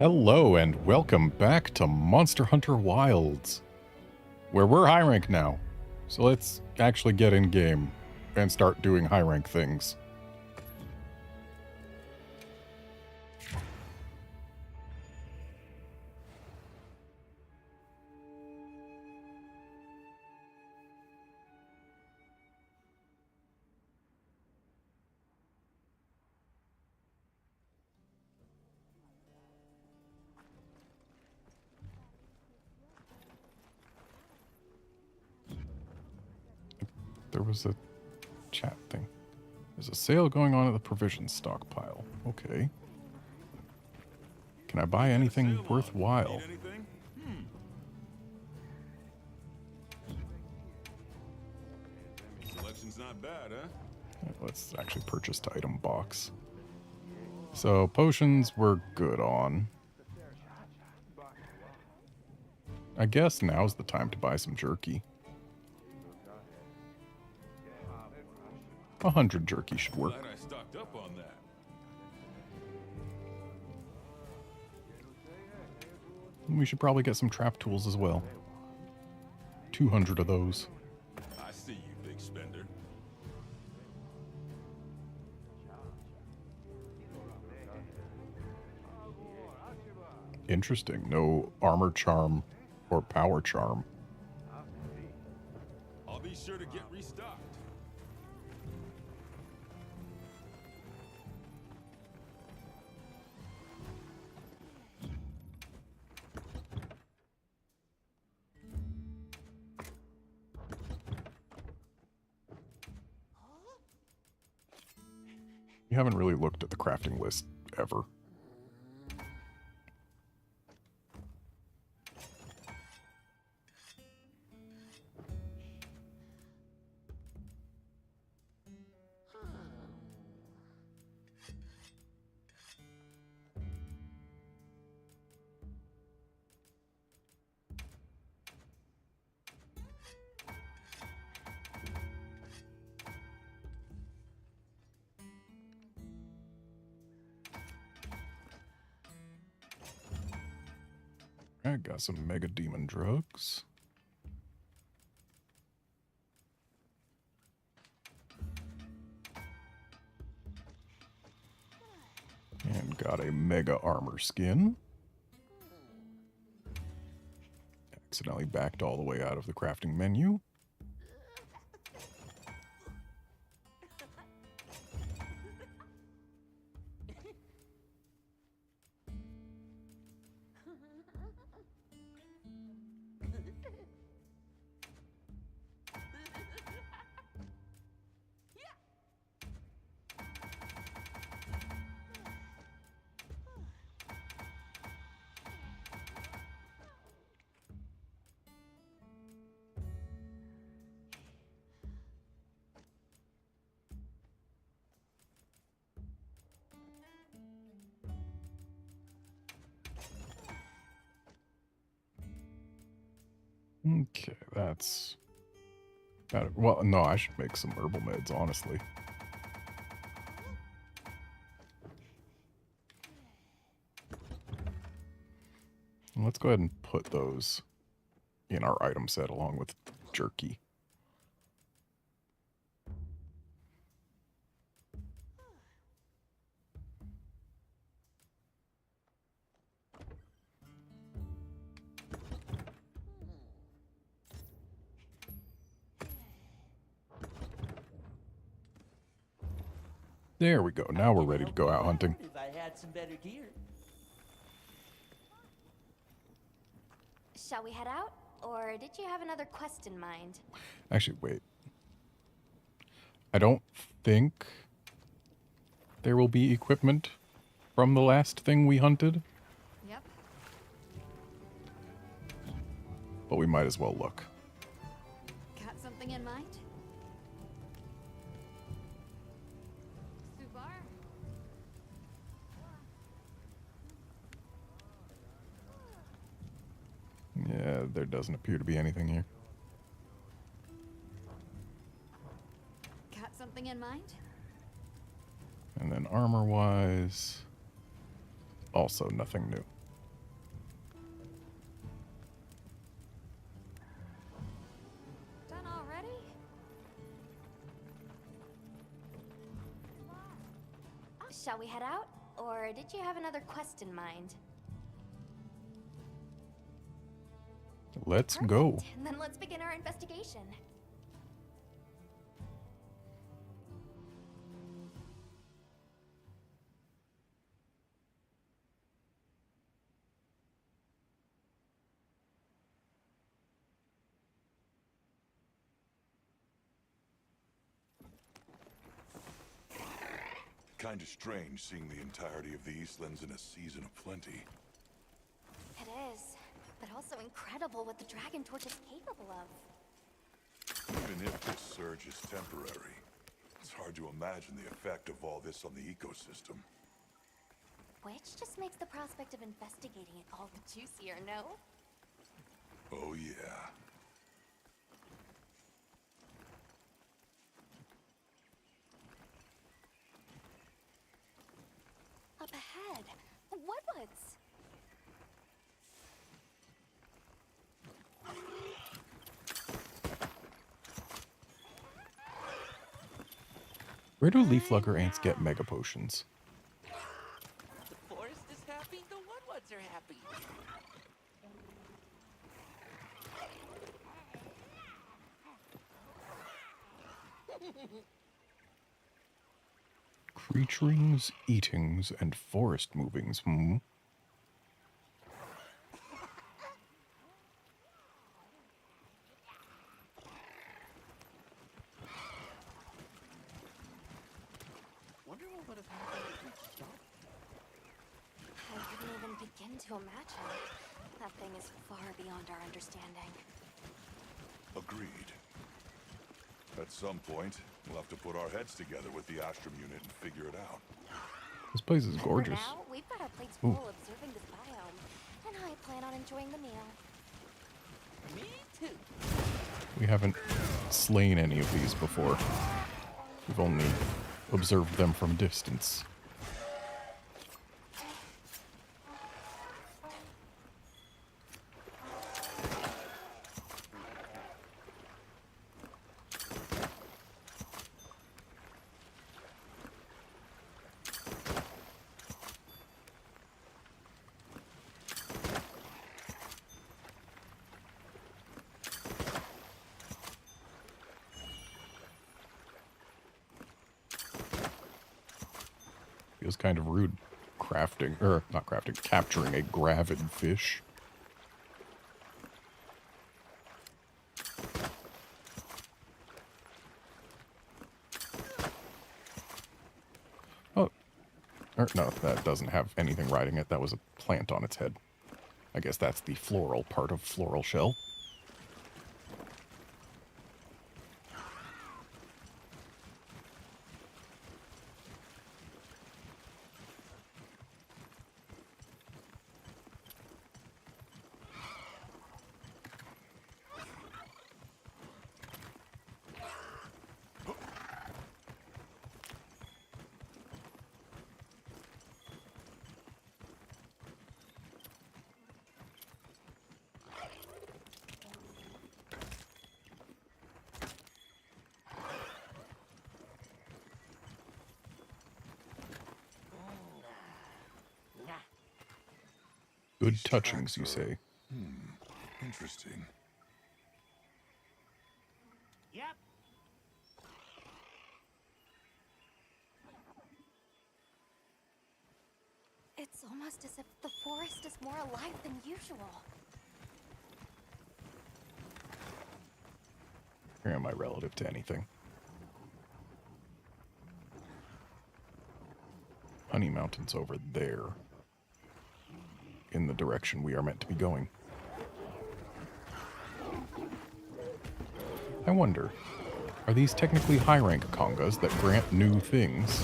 Hello and welcome back to Monster Hunter Wilds, where we're high rank now. So let's actually get in game and start doing high rank things. There was a chat thing. There's a sale going on at the provision stockpile. Okay. Can I buy anything worthwhile? Selection's not bad, huh? Let's actually purchase the item box. So potions we're good on. I guess now's the time to buy some jerky. 100 jerky should work. Glad I stocked up on that. We should probably get some trap tools as well. 200 of those. I see you, big spender. Interesting. No armor charm or power charm. I'll be sure to get restocked. You haven't really looked at the crafting list ever. I got some mega demon drugs. And got a mega armor skin. Accidentally backed all the way out of the crafting menu. Okay, that's... well, no, I should make some herbal meds, honestly. Let's go ahead and put those in our item set along with jerky. There we go. Now we're ready to go out hunting. If I had some better gear. Shall we head out? Or did you have another quest in mind? Actually, wait. I don't think there will be equipment from the last thing we hunted, Yep. but we might as well look. Got something in mind? Subar? Yeah, there doesn't appear to be anything here. Got something in mind? And then armor-wise, also nothing new. Shall we head out? Or did you have another quest in mind? Let's go. Perfect. Then let's begin our investigation. Kinda strange seeing the entirety of the Eastlands in a season of plenty. It is, but also incredible what the Dragon Torch is capable of. Even if this surge is temporary, it's hard to imagine the effect of all this on the ecosystem. Which just makes the prospect of investigating it all the juicier, no? Oh yeah. Up ahead. Woodwoods. Where do leaflugger ants get mega potions? The forest is happy, the woodwoods are happy. Creaturings, eatings, and forest movings. Wonder what would have happened if we stopped. I couldn't even begin to imagine. That thing is far beyond our understanding. Agreed. At some point, we'll have to put our heads together with the Astrum unit and figure it out. This place is gorgeous. For now, we've got our plates Ooh. full observing this biome, and I plan on enjoying the meal. Me too. We haven't slain any of these before. We've only observed them from distance. Feels kind of rude crafting, or not crafting, capturing a gravid fish. Oh, or no, that doesn't have anything riding it. That was a plant on its head. I guess that's the floral part of floral shell. Good touchings, you say. Interesting. Yep. It's almost as if the forest is more alive than usual. Or am I relative to anything? Honey Mountain's over there, in the direction we are meant to be going. I wonder, are these technically high-rank congas that grant new things?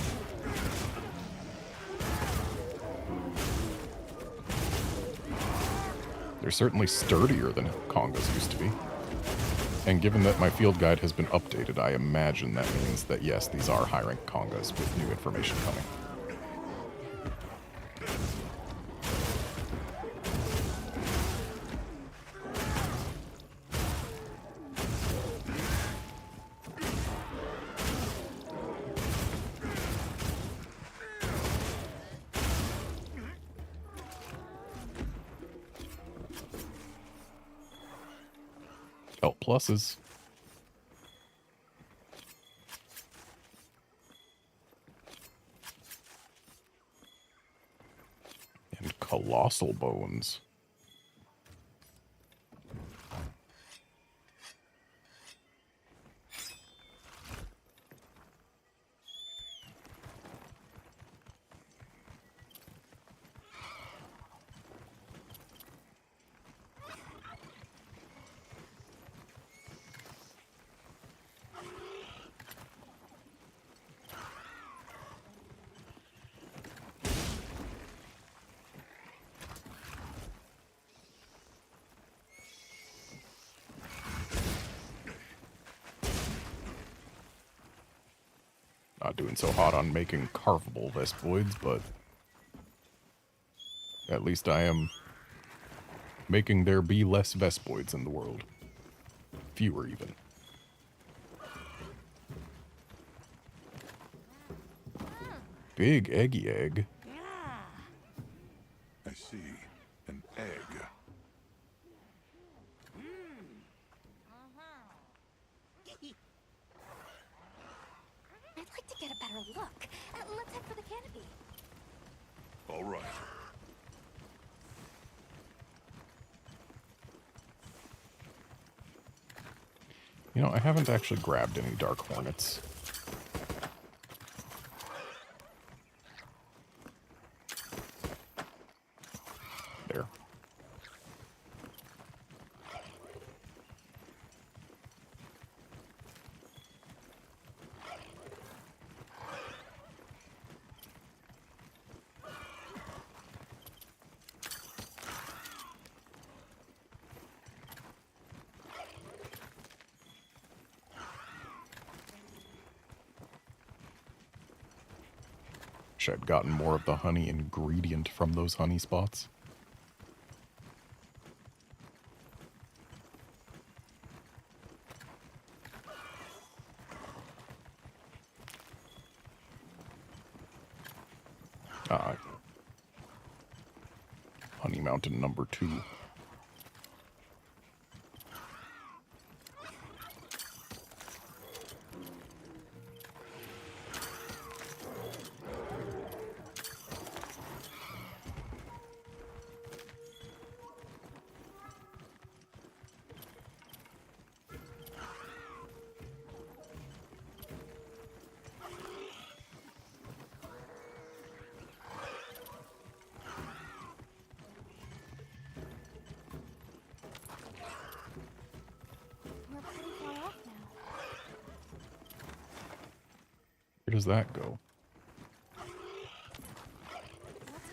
They're certainly sturdier than congas used to be. And given that my field guide has been updated, I imagine that means that yes, these are high-rank congas with new information coming. belt pluses. And colossal bones. Not doing so hot on making carvable Vespoids, but at least I am making there be less Vespoids in the world. Fewer, even. Big eggy egg. I see. An egg. I'd like to get a better look. Let's head for the canopy. All right. You know, I haven't actually grabbed any Dark Hornets. There. Wish I'd gotten more of the honey ingredient from those honey spots. Honey Mountain number 2. We're pretty far off now. Where does that go? Let's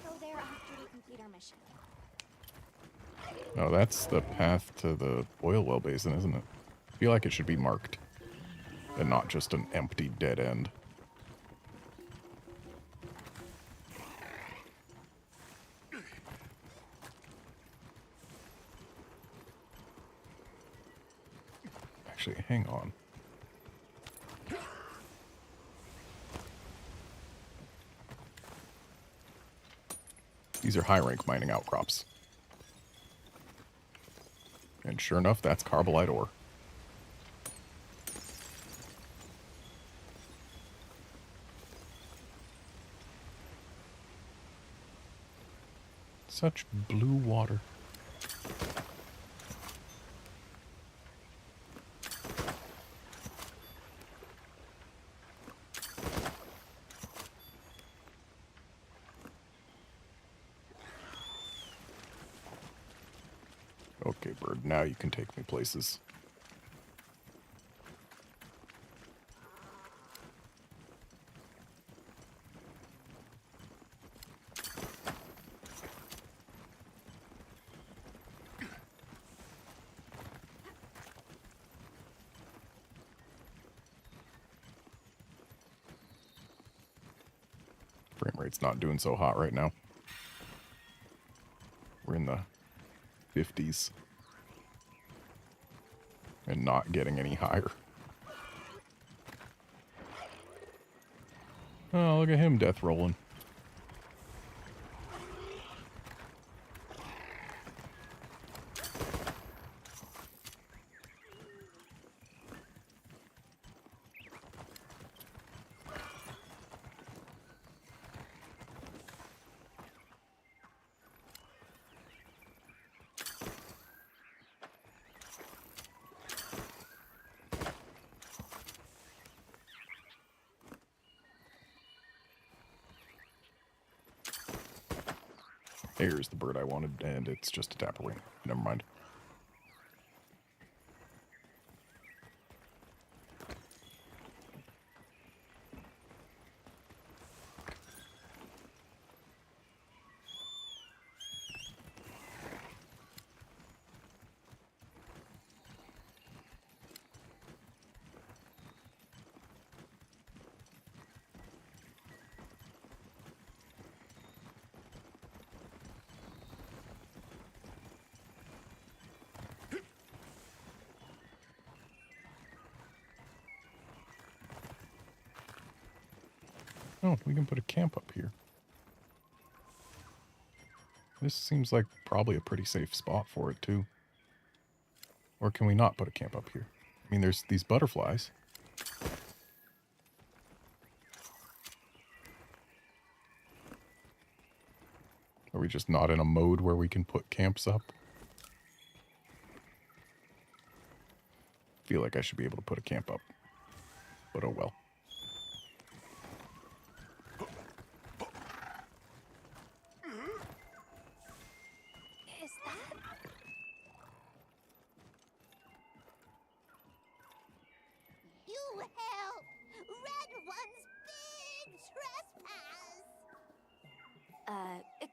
go there after we complete our mission. No, that's the path to the oil well basin, isn't it? I feel like it should be marked. And not just an empty dead end. Actually, hang on. These are high-rank mining outcrops. And sure enough, that's carbonite ore. Such blue water. Okay, bird, now you can take me places. Frame rate's not doing so hot right now. We're in the 50s. And not getting any higher. Oh, look at him death rolling. Here's the bird I wanted, and it's just a tapperwing. Never mind. Oh, we can put a camp up here. This seems like probably a pretty safe spot for it, too. Or can we not put a camp up here? I mean, there's these butterflies. Are we just not in a mode where we can put camps up? I feel like I should be able to put a camp up. But oh well. Is that? You help! Red One's big trespass!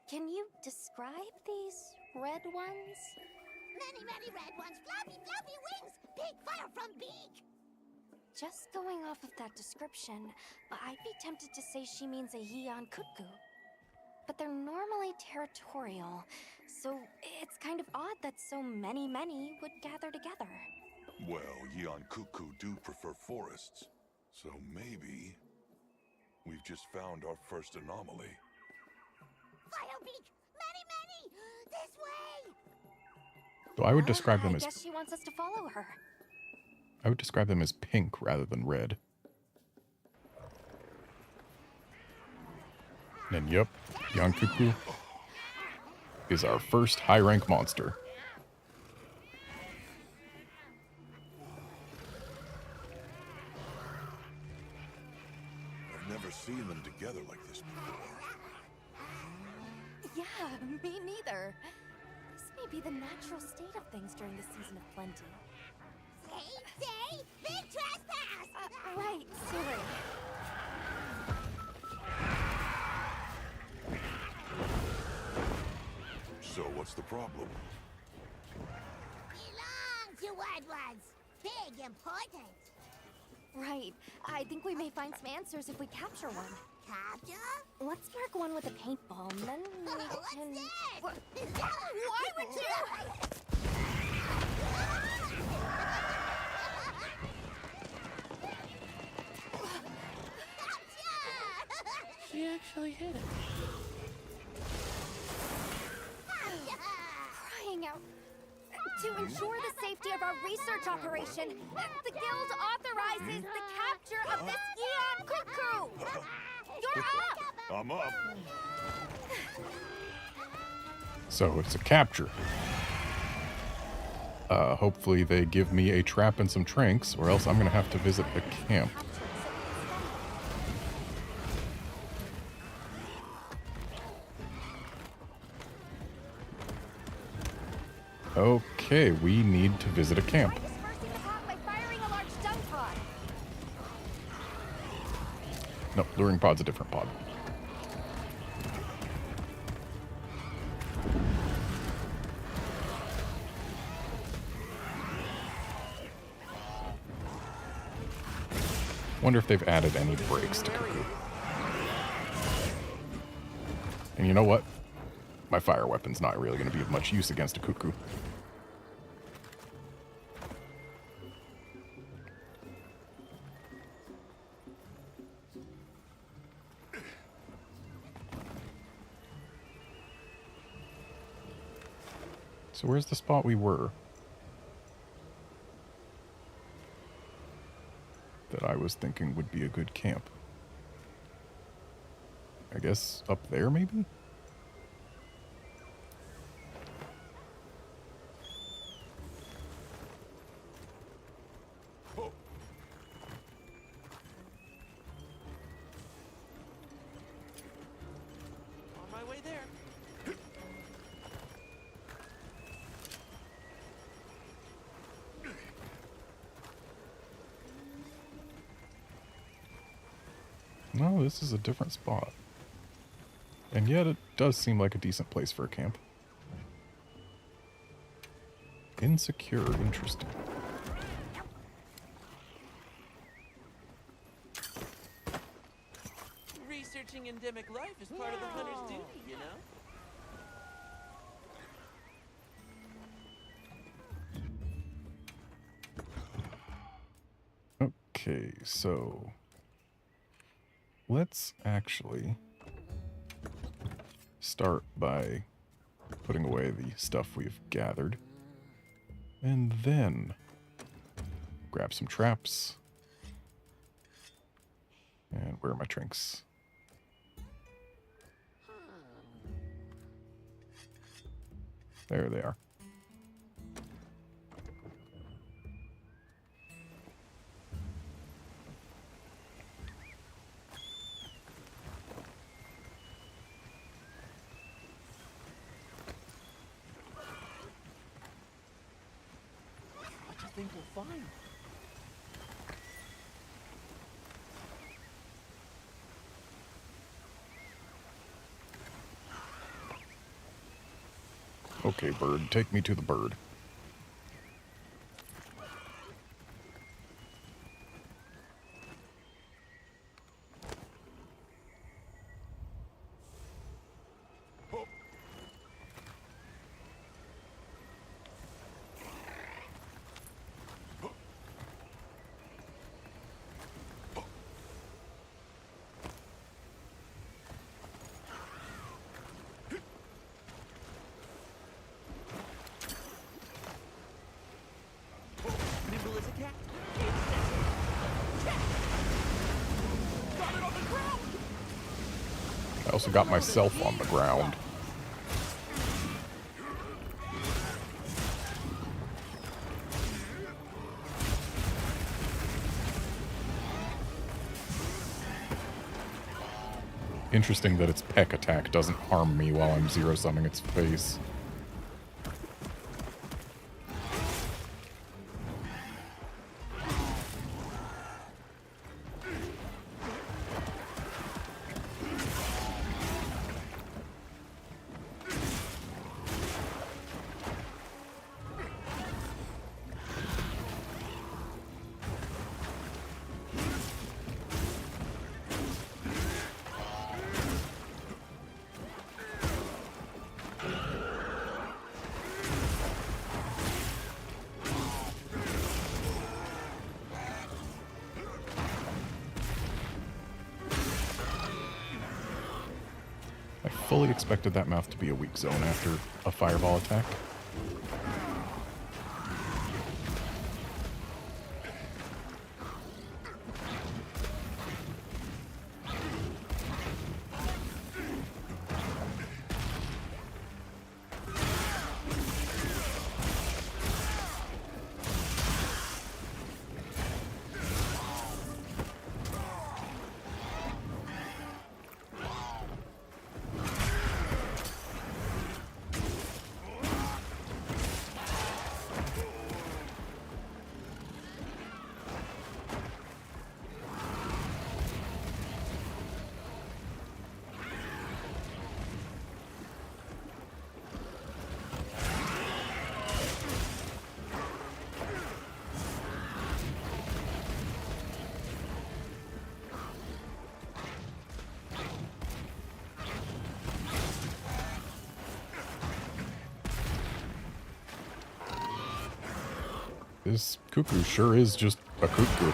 Can you describe these red ones? Many, many red ones, flappy, flappy wings! Big fire from beak! Just going off of that description, I'd be tempted to say she means a Hian cuckoo. But they're normally territorial, so it's kind of odd that so many would gather together. Well, Yeon Cuckoo do prefer forests, so maybe we've just found our first anomaly. Firebeak! Many! This way! So I would describe them I as... guess she wants us to follow her. I would describe them as pink rather than red. And yep, Yeon Cuckoo is our first high-rank monster. I've never seen them together like this before. Yeah, me neither. This may be the natural state of things during the season of plenty. Say! Big trespass! Right, sorry. So what's the problem? Belong to Red Ones! Big important! Right. I think we may find some answers if we capture one. Capture? Let's mark one with a paintball, and then we What's can... this? Why would you? She actually hit it. Crying out. To ensure the safety of our research operation, the Guild authorizes the capture of this Yeon Cuckoo! You're up! I'm up. So it's a capture. Hopefully they give me a trap and some trinks, or else I'm going to have to visit the camp. Okay, we need to visit a camp. Try dispersing the pod by firing a large dung pod. No, luring pod's a different pod. Wonder if they've added any breaks to Cuckoo. And you know what? My fire weapon's not really going to be of much use against a Cuckoo. So where's the spot we were? That I was thinking would be a good camp. I guess up there, maybe? Oh, On my way there. No, this is a different spot. And yet it does seem like a decent place for a camp. Insecure, interesting. Researching endemic life is part of the hunter's duty, you know? Okay, so let's actually start by putting away the stuff we've gathered. And then grab some traps. And where are my trinks? There they are. What do you think we'll find? Okay, bird, take me to the bird. Nimble as a cat. Got it on the ground! I also got myself on the ground. Interesting that its peck attack doesn't harm me while I'm zero-summing its face. I fully expected that mouth to be a weak zone after a fireball attack. This cuckoo sure is just a cuckoo.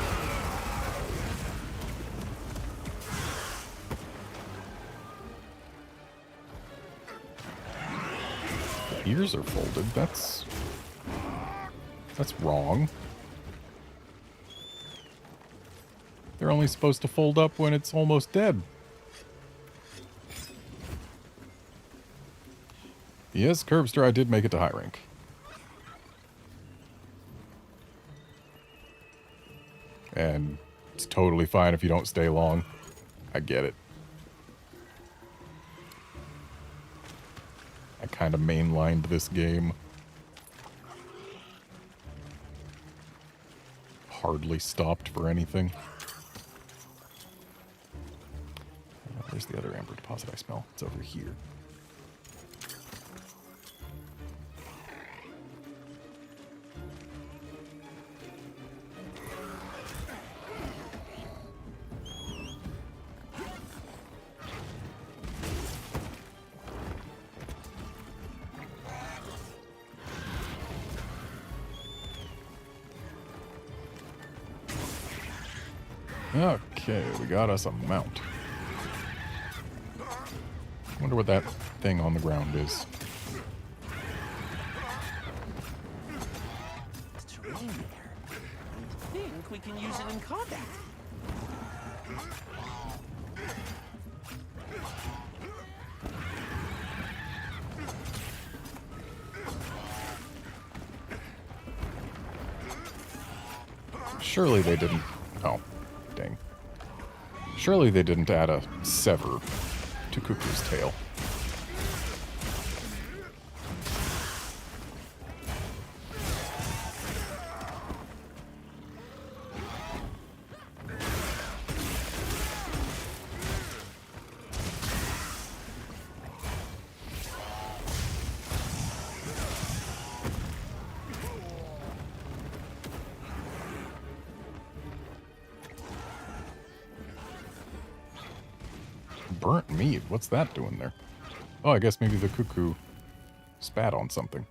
The ears are folded. That's wrong. They're only supposed to fold up when it's almost dead. Yes, Curbster, I did make it to high rank. And it's totally fine if you don't stay long. I get it. I kind of mainlined this game. Hardly stopped for anything. Where's the other amber deposit I smell? It's over here. Okay, we got us a mount. Wonder what that thing on the ground is. It's terrain there. I think we can use it in combat. Surely they didn't... Oh, dang. Surely they didn't add a sever to Cuckoo's tail. Burnt meat? What's that doing there? Oh, I guess maybe the cuckoo spat on something.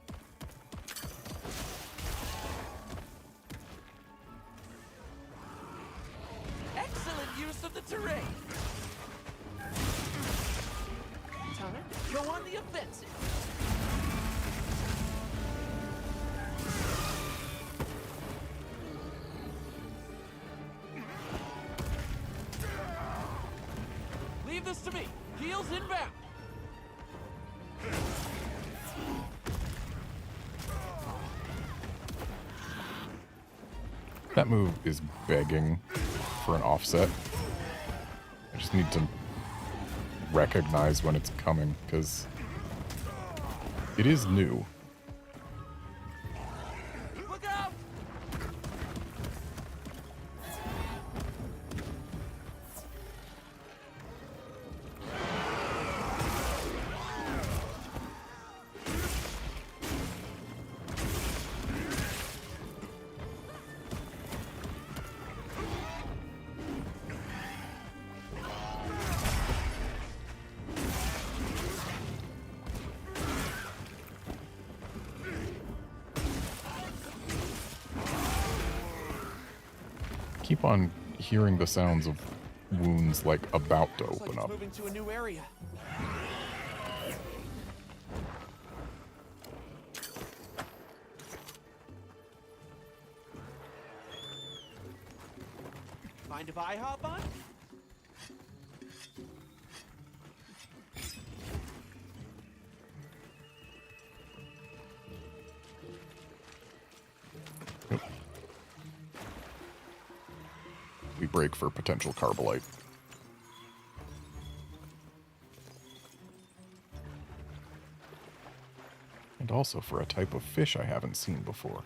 Excellent use of the terrain. Time to go on the offensive. Leave this to me. Heels inbound. That move is begging for an offset. I just need to recognize when it's coming, because it is new. Look out! Keep on hearing the sounds of wounds like about to Looks like open it's up. moving to a new area. Mind if I hop on? We break for potential carbolite. And also for a type of fish I haven't seen before.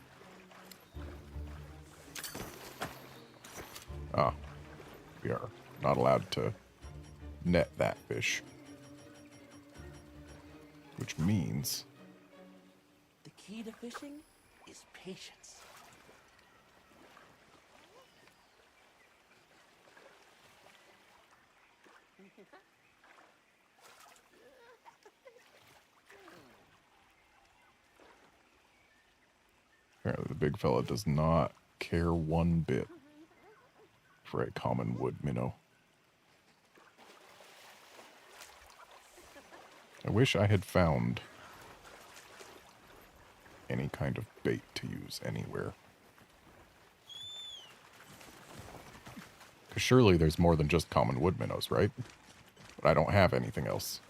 Ah, we are not allowed to net that fish. Which means... The key to fishing is patience. apparently the big fella does not care one bit for a common wood minnow. I wish I had found any kind of bait to use anywhere. Because surely there's more than just common wood minnows, right? But I don't have anything else.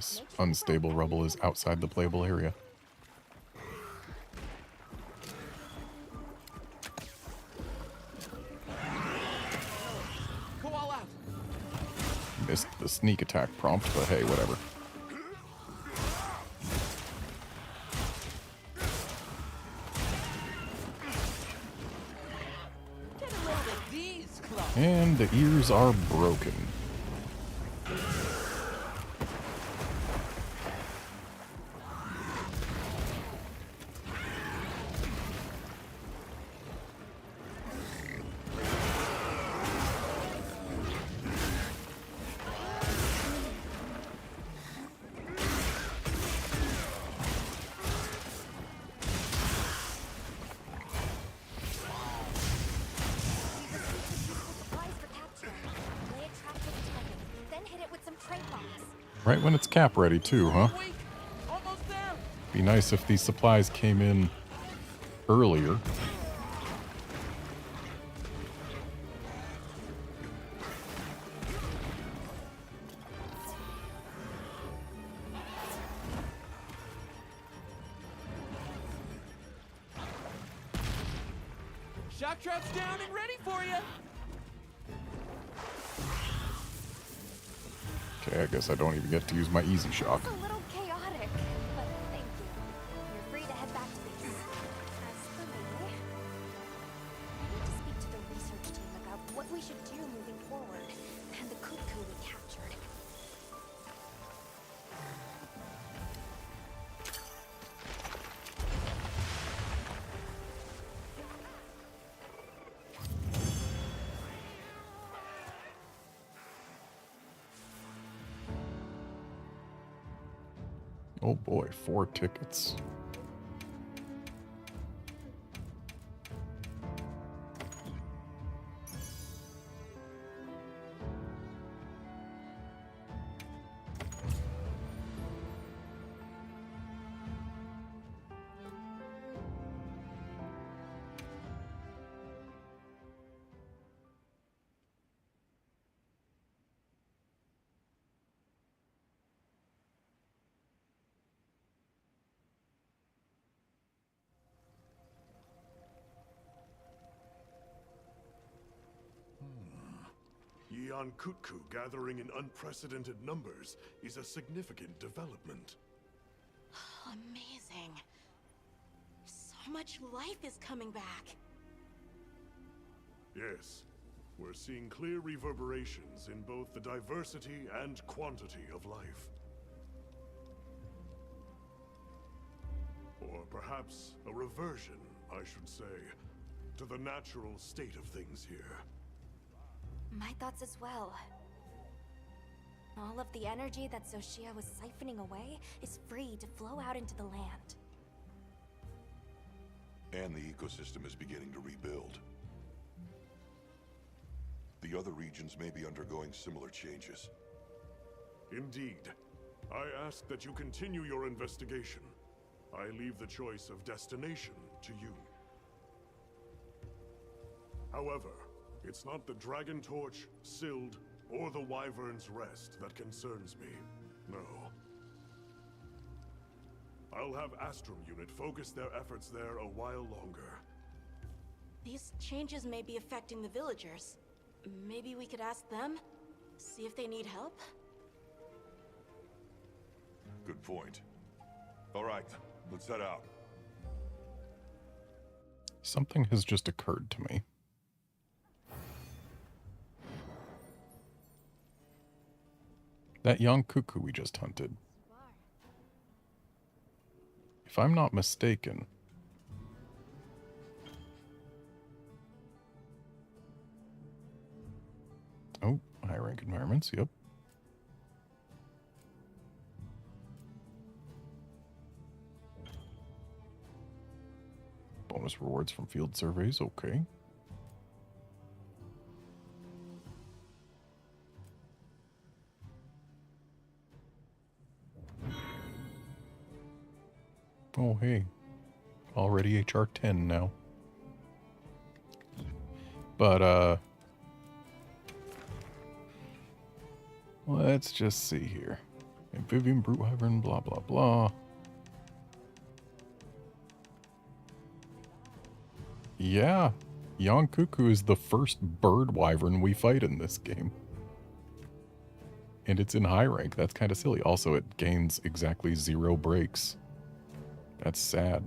this unstable rubble is outside the playable area. Go all out. Missed the sneak attack prompt, but hey, whatever. Get a load of these, Club. And the ears are broken. Supplies for capture. Lay a trap for the target, then hit it with some trait bombs. Right when it's cap ready too, huh? Weak. Almost there. Be nice if these supplies came in earlier. Shock trap's down and ready for you. Okay, I guess I don't even get to use my easy shock. It's a little chaotic, but thank you. You're free to head back to base. As for me, I need to speak to the research team about what we should do moving forward, and the cuckoo we captured. Oh boy, 4 tickets. Eon Kutku gathering in unprecedented numbers is a significant development. Amazing. So much life is coming back. Yes, we're seeing clear reverberations in both the diversity and quantity of life. Or perhaps a reversion, I should say, to the natural state of things here. My thoughts as well. All of the energy that Xochitl was siphoning away is free to flow out into the land. And the ecosystem is beginning to rebuild. The other regions may be undergoing similar changes. Indeed. I ask that you continue your investigation. I leave the choice of destination to you. However, it's not the Dragon Torch, Sild, or the Wyvern's Rest that concerns me. No. I'll have Astrum Unit focus their efforts there a while longer. These changes may be affecting the villagers. Maybe we could ask them? See if they need help? Good point. All right, let's head out. Something has just occurred to me. That young cuckoo we just hunted. If I'm not mistaken, oh, high rank environments, yep. Bonus rewards from field surveys, okay. Oh, hey. Already HR 10 now. But, let's just see here. Amphibian, brute wyvern, blah, blah, blah. Yeah, Young Cuckoo is the first bird wyvern we fight in this game. And it's in high rank. That's kind of silly. Also, it gains exactly 0 breaks. That's sad.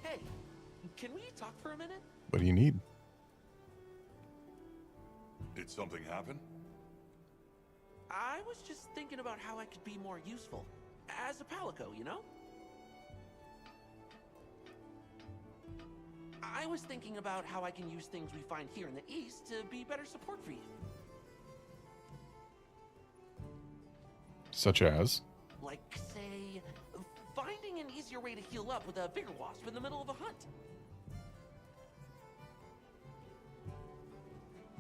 Hey, can we talk for a minute? What do you need? Did something happen? I was just thinking about how I could be more useful. As a palico, you know? I was thinking about how I can use things we find here in the East to be better support for you. Such as? Like, say, finding an easier way to heal up with a bigger wasp in the middle of a hunt.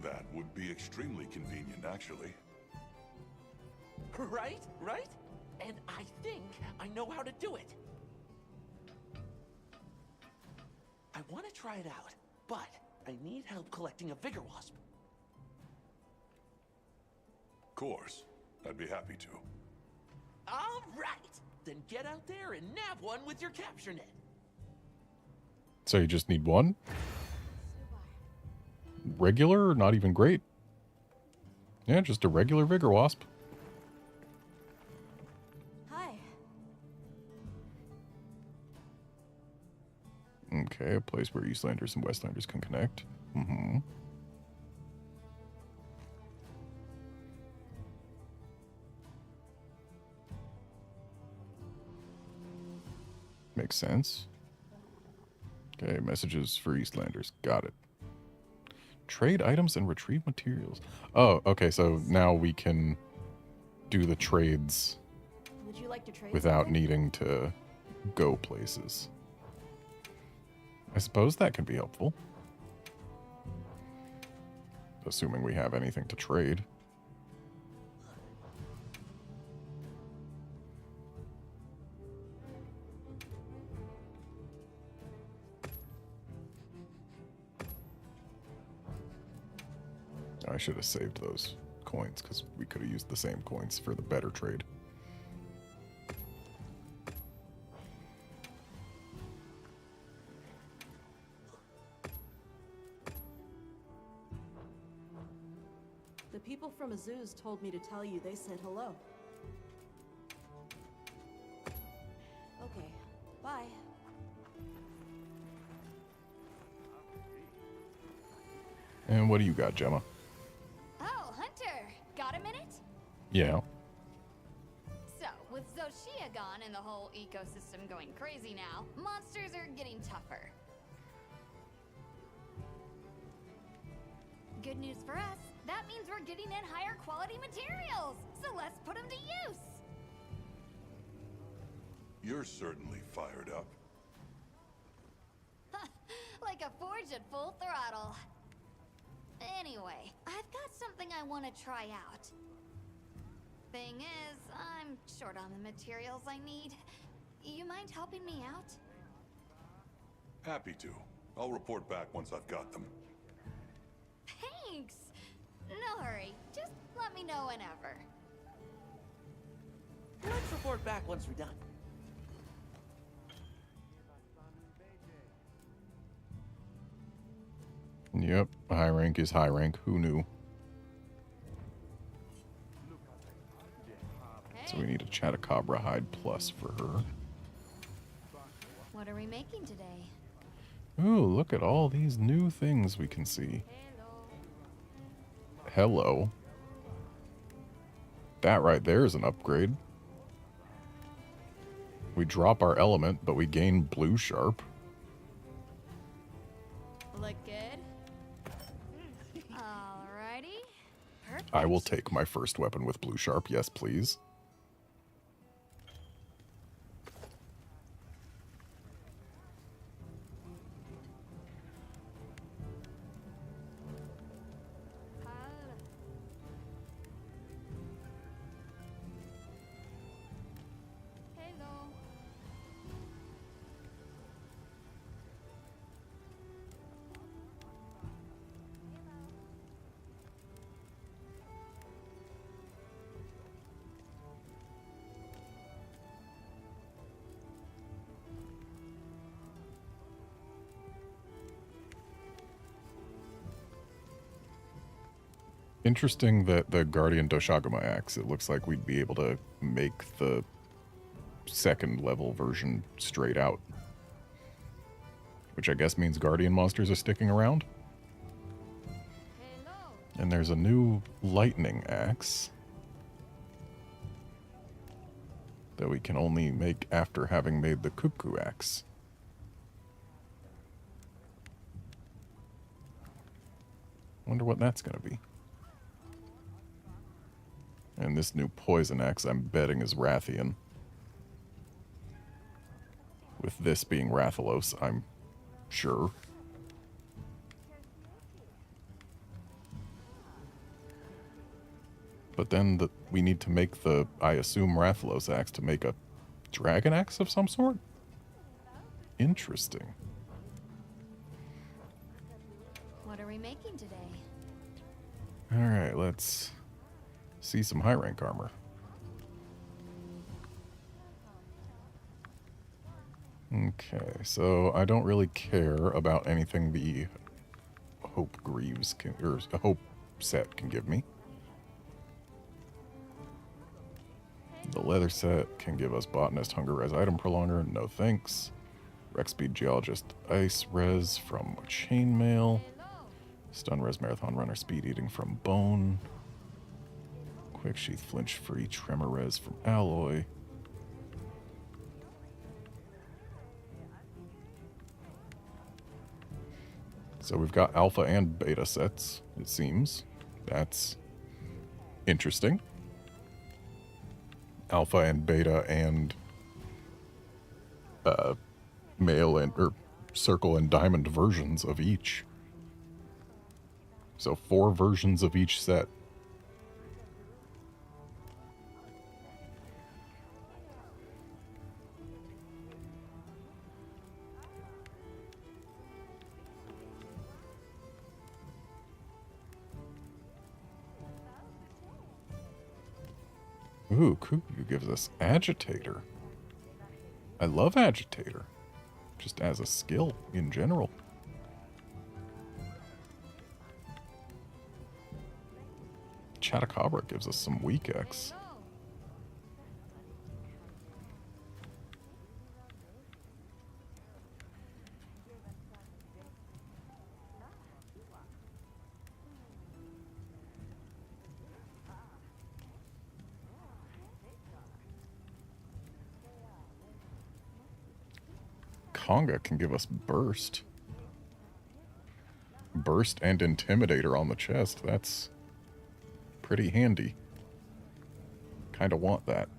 That would be extremely convenient, actually. Right? Right? And I think I know how to do it. I want to try it out, but I need help collecting a vigor wasp. Of course. I'd be happy to. All right! Then get out there and nab one with your capture net. So you just need one? Regular or not even great? Yeah, just a regular vigor wasp. Hi. Okay, a place where Eastlanders and Westlanders can connect. Mm-hmm. Makes sense. Okay, messages for Eastlanders. Got it. Trade items and retrieve materials. Oh, okay, so now we can do the trades Would you like to trade without something? needing to go places. I suppose that can be helpful. Assuming we have anything to trade. I should have saved those coins because we could have used the same coins for the better trade. The people from Azu's told me to tell you they said hello. Okay, bye. And what do you got, Gemma? Oh, Hunter, got a minute? Yeah. So, with Zoshia gone and the whole ecosystem going crazy now, monsters are getting tougher. Good news for us, that means we're getting in higher quality materials, so let's put them to use. You're certainly fired up. Like a forge at full throttle. Anyway, I've got something I want to try out. Thing is, I'm short on the materials I need. You mind helping me out? Happy to. I'll report back once I've got them. Thanks! No hurry, just let me know whenever. Let's report back once we're done. Yep, high rank is high rank. Who knew? So we need a Chatacabra hide plus for her. What are we making today? Ooh, look at all these new things we can see. Hello. That right there is an upgrade. We drop our element, but we gain blue sharp. Look good? Alrighty. Perfect. I will take my first weapon with blue sharp. Yes, please. Hello. Interesting that the Guardian Doshaguma axe, it looks like we'd be able to make the second level version straight out. Which I guess means Guardian monsters are sticking around. And there's a new lightning axe that we can only make after having made the cuckoo axe. Wonder what that's going to be. And this new poison axe, I'm betting, is Rathian. With this being Rathalos, I'm sure. But then we need to make the, I assume, Rathalos axe to make a dragon axe of some sort? Interesting. What are we making today? Alright, let's see some high rank armor. Okay, so I don't really care about anything the Hope Greaves can, or Hope set can give me. The leather set can give us Botanist Hunger Res Item Prolonger, no thanks. Rex Speed Geologist Ice Res from Chainmail. Stun Res Marathon Runner Speed Eating from Bone. Quick Sheath Flinch Free Tremor Res from Alloy. So we've got alpha and beta sets, it seems. That's interesting. Alpha and beta and male and or circle and diamond versions of each. So 4 versions of each set. Ooh, Cuckoo gives us Agitator. I love Agitator. Just as a skill in general. Chatacabra gives us some weak X. Conga can give us Burst. Burst and Intimidator on the chest. That's pretty handy. Kinda want that.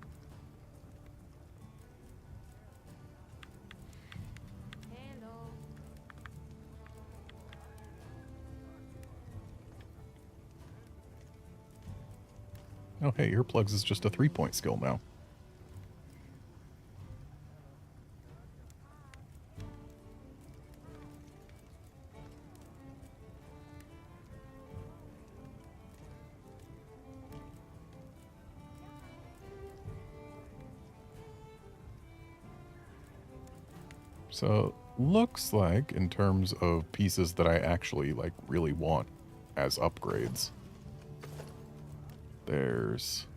Oh hey, Earplugs is just a 3-point skill now. So, looks like, in terms of pieces that I actually, like, really want as upgrades, there's...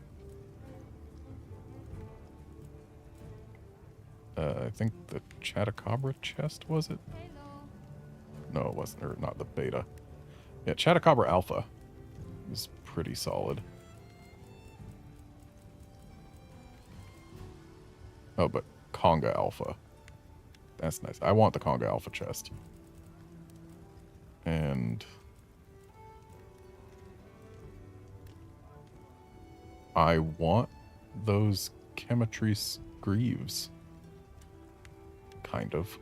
I think the Chatacabra chest, was it? No, it wasn't, or not the beta. Yeah, Chatacabra Alpha is pretty solid. Oh, but Conga Alpha. That's nice. I want the Conga Alpha chest. And I want those Chemetry Greaves. Kind of.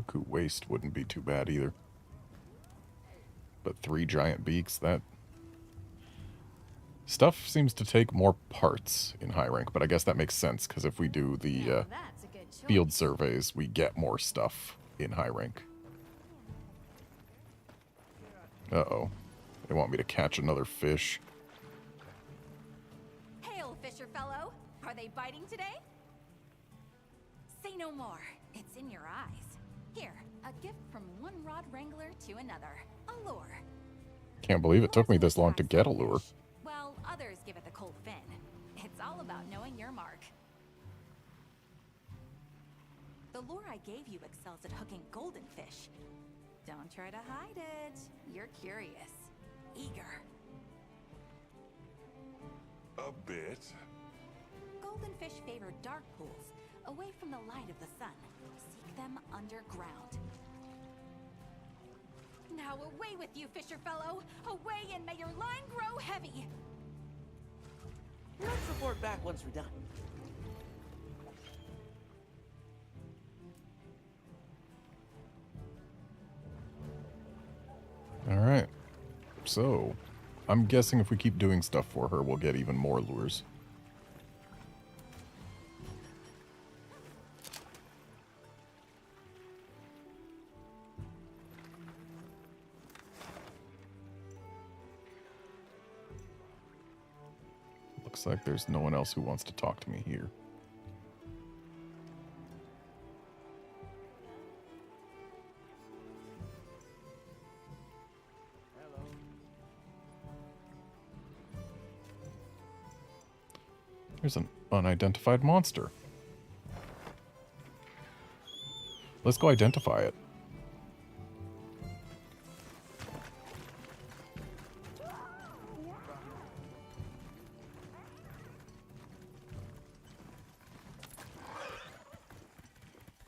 Cuckoo Waste wouldn't be too bad either. But 3 giant beaks, that Stuff seems to take more parts in high rank, but I guess that makes sense, because if we do the That's a good choice. field surveys, we get more stuff in high rank. Uh-oh. They want me to catch another fish. Hail, Fisher fellow. Are they biting today? Say no more. It's in your eyes. Here, a gift from one rod wrangler to another. A lure. Can't believe it took me this long to get a lure. Well, others give it the cold fin. It's all about knowing your mark. The lure I gave you excels at hooking golden fish. Don't try to hide it. You're curious. Eager. A bit. Golden fish favor dark pools, away from the light of the sun. Seek them underground. Now away with you, Fisher fellow! Away, and may your line grow heavy! Let's report back once we're done. Alright. So, I'm guessing if we keep doing stuff for her, we'll get even more lures. Looks like there's no one else who wants to talk to me here. There's an unidentified monster. Let's go identify it.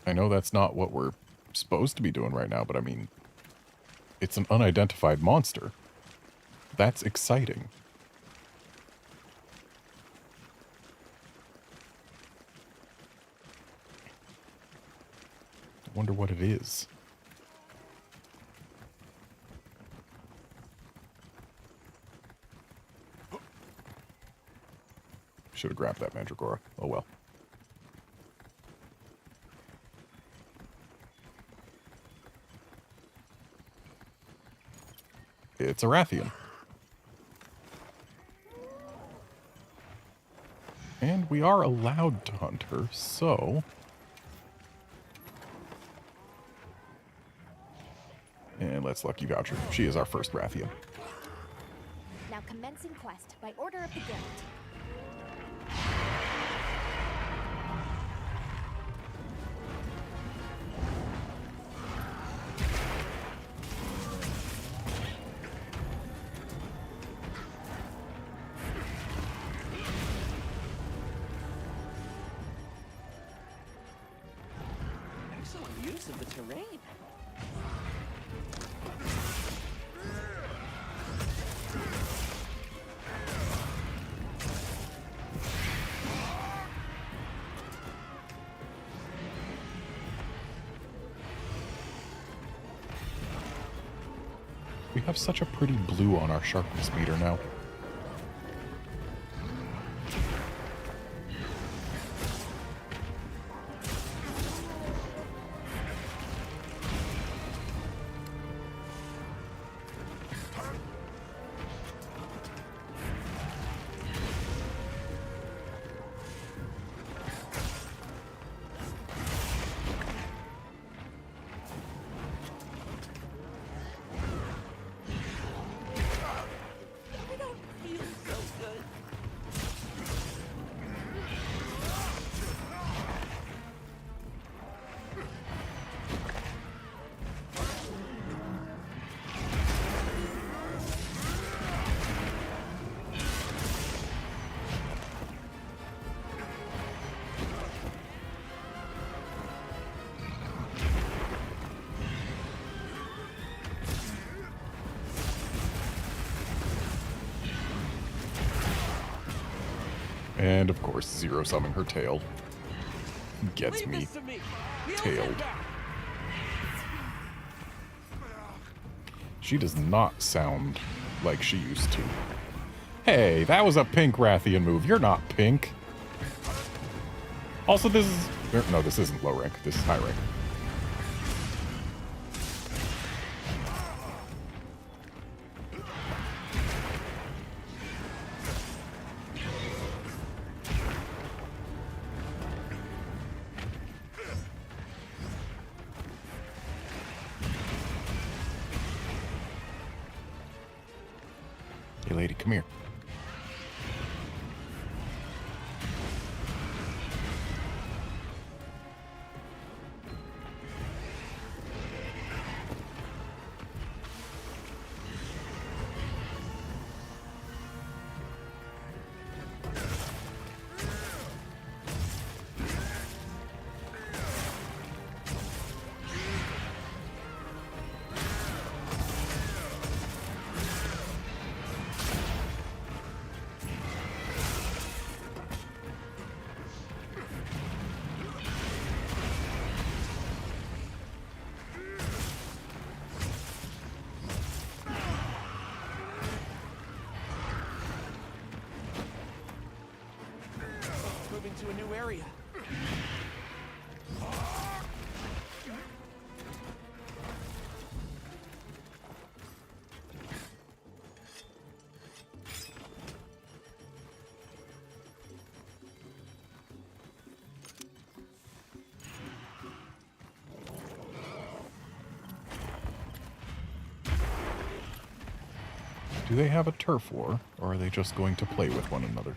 I know that's not what we're supposed to be doing right now, but I mean, it's an unidentified monster. That's exciting. I wonder what it is. Should have grabbed that Mandragora. Oh well. It's a Rathian. And we are allowed to hunt her, so... And let's lucky voucher. She is our first Rathian. Now commencing quest by order of the guild. Excellent use of the terrain. We have such a pretty blue on our sharpness meter now. I don't feel so good. And of course, zero summing her tail gets Leave me this to me. We'll tailed. get back. She does not sound like she used to. Hey, that was a pink Rathian move. You're not pink. Also, this is... No, this isn't low rank. This is high rank. Hey, lady, come here. Moving to a new area. Do they have a turf war, or are they just going to play with one another?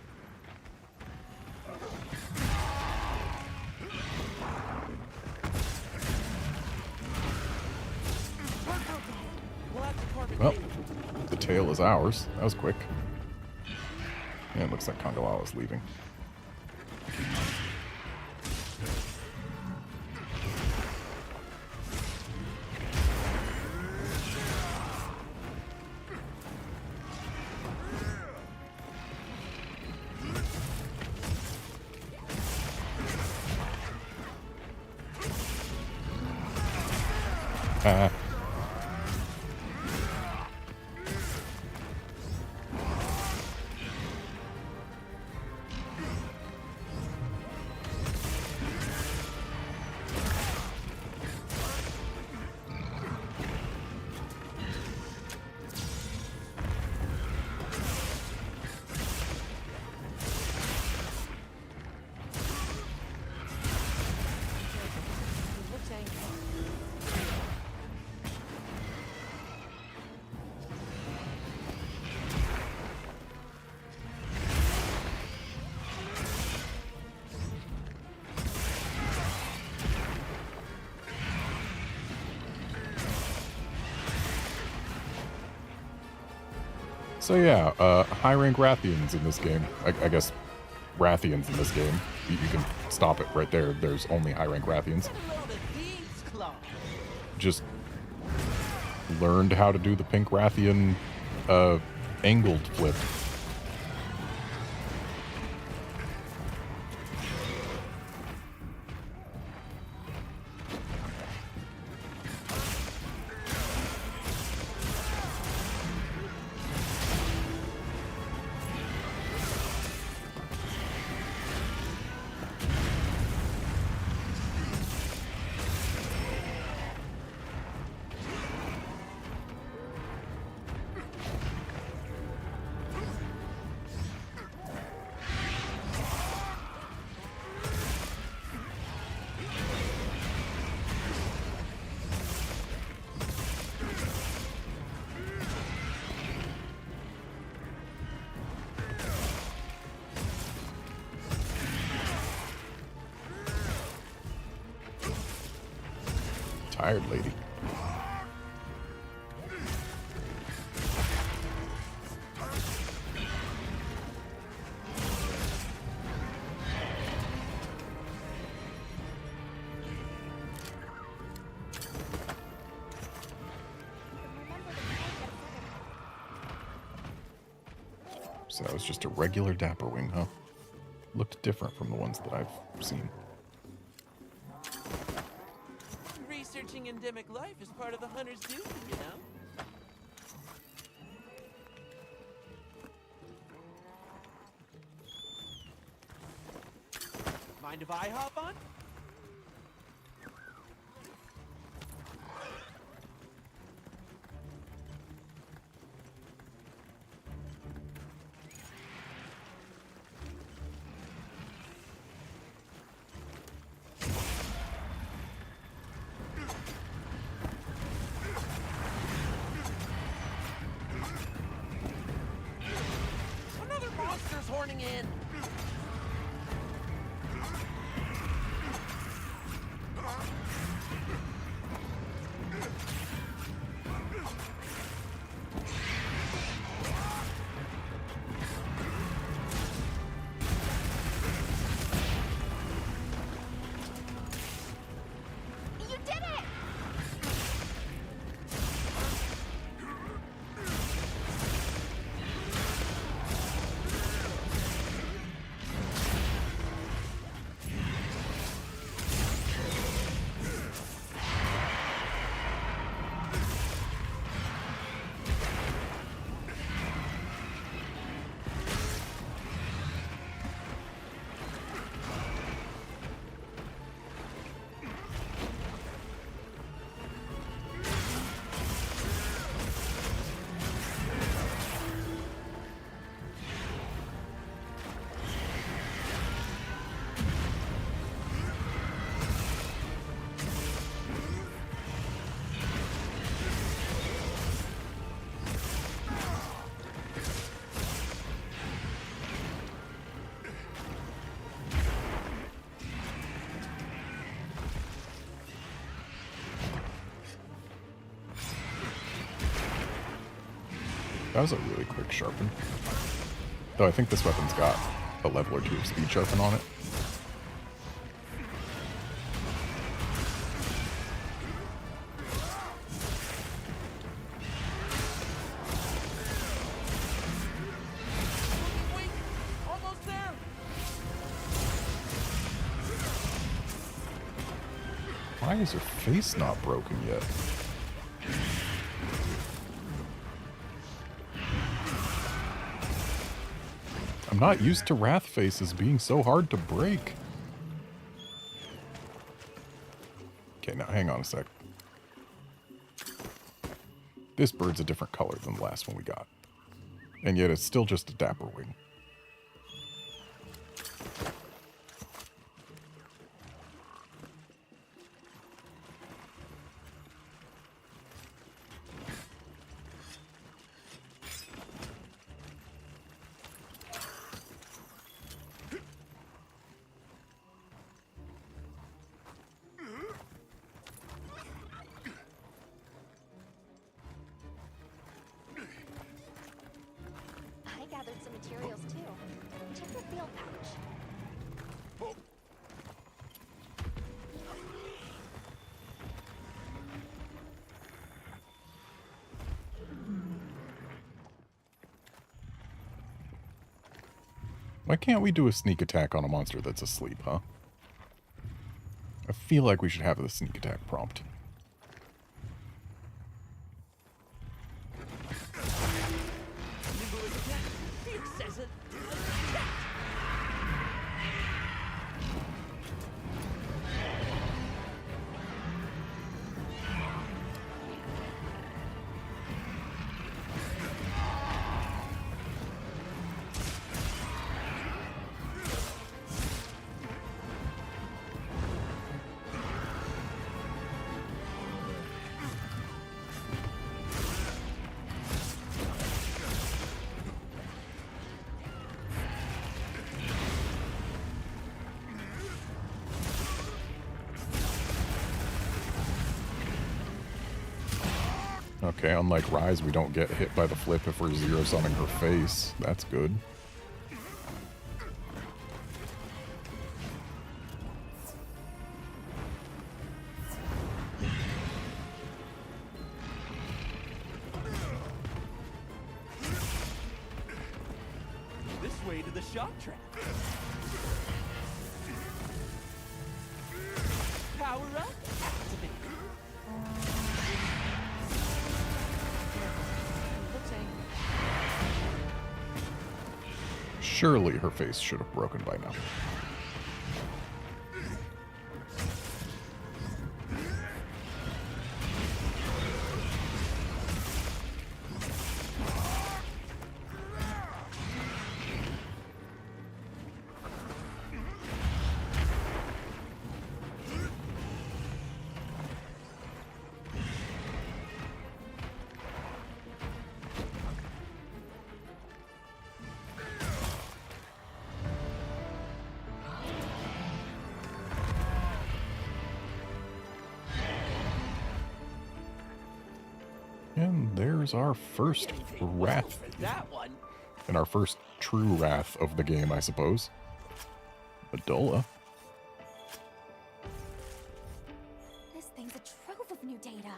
Well, the tail is ours. That was quick. Yeah, it looks like Kangalawa's leaving. Ah. So yeah, high rank Rathians in this game. I guess Rathians in this game. You can stop it right there. There's only high rank Rathians. Just learned how to do the pink Rathian angled flip. Tired lady. So that was just a regular Dapper Wing, huh? Looked different from the ones that I've seen. Researching endemic life is part of the hunter's duty, you know? Mind if I hop on? Another monster's horning in. You did it! That was a really quick sharpen. Though I think this weapon's got a level or two of speed sharpen on it. Wait, almost there. Why is her face not broken yet? I'm not used to wrath faces being so hard to break. Okay, now hang on a sec. This bird's a different color than the last one we got. And yet it's still just a dapper wing. I gathered some materials too. Check the field pouch. Why can't we do a sneak attack on a monster that's asleep, huh? I feel like we should have the sneak attack prompt. Nimble as a cat, fierce as a cat. Okay, unlike Rise, we don't get hit by the flip if we're zero-summing her face. That's good. This way to the shock trap. Power up, activate. Looks angry. Surely her face should have broken by now. there's our first wrath. That one. And our first true wrath of the game, I suppose. Medulla. This thing's a trove of new data.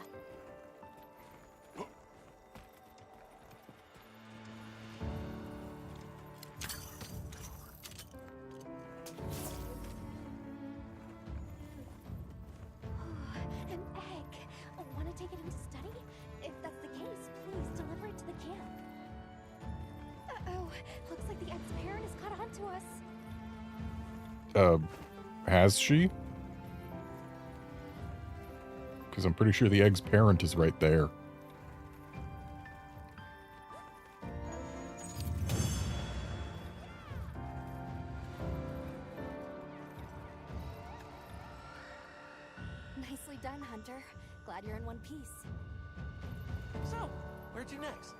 An egg. Want to take it into study? If that's the case, please deliver it to the camp. Uh-oh. Looks like the egg's parent has caught on to us. Has she? Because I'm pretty sure the egg's parent is right there. Nicely done, Hunter. Glad you're in one piece. So, where to next?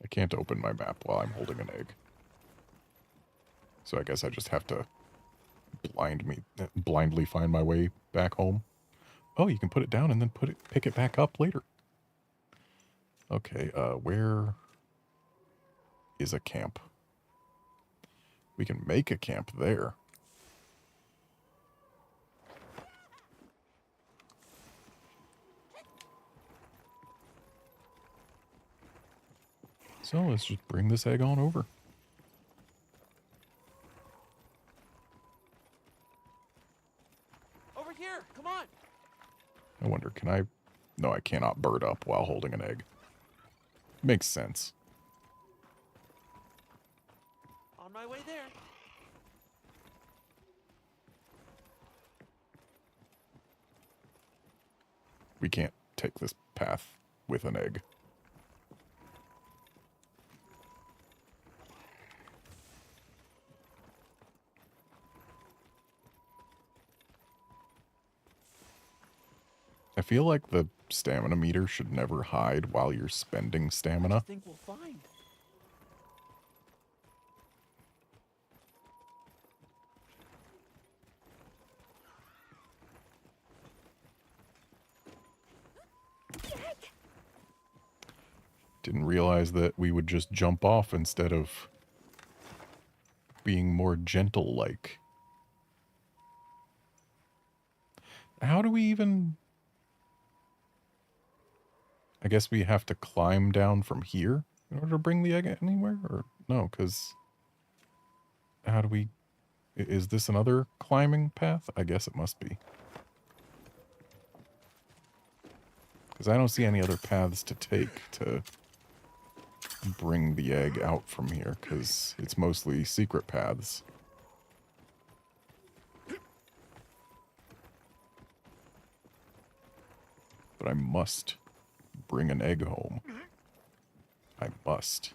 I can't open my map while I'm holding an egg. So I guess I just have to blindly find my way back home. Oh, you can put it down and then pick it back up later. Okay, where is a camp? We can make a camp there. So let's just bring this egg on over. Over here, come on. I wonder, can I... No, I cannot bird up while holding an egg. Makes sense. On my way there. We can't take this path with an egg. I feel like the stamina meter should never hide while you're spending stamina. I think we'll find. Didn't realize that we would just jump off instead of being more gentle-like. How do we even... I guess we have to climb down from here in order to bring the egg anywhere? Or no, because... How do we... Is this another climbing path? I guess it must be. Because I don't see any other paths to take to bring the egg out from here, because it's mostly secret paths. But I must bring an egg home. I must.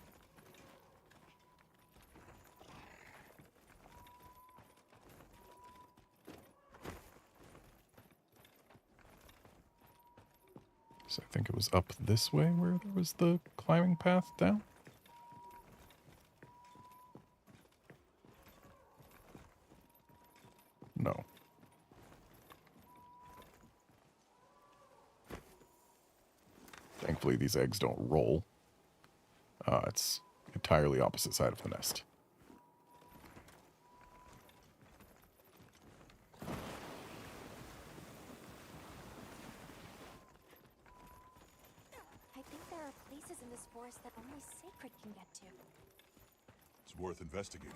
So I think it was up this way where there was the climbing path down. No. Thankfully, these eggs don't roll. It's entirely opposite side of the nest. I think there are places in this forest that only Sacred can get to. It's worth investigating.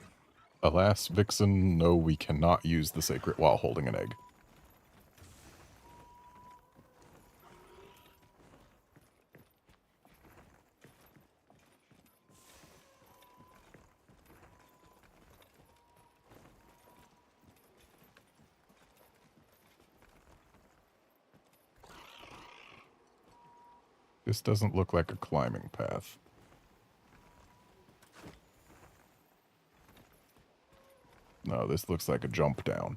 Alas, Vixen, no, we cannot use the sacred while holding an egg. This doesn't look like a climbing path. No, this looks like a jump down.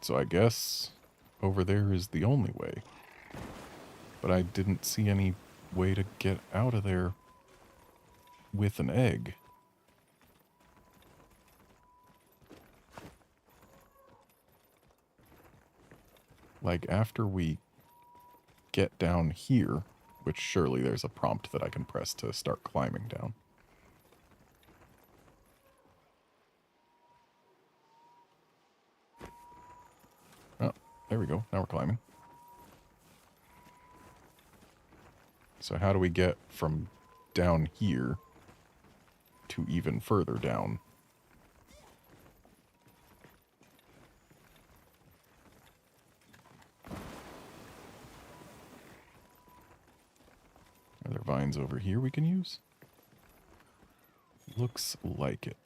So I guess over there is the only way. But I didn't see any way to get out of there with an egg. like, after we get down here, which surely there's a prompt that I can press to start climbing down. Oh, there we go. Now we're climbing. So how do we get from down here to even further down? Are there vines over here we can use? Looks like it.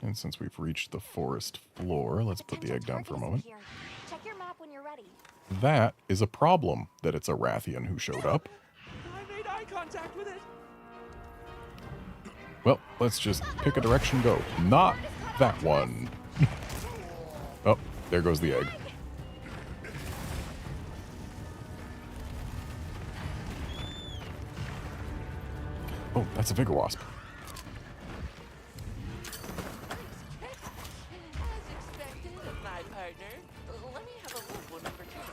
And since we've reached the forest floor, let's put the egg down for a moment. Check your map when you're ready. That is a problem, that it's a Rathian who showed up. I made eye contact with it. Well, let's just pick a direction, go. Not that one. Oh, there goes the egg. Oh, that's a Vigor Wasp. As expected of my partner. Let me have a look when I'm returning.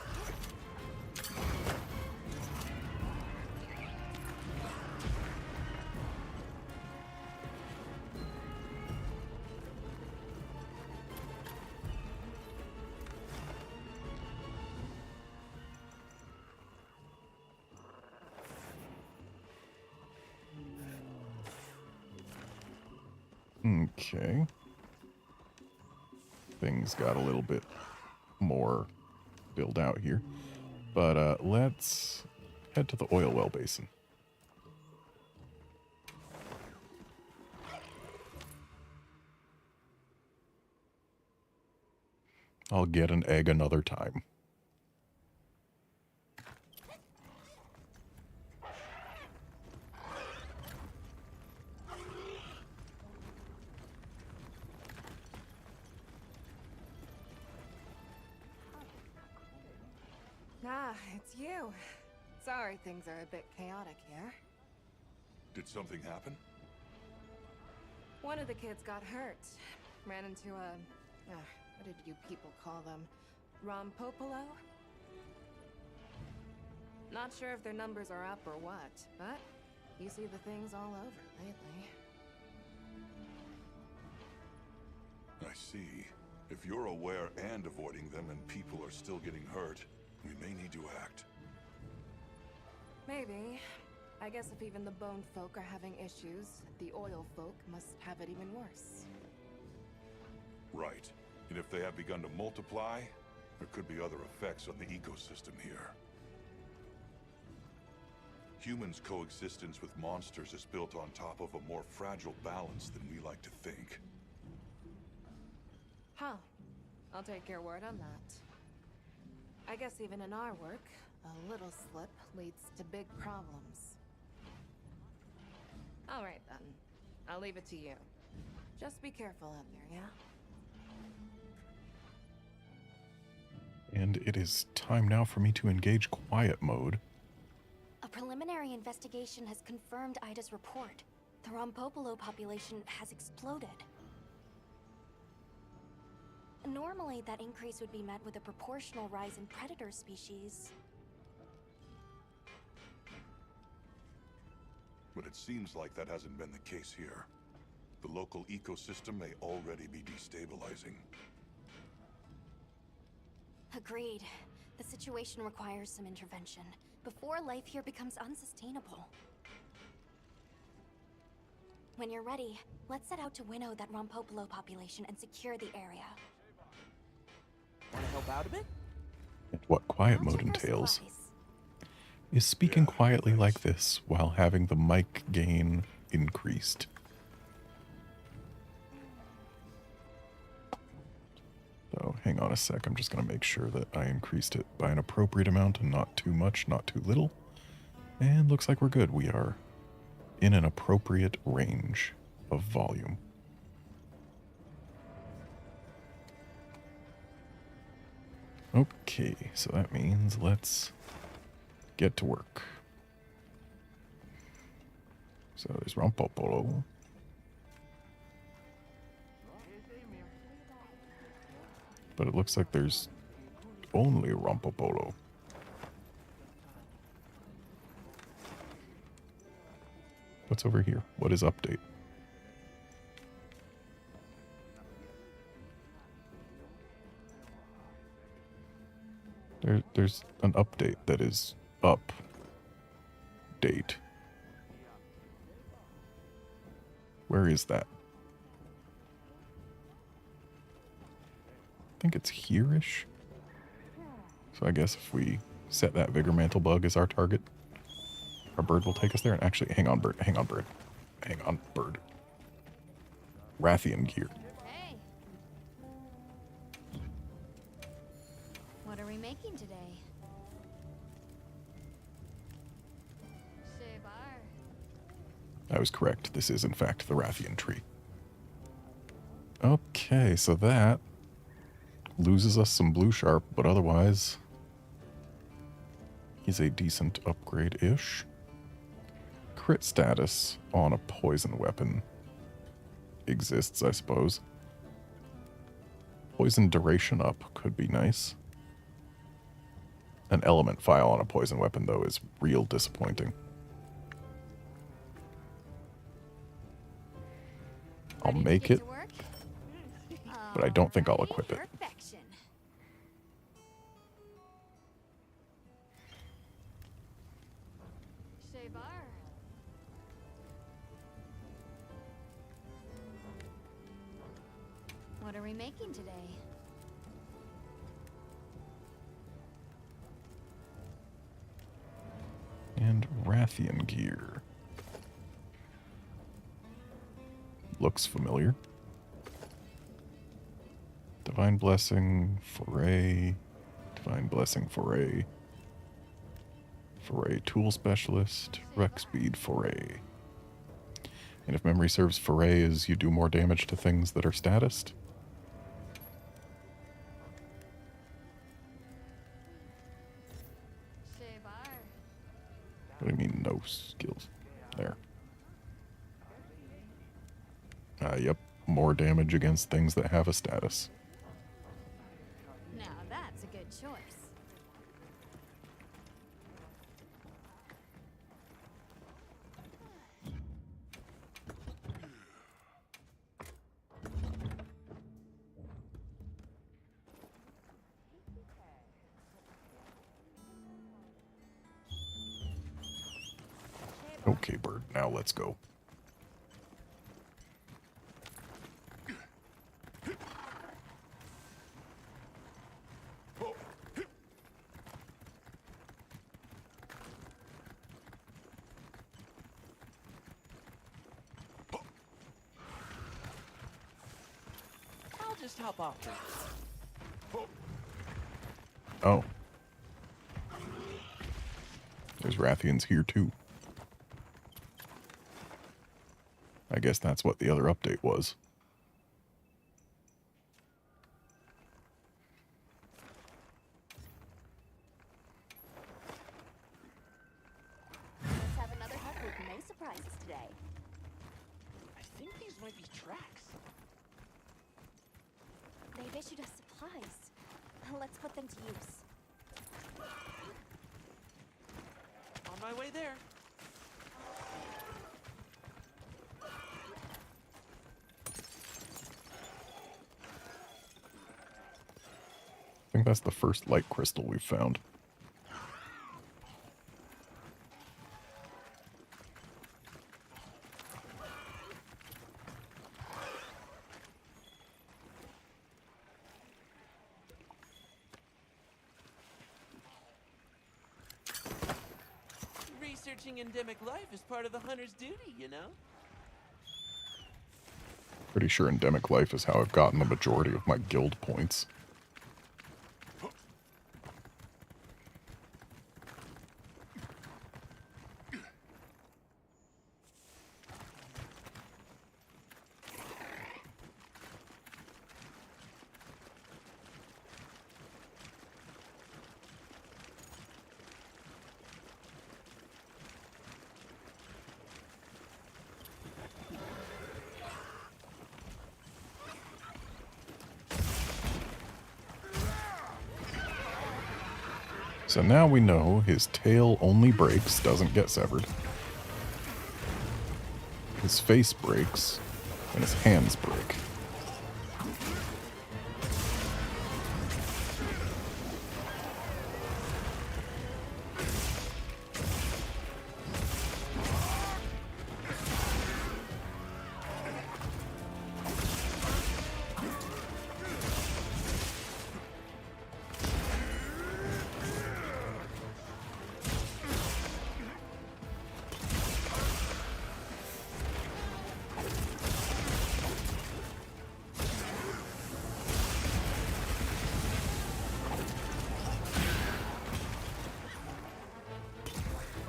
Okay. Things got a little bit more built out here. But let's head to the oil well basin. I'll get an egg another time. Ah, it's you. Sorry things are a bit chaotic here. Did something happen? One of the kids got hurt. Ran into a... what did you people call them? Rompopolo? Not sure if their numbers are up or what, but you see the things all over lately. I see. If you're aware and avoiding them and people are still getting hurt, we may need to act. Maybe. I guess if even the bone folk are having issues, the oil folk must have it even worse. Right. And if they have begun to multiply, there could be other effects on the ecosystem here. Humans' coexistence with monsters is built on top of a more fragile balance than we like to think. Huh. I'll take your word on that. I guess even in our work, a little slip leads to big problems. All right then. I'll leave it to you. Just be careful out there, yeah? And it is time now for me to engage quiet mode. A preliminary investigation has confirmed Ida's report. The Rompopolo population has exploded. Normally, that increase would be met with a proportional rise in predator species. But it seems like that hasn't been the case here. The local ecosystem may already be destabilizing. Agreed. The situation requires some intervention before life here becomes unsustainable. When you're ready, let's set out to winnow that Rompopolo population and secure the area. Want to help out a bit? And what quiet I'll mode check our entails supplies. is speaking Yeah, quietly thanks. like this while having the mic gain increased. So hang on a sec, I'm just going to make sure that I increased it by an appropriate amount and not too much, not too little. And looks like we're good. We are in an appropriate range of volume. Okay, so that means let's get to work. So there's Rompopolo. But it looks like there's only Rompopolo. What's over here? What is update? There's an update that is up. Date. Where is that? I think it's here-ish. So I guess if we set that Vigor Mantle bug as our target, our bird will take us there. And actually, hang on, bird. Hang on, bird. Hang on, bird. Rathian gear. Hey. What are we making today? I was correct. This is, in fact, the Rathian tree. Okay, so that loses us some blue sharp, but otherwise he's a decent upgrade-ish. Crit status on a poison weapon exists, I suppose. Poison duration up could be nice. An element file on a poison weapon, though, is real disappointing. I'll make it, but I don't think I'll equip it. Perfection. What are we making today? And Rathian gear. Looks familiar. Divine Blessing, Foray. Divine Blessing, Foray. Foray Tool Specialist. Rec Speed, Foray. And if memory serves, Foray is you do more damage to things that are statused. What do you mean, no skills? There. Yep. More damage against things that have a status. Now that's a good choice. Okay, bird. Now let's go. I'll just hop off there. Oh. There's Rathians here too. I guess that's what the other update was. Let's have another hunt with no surprises today. I think these might be tracks. They've issued us supplies. Let's put them to use. On my way there. I think that's the first light crystal we've found. Researching endemic life is part of the hunter's duty, you know? Pretty sure endemic life is how I've gotten the majority of my guild points. So now we know his tail only breaks, doesn't get severed. His face breaks, and his hands break.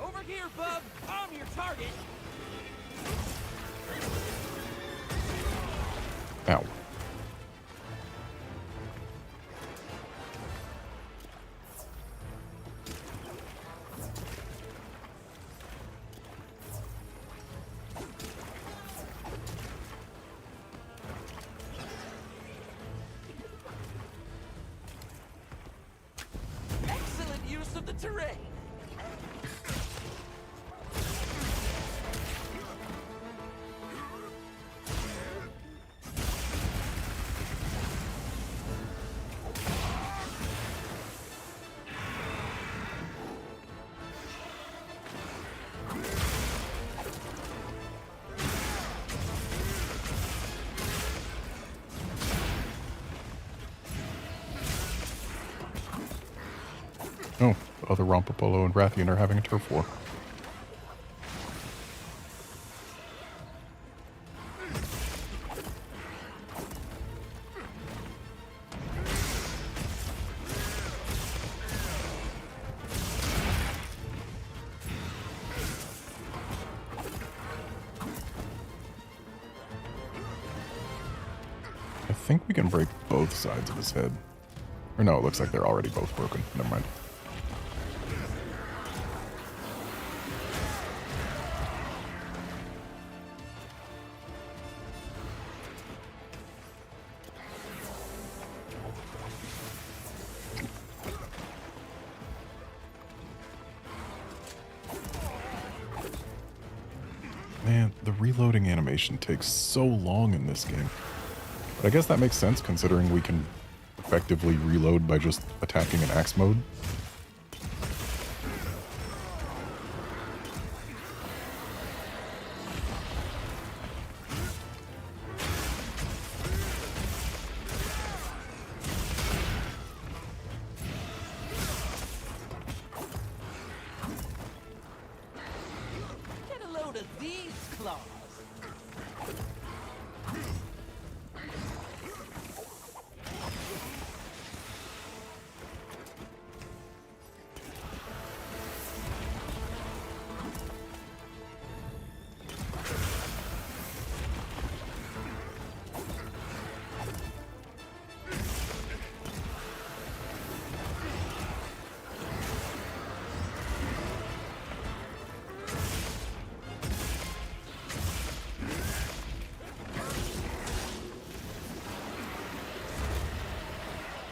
Over here, bub! I'm your target! Ow. Excellent use of the terrain! Oh, other Rompopolo and Rathian are having a turf war. I think we can break both sides of his head. Or no, it looks like they're already both broken. Never mind. Man, the reloading animation takes so long in this game. But I guess that makes sense considering we can effectively reload by just attacking in axe mode. Get a load of these claws!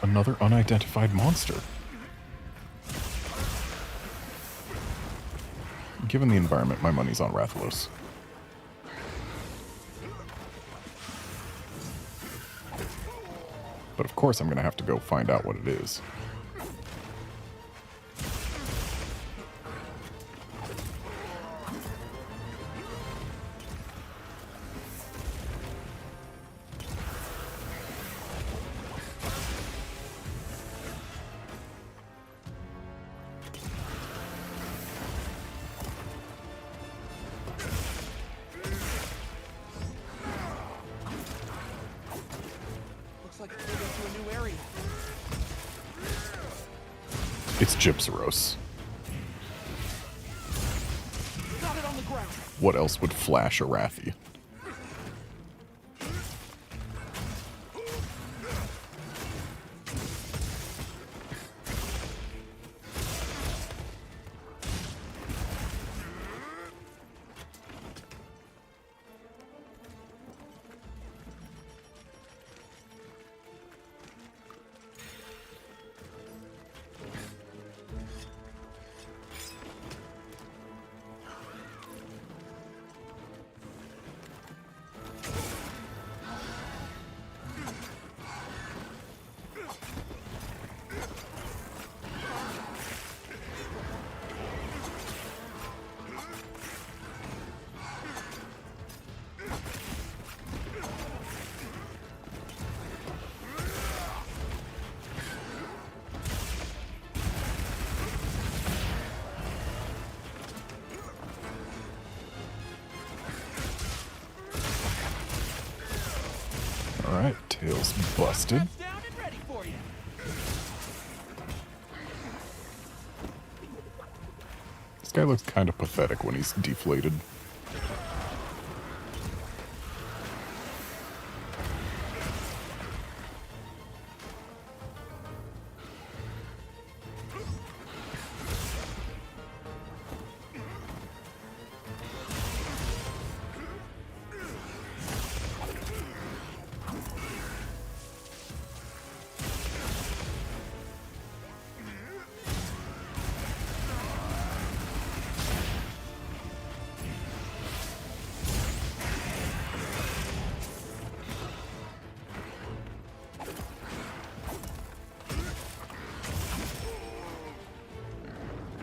Another unidentified monster. Given the environment, my money's on Rathalos. But of course I'm going to have to go find out what it is. Looks like it's moving to a new area. It's Gypsaros. Got it on the ground. What else would flash a Rathi? Busted. Straps down and ready for you. This guy looks kind of pathetic when he's deflated.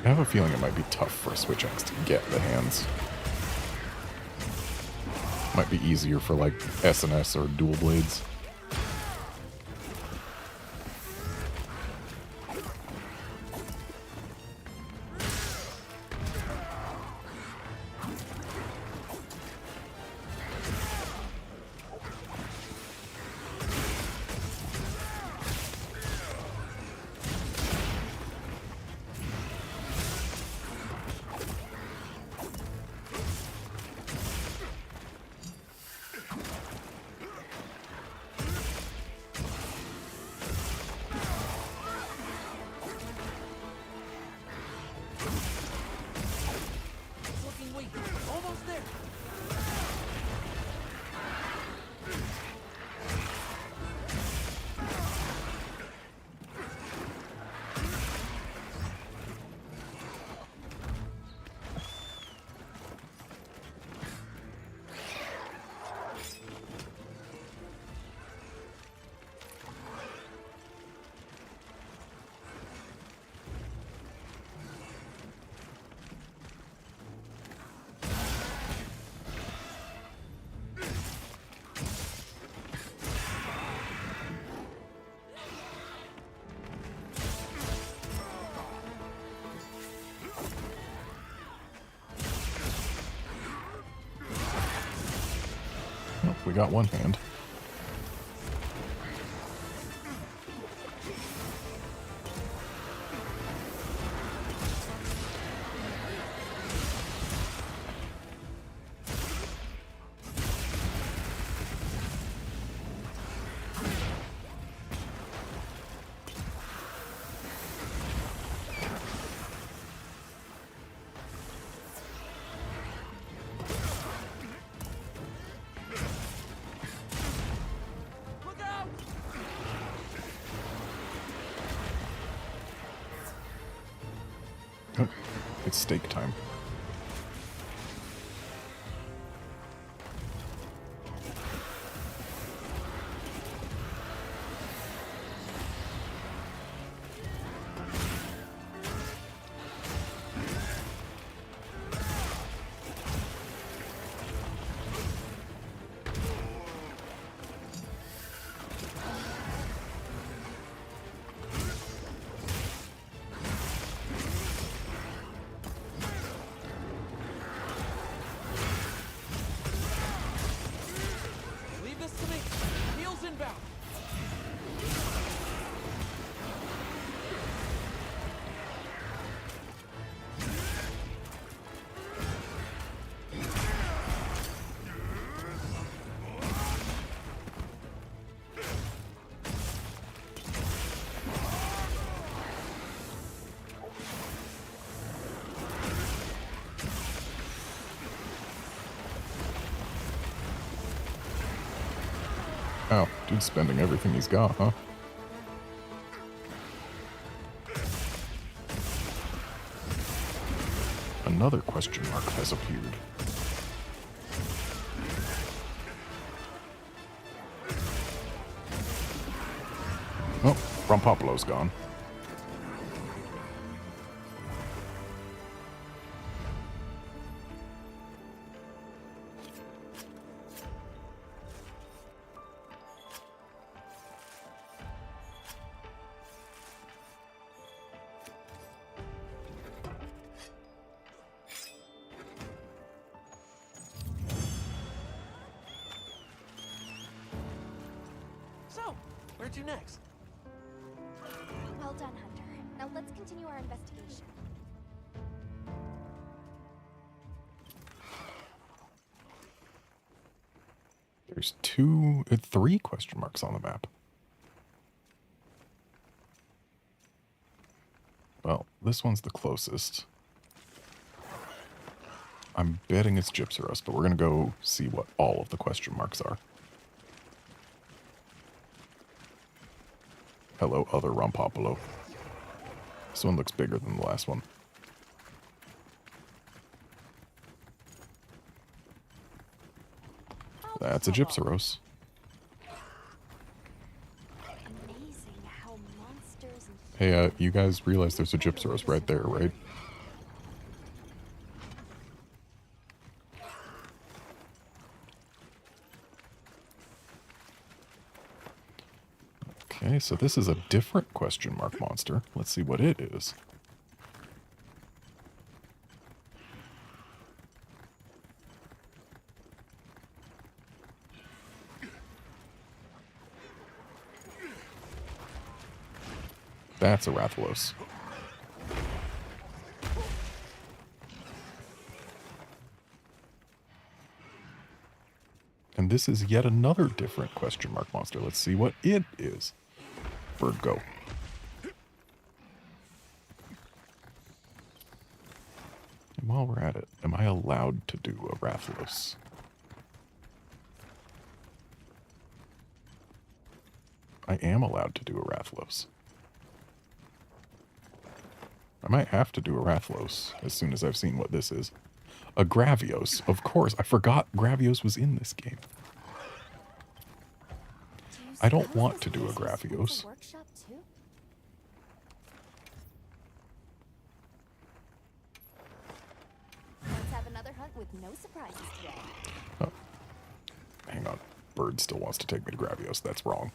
I have a feeling it might be tough for a Switch X to get the hands. Might be easier for like SNS or dual blades. Looking weak. Almost there. Well, we got one hand. Look out! Oh, it's steak time. Leave this to me. Heels inbound. Oh, dude's spending everything he's got, huh? Another question mark has appeared. Oh, Rompopolo's gone. So, Where to next? Well done, Hunter. Now let's continue our investigation. There's three question marks on the map. Well, this one's the closest. I'm betting it's Gypsyros, but we're going to go see what all of the question marks are. Hello, other Rompopolo. This one looks bigger than the last one. That's a Gypsyros. Amazing how monsters and Hey, you guys realize there's a Gypsyros right there, right? Okay, so this is a different question mark monster. Let's see what it is. That's a Rathalos. And this is yet another different question mark monster. Let's see what it is. Bird, go. And while we're at it, am I allowed to do a Rathalos? I am allowed to do a Rathalos. I might have to do a Rathalos as soon as I've seen what this is. A Gravios. Of course, I forgot Gravios was in this game. I don't want to do a Gravios. workshop too? Let's have another hunt with no surprises today. Oh. Hang on. Bird still wants to take me to Gravios. That's wrong.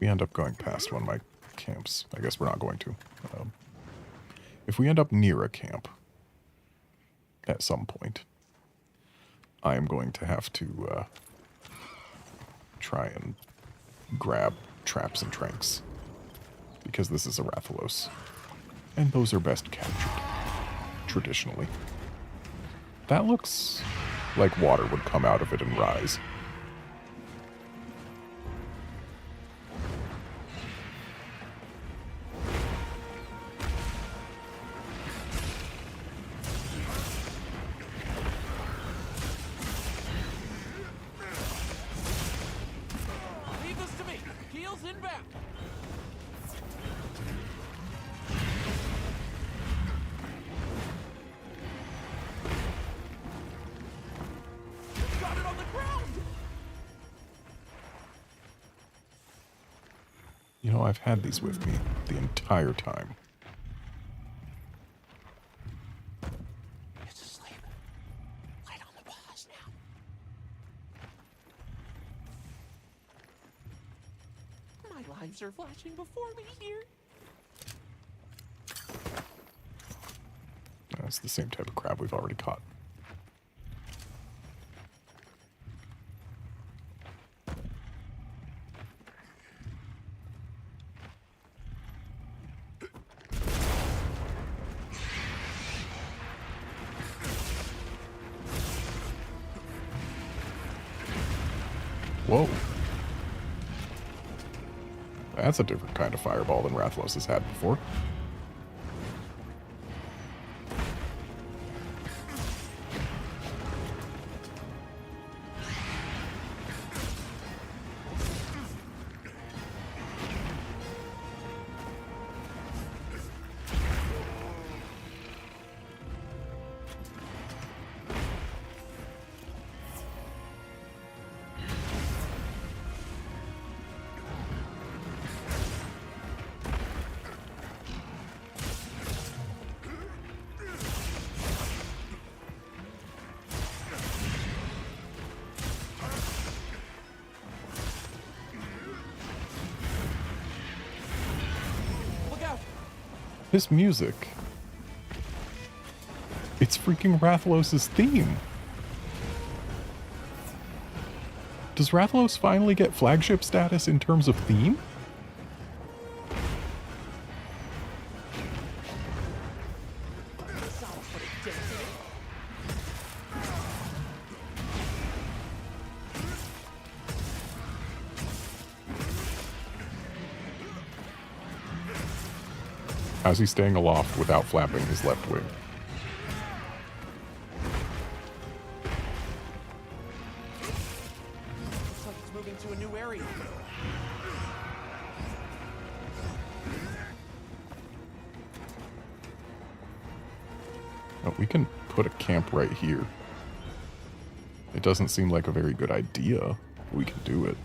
We end up going past one of my camps. I guess we're not going to. If we end up near a camp at some point, I am going to have to try and grab traps and tranks, because this is a Rathalos, and those are best captured, traditionally. That looks like water would come out of it and rise. Leave this to me. Heels inbound. Got it on the ground. You know, I've had these with me the entire time. It's asleep. Light on the paws now. My lives are flashing before me here. That's the same type of crab we've already caught. Whoa. That's a different kind of fireball than Rathalos has had before. This music. It's freaking Rathalos' theme. Does Rathalos finally get flagship status in terms of theme? How's he staying aloft without flapping his left wing? Looks like it's moving to a new area. Oh, we can put a camp right here. It doesn't seem like a very good idea, but we can do it.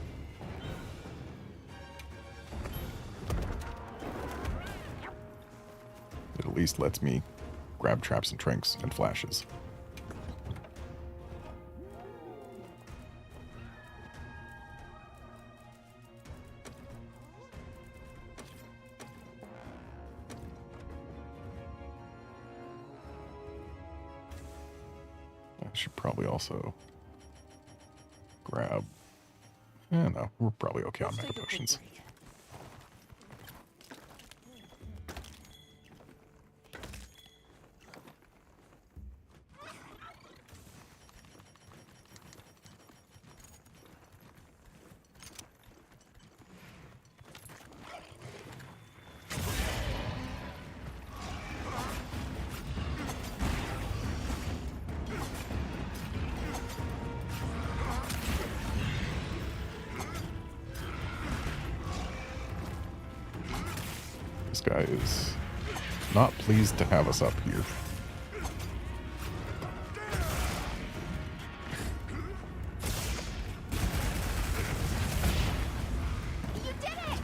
It at least lets me grab traps and trinks and flashes. I should probably also grab... no, we're probably okay on mega potions. This guy is not pleased to have us up here. You did it!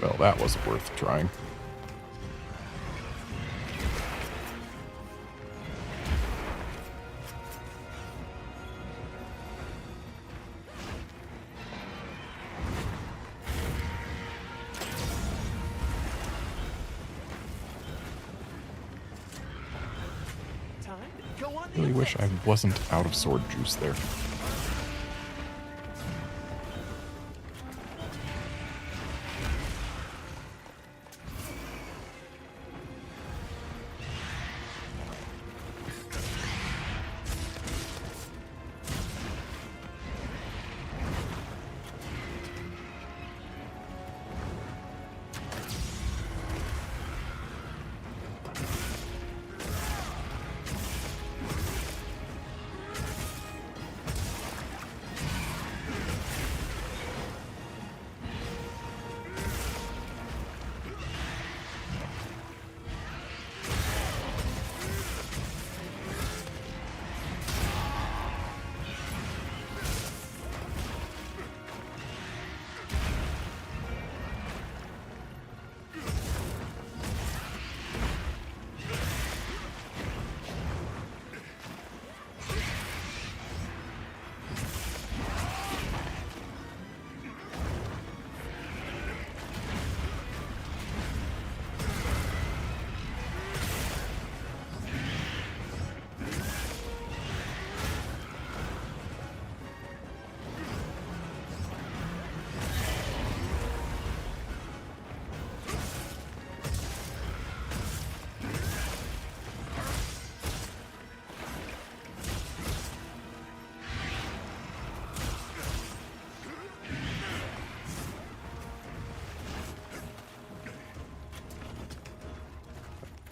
Well, that wasn't worth trying. Time to go on the Really wish I offensive. wasn't out of sword juice there.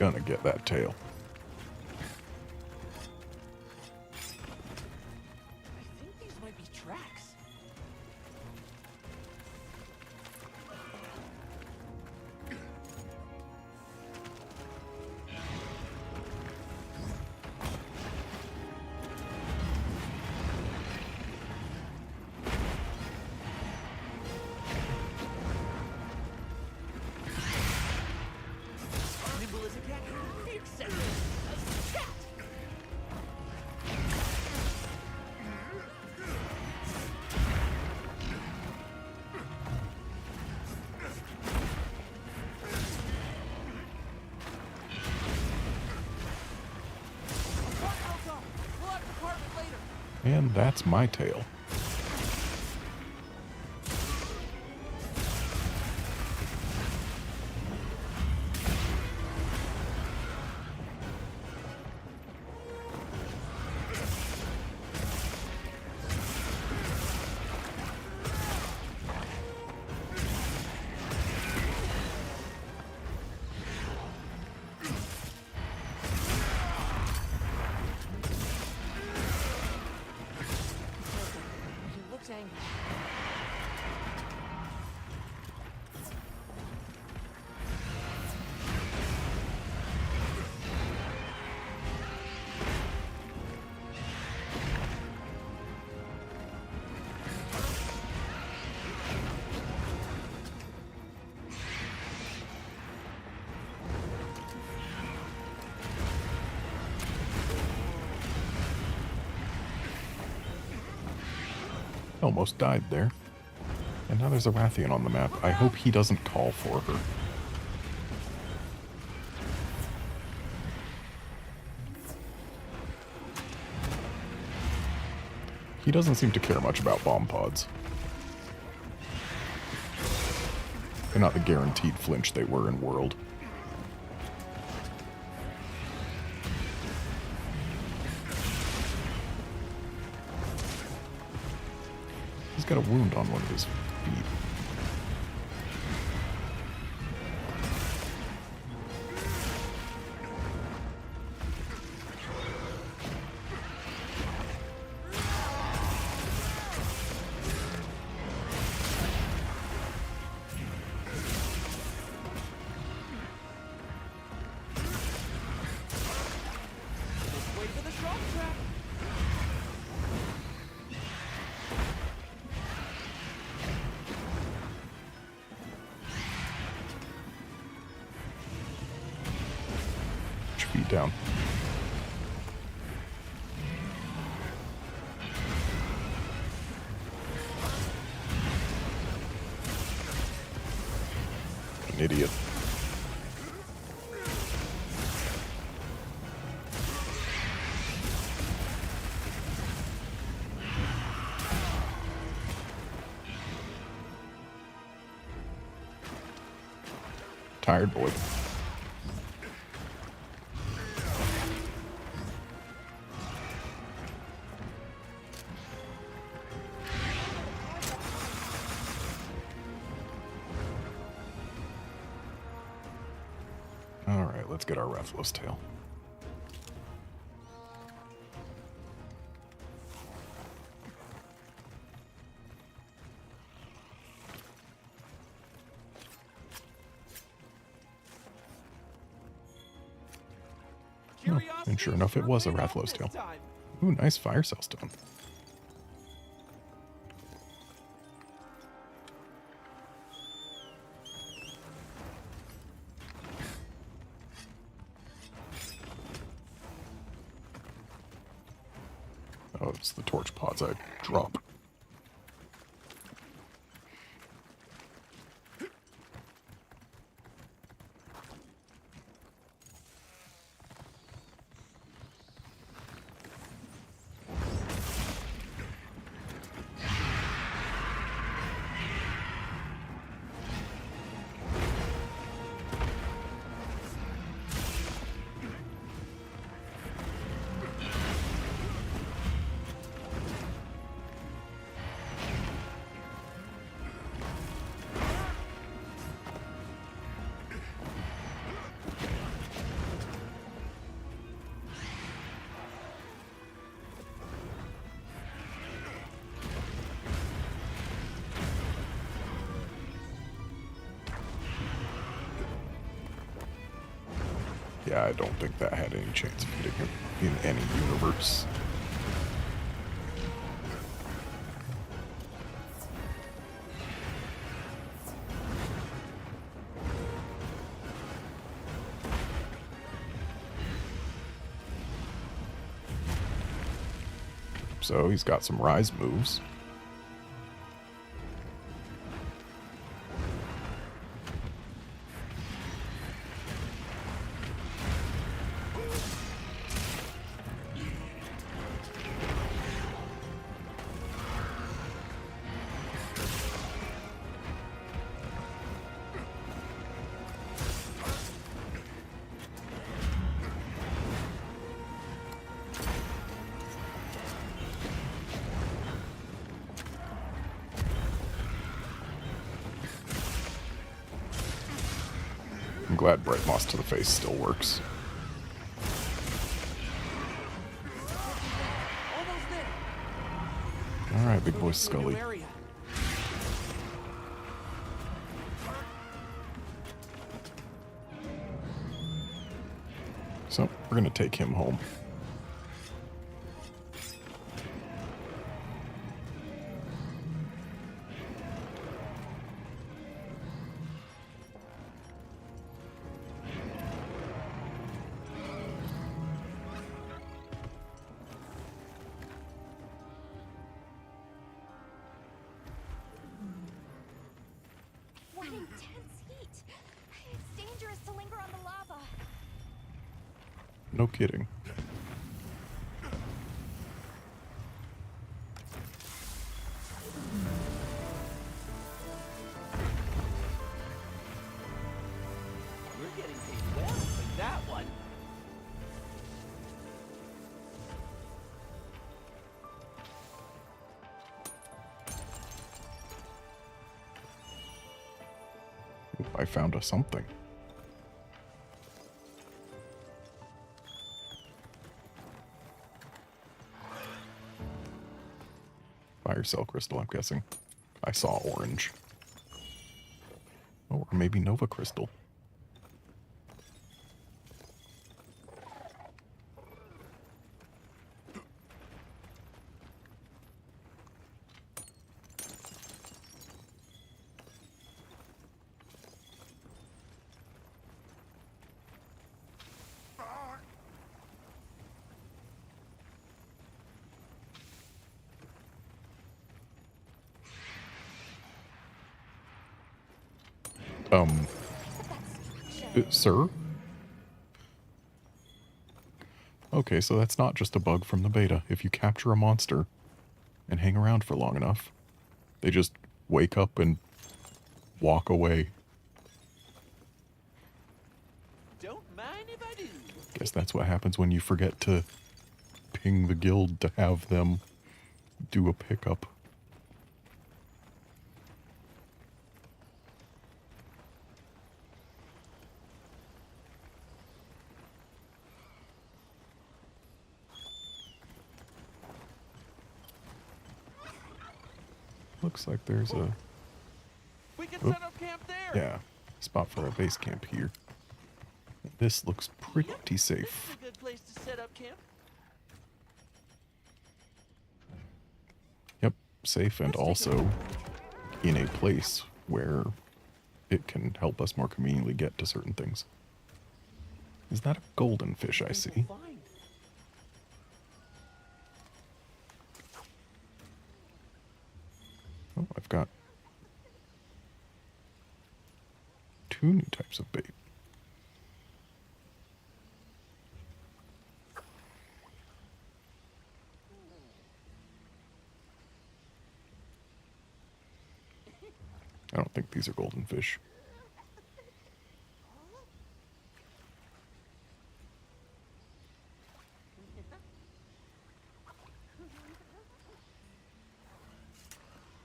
gonna get that tail. I think these might be tracks. Nimble as a cat, fierce as a cat. We'll have a department later. And that's my tail. He looks angry. Almost died there. And now there's a Rathian on the map. I hope he doesn't call for her. He doesn't seem to care much about bomb pods. They're not the guaranteed flinch they were in World. He's got a wound on one of his feet. Wait for the shark trap. Put your feet down. An idiot. Tired boy. Alright, let's get our Rathalos tail. Oh, and sure enough, it was a Rathalos tail. Ooh, nice fire cell stone. Oh, it's the torch pods I drop. Yeah, I don't think that had any chance of hitting him in any universe. So he's got some rise moves. I'm glad Bright Moss to the face still works. Almost there. Alright, big boy Moving to a new Scully. area. So, we're gonna take him home. What intense heat! It's dangerous to linger on the lava. No kidding. We're getting paid well for that one. Ooh, I found a something. Fire cell crystal, I'm guessing. I saw orange. Oh, or maybe Nova crystal. Sir? Okay, so that's not just a bug from the beta. If you capture a monster and hang around for long enough, they just wake up and walk away. Don't mind if I do. Guess that's what happens when you forget to ping the guild to have them do a pickup. Looks like there's a We can Oop. set up camp there. yeah, spot for a base camp here. This looks pretty This safe. is a good place to set up camp. Yep, safe and Let's take a also look. in a place where it can help us more conveniently get to certain things. Is that a golden fish I see? Fine. Oh, I've got 2 new types of bait. I don't think these are golden fish.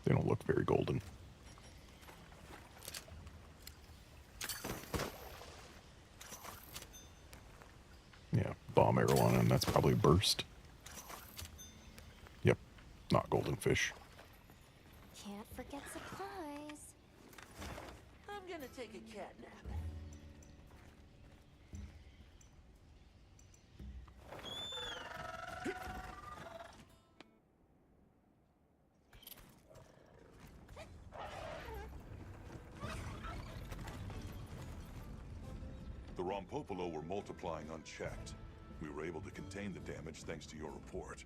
They don't look very golden. Yeah, bomb arrow on him, that's probably burst. Yep, not golden fish. Can't forget supplies. I'm gonna take a cat nap. Rompopolo were multiplying unchecked. We were able to contain the damage thanks to your report.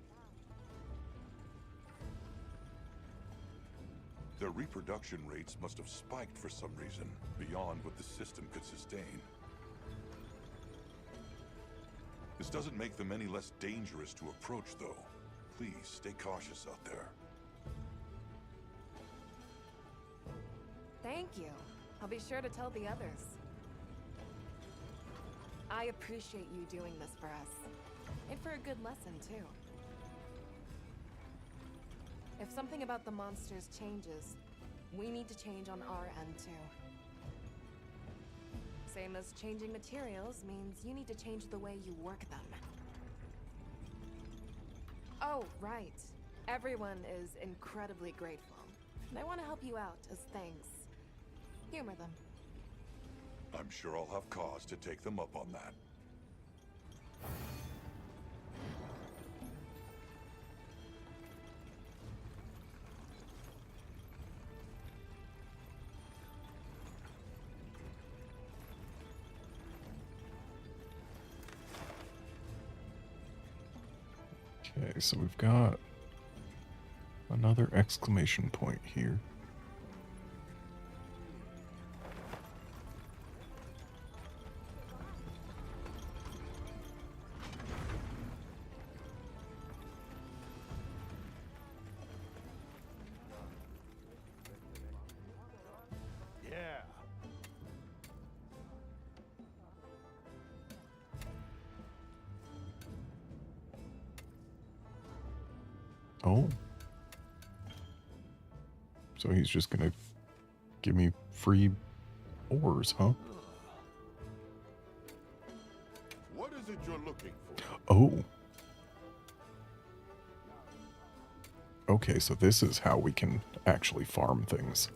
Their reproduction rates must have spiked for some reason, beyond what the system could sustain. This doesn't make them any less dangerous to approach, though. Please, stay cautious out there. Thank you. I'll be sure to tell the others. I appreciate you doing this for us. And for a good lesson, too. If something about the monsters changes, we need to change on our end, too. Same as changing materials means you need to change the way you work them. Oh, right. Everyone is incredibly grateful. And I want to help you out as thanks. Humor them. I'm sure I'll have cause to take them up on that. Okay, so we've got another exclamation point here. Oh. So he's just gonna give me free ores, huh? What is it you're looking for? Oh. Okay, so this is how we can actually farm things.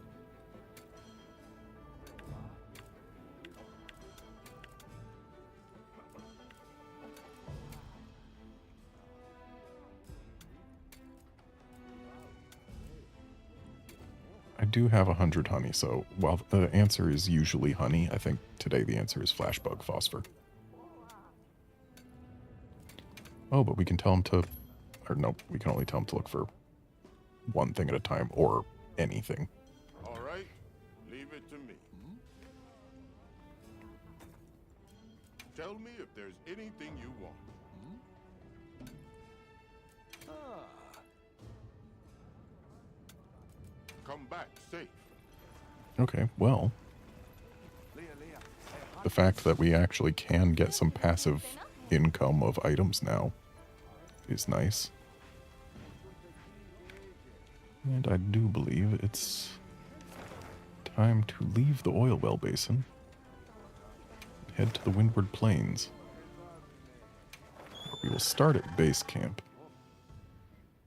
I do have 100 honey, so while the answer is usually honey, I think today the answer is flashbug phosphor. Oh, but we can tell him to... Or no, we can only tell him to look for one thing at a time, or anything. All right, leave it to me. Tell me if there's anything you want. Come back safe. Okay, well... The fact that we actually can get some passive income of items now is nice. And I do believe it's time to leave the oil well basin. Head to the Windward Plains. We will start at base camp.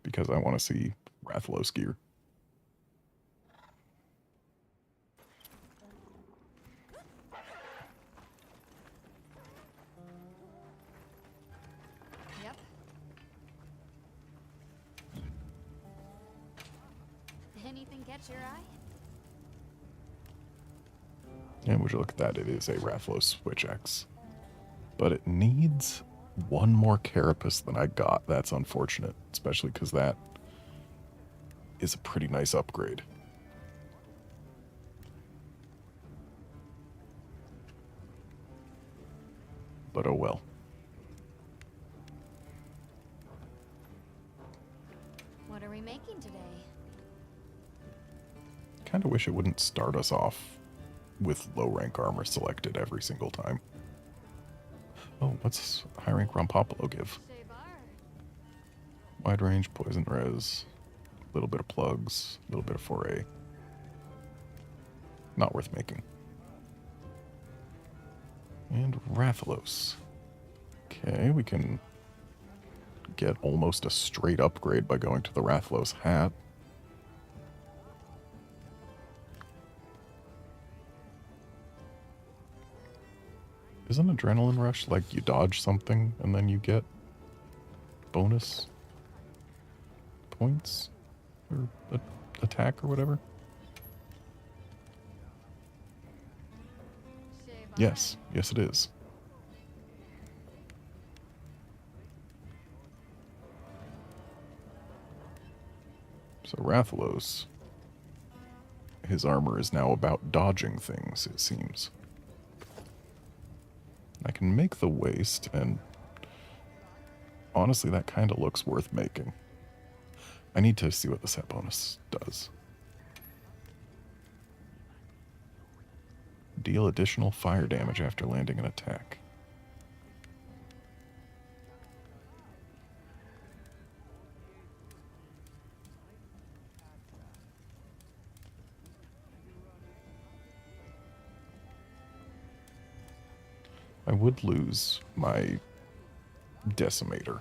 Because I want to see Rathalos gear. Yep. Anything catch your eye? And would you look at that, it is a Rathalos Switch X. But it needs one more carapace than I got. That's unfortunate, especially because that is a pretty nice upgrade. But oh well. What are we making today? Kind of wish it wouldn't start us off with low rank armor selected every single time. Oh, what's high rank Rompopolo give? Wide range, poison res, a little bit of plugs, a little bit of foray. Not worth making. And Rathalos. Okay, we can get almost a straight upgrade by going to the Rathalos hat. Isn't Adrenaline Rush like you dodge something and then you get bonus points or attack or whatever? Yes, yes it is. So Rathalos, his armor is now about dodging things, it seems. I can make the waist, and honestly, that kind of looks worth making. I need to see what the set bonus does. Deal additional fire damage after landing an attack. I would lose my decimator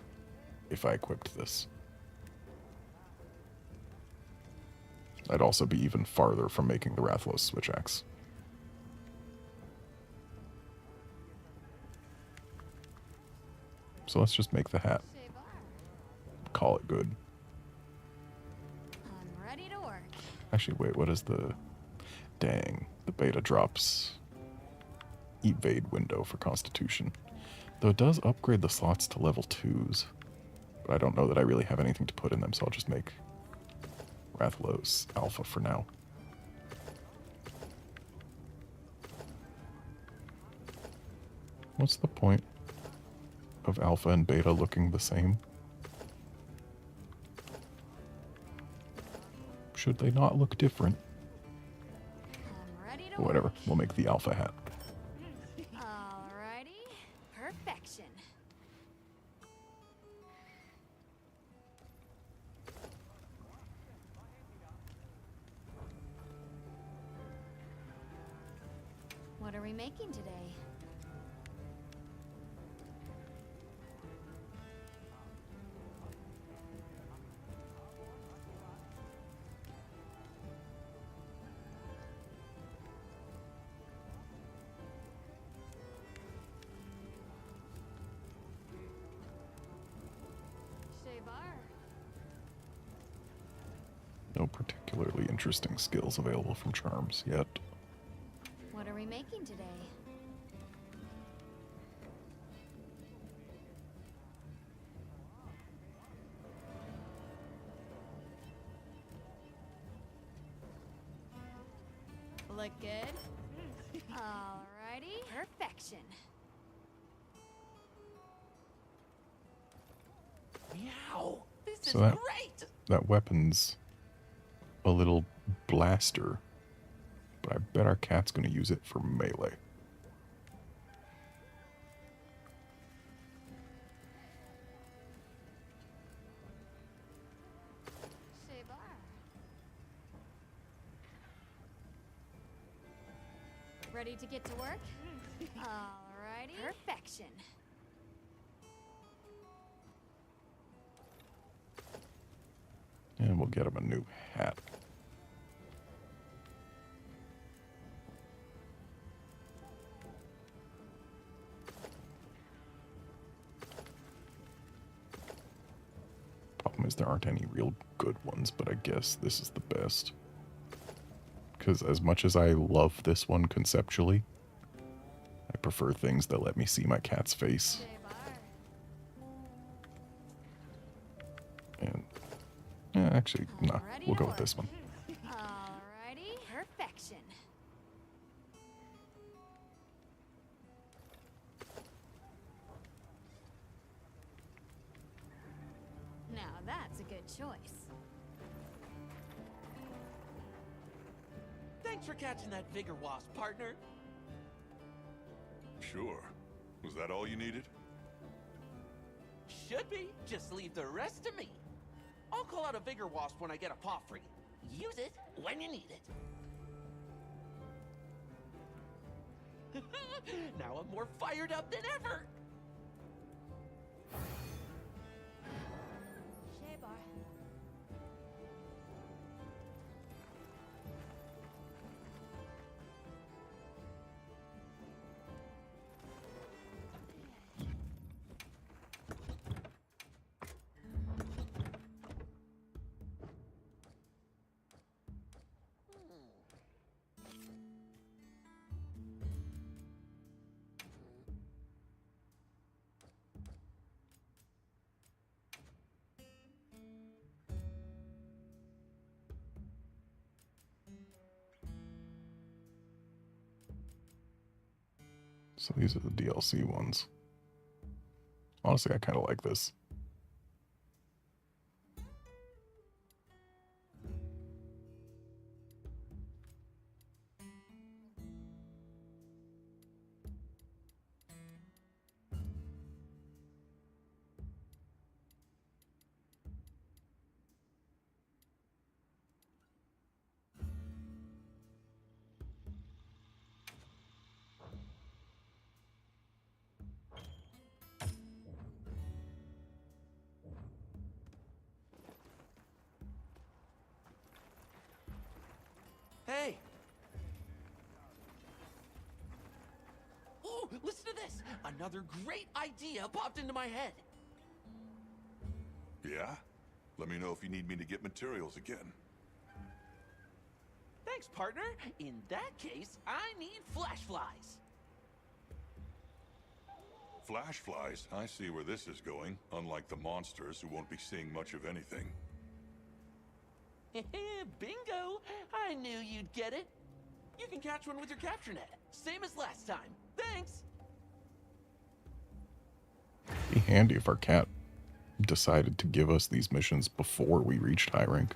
if I equipped this. I'd also be even farther from making the Rathalos switch axe. So let's just make the hat. Call it good. I'm ready to work. Actually, wait, what is the... Dang, the beta drops evade window for Constitution. Though it does upgrade the slots to level 2s. But I don't know that I really have anything to put in them, so I'll just make Rathalos Alpha for now. What's the point of Alpha and Beta looking the same? Should they not look different? I'm ready to But whatever, we'll make the Alpha hat. Alrighty. Perfection. What are we making today? No particularly interesting skills available from charms yet. What are we making today? Look good? Alrighty. Perfection. Meow! This is So that- great! That weapon's a little blaster, but I bet our cat's gonna use it for melee. Ready to get to work? Alrighty. Perfection. And we'll get him a new hat. Problem is there aren't any real good ones, but I guess this is the best. Because as much as I love this one conceptually, I prefer things that let me see my cat's face. And yeah, actually, nah, we'll go with this one. Alrighty. Perfection. Now that's a good choice. Thanks for catching that vigor wasp, partner. Sure. Was that all you needed? Should be. Just leave the rest to me. I'll call out a vigor wasp when I get a paw free. Use it when you need it. Now I'm more fired up than ever. So these are the DLC ones. Honestly, I kind of like this. Hey! Ooh, listen to this! Another great idea popped into my head. Yeah? Let me know if you need me to get materials again. Thanks, partner. In that case, I need flash flies. Flash flies? I see where this is going, unlike the monsters who won't be seeing much of anything. Bingo! I knew you'd get it. You can catch one with your capture net, same as last time. Thanks! Be handy if our cat decided to give us these missions before we reached high rank.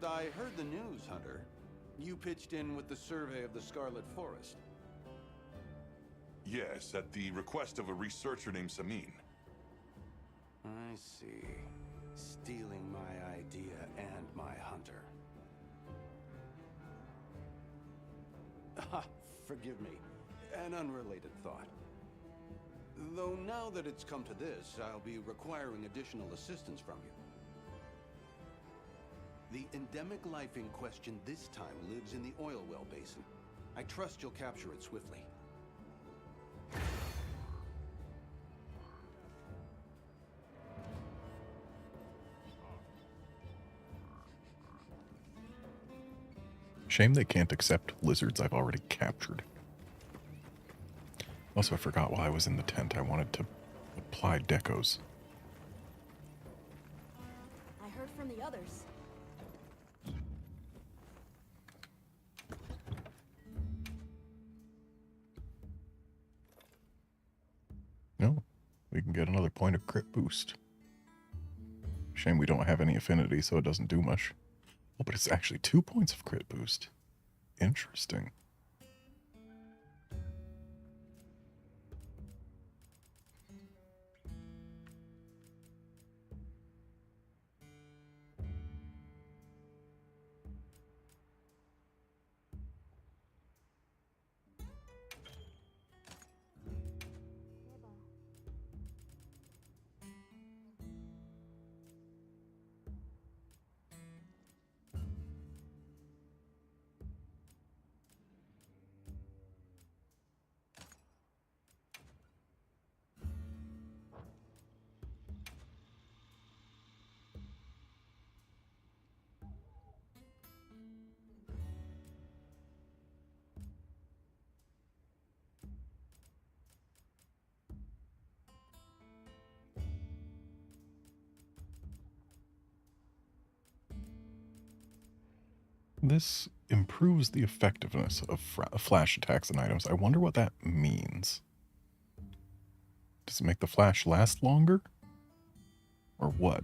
I heard the news, Hunter. You pitched in with the survey of the Scarlet Forest. Yes, at the request of a researcher named Samin. I see. Stealing my idea and my hunter. Ah, forgive me. An unrelated thought. Though now that it's come to this, I'll be requiring additional assistance from you. The endemic life in question this time lives in the oil well basin. I trust you'll capture it swiftly. Shame they can't accept lizards I've already captured. Also, I forgot while I was in the tent I wanted to apply decos. I heard from the others. No, we can get another point of crit boost. Shame we don't have any affinity, so it doesn't do much. Oh, but it's actually 2 points of crit boost. Interesting. This improves the effectiveness of flash attacks and items. I wonder what that means. Does it make the flash last longer? Or what?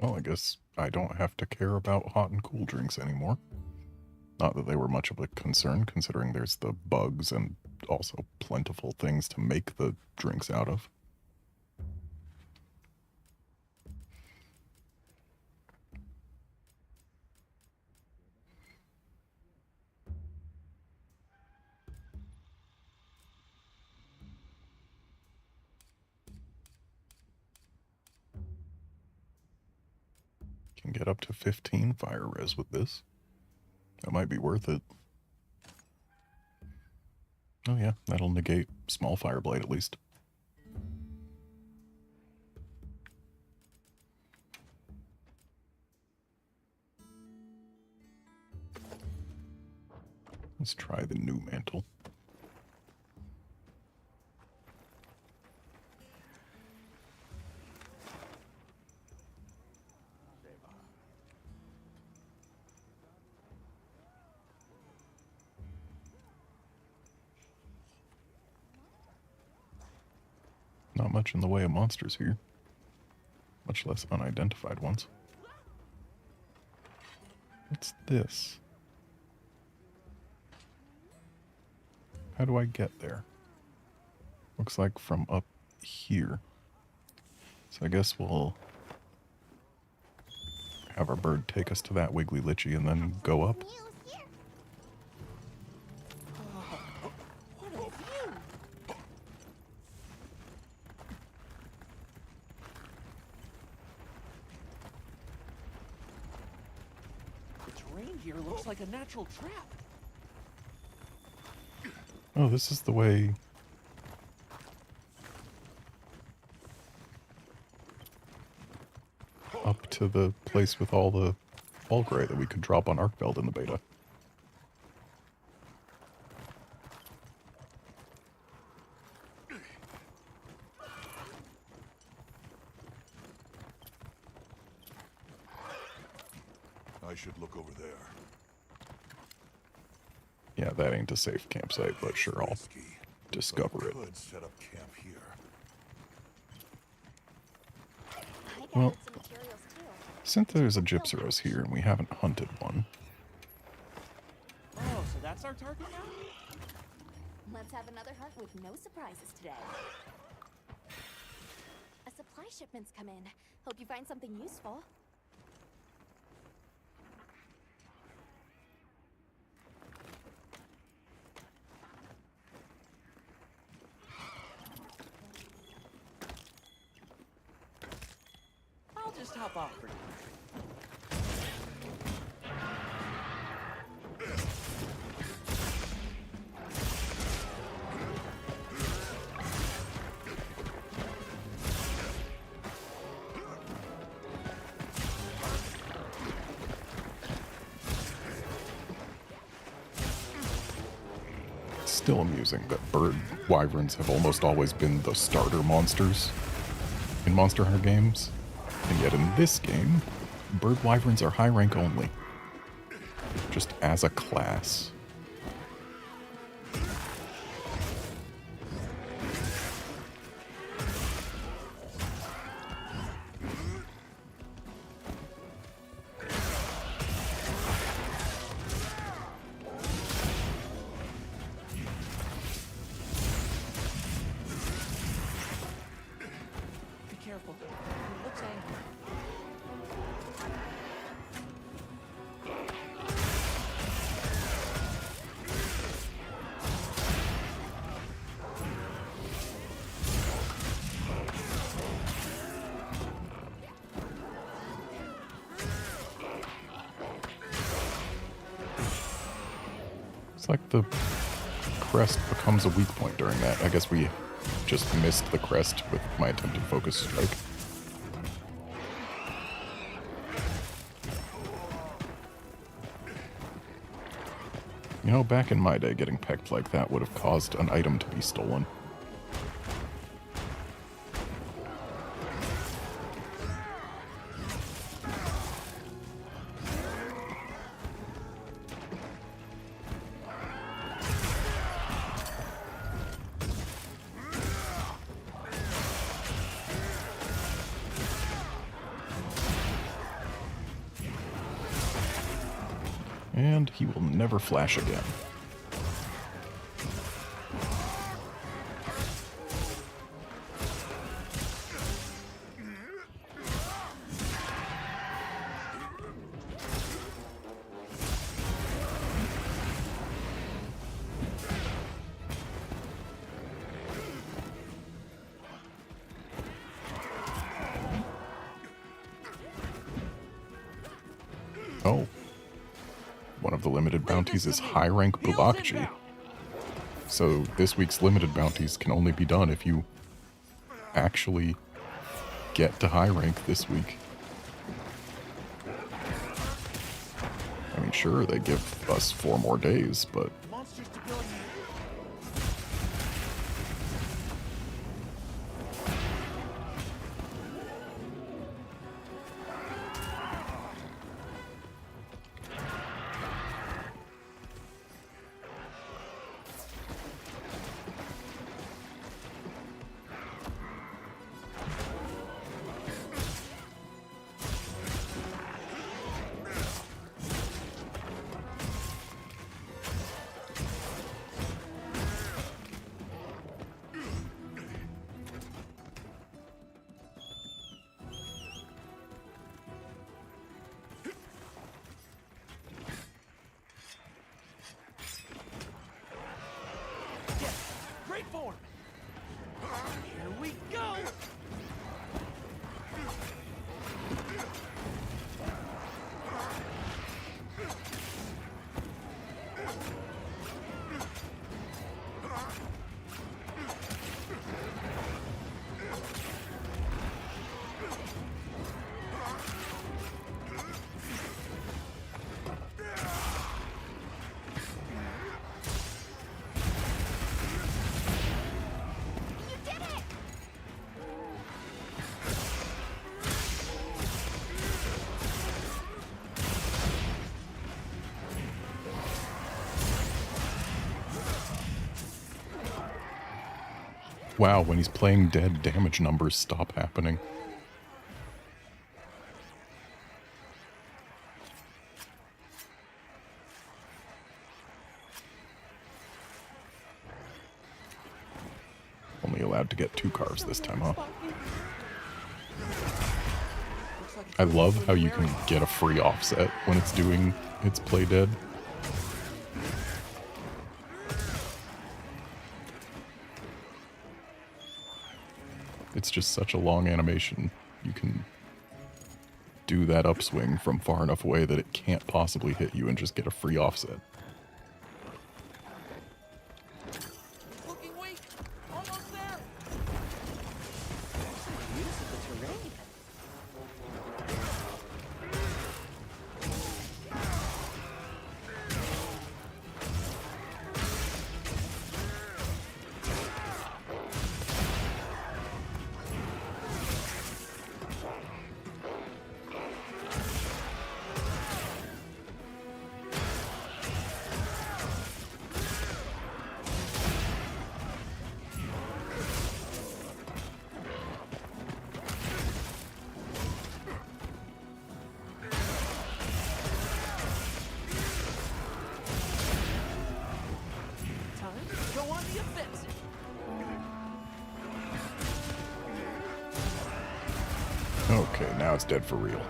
Well, I guess I don't have to care about hot and cool drinks anymore. Not that they were much of a concern, considering there's the bugs and also plentiful things to make the drinks out of. Can get up to 15 fire res with this. That might be worth it. Oh yeah, that'll negate small fire blade at least. Let's try the new mantle. Not much in the way of monsters here. Much less unidentified ones. What's this? How do I get there? Looks like from up here. So I guess we'll have our bird take us to that Wiggly Litchi and then go up. What a view! The terrain here looks like a natural trap. Oh, this is the way... up to the place with all the Fulgray that we could drop on Arkveld in the beta. I should look over there. Yeah, that ain't a safe campsite, but sure, I'll discover it. Could set up camp here. Well, since there's a Gypseros here and we haven't hunted one. Oh, so that's our target now? Let's have another hunt with no surprises today. A supply shipment's come in. Hope you find something useful. I'll just hop off for now. It's still amusing that bird wyverns have almost always been the starter monsters in Monster Hunter games. And yet in this game, bird wyverns are high rank only. Just as a class. Be careful. He looks angry. It's like the crest becomes a weak point during that. I guess we just missed the crest with my attempted focus strike. You know, back in my day, getting pecked like that would have caused an item to be stolen. And he will never flash again. One of the limited bounties is high rank Bulakji. So this week's limited bounties can only be done if you actually get to high rank this week. I mean, sure, they give us 4 more days, but Monsters to build. Great form. Here we go. wow, when he's playing dead, damage numbers stop happening. Only allowed to get 2 carves this time, huh? I love how you can get a free offset when it's doing its play dead. It's just such a long animation. You can do that upswing from far enough away that it can't possibly hit you and just get a free offset. Looking weak. Almost there. Go on the offensive. Okay, now it's dead for real.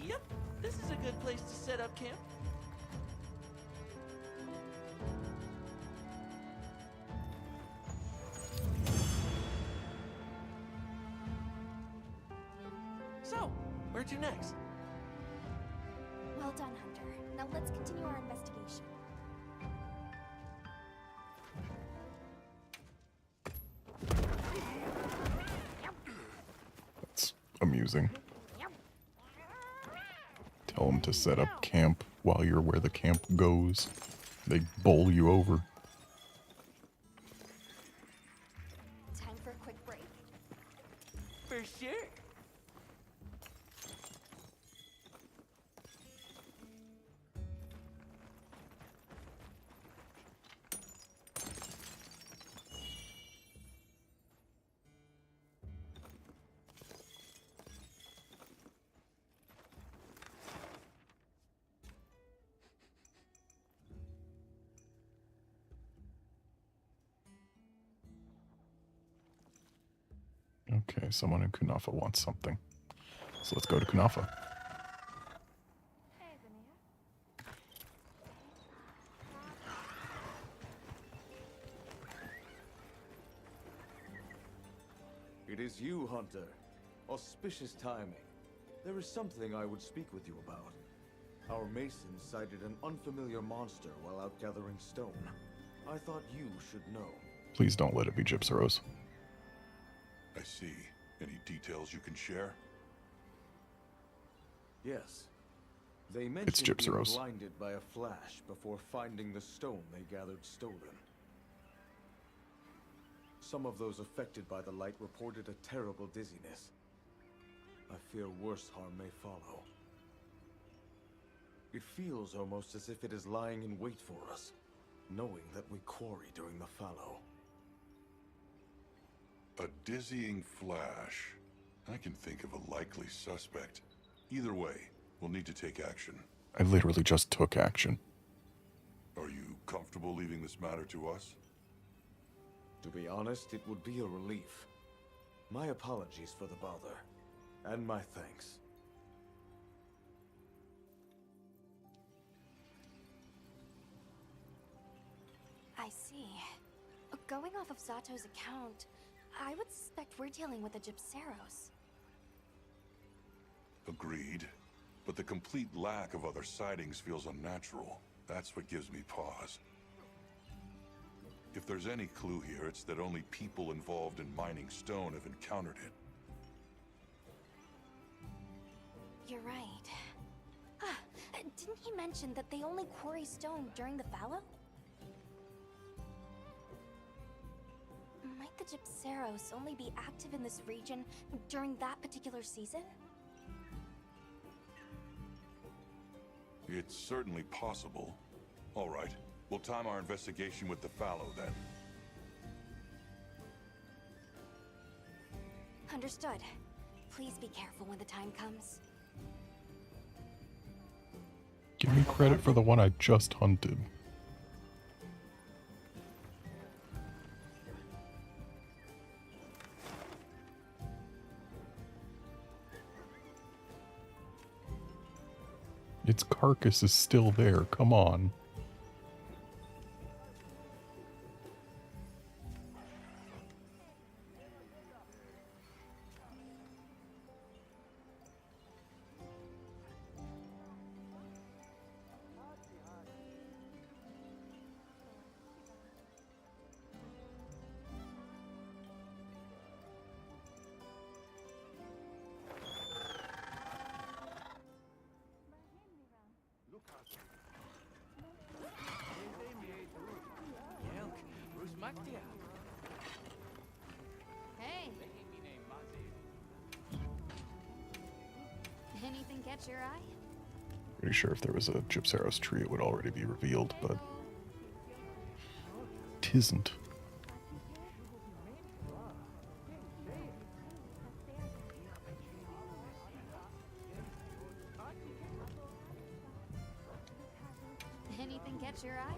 Yep, this is a good place to set up camp. So, where to next? Well done, Hunter. Now let's continue our investigation. That's amusing. Tell them to set up camp while you're where the camp goes. They bowl you over. Time for a quick break. For sure. Okay, someone in Kunafa wants something. So let's go to Kunafa. It is you, Hunter. Auspicious timing. There is something I would speak with you about. Our masons sighted an unfamiliar monster while out gathering stone. I thought you should know. Please don't let it be Gypseros. I see. Any details you can share? Yes. They mentioned It's being Gypseros. blinded by a flash before finding the stone they gathered stolen. Some of those affected by the light reported a terrible dizziness. I fear worse harm may follow. It feels almost as if it is lying in wait for us, knowing that we quarry during the fallow. A dizzying flash. I can think of a likely suspect. Either way, we'll need to take action. I literally just took action. Are you comfortable leaving this matter to us? To be honest, it would be a relief. My apologies for the bother, and my thanks. I see. Going off of Zato's account, I would suspect we're dealing with the Gypseros. Agreed. But the complete lack of other sightings feels unnatural. That's what gives me pause. If there's any clue here, it's that only people involved in mining stone have encountered it. You're right. Didn't he mention that they only quarry stone during the fallow? Might the Gypseros only be active in this region during that particular season? It's certainly possible. All right, we'll time our investigation with the fallow then. Understood. Please be careful when the time comes. Give me credit for the one I just hunted. Its carcass is still there, come on. Hey. Anything catch your eye? Pretty sure if there was a Gypseros tree it would already be revealed, but tisn't. Anything catch your eye?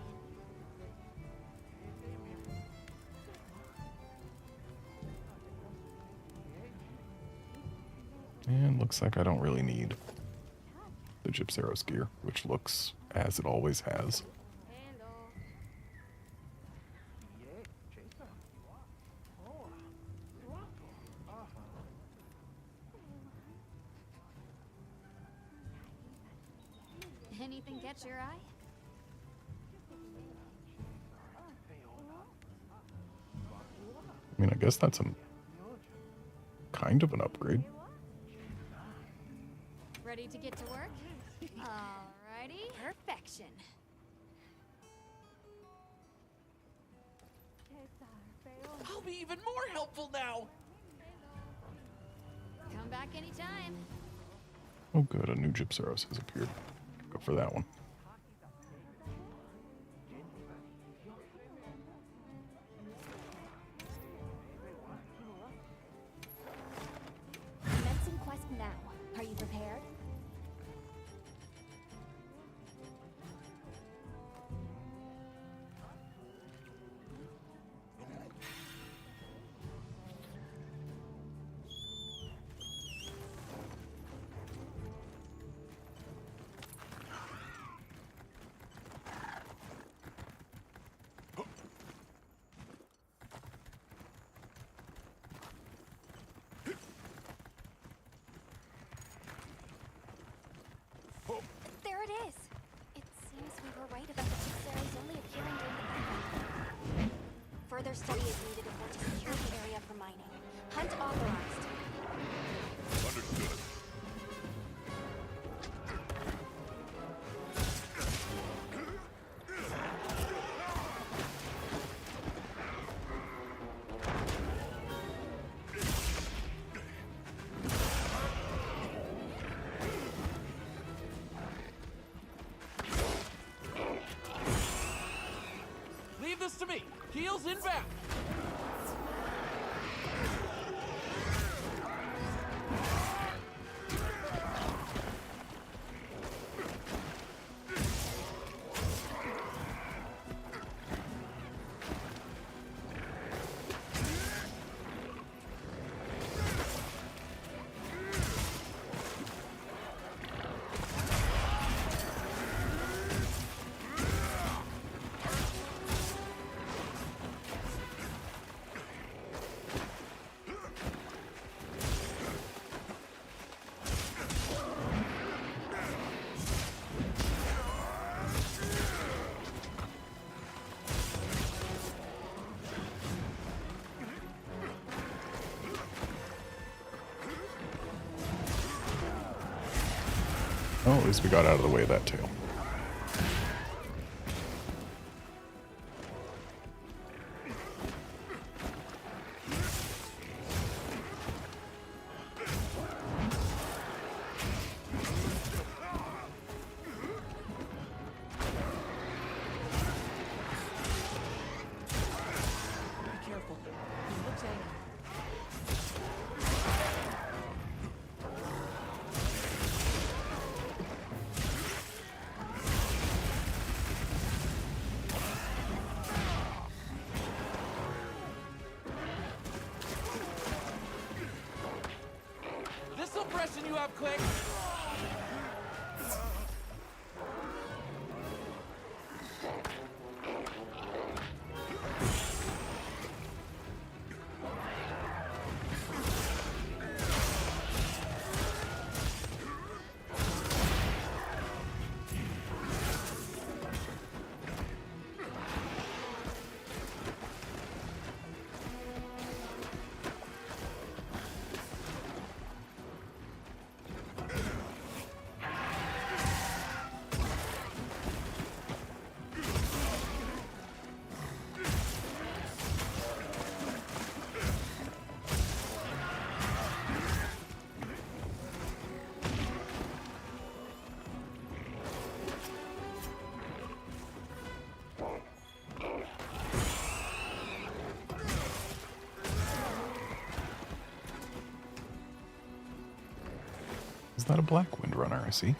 And looks like I don't really need the Gypseros gear, which looks as it always has. Anything catch your eye? I mean, I guess that's kind of an upgrade. Ready to get to work? Alrighty. Perfection. I'll be even more helpful now. Come back anytime. Oh good, a new Gypseros has appeared. Go for that one. Commencing quest now. Are you prepared? it is. It seems we were right about the Pixaries only appearing during the background. Further study is needed if we're to secure the area for mining. Hunt authorized. Understood. Leave this to me. Heels inbound. Well, at least we got out of the way of that tail. Be careful. He looks angry. This impression you have clicked. Is that a black windrunner I see?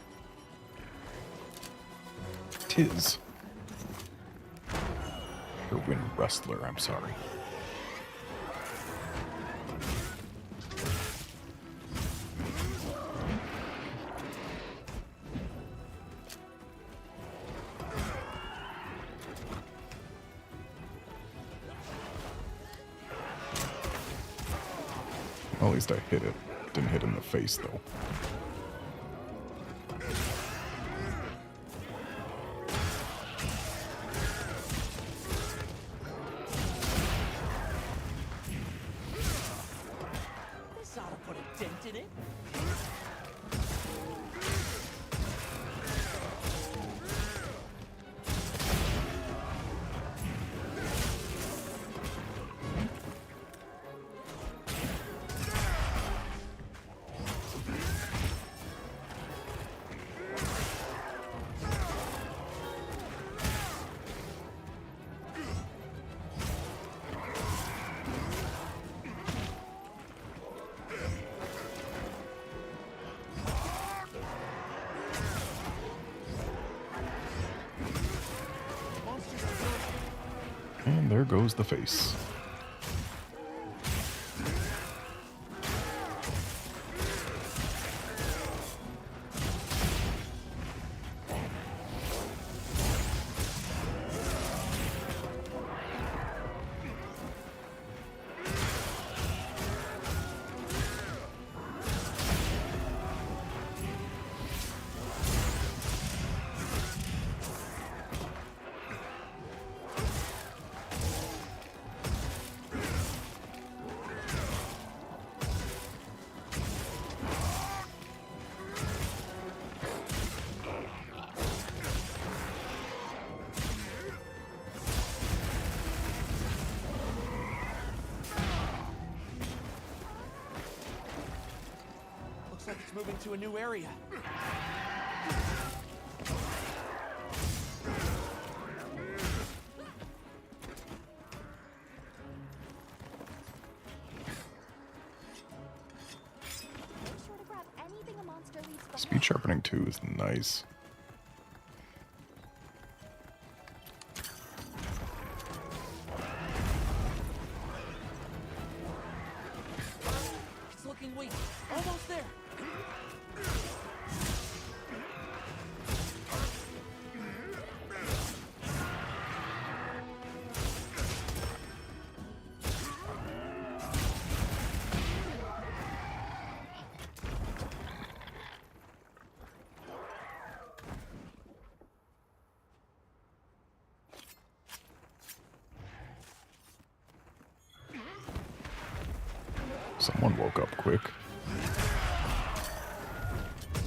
Tis. Or wind rustler, I'm sorry. Well, at least I hit it. Didn't hit in the face, though. This ought to put a dent in it. And there goes the face. Looks like it's moving to a new area. Make sure to grab anything a monster leaves behind. Speed sharpening 2 is nice. It's looking weak. Almost there. Someone woke up quick.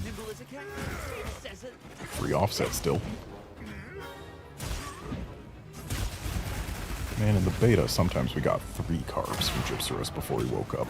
Nimble as a cat. It says it. Free offset still. Man, in the beta, sometimes we got 3 carbs from Gypsaurus before he woke up.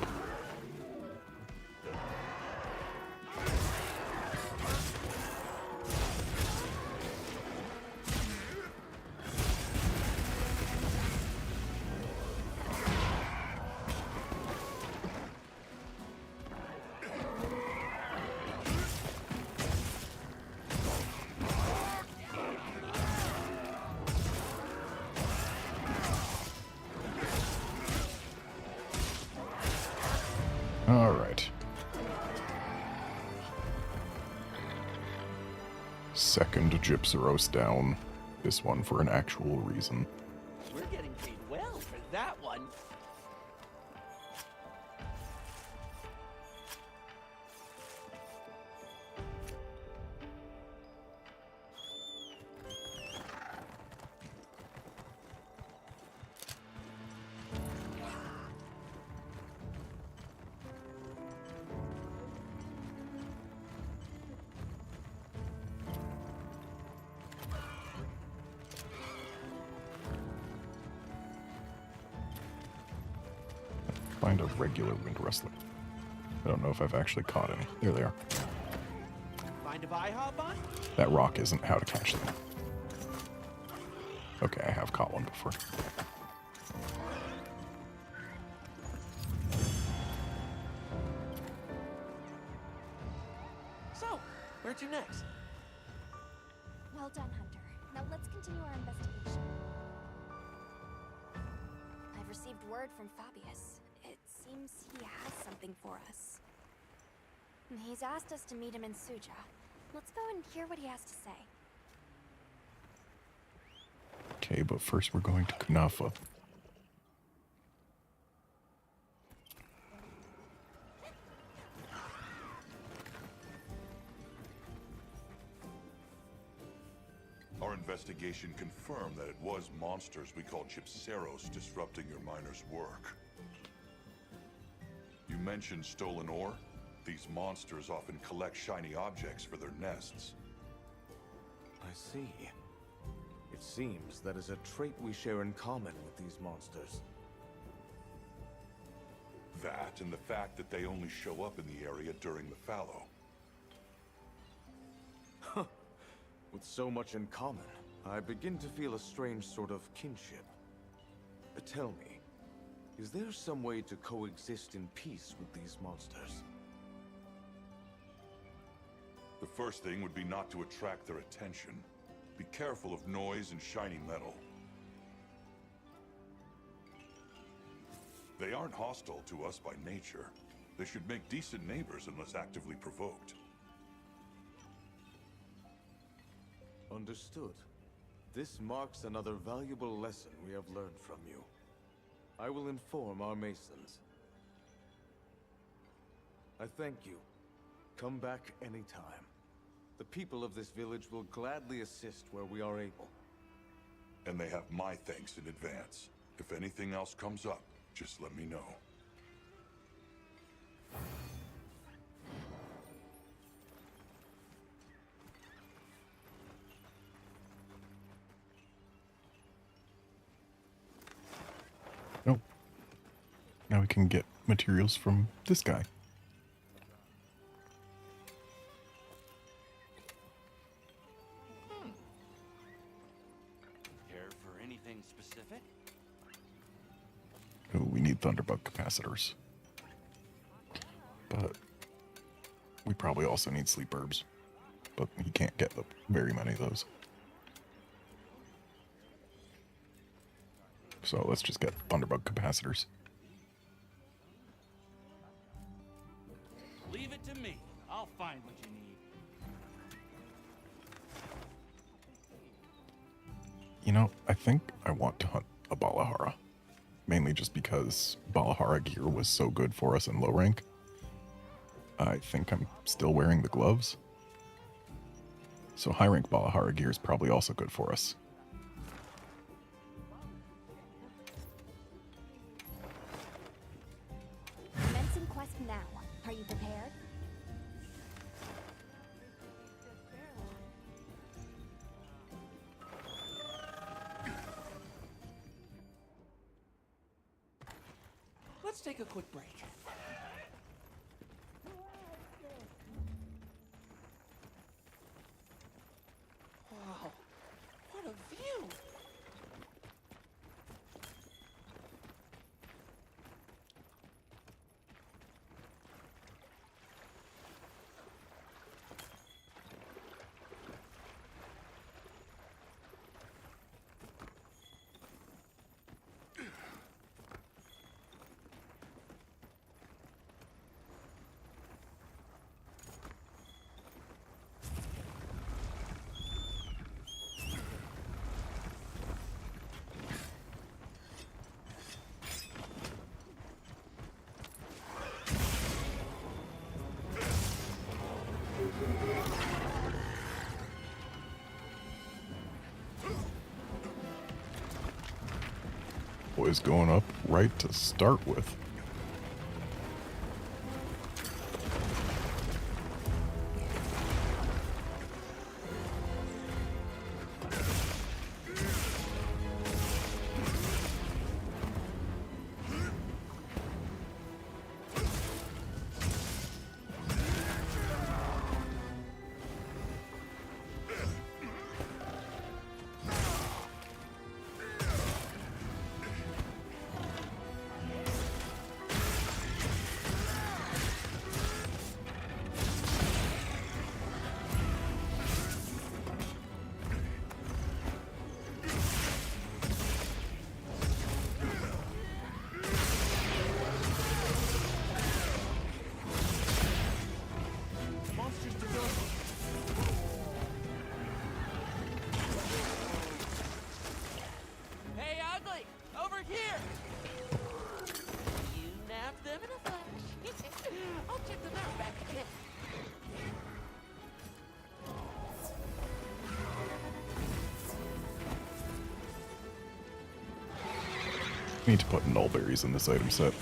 Alright. Second Gypsaros down. This one for an actual reason. We're getting paid well for that one. Find a regular wind wrestler. I don't know if I've actually caught any. There they are. Mind if I hop on? That rock isn't how to catch them. Okay, I have caught one before. So, where to next? Well done, Hunter. Now let's continue our investigation. I've received word from Fabius. It seems he has something for us. He's asked us to meet him in Suja. Let's go and hear what he has to say. Okay, but first we're going to Kunafa. Our investigation confirmed that it was monsters we call Gypsaros disrupting your miners' work. You mentioned stolen ore? These monsters often collect shiny objects for their nests. I see. It seems that is a trait we share in common with these monsters. That and the fact that they only show up in the area during the fallow. With so much in common, I begin to feel a strange sort of kinship. Tell me, is there some way to coexist in peace with these monsters? The first thing would be not to attract their attention. Be careful of noise and shiny metal. They aren't hostile to us by nature. They should make decent neighbors unless actively provoked. Understood. This marks another valuable lesson we have learned from you. I will inform our masons. I thank you. Come back anytime. The people of this village will gladly assist where we are able. And they have my thanks in advance. If anything else comes up, just let me know. Oh. Now we can get materials from this guy. Ooh, we need Thunderbug capacitors. But we probably also need sleep herbs. But you can't get very many of those. So let's just get Thunderbug capacitors. Leave it to me. I'll find what you need. You know, I think I want to hunt a Balahara. Mainly just because Balahara gear was so good for us in low rank. I think I'm still wearing the gloves. So high rank Balahara gear is probably also good for us. Commencing quest now. Are you prepared? Let's take a quick break. Wow, what a view! Boys going up right to start with. Need to put nullberries in this item set.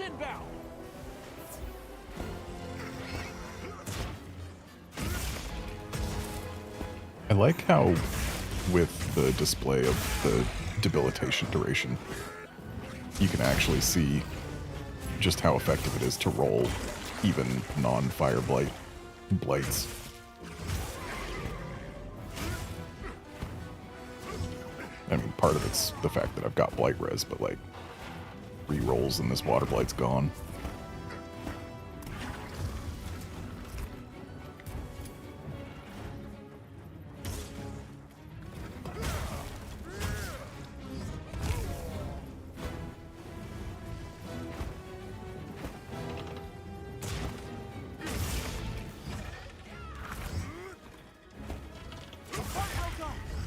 Inbound! I like how, with the display of the debilitation duration, you can actually see just how effective it is to roll even non-fire blights. I mean, part of it's the fact that I've got blight res, but like, re-rolls and this water blight's gone.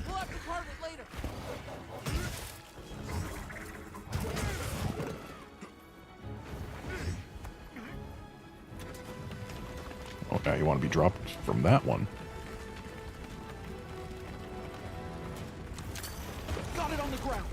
We'll have to cart it later. Oh, now you want to be dropped from that one. Got it on the ground.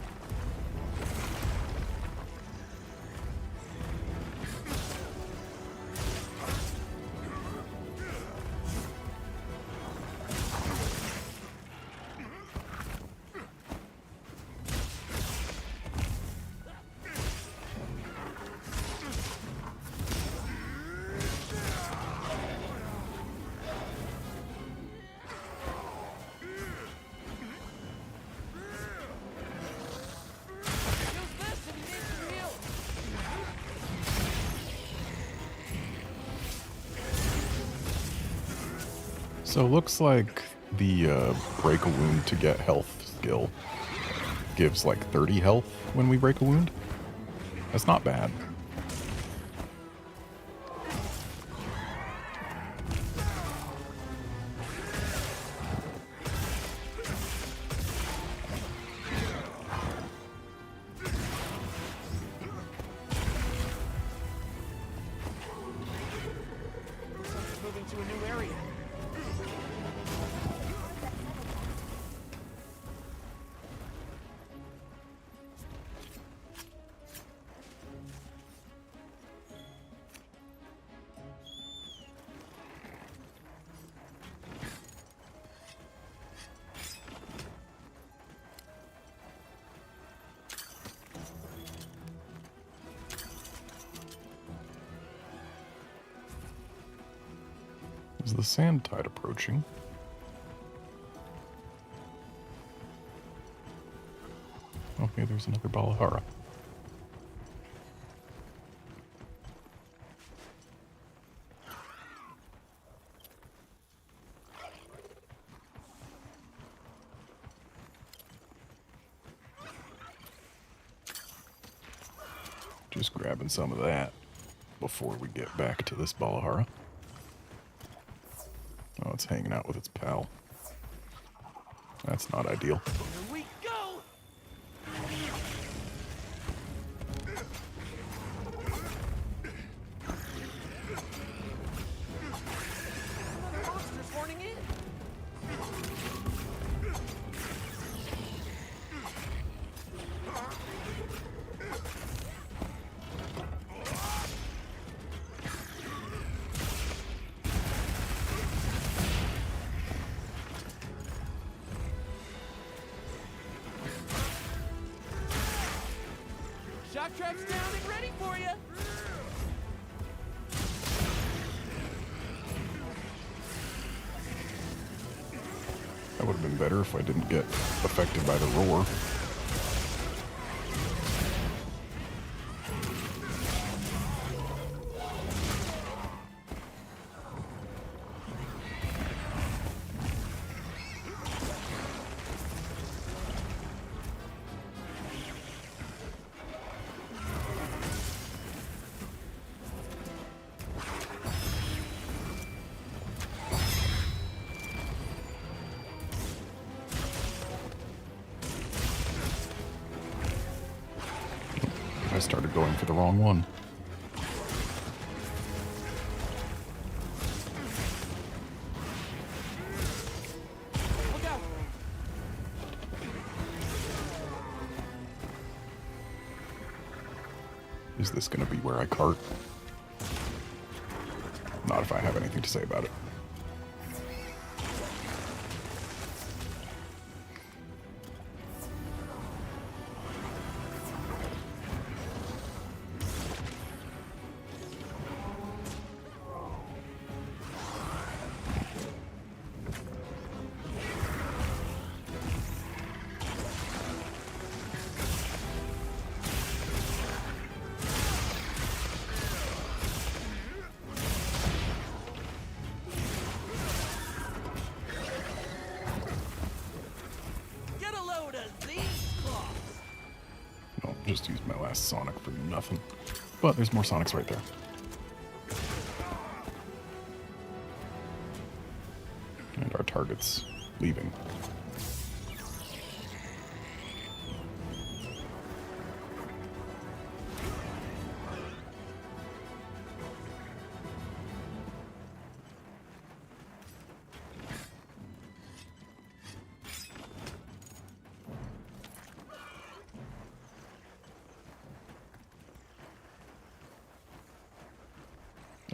So looks like the break a wound to get health skill gives like 30 health when we break a wound. That's not bad. Moving to a new area. Is the sand tide approaching? Okay, there's another Balahara. Just grabbing some of that before we get back to this Balahara. Oh, it's hanging out with its pal. That's not ideal. Here we go! Another monster's horning in. Shock trap's down and ready for you. That would have been better if I didn't get affected by the roar. I started going for the wrong one. Look out! Is this going to be where I cart? Not if I have anything to say about it. Get a load of these claws. I'll just use my last Sonic for nothing. But there's more Sonics right there. And our target's leaving.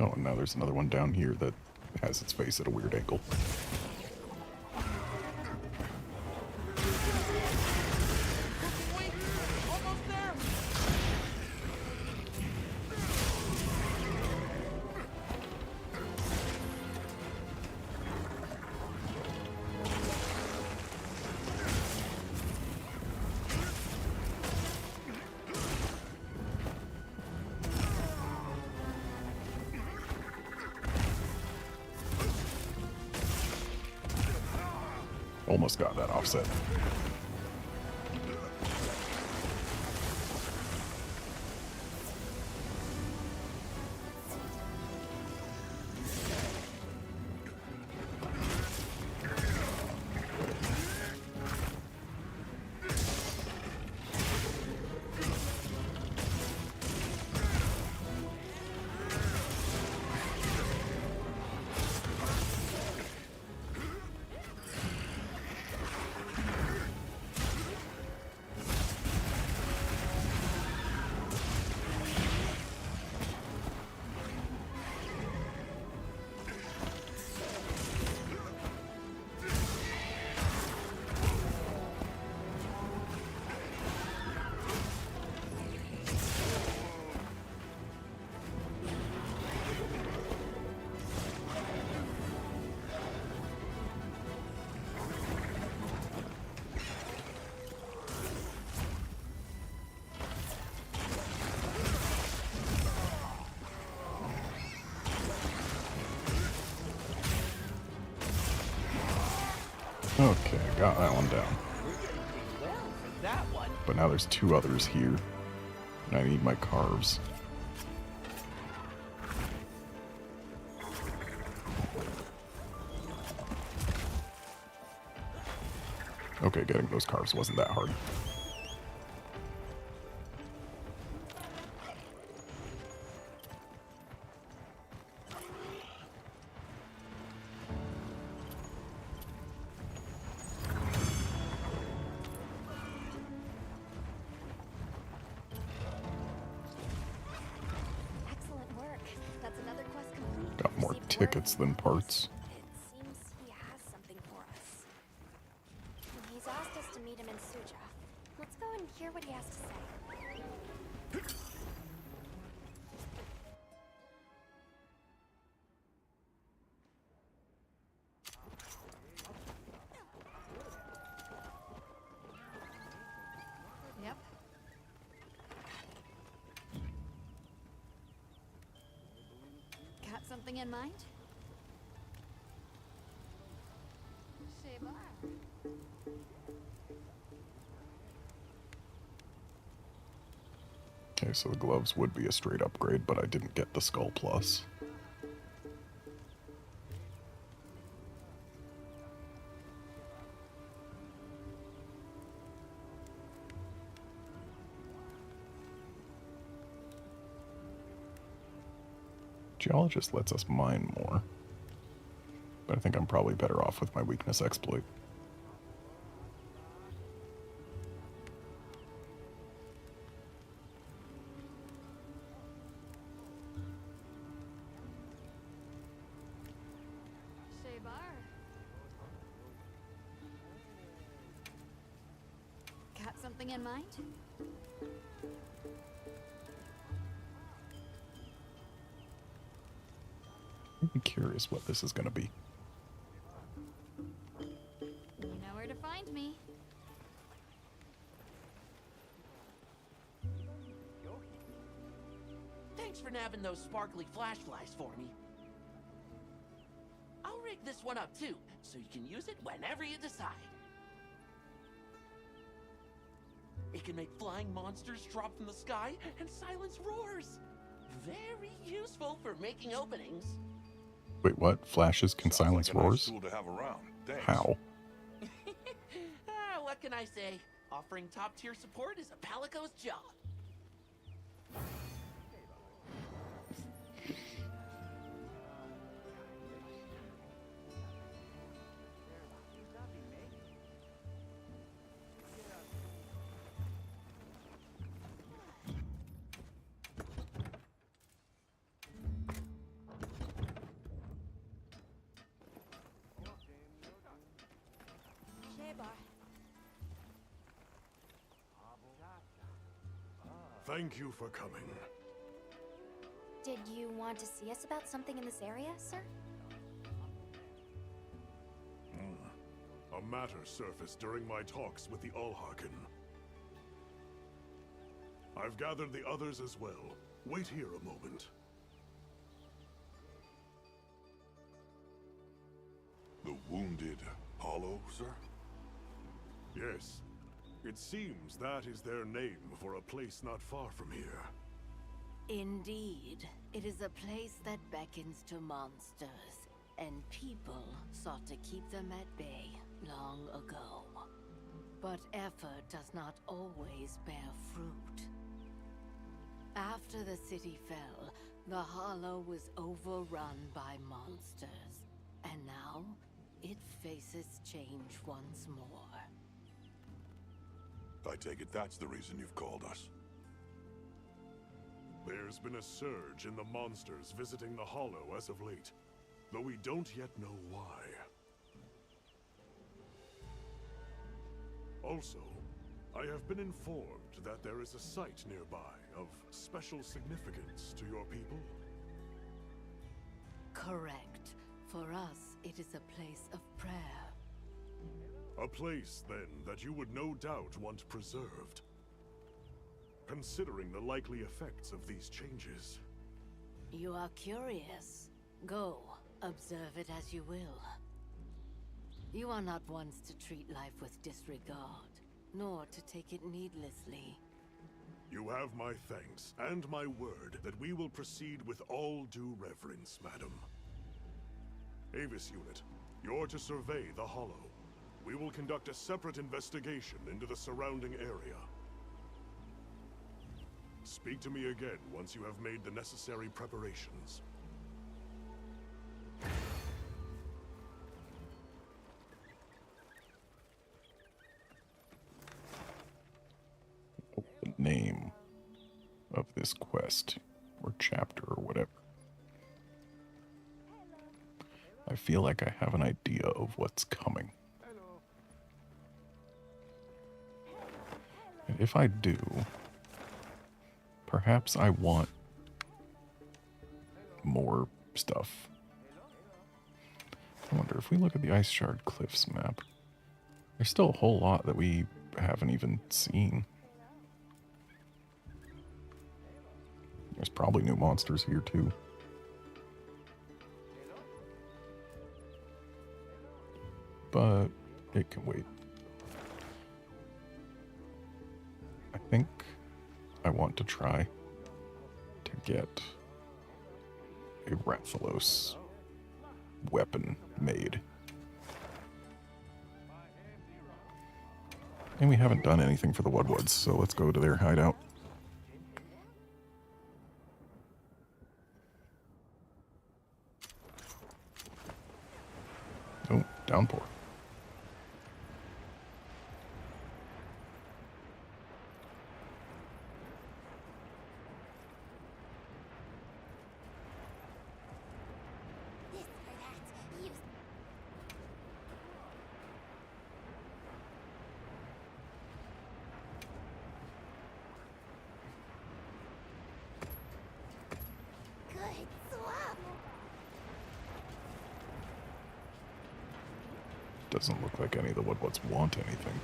Oh, and now there's another one down here that has its face at a weird angle. Wait, almost there. Almost got that offset. Okay, I got that one down. Well, for that one. But now there's two others here. And I need my carves. Okay, getting those carves wasn't that hard. Excellent work. That's another quest complete. Got more Received tickets word than from parts. It seems he has something for us. He's asked us to meet him in Suja. Let's go and hear what he has to say. Yep. Got something in mind? Okay, so the gloves would be a straight upgrade, but I didn't get the Skull Plus. Geologist lets us mine more, but I think I'm probably better off with my weakness exploit. Got something in mind? I'm curious what this is going to be. You know where to find me. Thanks for nabbing those sparkly flashlights for me. I'll rig this one up too, so you can use it whenever you decide. It can make flying monsters drop from the sky and silence roars. Very useful for making openings. Wait, what? Flashes can Sounds silence like a nice roars? tool to have around. Thanks. How? What can I say? Offering top-tier support is a Palico's job. Thank you for coming. Did you want to see us about something in this area, sir? A matter surfaced during my talks with the Ulharken. I've gathered the others as well. Wait here a moment. The wounded hollow, sir? Yes. It seems that is their name for a place not far from here. Indeed. It is a place that beckons to monsters, and people sought to keep them at bay long ago. But effort does not always bear fruit. After the city fell, the Hollow was overrun by monsters, and now it faces change once more. I take it that's the reason you've called us. There's been a surge in the monsters visiting the Hollow as of late, though we don't yet know why. Also, I have been informed that there is a site nearby of special significance to your people. Correct. For us, it is a place of prayer. A place, then, that you would no doubt want preserved. Considering the likely effects of these changes. You are curious. Go, observe it as you will. You are not ones to treat life with disregard, nor to take it needlessly. You have my thanks, and my word that we will proceed with all due reverence, madam. Avis Unit, you're to survey the Hollow. We will conduct a separate investigation into the surrounding area. Speak to me again once you have made the necessary preparations. The name of this quest, or chapter, or whatever. I feel like I have an idea of what's coming. And if I do, perhaps I want more stuff. I wonder if we look at the Ice Shard Cliffs map, there's still a whole lot that we haven't even seen. There's probably new monsters here too. But it can wait. I think I want to try to get a Rathalos weapon made. And we haven't done anything for the Woodwoods, so let's go to their hideout. Oh, downpour. Doesn't look like any of the Woodwoods want anything.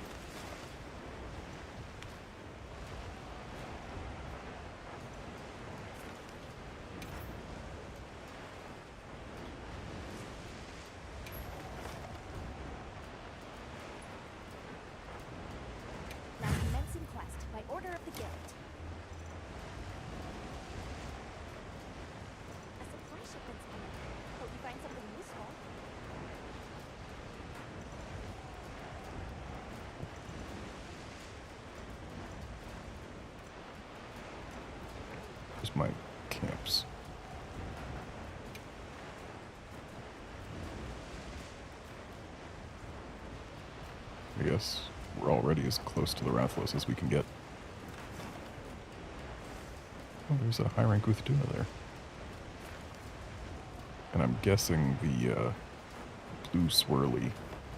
Now commencing quest by order of the guild. A supply shipment's coming. Hope you find something useful. Here's my camps. I guess we're already as close to the Rathalos as we can get. Oh, there's a high rank Uthduna there. And I'm guessing the blue swirly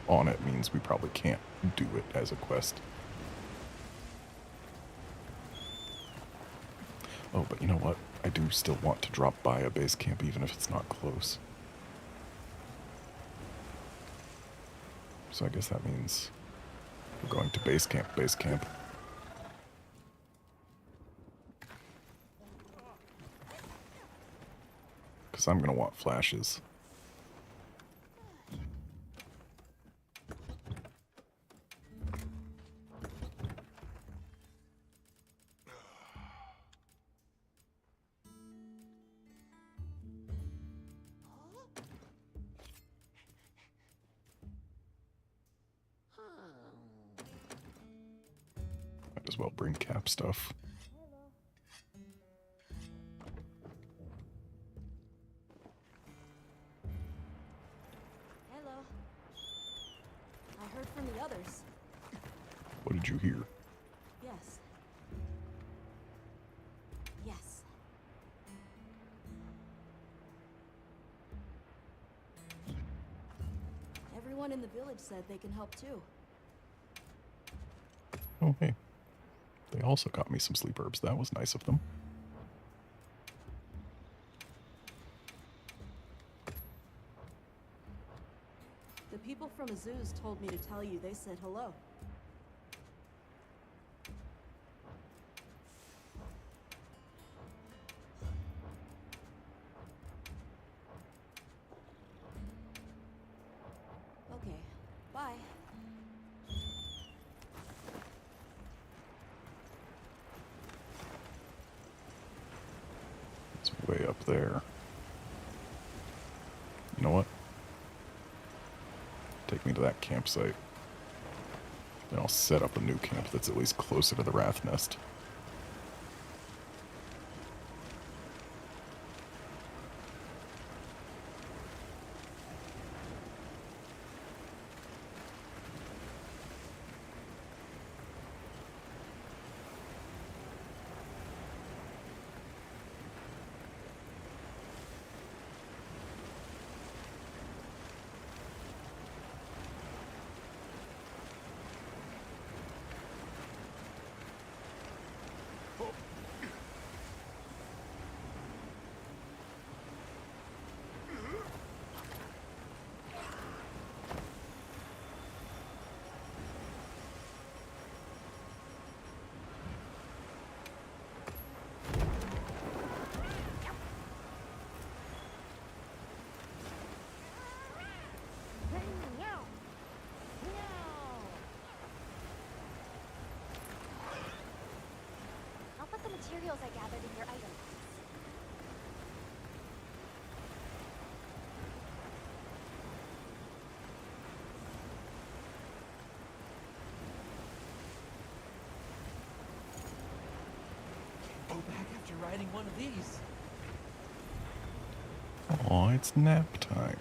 on it means we probably can't do it as a quest. Oh, but you know what? I do still want to drop by a base camp even if it's not close. So I guess that means we're going to base camp, base camp. Because I'm going to want flashes. Might as well bring Cap stuff. Hello. I heard from the others. What did you hear? Yes. Yes. Everyone in the village said they can help too. Oh, hey. They also got me some sleep herbs. That was nice of them. The people from Azuz told me to tell you they said hello. Okay, bye. It's way up there. You know what? Take me to that campsite. Then I'll set up a new camp that's at least closer to the Wrath Nest. I'll put the materials I gathered in your item box. Go back after riding one of these. Aw, it's nap time.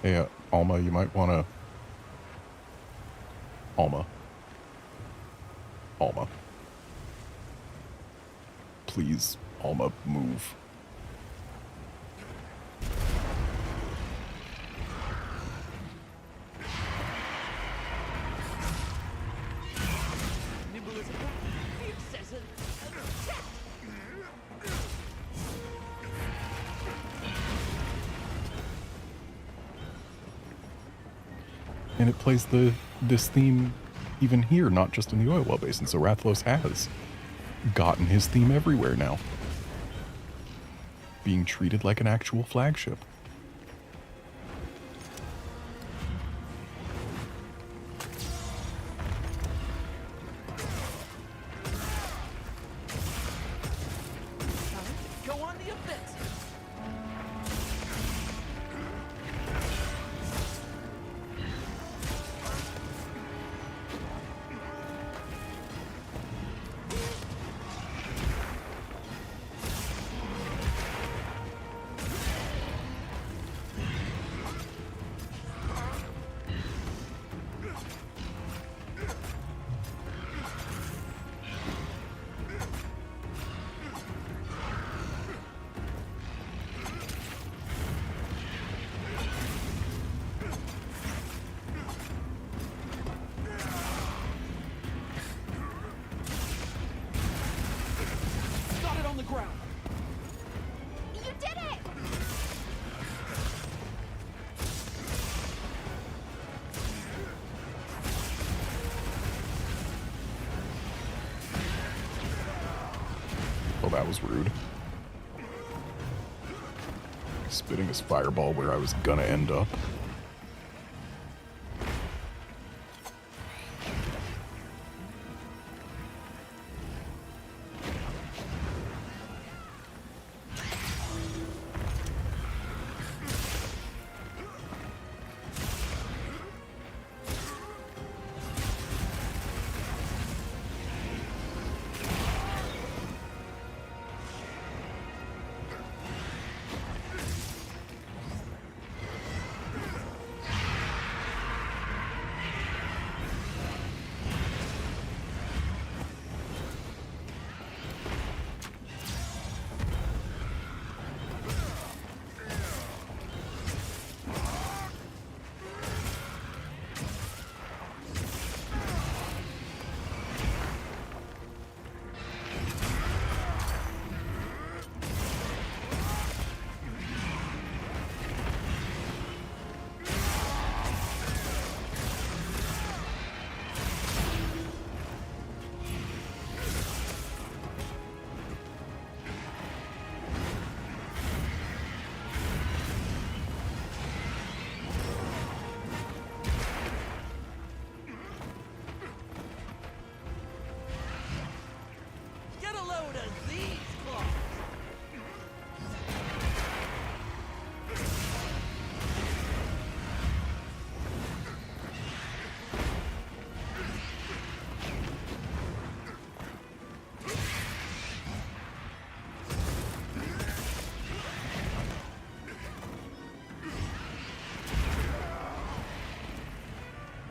Hey, Alma, you might want to... Alma. Please, Alma, move. Nimble as a cat, fierce as a... And it plays this theme even here, not just in the oil well basin. So Rathlos has gotten his theme everywhere now. Being treated like an actual flagship. Go on the offensive. that was rude. Spitting his fireball where I was gonna end up. Get a load of these claws!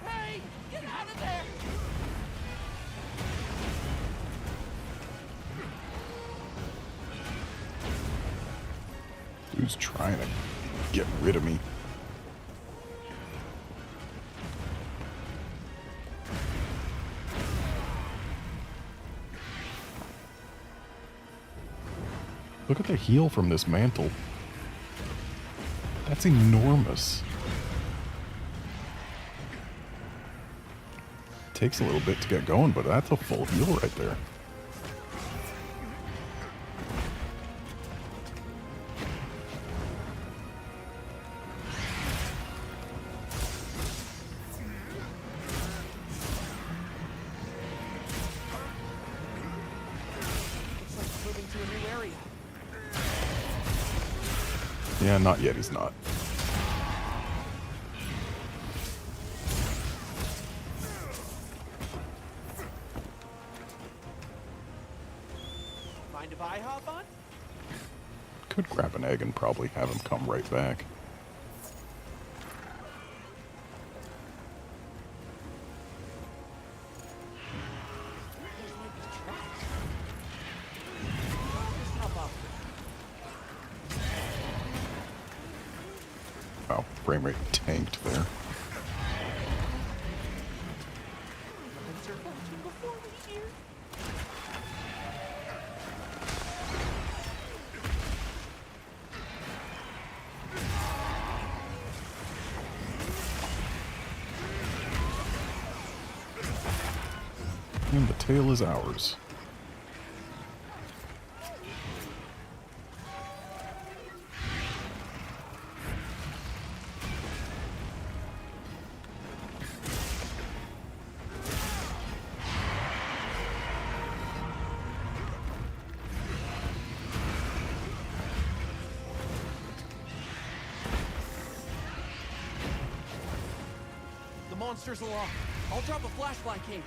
Hey, get out of there! Dude's trying to get rid of me. Look at the heal from this mantle. That's enormous. Takes a little bit to get going, but that's a full heal right there. Looks like it's moving to a new area. Yeah, not yet, he's not. Mind if I hop on? Could grab an egg and probably have him come right back. These might be traps. I'll just hop off. Wow, frame rate tanked there. Things are watching before we hear. And the tail is ours. The monster's aloft. I'll drop a flashfly cage.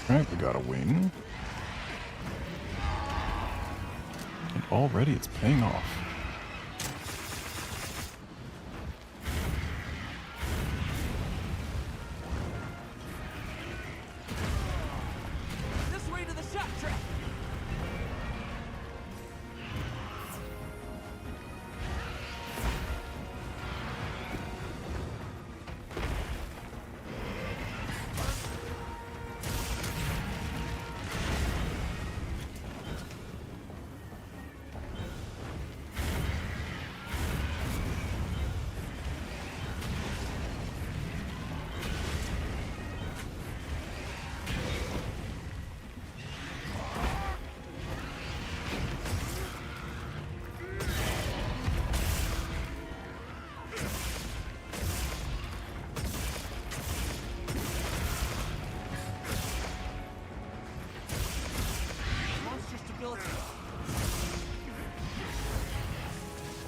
Alright, we got a wing. And already it's paying off.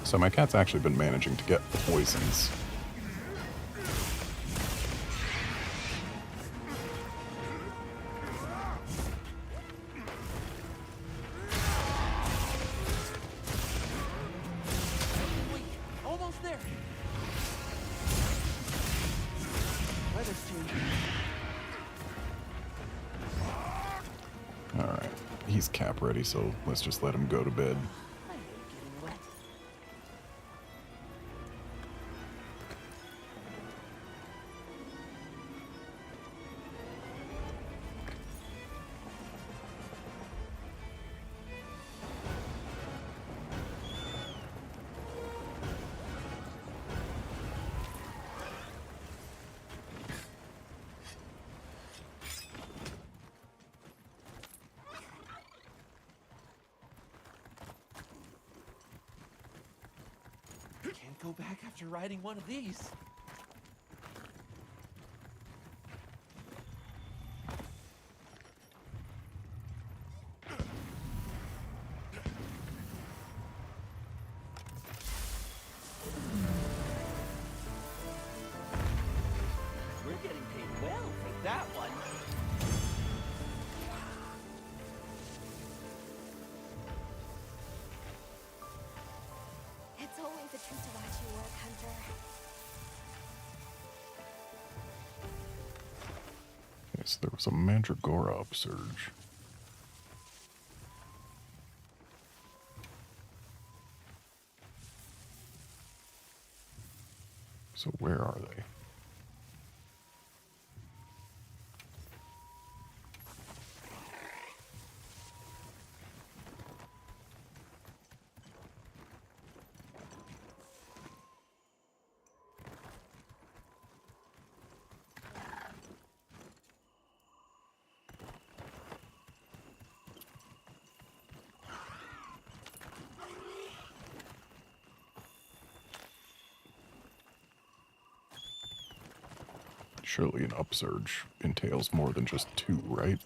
So my cat's actually been managing to get poisons. Almost there. Weather's changing. Alright, he's cap ready, so let's just let him go to bed. I hate getting wet. Can't go back after riding one of these. We're getting paid well for that one. It's always a treat to watch you work, Hunter. Okay, so there was a Mandragora upsurge. So where are they? Surely an upsurge entails more than just 2, right?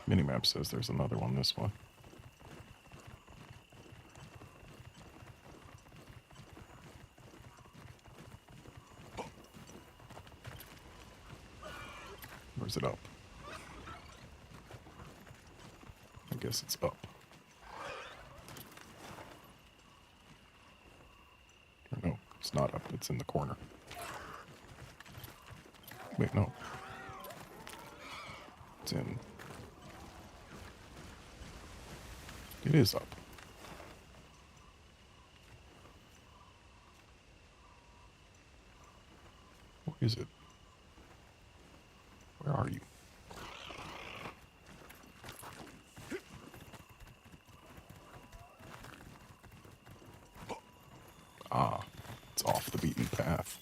Minimap says there's another one this way. Or is it up? I guess it's up. Or no, it's not up. It's in the corner. Wait, no. It's in. It is up. What is it? Where are you? Ah, it's off the beaten path.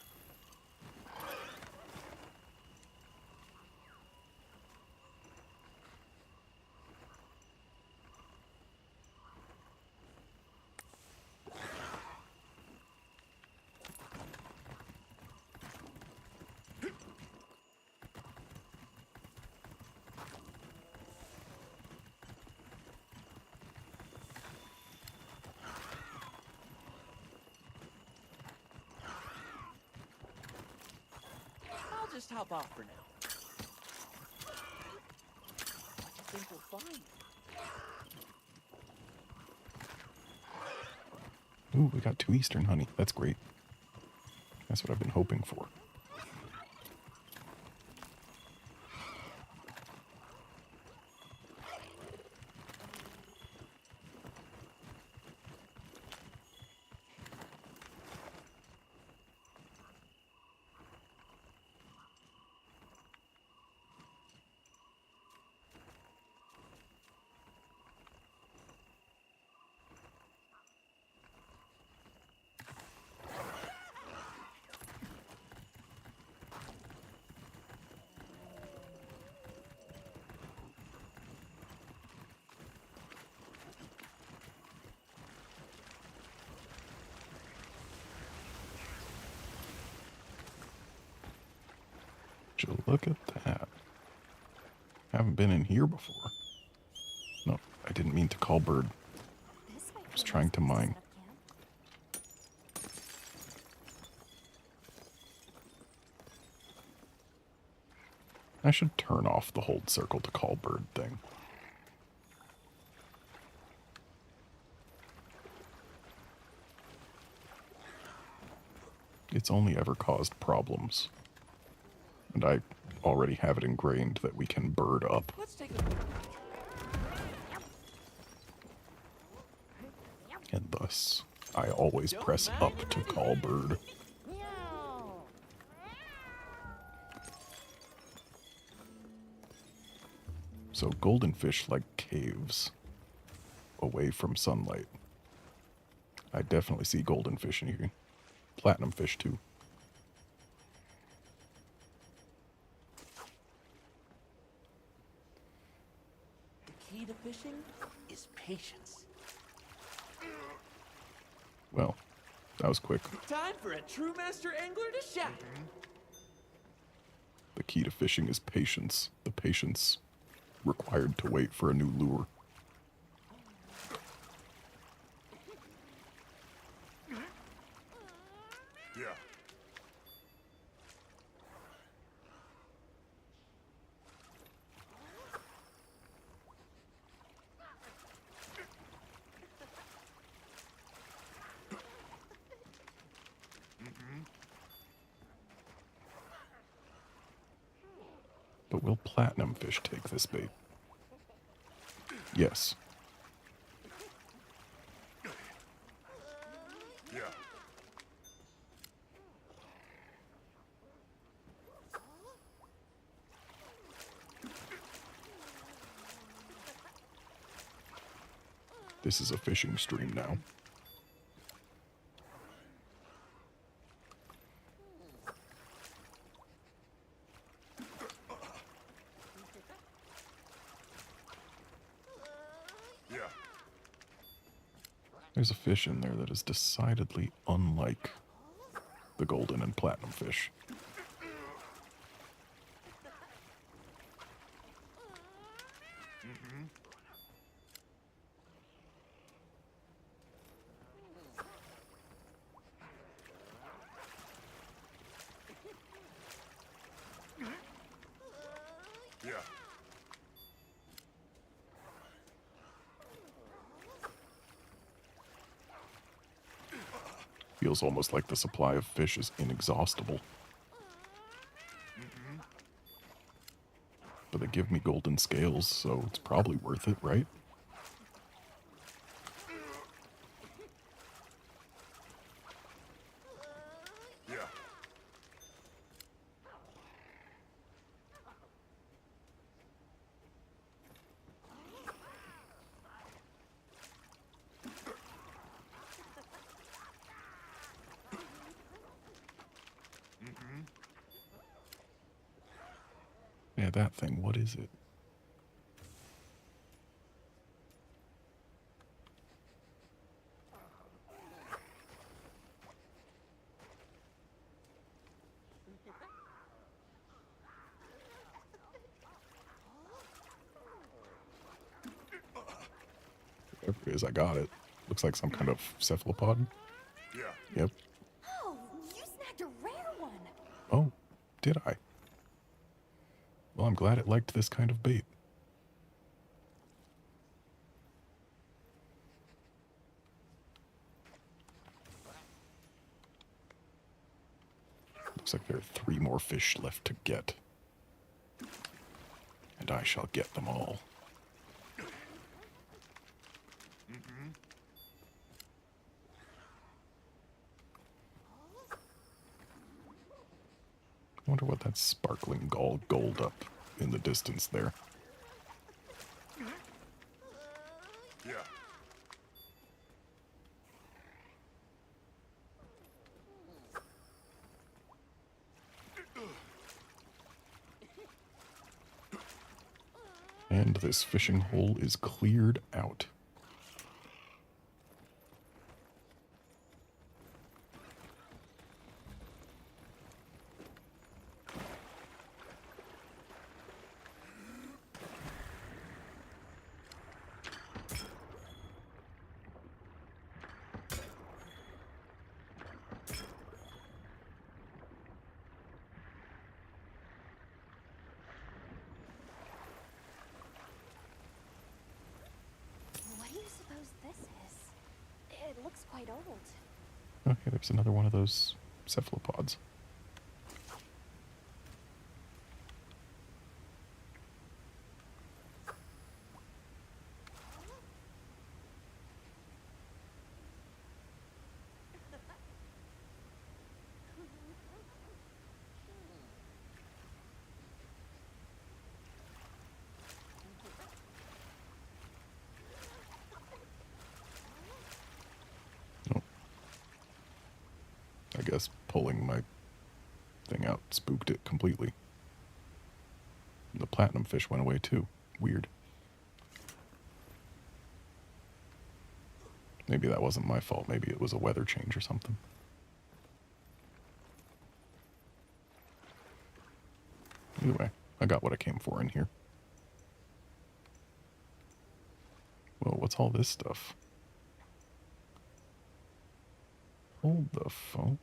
I'll just hop off for now. What do you think we'll find? Ooh, we got 2 Eastern honey. That's great. That's what I've been hoping for. Would you look at that? Haven't been in here before. No, I didn't mean to call bird. I was trying to mine. I should turn off the hold circle to call bird thing. It's only ever caused problems. And I already have it ingrained that we can bird up. Let's take a And thus, I always press up to call bird. So golden fish like caves, away from sunlight. I definitely see golden fish in here. Platinum fish too. The key to fishing is patience. Well, that was quick. Time for a true master angler to shine. The key to fishing is patience. The patience required to wait for a new lure. Yeah. But will platinum fish take this bait? Yes. Yeah. This is a fishing stream now. Yeah. There's a fish in there that is decidedly unlike the golden and platinum fish. Yeah. Feels almost like the supply of fish is inexhaustible. But they give me golden scales, so it's probably worth it, right? Yeah. Yeah, that thing, what is it? Whatever it is, I got it. Looks like some kind of cephalopod. Yeah. Yep. Oh, you snagged a rare one. Oh, did I? Well, I'm glad it liked this kind of bait. Looks like there are 3 more fish left to get. And I shall get them all. I wonder what that sparkling gold up in the distance there. Yeah. And this fishing hole is cleared out. quite old. Okay, there's another one of those cephalopods. Oh. I guess pulling my thing out spooked it completely. The platinum fish went away too. Weird. Maybe that wasn't my fault. Maybe it was a weather change or something. Either way, I got what I came for in here. Whoa, what's all this stuff? Hold the phone.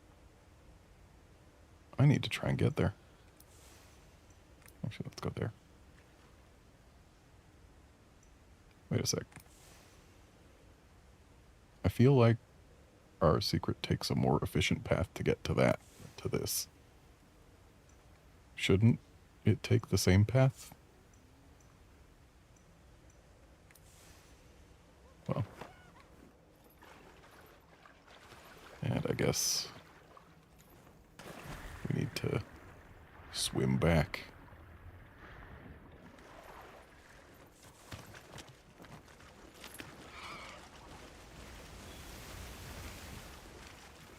I need to try and get there. Actually, let's go there. Wait a sec. I feel like our secret takes a more efficient path to get to that, to this. Shouldn't it take the same path? Well. And I guess we need to swim back.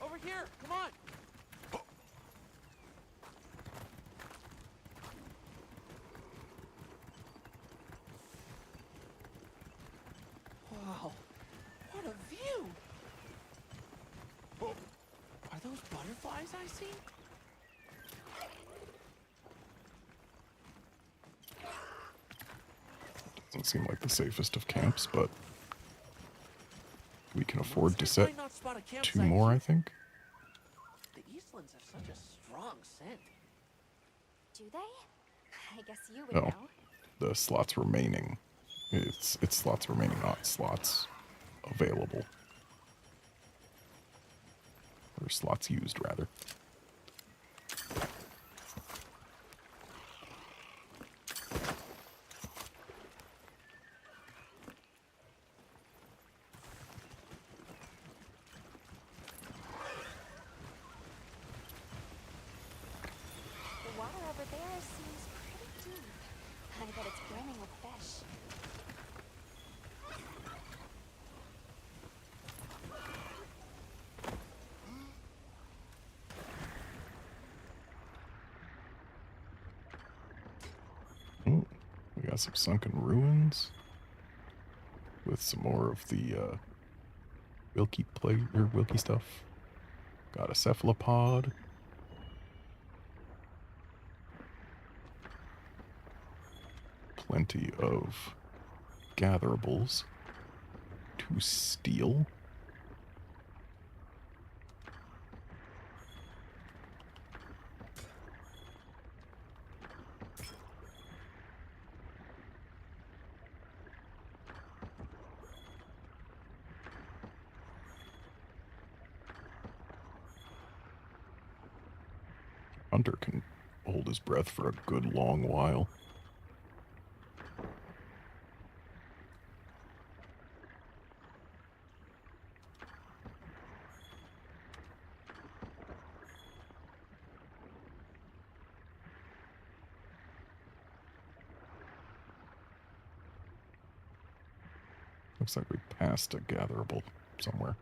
Over here, come on. Wow, what a view! Are those butterflies I see? Doesn't seem like the safest of camps, but we can afford to set 2 more, I think. The Eastlands have such a strong scent. Do they? I guess you would No, know. the slots remaining. It's slots remaining, not slots available. Or slots used, rather. The water over there seems pretty deep. I bet it's brimming with fish. Ooh, we got some sunken ruins with some more of the Wilkie stuff. Got a cephalopod. Plenty of gatherables to steal. Hunter can hold his breath for a good long while. Looks like we passed a gatherable somewhere.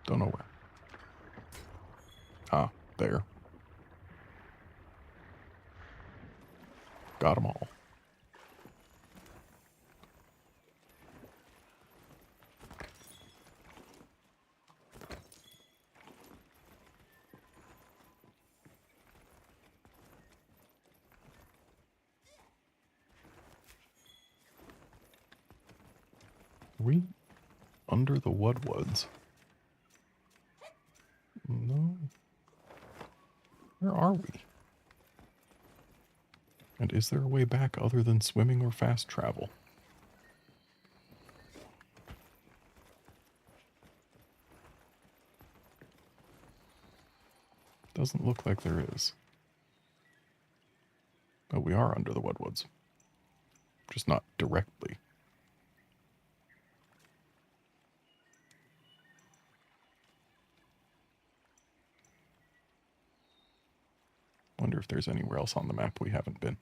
Don't know where. Ah, there. Got them all. Are we under the Woodwoods? Where are we? And is there a way back other than swimming or fast travel? Doesn't look like there is. But we are under the Redwoods. Just not directly. Wonder if there's anywhere else on the map we haven't been.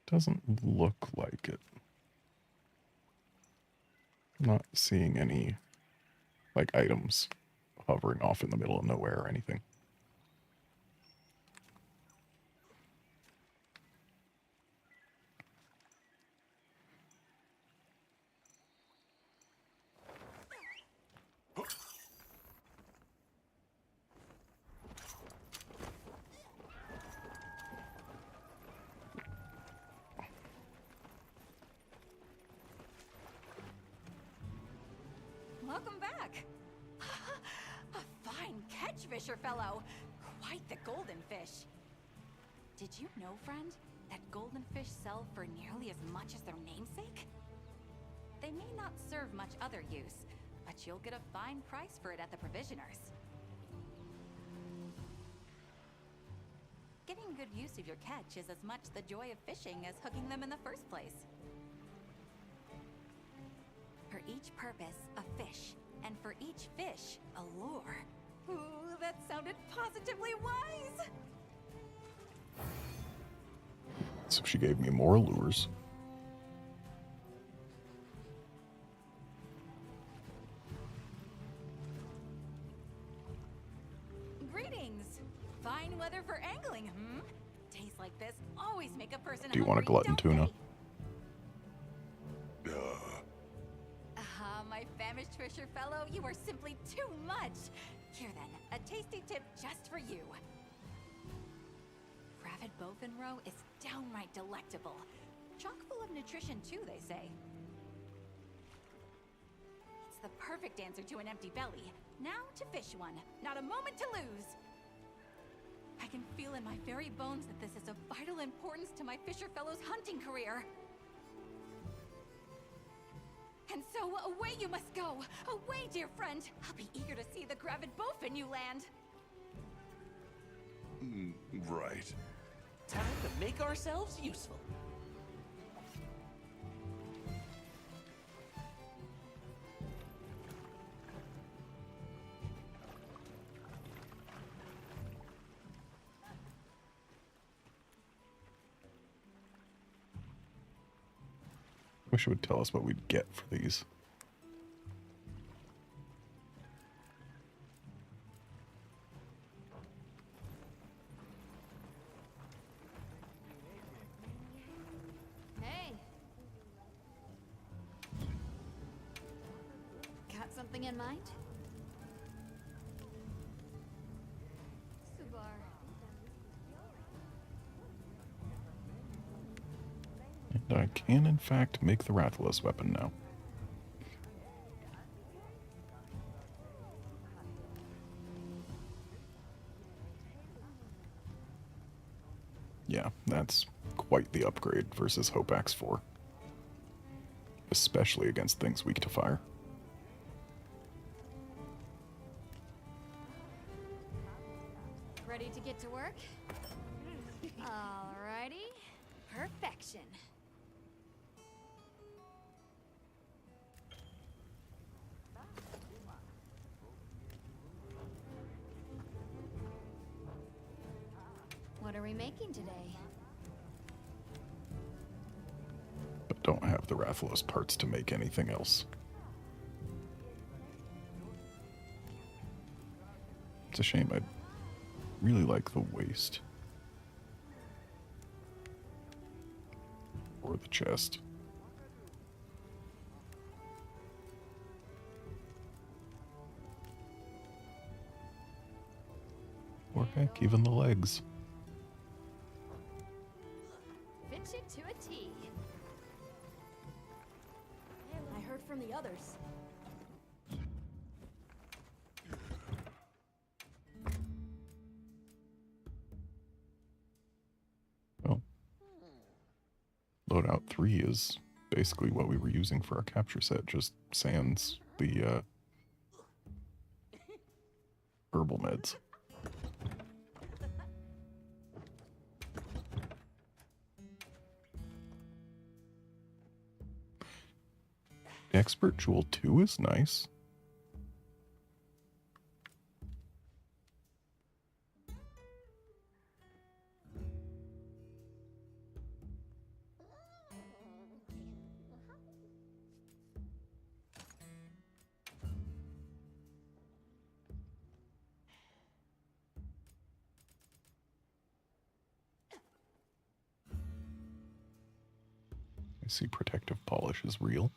Doesn't look like it. Not seeing any, like, items hovering off in the middle of nowhere or anything. Welcome back. A fine catch, Fisher fellow. Quite the golden fish. Did you know, friend, that golden fish sell for nearly as much as their namesake? They may not serve much other use, but you'll get a fine price for it at the provisioners. Getting good use of your catch is as much the joy of fishing as hooking them in the first place. For each purpose, a fish, and for each fish, a lure. Ooh, that sounded positively wise! So she gave me more lures. Greetings! Fine weather for angling, hmm? Days like this always make a person Do you want a glutton tuna? My famished fisher fellow, you are simply too much. Here then, a tasty tip just for you. Ravid bowfin roe is downright delectable. Chock full of nutrition too, they say. It's the perfect answer to an empty belly. Now to fish one. Not a moment to lose. I can feel in my very bones that this is of vital importance to my fisher fellow's hunting career. And so, away you must go! Away, dear friend! I'll be eager to see the gravid bowfin you land! Right. Time to make ourselves useful. Wish it would tell us what we'd get for these. Hey. Got something in mind? Subar. And I can, in fact, make the Rathalos weapon now. Yeah, that's quite the upgrade versus Hope Axe 4. Especially against things weak to fire. Ready to get to work? Alrighty. Perfection. What are we making today? But don't have the Rathalos parts to make anything else. It's a shame. I'd really like the waist. Or the chest. Heck, even the legs. Fit you to a T. I heard from the others. Well, loadout 3 is basically what we were using for our capture set, just sans the herbal meds. Expert Jewel 2 is nice. I see protective polish is real.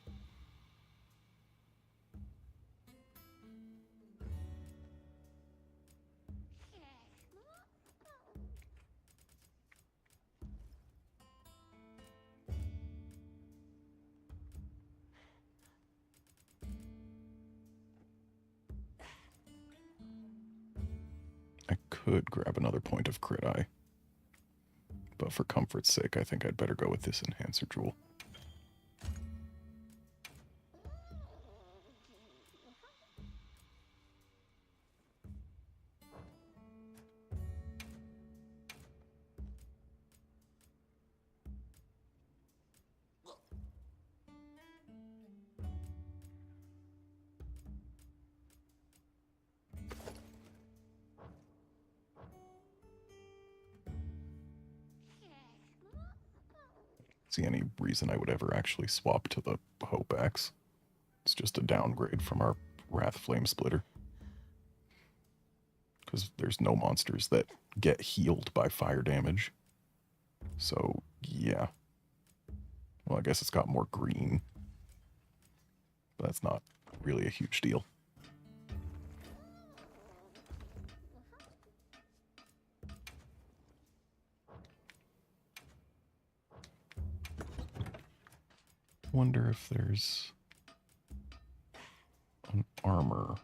I could grab another point of crit eye, but for comfort's sake, I think I'd better go with this enhancer jewel. See any reason I would ever actually swap to the Hope Axe. It's just a downgrade from our Wrath Flame Splitter. Because there's no monsters that get healed by fire damage. So, yeah. Well, I guess it's got more green. But that's not really a huge deal. Wonder if there's an armor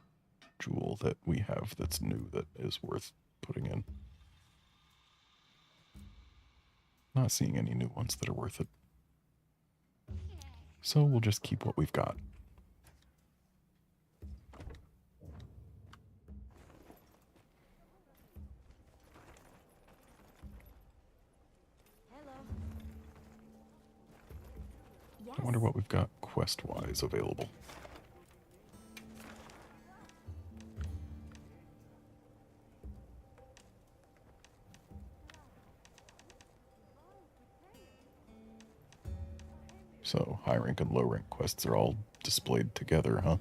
jewel that we have that's new that is worth putting in. Not seeing any new ones that are worth it. So we'll just keep what we've got. I wonder what we've got quest-wise available. So, high rank and low rank quests are all displayed together, huh?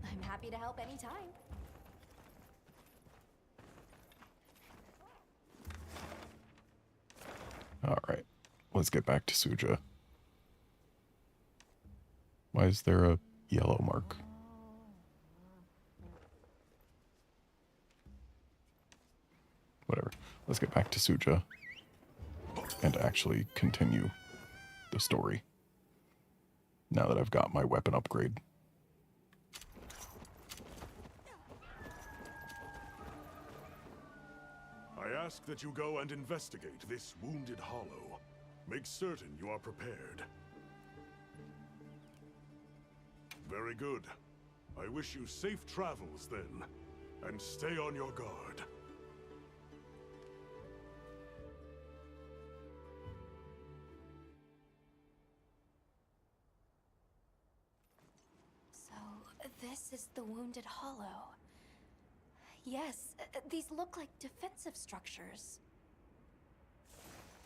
I'm happy to help anytime. Alright, let's get back to Suja. Why is there a yellow mark? Whatever. Let's get back to Suja and actually continue the story. Now that I've got my weapon upgrade. I ask that you go and investigate this wounded hollow. Make certain you are prepared. Very good. I wish you safe travels then, and stay on your guard. So, this is the Wounded Hollow. Yes, these look like defensive structures.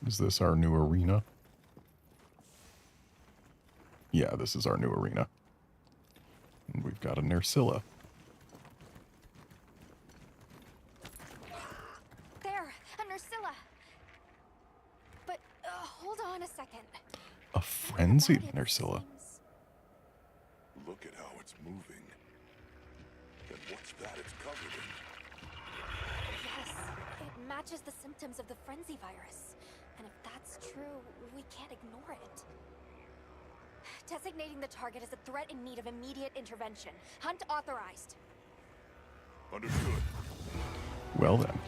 Is this our new arena? Yeah, this is our new arena. And we've got a Nersilla. There, a Nersilla. But hold on a second. A frenzied Nersilla. Look at how it's moving. And what's that it's covered in? Yes, it matches the symptoms of the frenzy virus. And if that's true, we can't ignore it. Designating the target as a threat in need of immediate intervention. Hunt authorized. Understood. Well then.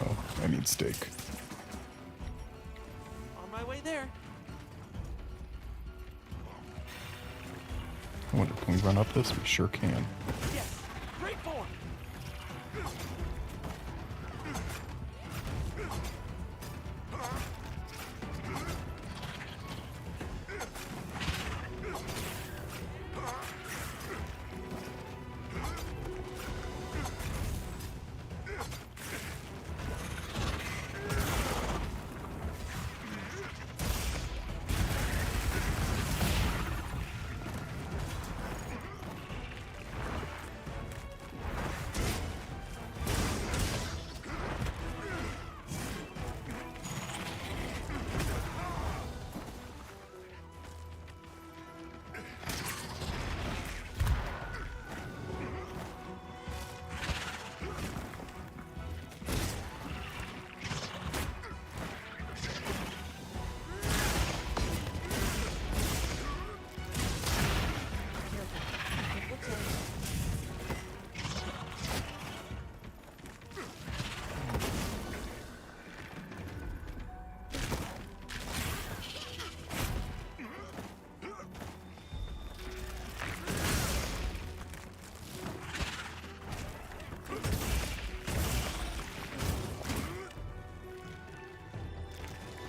Oh, I need steak. On my way there. I wonder, can we run up this? We sure can. Yes, great form.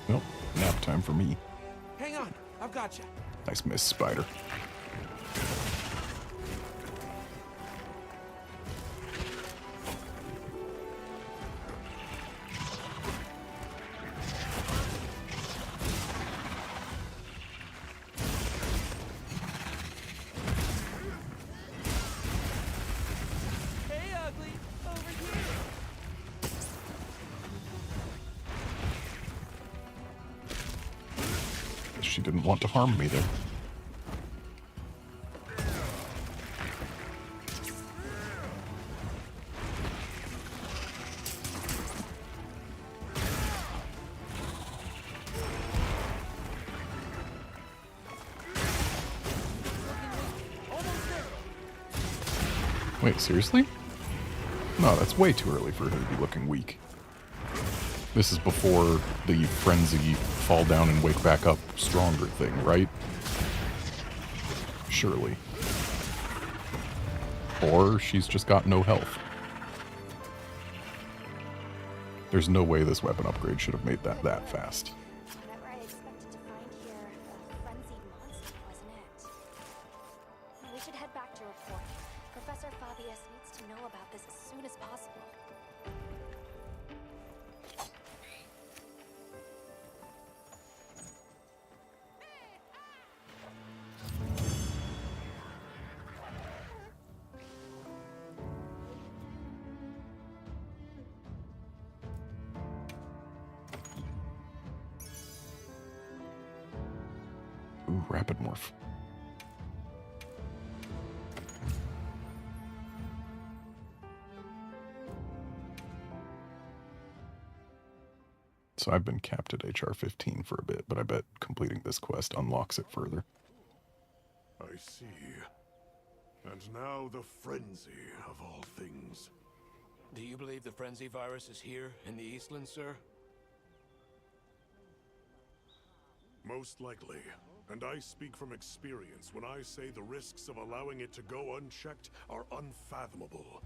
Nope, nap time for me. Hang on, I've got you. Nice miss, spider. Hey, ugly, over here. Guess she didn't want to harm me there. Wait, seriously? No, that's way too early for her to be looking weak. This is before the frenzy, fall down and wake back up stronger thing, right? Surely. Or she's just got no health. There's no way this weapon upgrade should have made that fast. Whatever I expected to find here, a frenzied monster, wasn't it? We should head back to report. Professor Fabius needs to know about this as soon as possible. Ooh, rapid morph. So I've been capped at HR 15 for a bit, but I bet completing this quest unlocks it further. I see. And now the frenzy of all things. Do you believe the frenzy virus is here in the Eastlands, sir? Most likely. And I speak from experience when I say the risks of allowing it to go unchecked are unfathomable.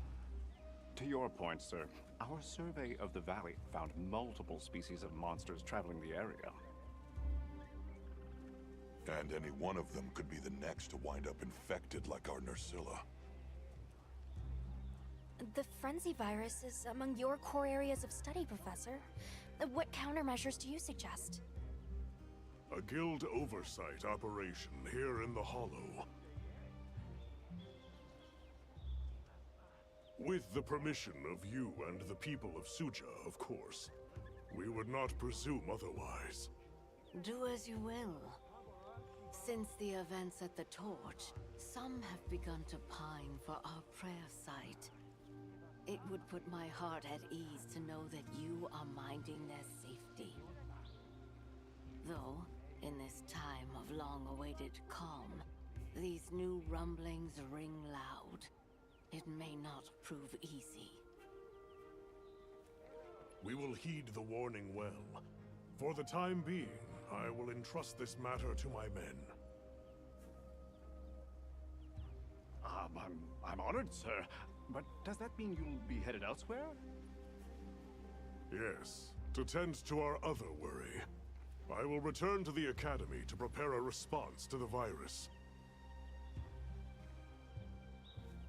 To your point, sir, our survey of the valley found multiple species of monsters traveling the area. And any one of them could be the next to wind up infected like our Nursilla. The frenzy virus is among your core areas of study, Professor. What countermeasures do you suggest? A guild oversight operation here in the Hollow. With the permission of you and the people of Suja, of course. We would not presume otherwise. Do as you will. Since the events at the Torch, some have begun to pine for our prayer site. It would put my heart at ease to know that you are minding their safety. Though, in this time of long-awaited calm, these new rumblings ring loud. It may not prove easy. We will heed the warning well. For the time being, I will entrust this matter to my men. I'm honored, sir. But does that mean you'll be headed elsewhere? Yes, to tend to our other worry. I will return to the Academy to prepare a response to the virus.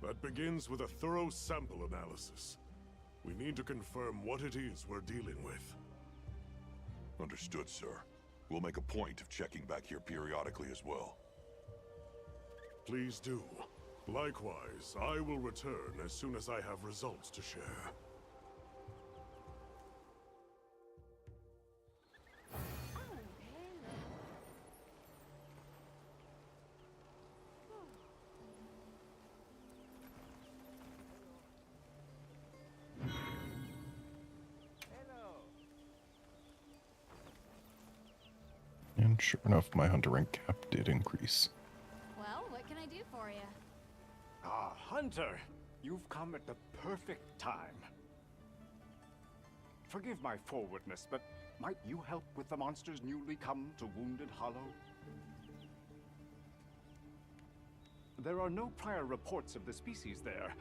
That begins with a thorough sample analysis. We need to confirm what it is we're dealing with. Understood, sir. We'll make a point of checking back here periodically as well. Please do. Likewise, I will return as soon as I have results to share. And sure enough, my hunter rank cap did increase. Well, what can I do for you? Ah, Hunter! You've come at the perfect time. Forgive my forwardness, but might you help with the monsters newly come to Wounded Hollow? There are no prior reports of the species there.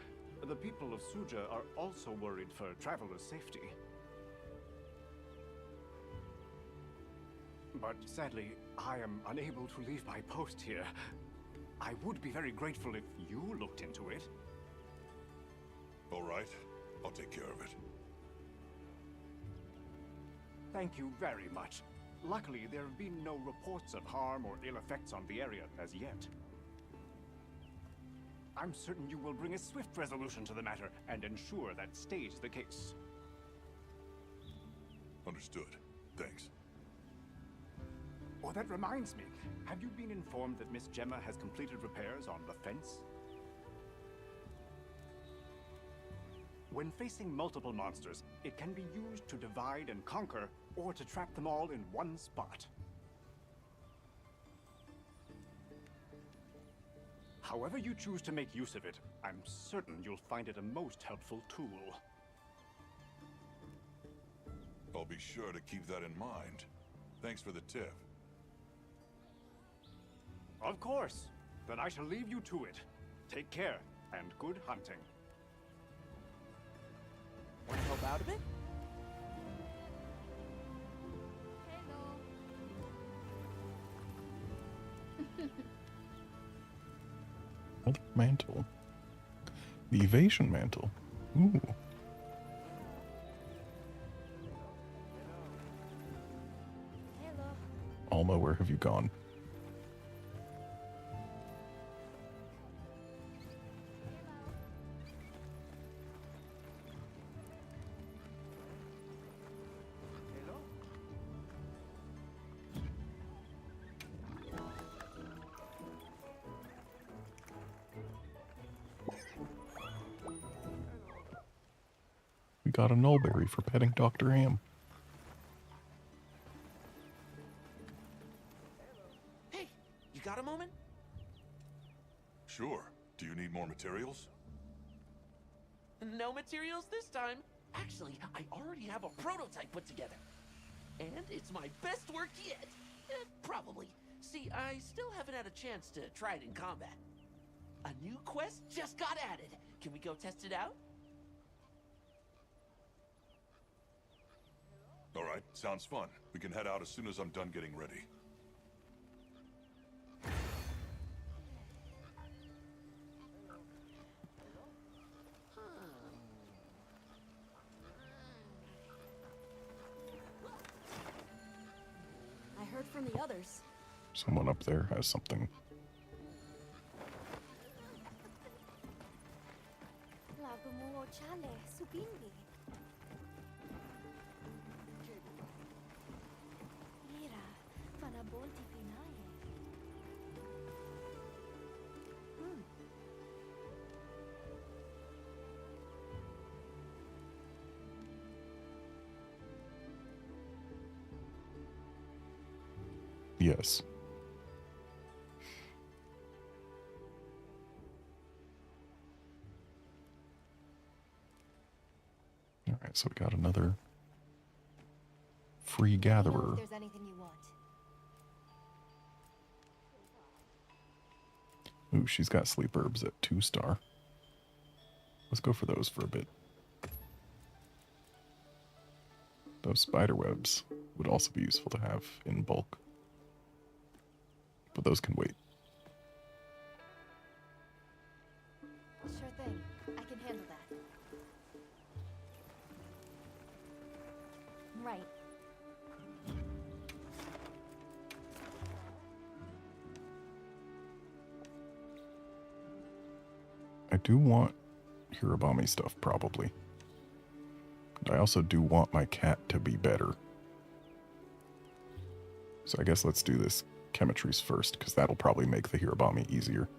The people of Suja are also worried for travelers' safety. But sadly, I am unable to leave my post here. I would be very grateful if you looked into it. All right, I'll take care of it. Thank you very much. Luckily, there have been no reports of harm or ill effects on the area as yet. I'm certain you will bring a swift resolution to the matter and ensure that stays the case. Understood. Thanks. Oh, that reminds me. Have you been informed that Miss Gemma has completed repairs on the fence? When facing multiple monsters, it can be used to divide and conquer, or to trap them all in one spot. However you choose to make use of it, I'm certain you'll find it a most helpful tool. I'll be sure to keep that in mind. Thanks for the tip. Of course. Then I shall leave you to it. Take care, and good hunting. Want to help out a bit? Another mantle. The evasion mantle. Ooh. Alma, where have you gone? We got a nullberry for petting Dr. Ham. Hey, you got a moment? Sure. Do you need more materials? No materials this time. Actually, I already have a prototype put together. And it's my best work yet. Probably. See, I still haven't had a chance to try it in combat. A new quest just got added. Can we go test it out? All right, sounds fun. We can head out as soon as I'm done getting ready. I heard from the others. Someone up there has something. Lagumu chale subindi. Mira, manabolti pinaye. Yes. Alright, so we got another free gatherer. If there's anything you want. Ooh, she's got sleep herbs at 2-star. Let's go for those for a bit. Those spider webs would also be useful to have in bulk. But those can wait. Sure thing. I can handle that. Right. I do want Hirabami stuff, probably. I also do want my cat to be better. So I guess let's do this chemistries first, because that'll probably make the Hirabami easier.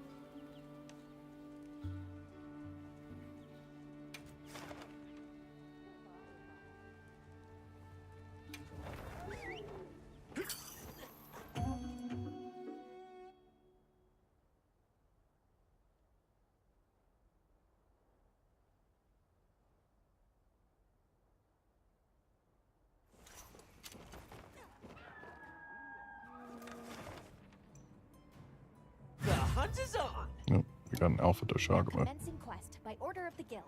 The hunt is on! Nope, we got an Alpha Doshaguma. Commencing quest by order of the guild.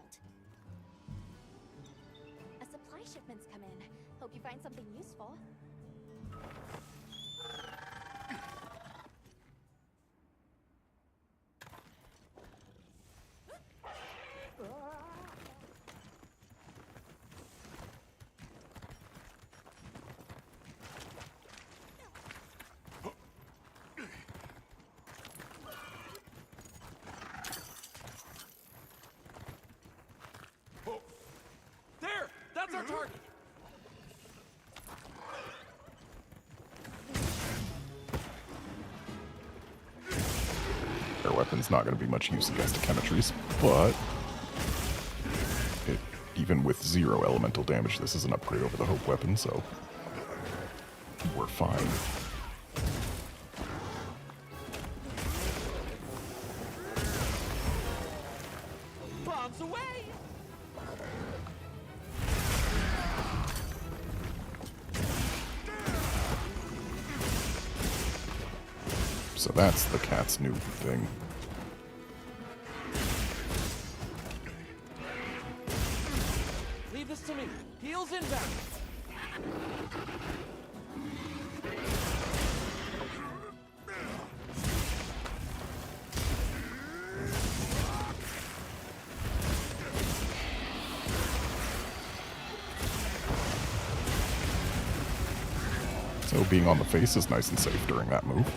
A supply shipment's come in. Hope you find something useful. There! That's our target! Their weapon's not going to be much use against the chemistries, but even with 0 elemental damage, this is an upgrade over the Hope weapon, so we're fine. Bombs away! So that's the cat's new thing. Leave this to me. Heels inbound. So being on the face is nice and safe during that move.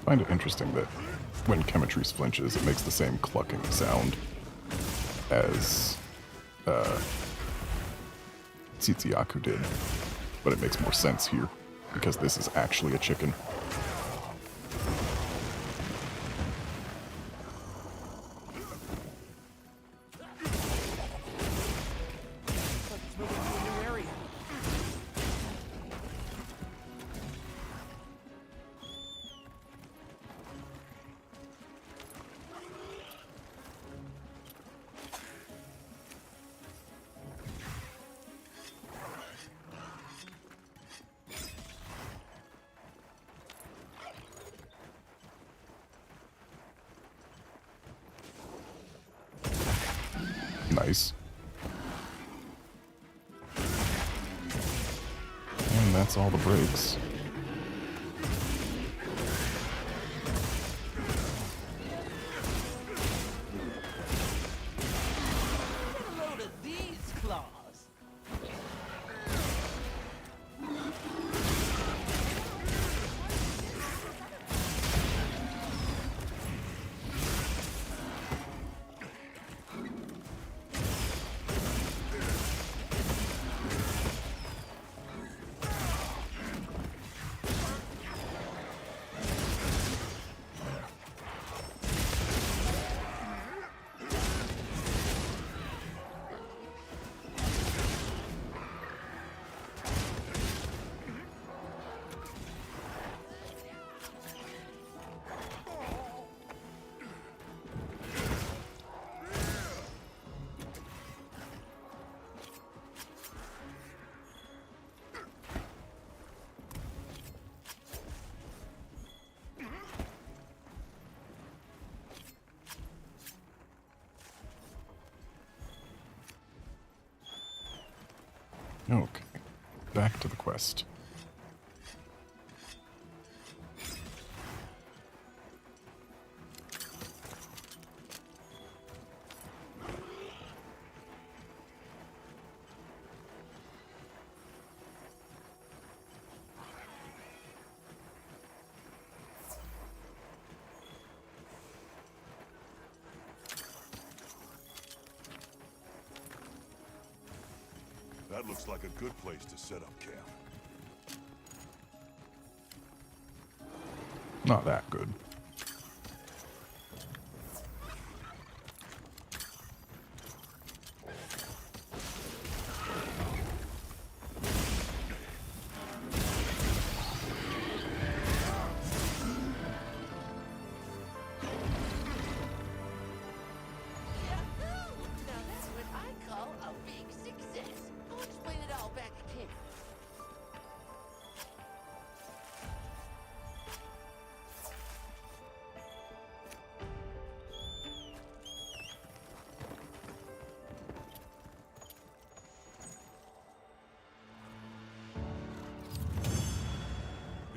find it interesting that when Chemitrese flinches, it makes the same clucking sound as Tsitsiaku did, but it makes more sense here because this is actually a chicken. Nice. And that's all the breaks. Get a load of these claws. Okay, back to the quest. That looks like a good place to set up camp. Not that good. Now that's what I call a big success. I'll explain it all back at camp.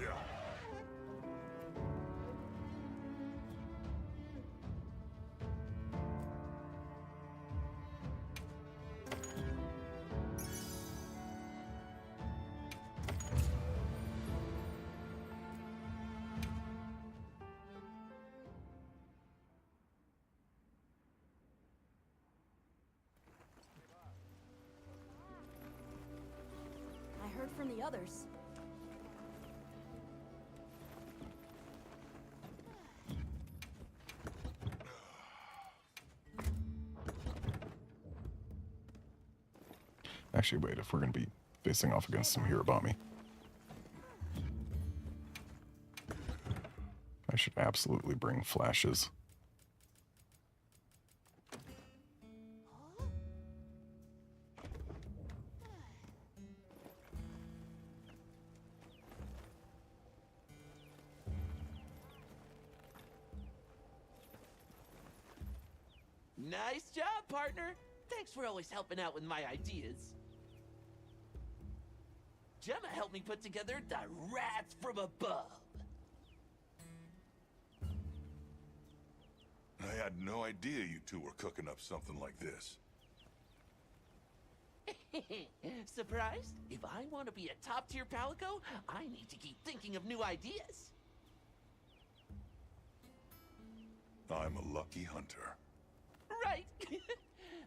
Yeah. I heard from the others. Actually, wait, if we're going to be facing off against some Hirabami, I should absolutely bring flashes. Nice job, partner. Thanks for always helping out with my ideas. Gemma helped me put together the Rats from Above. I had no idea you two were cooking up something like this. Surprised? If I want to be a top-tier Palico, I need to keep thinking of new ideas. I'm a lucky hunter. Right.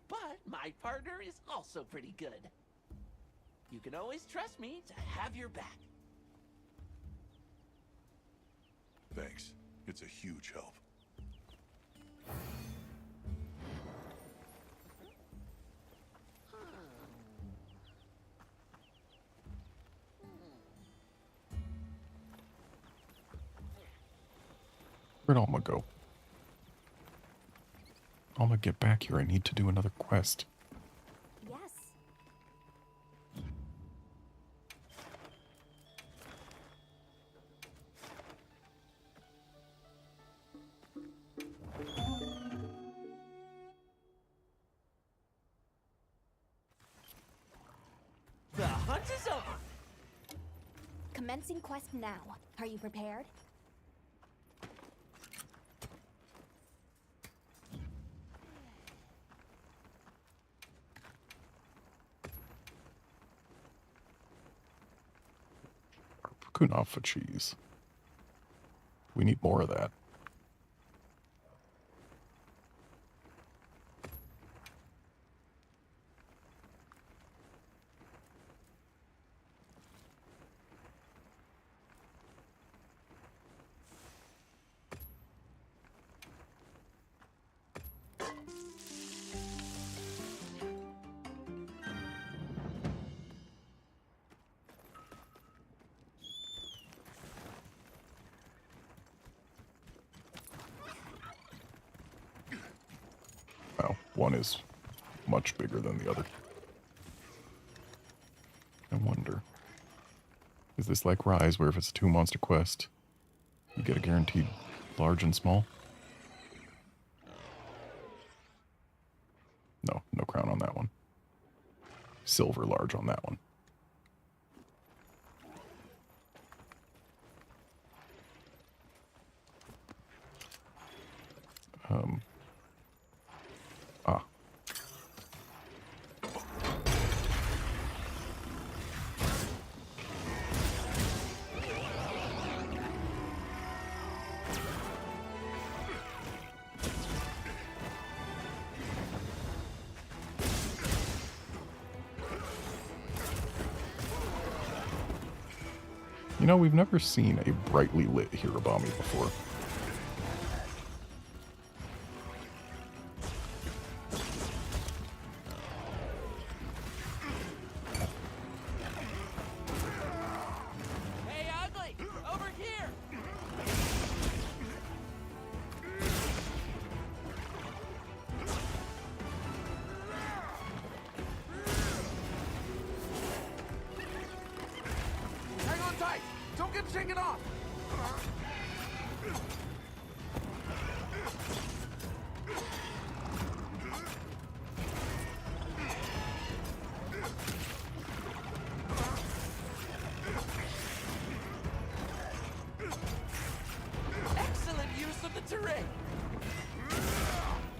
But my partner is also pretty good. You can always trust me to have your back. Thanks. It's a huge help. Where'd Alma go? Alma, get back here. I need to do another quest. Yes. The hunt is over. Commencing quest now. Are you prepared? Kunafa cheese. We need more of that. Well, one is much bigger than the other. I wonder, is this like Rise, where if it's a 2-monster quest, you get a guaranteed large and small? No, no crown on that one. Silver large on that one. Ah. You know, we've never seen a brightly lit Hirabami before. Hey, Ugly! Over here! Hang on tight! Don't get shaken off! Excellent use of the terrain!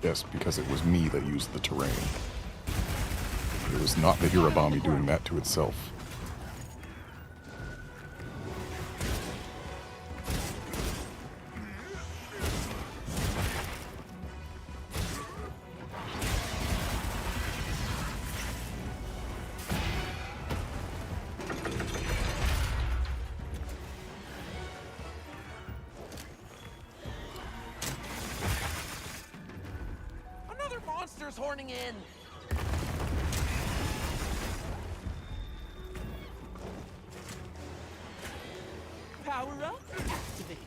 Yes, because it was me that used the terrain. It was not the Hirabami doing that to itself. Another monster's horning in! Power up, activated.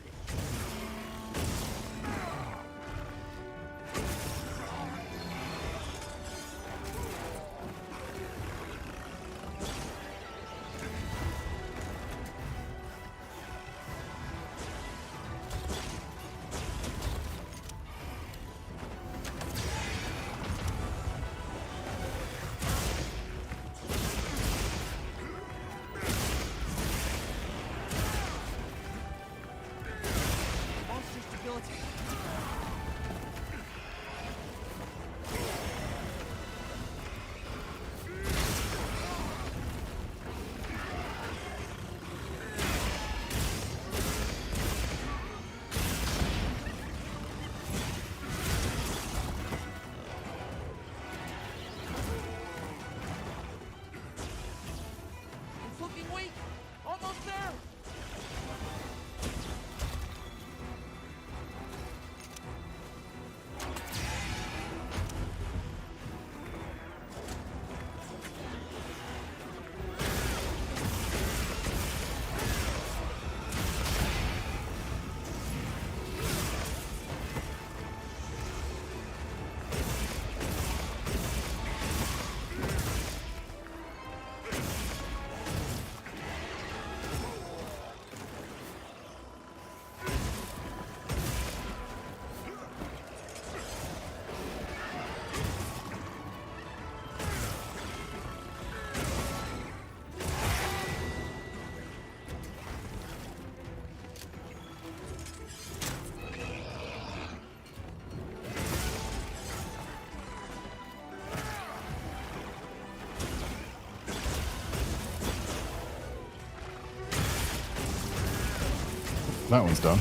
That one's done.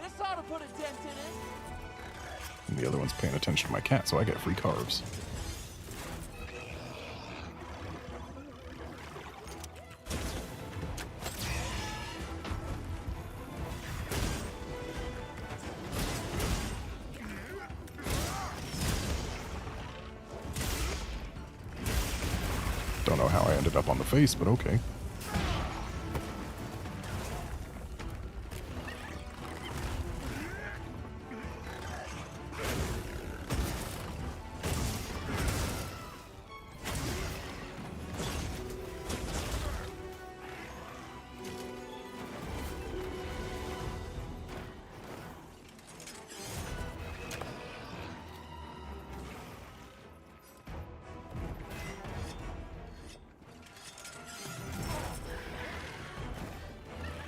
This ought to put a dent in it. And the other one's paying attention to my cat, so I get free carbs. Don't know how I ended up on the face, but okay.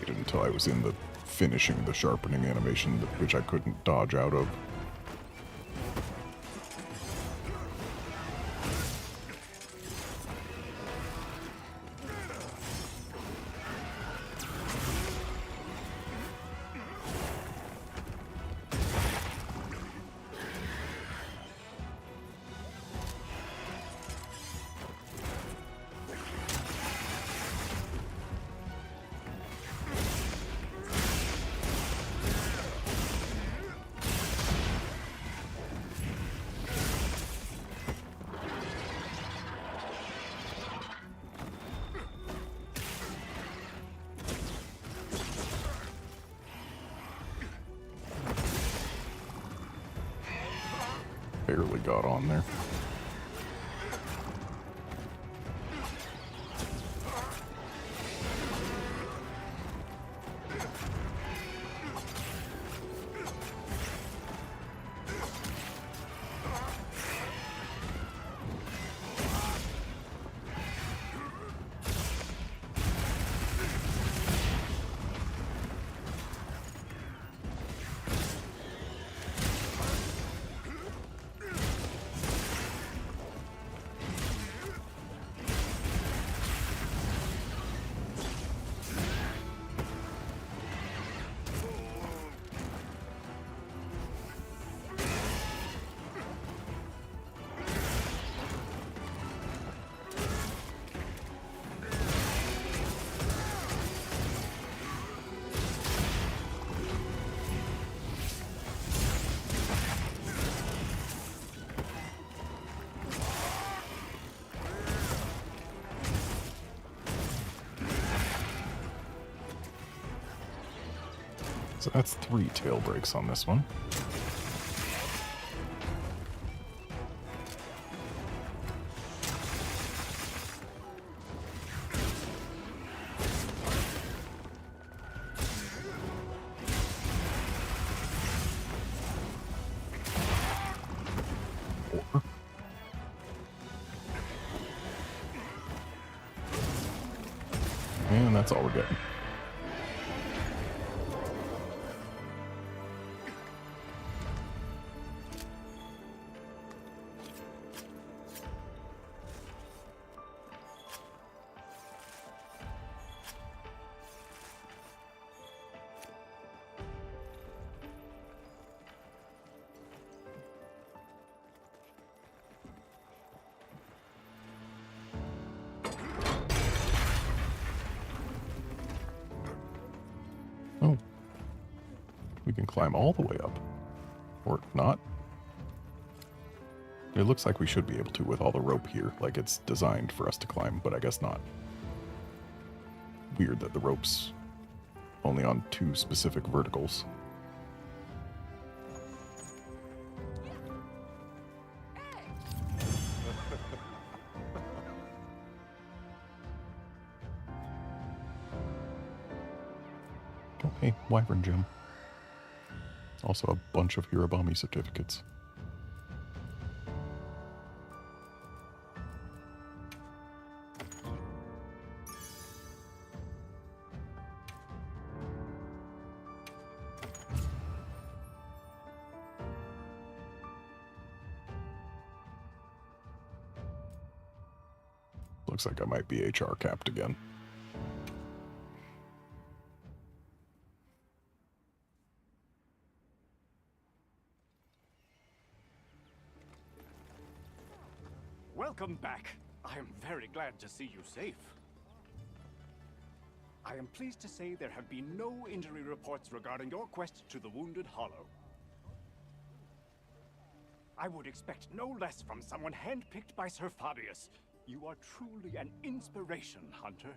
Until I was in the finishing the sharpening animation, which I couldn't dodge out of. Barely got on there. So that's 3 tail breaks on this one. And that's all we're getting. Oh. We can climb all the way up. Or not. It looks like we should be able to with all the rope here. Like it's designed for us to climb, but I guess not. Weird that the rope's only on 2 specific verticals. Oh, hey, Wyvern Gem. Also a bunch of Hirabami certificates. Looks like I might be HR capped again. Welcome back. I am very glad to see you safe. I am pleased to say there have been no injury reports regarding your quest to the Wounded Hollow. I would expect no less from someone handpicked by Sir Fabius. You are truly an inspiration, Hunter.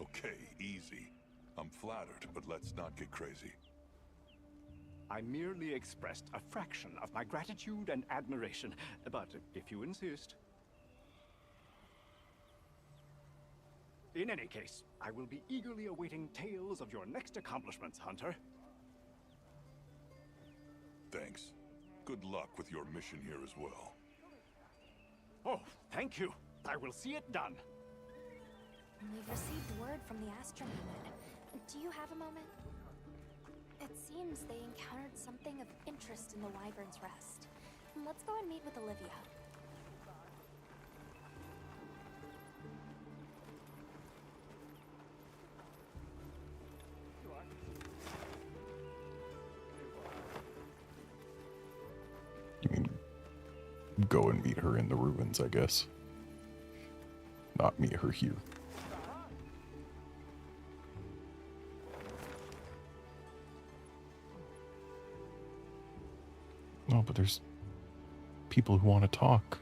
Okay, easy. I'm flattered, but let's not get crazy. I merely expressed a fraction of my gratitude and admiration, but if you insist. In any case, I will be eagerly awaiting tales of your next accomplishments, Hunter. Thanks. Good luck with your mission here as well. Oh, thank you. I will see it done. We've received word from the Astrum unit. Do you have a moment? It seems they encountered something of interest in the Wyvern's Rest. Let's go and meet with Olivia. You can go and meet her in the ruins, I guess. Not meet her here. No, but there's people who want to talk.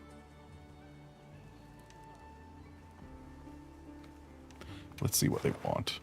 Let's see what they want.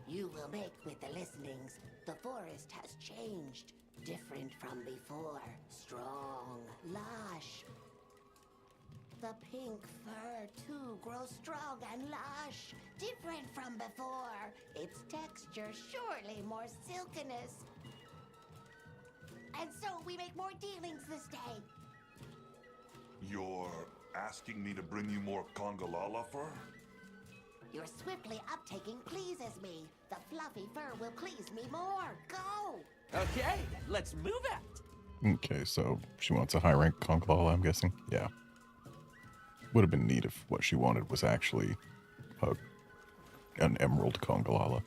You will make with the listenings. The forest has changed. Different from before. Strong, lush. The pink fur, too, grows strong and lush. Different from before. Its texture surely more silkiness. And so we make more dealings this day. You're asking me to bring you more Congalala fur? Your swiftly uptaking pleases me. The fluffy fur will please me more. Go! Okay, let's move out. Okay, so she wants a high rank Congalala, I'm guessing? Yeah. Would have been neat if what she wanted was actually an emerald Congalala.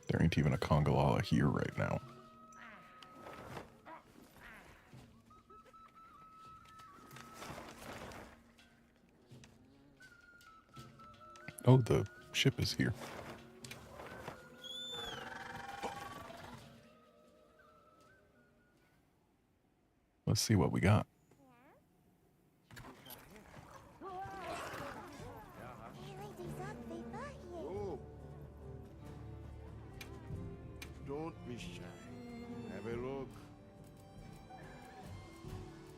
There ain't even a Congalala here right now. Oh, the ship is here. Let's see what we got. Don't be shy. Have a look.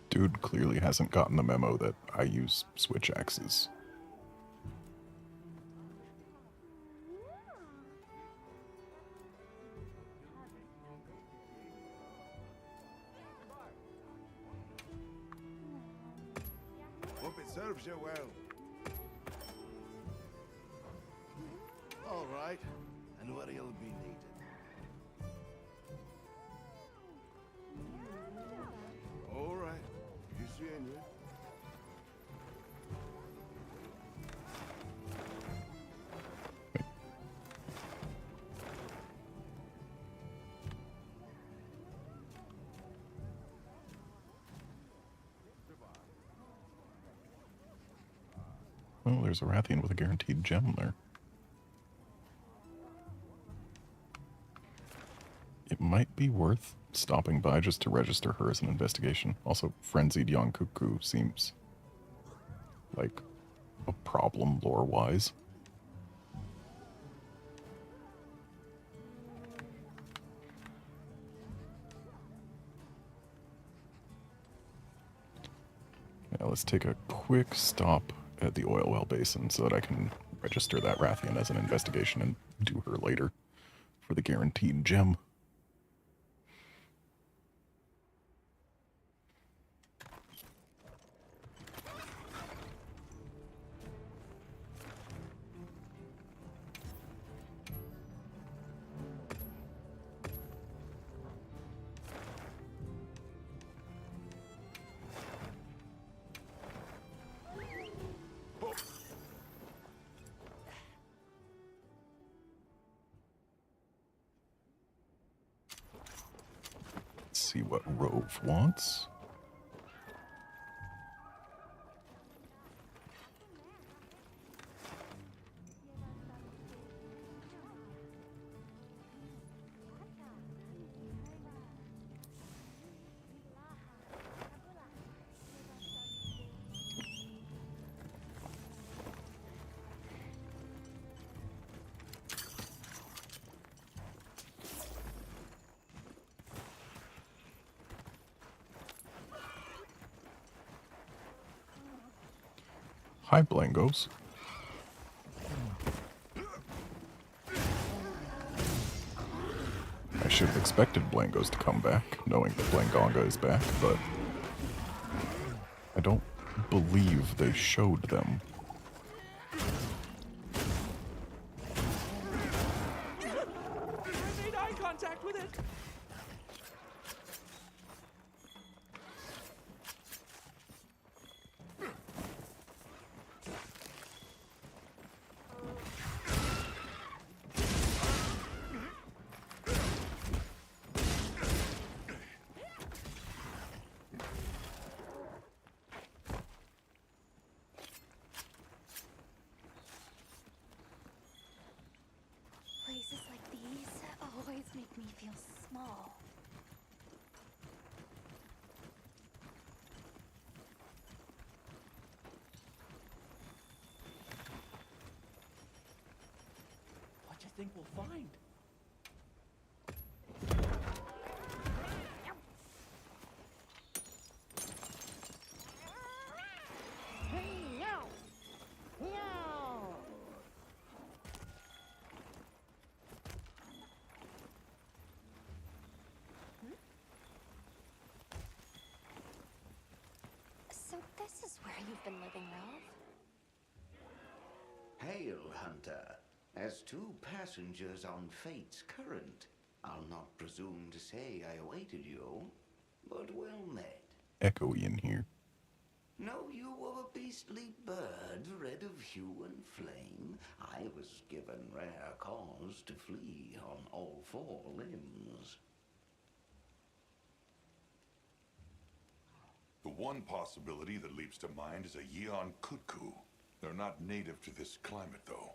Dude clearly hasn't gotten the memo that I use switch axes. Hope it serves you well. All right, and what he'll be needed. All right, you seeing you? Well, there's a Rathian with a guaranteed gem there. It might be worth stopping by just to register her as an investigation. Also, frenzied young cuckoo seems like a problem lore-wise. Now let's take a quick stop at the oil well basin so that I can register that Rathian as an investigation and do her later for the guaranteed gem. See what Rove wants. Hi, Blangos. I should have expected Blangos to come back, knowing that Blangonga is back, but I don't believe they showed them. I made eye contact with it. Places like these always make me feel small. What do you think we'll find? So this is where you've been living, Rove? Hail, Hunter. As two passengers on Fate's current, I'll not presume to say I awaited you, but well met. Echoey in here. Know you of a beastly bird, red of hue and flame? I was given rare cause to flee on all four limbs. The one possibility that leaps to mind is a Yeon Kutku. They're not native to this climate, though.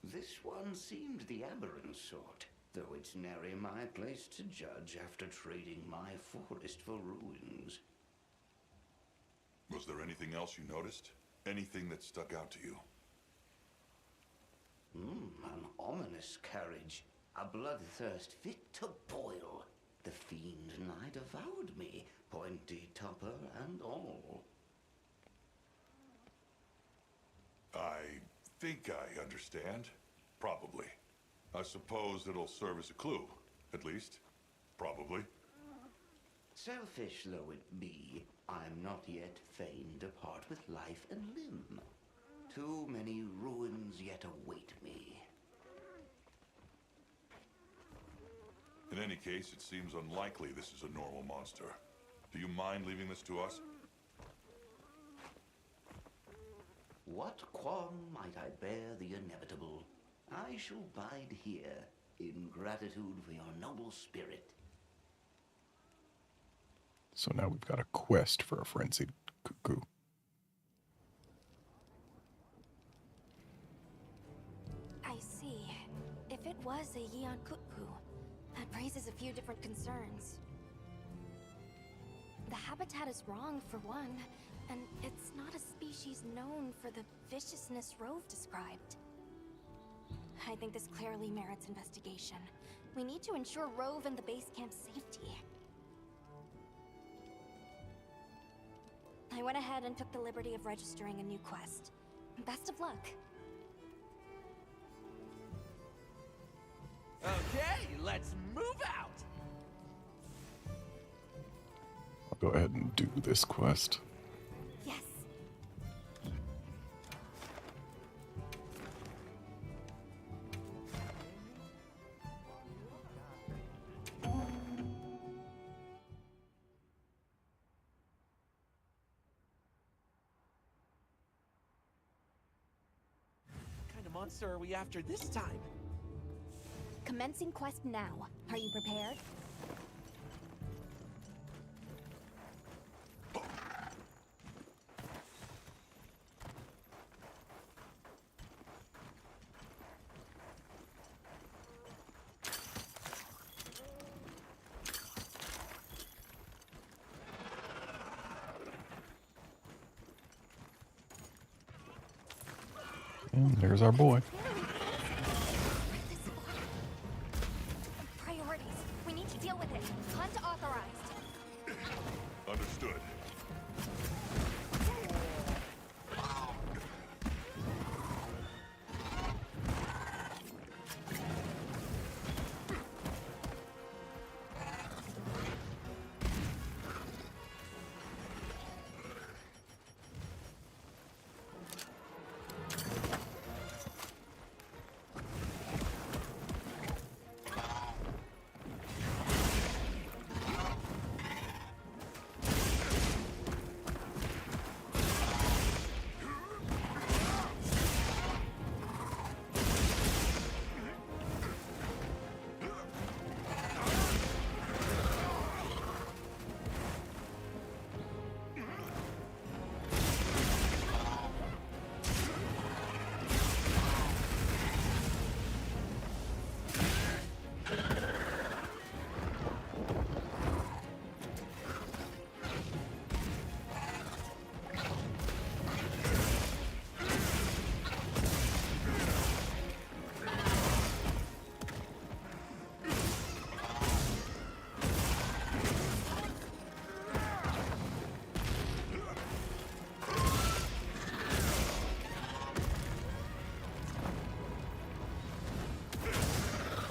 This one seemed the aberrant sort, though it's nary my place to judge after trading my forest for ruins. Was there anything else you noticed? Anything that stuck out to you? An ominous carriage. A bloodthirst fit to boil. The fiend nigh devoured me, pointy topper and all. I think I understand. Probably. I suppose it'll serve as a clue. At least. Probably. Selfish though it be, I'm not yet fain to part with life and limb. Too many ruins yet await me. In any case, it seems unlikely this is a normal monster. Do you mind leaving this to us? What qualm might I bear the inevitable? I shall bide here, in gratitude for your noble spirit. So now we've got a quest for a frenzied cuckoo. I see. If it was a Yeon Kutku, raises a few different concerns. The habitat is wrong, for one, and it's not a species known for the viciousness Rove described. I think this clearly merits investigation. We need to ensure Rove and the base camp's safety. I went ahead and took the liberty of registering a new quest. Best of luck. Okay, let's move out! I'll go ahead and do this quest. Yes. What kind of monster are we after this time? Commencing quest now. Are you prepared? And there's our boy. Priorities. We need to deal with it. Hunt authorized. Understood.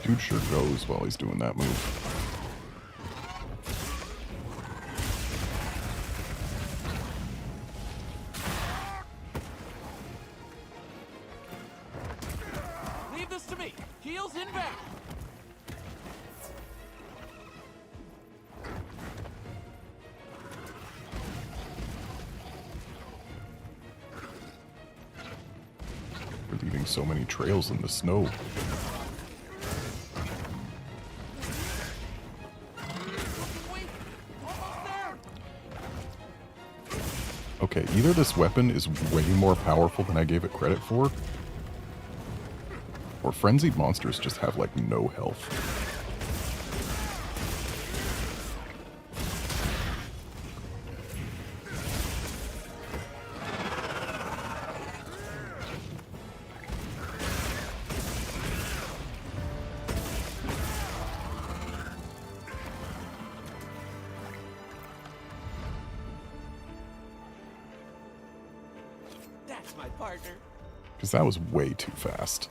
Dude sure goes while he's doing that move. Leave this to me. Heels inbound. We're leaving so many trails in the snow. Okay, either this weapon is way more powerful than I gave it credit for, or frenzied monsters just have, like, no health. That's my partner. Because that was way too fast.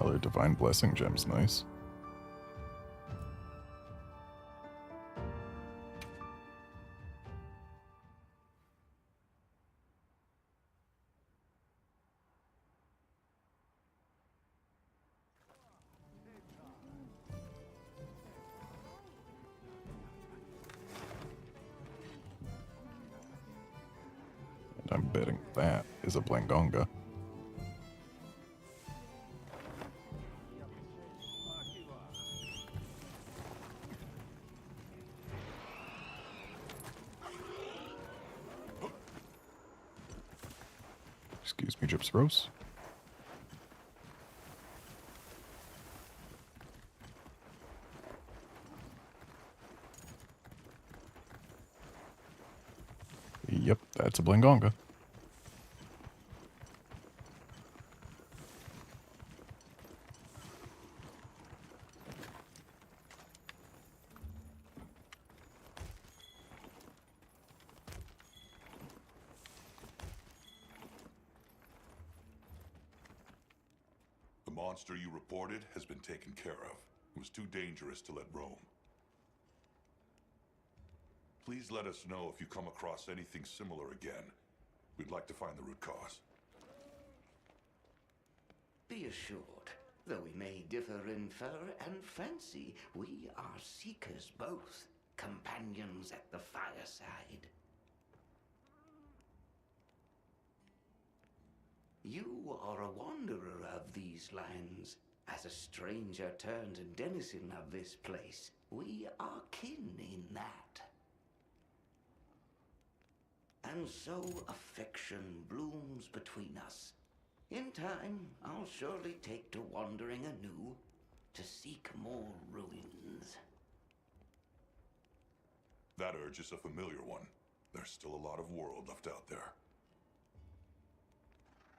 Other divine blessing gems, nice. And I'm betting that is a Blangonga. Excuse me, Gyps Rose. Yep, that's a Blangonga. The monster you reported has been taken care of. It was too dangerous to let roam. Please let us know if you come across anything similar again. We'd like to find the root cause. Be assured, though we may differ in fur and fancy, we are seekers both, companions at the fireside. You are a wanderer of these lands. As a stranger turned denizen of this place, we are kin in that. And so affection blooms between us. In time, I'll surely take to wandering anew, to seek more ruins. That urge is a familiar one. There's still a lot of world left out there.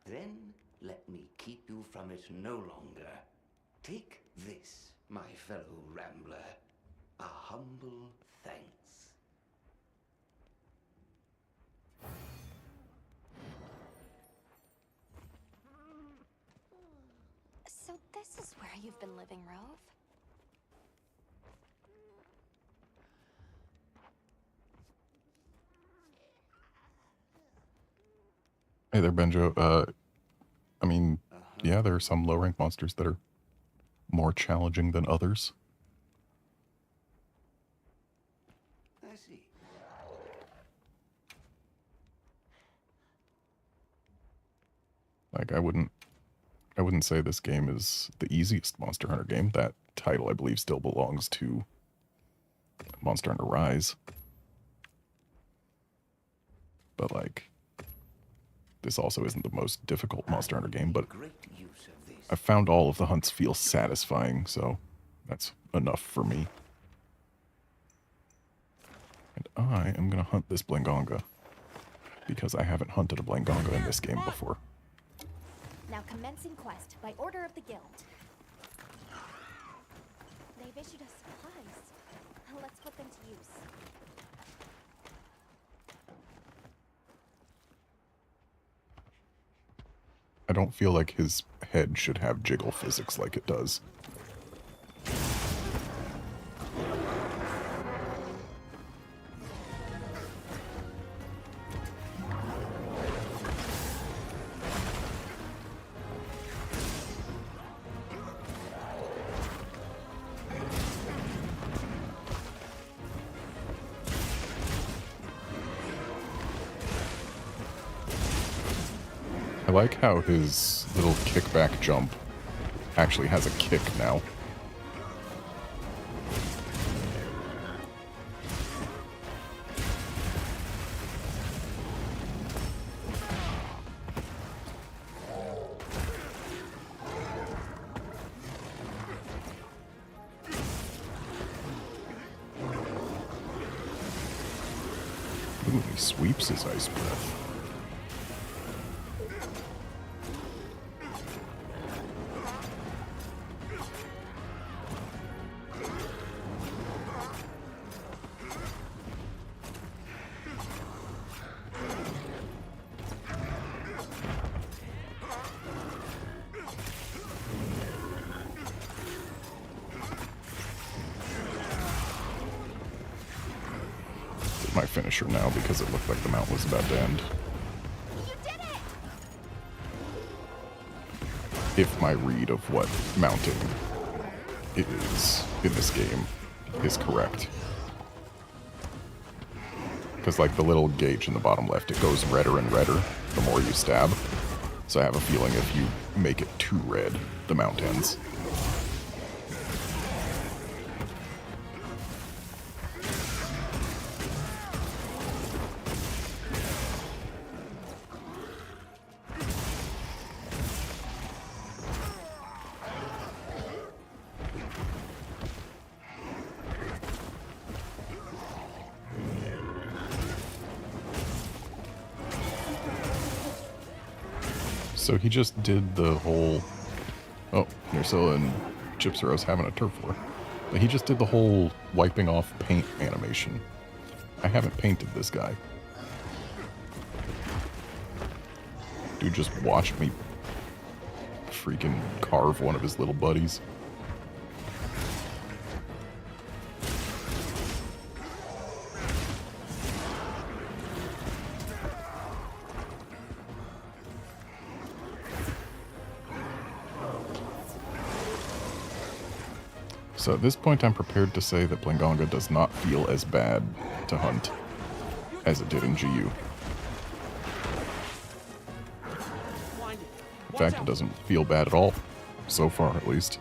Then let me keep you from it no longer. Take this, my fellow rambler, a humble thanks. So this is where you've been living, Rove? Hey there, Benjo. I mean, yeah, there are some low-rank monsters that are more challenging than others. I see. Like, I wouldn't say this game is the easiest Monster Hunter game. That title, I believe, still belongs to Monster Hunter Rise. But, like, this also isn't the most difficult Monster Hunter game, but I found all of the hunts feel satisfying, so that's enough for me. And I am going to hunt this Blangonga, because I haven't hunted a Blangonga in this game before. Now commencing quest by order of the guild. They've issued us supplies. Let's put them to use. I don't feel like his head should have jiggle physics like it does. I like how his little kickback jump actually has a kick now. Ooh, he sweeps his ice breath. finisher now because it looked like the mount was about to end. If my read of what mounting is in this game is correct. Because like the little gauge in the bottom left, it goes redder and redder the more you stab. So I have a feeling if you make it too red, the mount ends. So he just did the whole... Oh, Nercilla and Chipsero's having a turf war. But he just did the whole wiping off paint animation. I haven't painted this guy. Dude just watched me freaking carve one of his little buddies. So at this point, I'm prepared to say that Blangonga does not feel as bad to hunt as it did in GU. In fact, it doesn't feel bad at all, so far at least.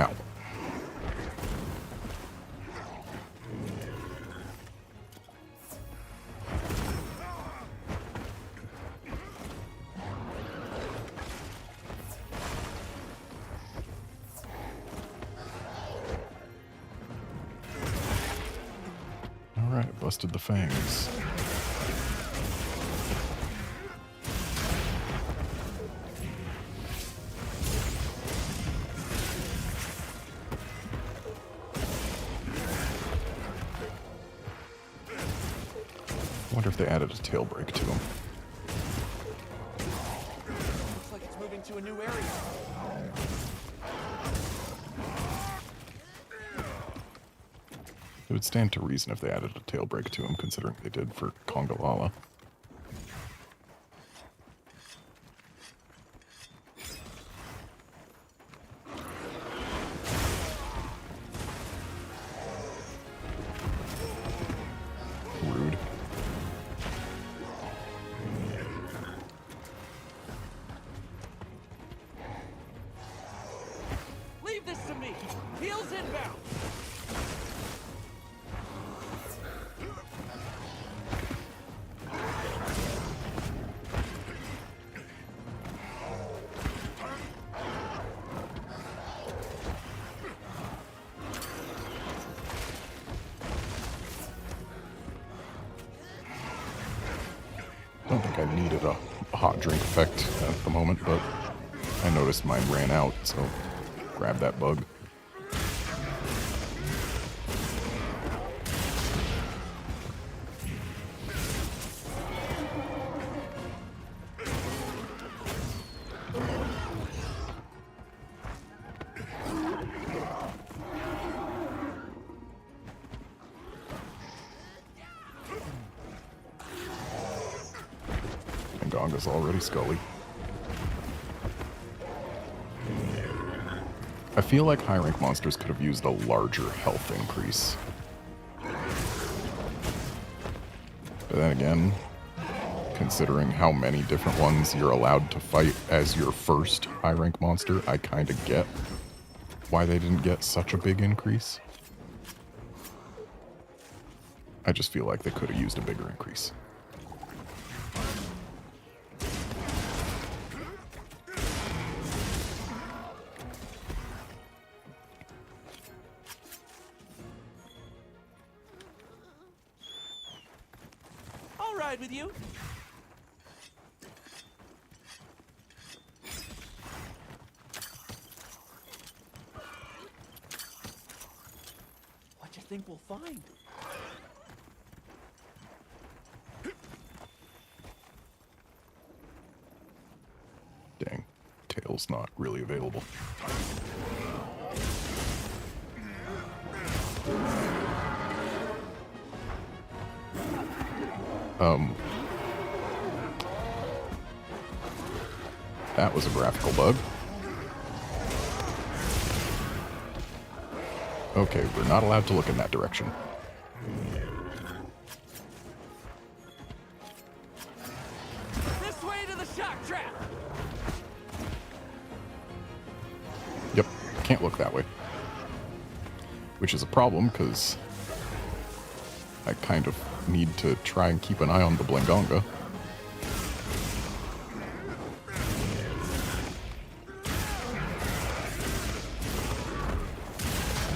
Ow. Alright, busted the fangs. I wonder if they added a tail break to him. Looks like it's moving to a new area. It would stand to reason if they added a tail break to him, considering they did for Kongalala. Rude. Leave this to me. Heels inbound. I don't think I needed a hot drink effect at the moment, but I noticed mine ran out, so grab that bug. And Gonga's already Scully. I feel like high rank monsters could have used a larger health increase. But then again, considering how many different ones you're allowed to fight as your first high rank monster, I kind of get why they didn't get such a big increase. I just feel like they could have used a bigger increase. ride with you. What you think we'll find? Dang, Tail's not really available. That was a graphical bug. Okay, we're not allowed to look in that direction. This way to the shock trap. Yep, can't look that way. Which is a problem, because I kind of need to try and keep an eye on the Blangonga.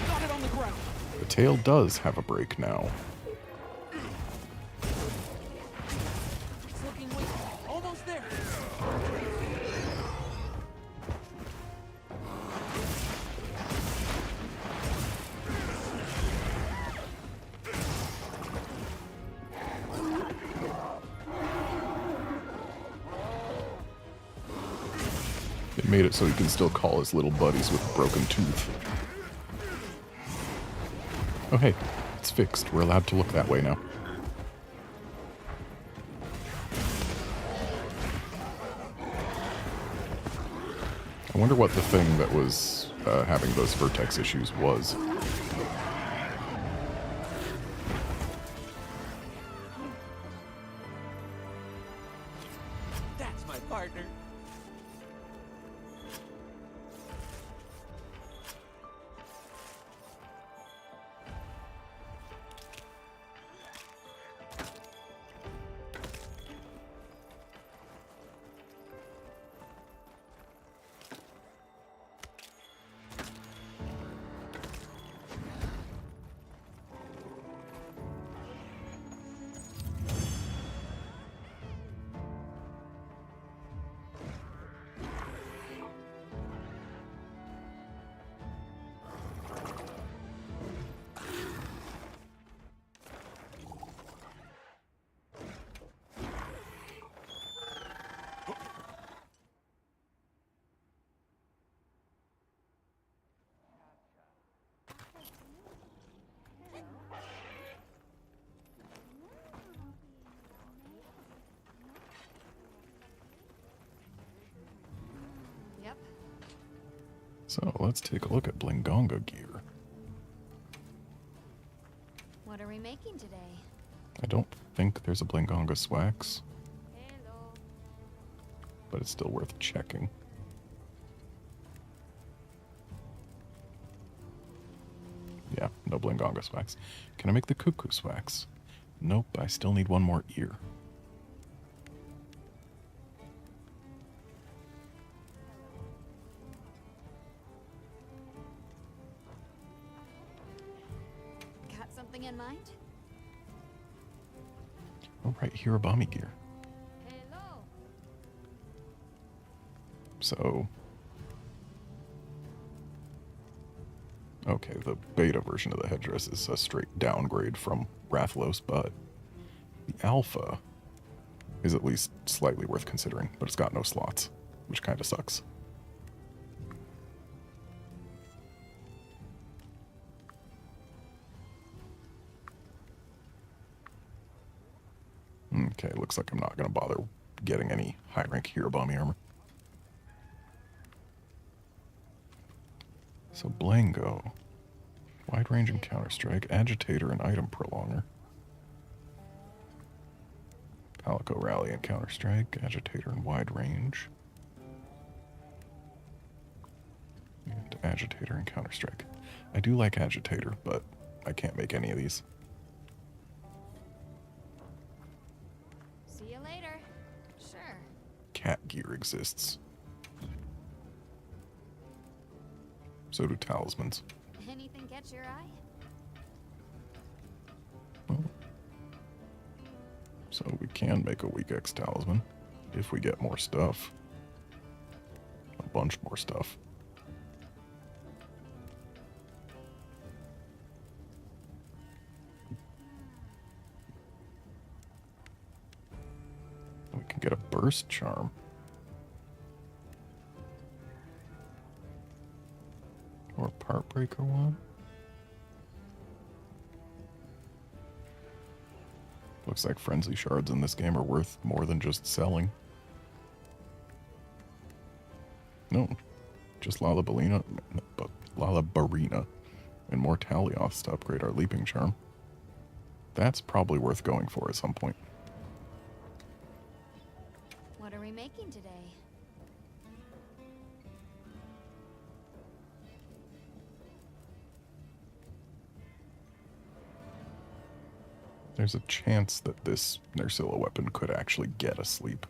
Got it on the ground. The Tail does have a break now. It's looking weak. Almost there. It made it so he can still call his little buddies with a broken tooth. Oh hey, it's fixed. We're allowed to look that way now. I wonder what the thing that was having those vertex issues was. That's my partner. Yep. So let's take a look at Blangonga gear. What are we making today? I don't think there's a Blangonga Swax, Hello. but it's still worth checking. Yeah, no Blangonga Swax. Can I make the Cuckoo Swax? Nope, I still need one more ear. Got something in mind? Oh right, Hirabami gear. Hello. So... okay, the beta version of the headdress is a straight downgrade from Rathlos, but the alpha is at least slightly worth considering, but it's got no slots, which kind of sucks. Okay, looks like I'm not going to bother getting any high-rank Hirabami armor. So Blango, wide range and counter-strike, agitator and item prolonger. Palico rally and counter-strike, agitator and wide range. And agitator and counter-strike. I do like agitator, but I can't make any of these. See you later. Sure. Cat gear exists. So do talismans. Anything catch your eye? So we can make a weak X talisman if we get more stuff. A bunch more stuff. We can get a burst charm. Or a part breaker one. Looks like frenzy shards in this game are worth more than just selling. No, just Lalabarina and more Talioths to upgrade our leaping charm. That's probably worth going for at some point. What are we making today? There's a chance that this Nerscylla weapon could actually get a sleep.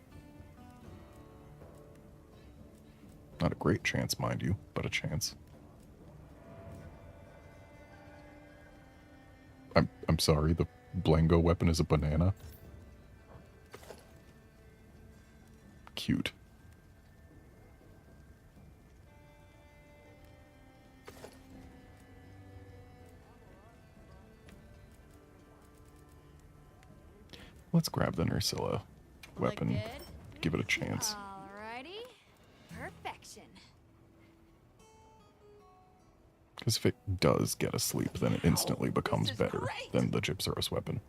Not a great chance, mind you, but a chance. I'm sorry, the Blango weapon is a banana? Cute. Let's grab the Nerscylla weapon. Give it a chance. Alrighty. Perfection. Because if it does get a sleep, then it instantly becomes better than the Gypsaros weapon.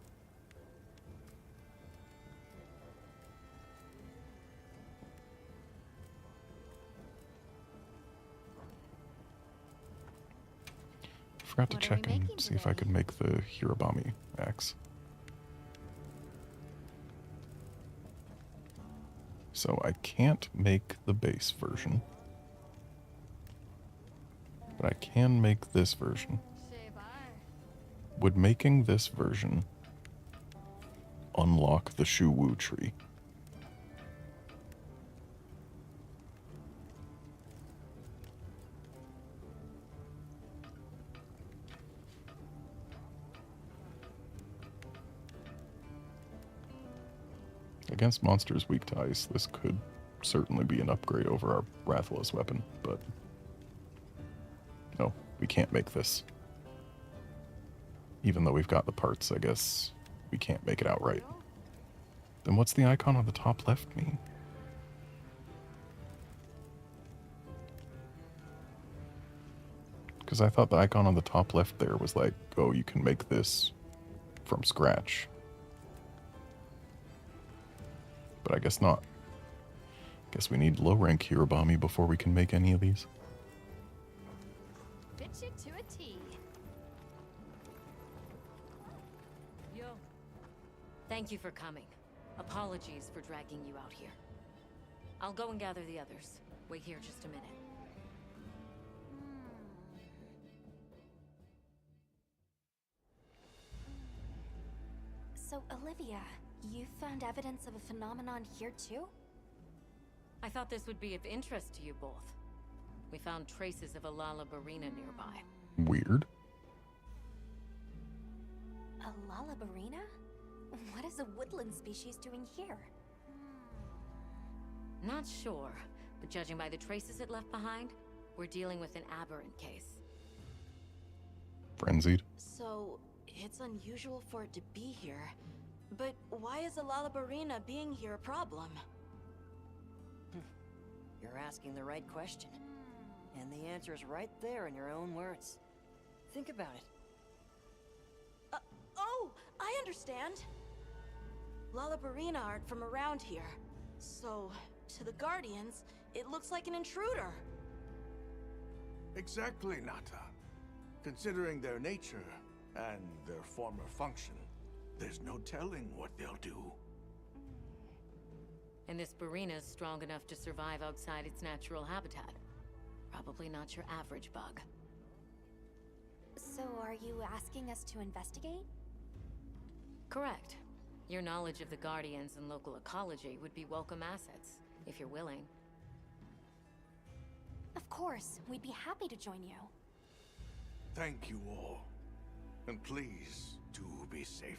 Forgot to check and see if I could make the Hirobami axe. So I can't make the base version. But I can make this version. Would making this version unlock the Shuwu tree? Against monsters weak to ice, this could certainly be an upgrade over our Rathalos weapon, but no, we can't make this. Even though we've got the parts, I guess we can't make it outright. Then what's the icon on the top left mean? Because I thought the icon on the top left there was like, oh, you can make this from scratch. But I guess not. Guess we need low rank Hirobami before we can make any of these. Fit you to a T. Yo. Thank you for coming. Apologies for dragging you out here. I'll go and gather the others. Wait here just a minute. So, Olivia, you found evidence of a phenomenon here too? I thought this would be of interest to you both. We found traces of a Lalabarina nearby. Weird. A Lalabarina? What is a woodland species doing here? Not sure, but judging by the traces it left behind, we're dealing with an aberrant case. Frenzied. So, it's unusual for it to be here. But why is a Lalabarina being here a problem? You're asking the right question. And the answer is right there in your own words. Think about it. Oh, I understand. Lalabarina aren't from around here. So, to the Guardians, it looks like an intruder. Exactly, Nata. Considering their nature and their former function, there's no telling what they'll do. And this Barina's strong enough to survive outside its natural habitat. Probably not your average bug. So are you asking us to investigate? Correct. Your knowledge of the Guardians and local ecology would be welcome assets, if you're willing. Of course, we'd be happy to join you. Thank you all. And please, do be safe.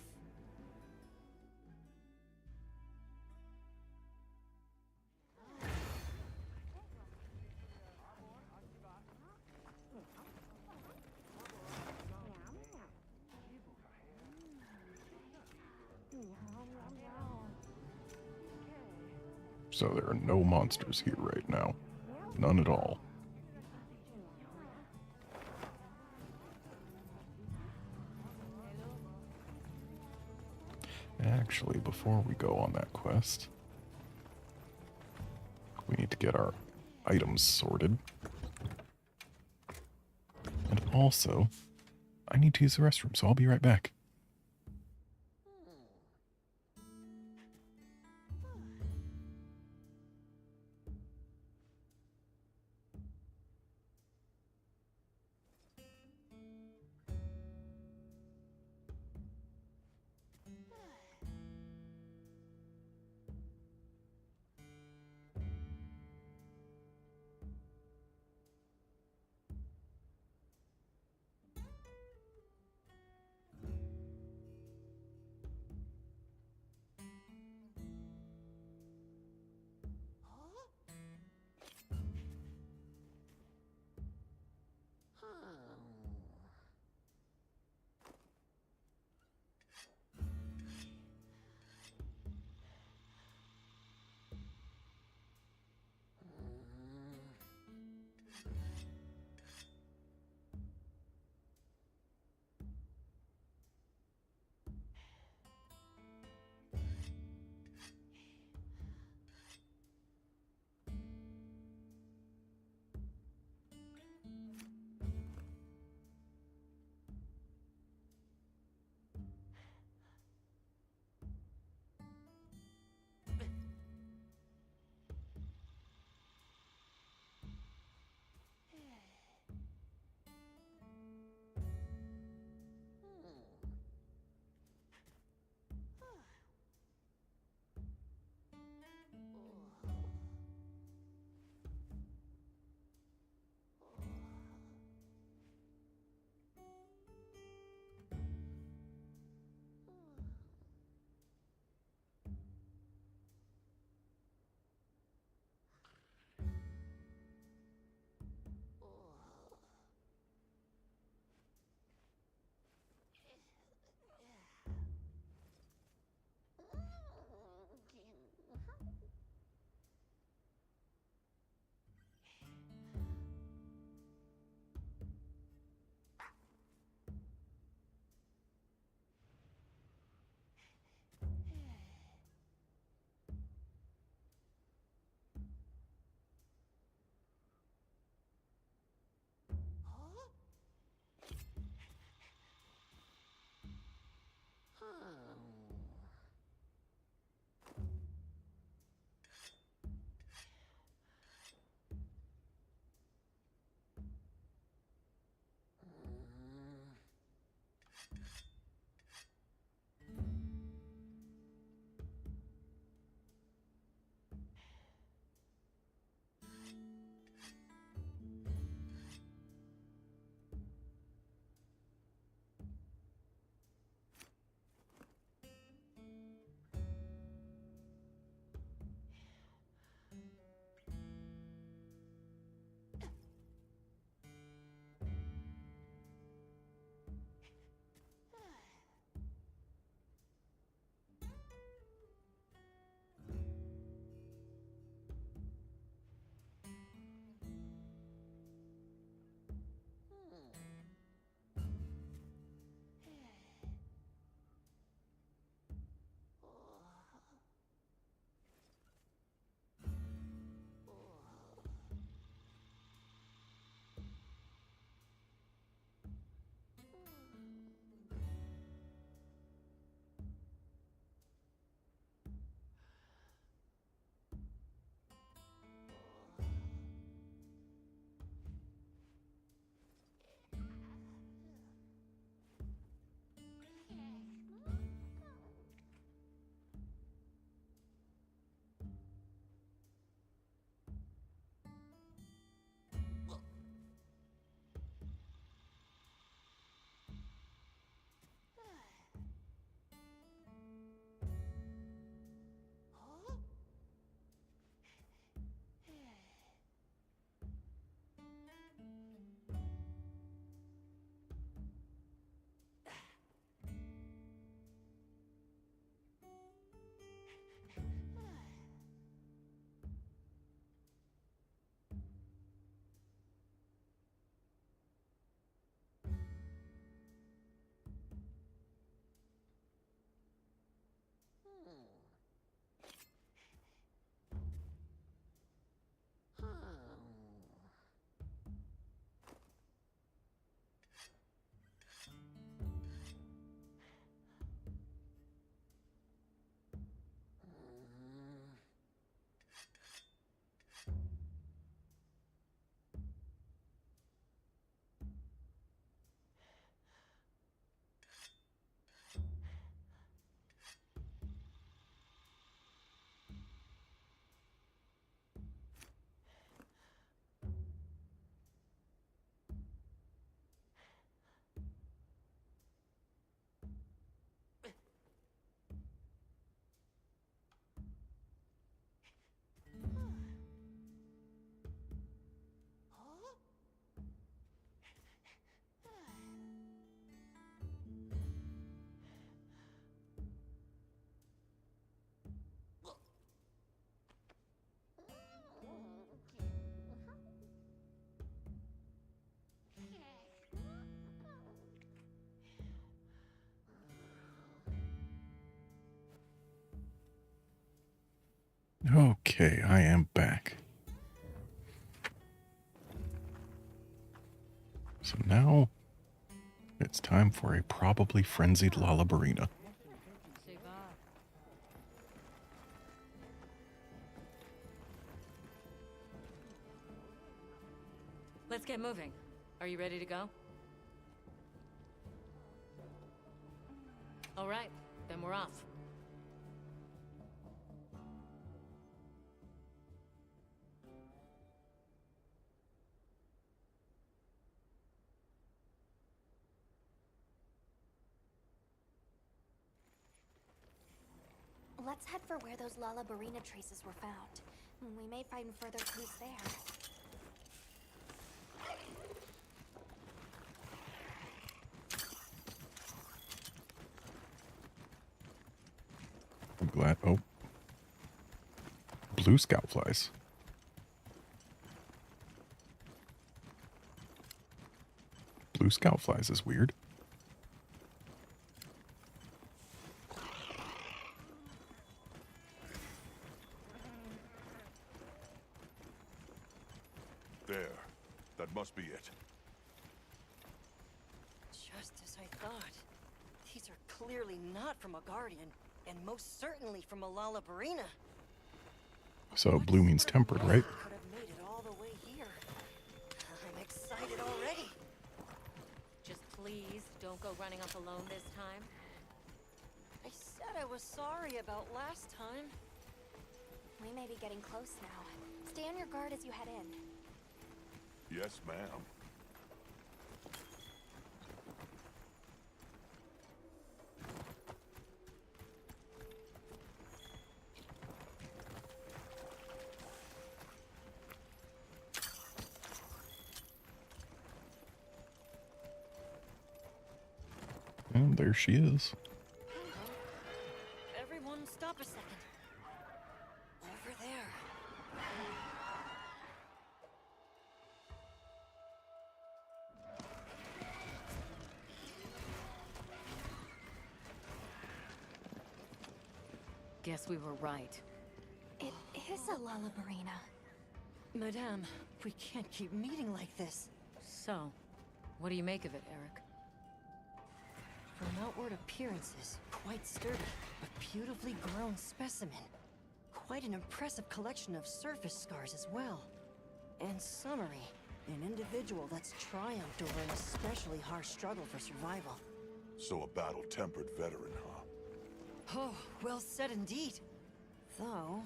So there are no monsters here right now. None at all. Actually, before we go on that quest, we need to get our items sorted. And also, I need to use the restroom, so I'll be right back. Okay, I am back. So now it's time for a probably frenzied Lalabarina. Let's get moving. Are you ready to go? All right, then we're off. Let's head for where those Lalabarina traces were found. We may find further clues there. I'm glad. Oh. Blue scout flies. Blue scout flies is weird. There. That must be it. Just as I thought. These are clearly not from a Guardian, and most certainly from a Lalabarina. So blue means tempered, right? Could have made it all the way here. I'm excited already. Just please don't go running off alone this time. I said I was sorry about last time. We may be getting close now. Stay on your guard as you head in. Yes, ma'am. And there she is. Everyone stop a second. Over there. Guess we were right. It is a Lalabarina. Madame, we can't keep meeting like this. So, what do you make of it, Eric? From outward appearances, quite sturdy, but beautifully grown specimen. Quite an impressive collection of surface scars as well. And summary, an individual that's triumphed over an especially harsh struggle for survival. So a battle-tempered veteran, huh? Oh, well said indeed. Though,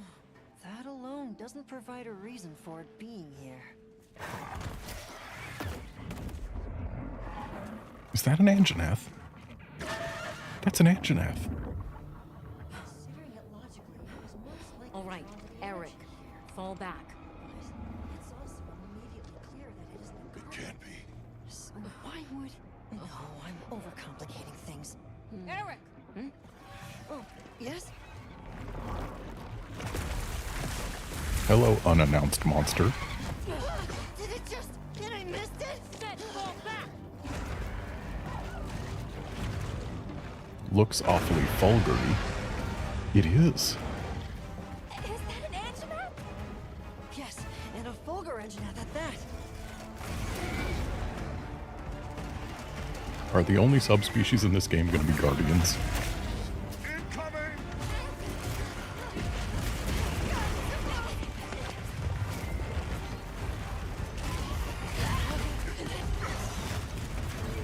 that alone doesn't provide a reason for it being here. Is that an Anjanath? That's an Anjanath. Considering it logically, it was most likely. All right, Eric, fall back. It's also immediately clear that it isn't a It can't be. So why would? No, I'm overcomplicating things. Eric! Hmm? Oh, yes? Hello, unannounced monster. Did it just... Did I miss it? Set, fall back! Looks awfully Fulgury. It is. Is that an Anjanath? Yes, and a Fulgur engine at that. Are the only subspecies in this game going to be Guardians?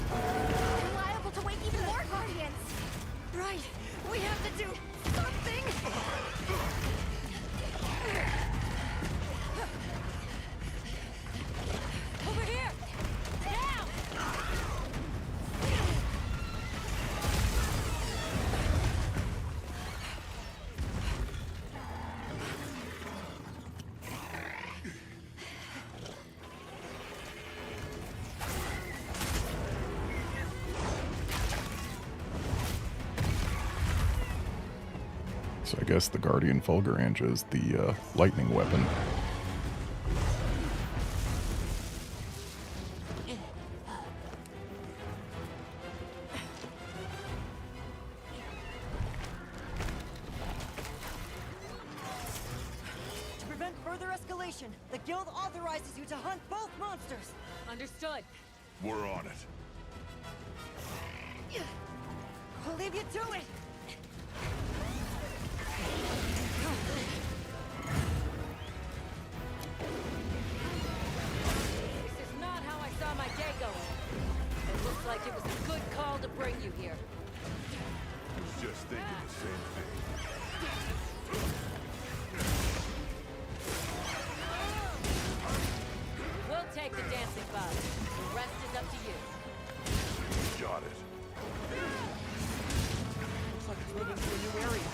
We're liable to wake even more Guardians. Right, we have to do something. Over here! Now! So I guess the Guardian Fulguranja is the lightning weapon. Further escalation. The guild authorizes you to hunt both monsters. Understood. We're on it. I'll leave you to it. This is not how I saw my day going. It looks like it was a good call to bring you here. I was just thinking the same thing. We'll take the dancing bug. The rest is up to you. Got it. Looks like it's moving to a new area.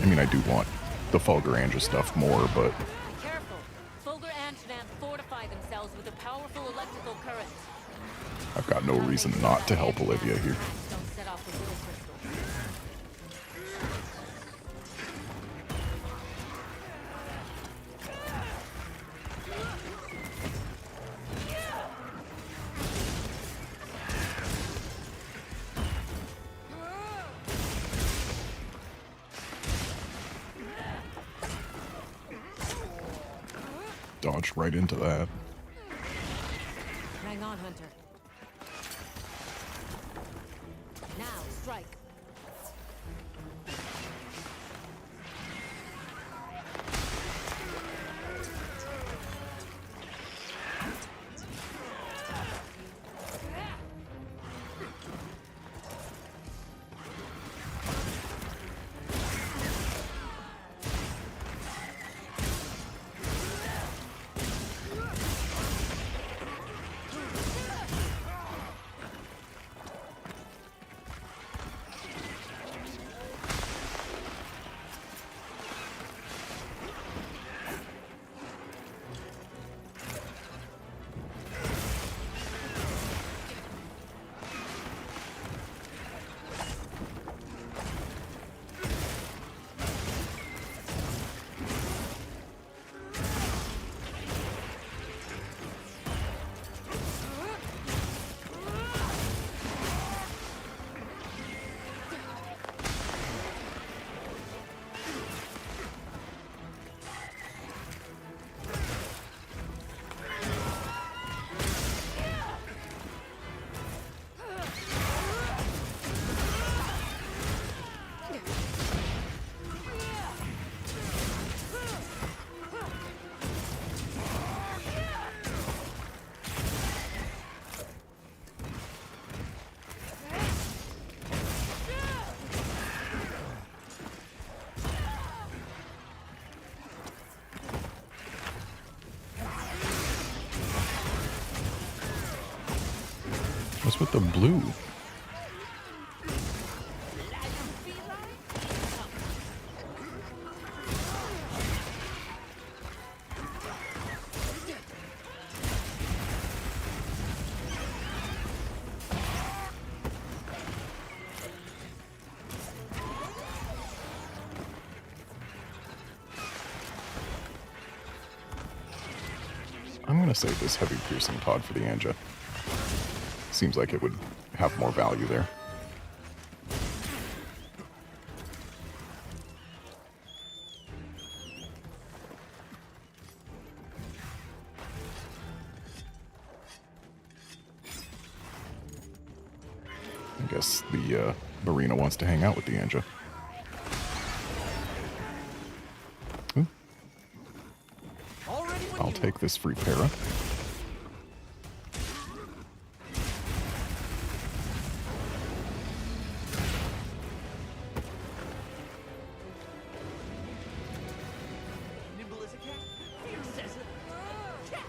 I mean, I do want the Fulguranja stuff more, but Be careful. Fulguranja fortify themselves with a powerful electrical current. I've got no reason not to help Olivia here. Don't set off the little crystal. Dodged right into that. Hang on, Hunter. Now, strike. What's with the blue? I'm gonna save this heavy piercing Todd for the Anja. Seems like it would have more value there. I guess the Marina wants to hang out with the Anja. Ooh. I'll take this free para. Nimble as a cat, fierce as a cat.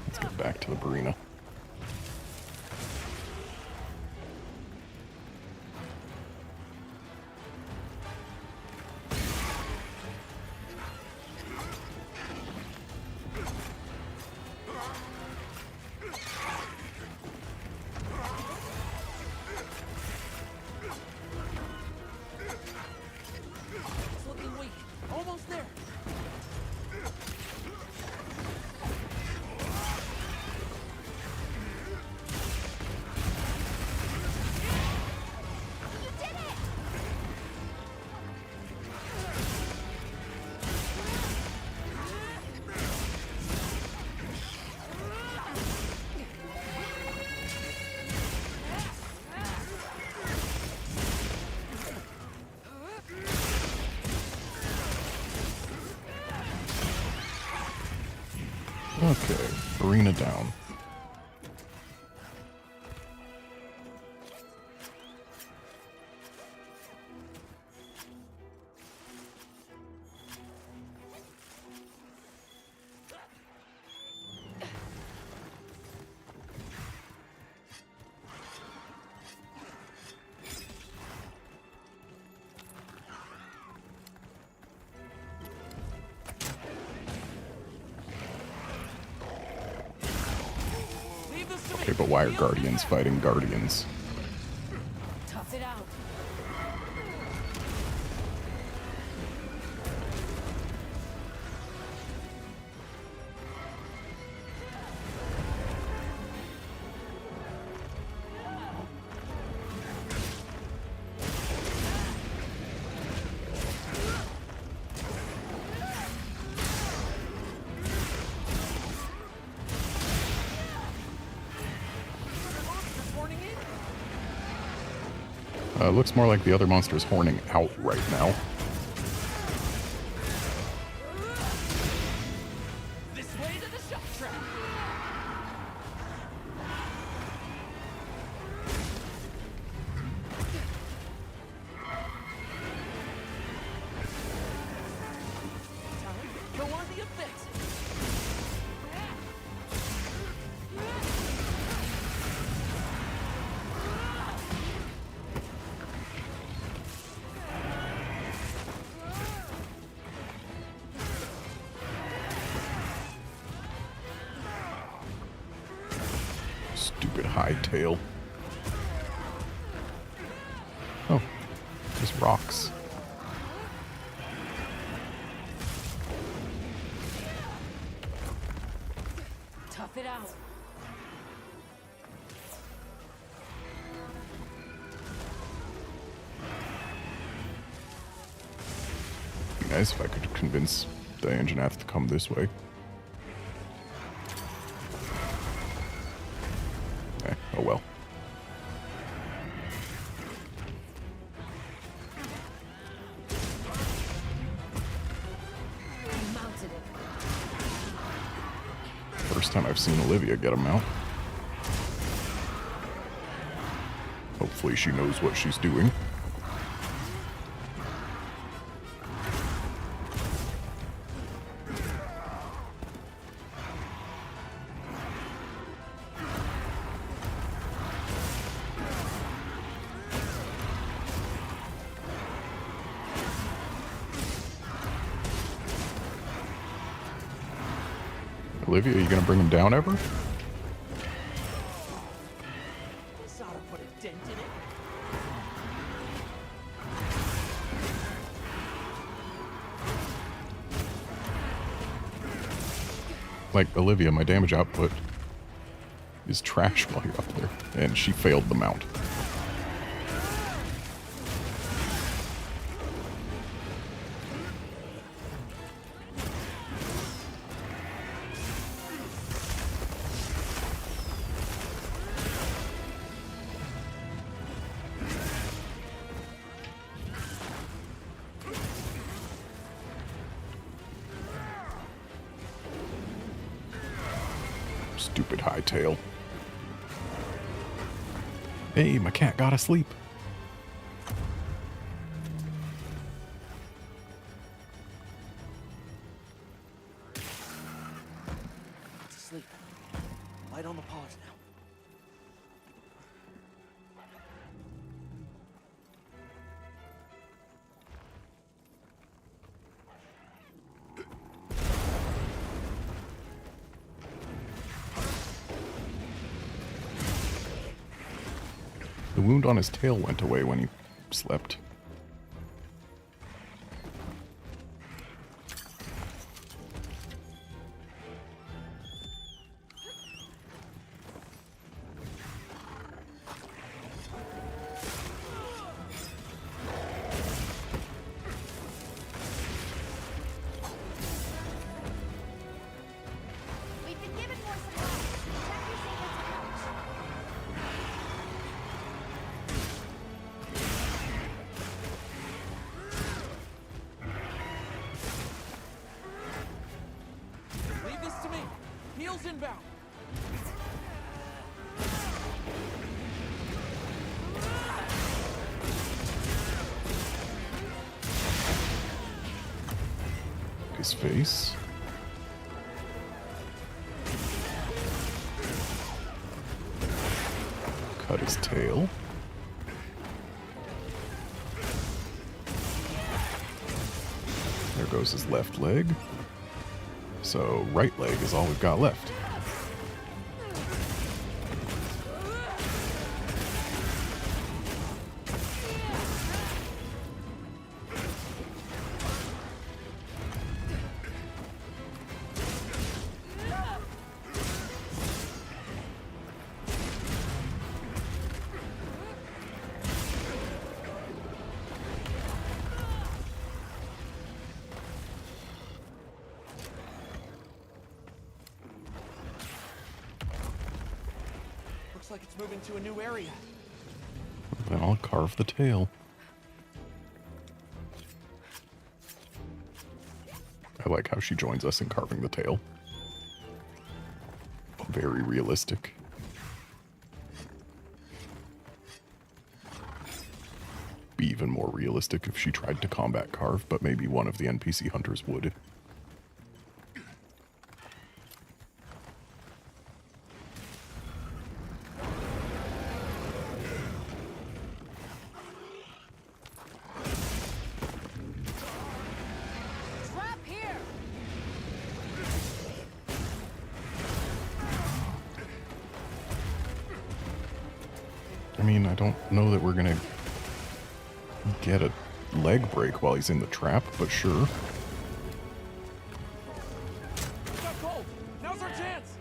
Let's get back to the Marina. Almost there. You did it! Okay, arena down. Okay, but why are Guardians fighting Guardians? Tough it out. Looks more like the other monster's horning out right now. This way to the shop track. Go on the offensive. Stupid hightail. Oh, just rocks. Tough it out. Be nice if I could convince the Anjanath to come this way. Oh well. Mounted it. First time I've seen Olivia get a mount. Hopefully she knows what she's doing. Olivia, are you gonna bring him down ever? This ought to put a dent in it. Like, Olivia, my damage output is trash while you're up there. And she failed the mount. Stupid hightail. Hey, my cat got asleep. It's asleep. Light on the paws now. The wound on his tail went away when he slept. Missiles inbound! His face. Cut his tail. There goes his left leg. So right leg is all we've got left. Looks like it's moving to a new area. Then I'll carve the tail. I like how she joins us in carving the tail. Very realistic. Be even more realistic if she tried to combat carve, but maybe one of the NPC hunters would. Trap here! I mean, I don't know that we're gonna get a leg break while he's in the trap, but sure. Got gold! Now's our chance!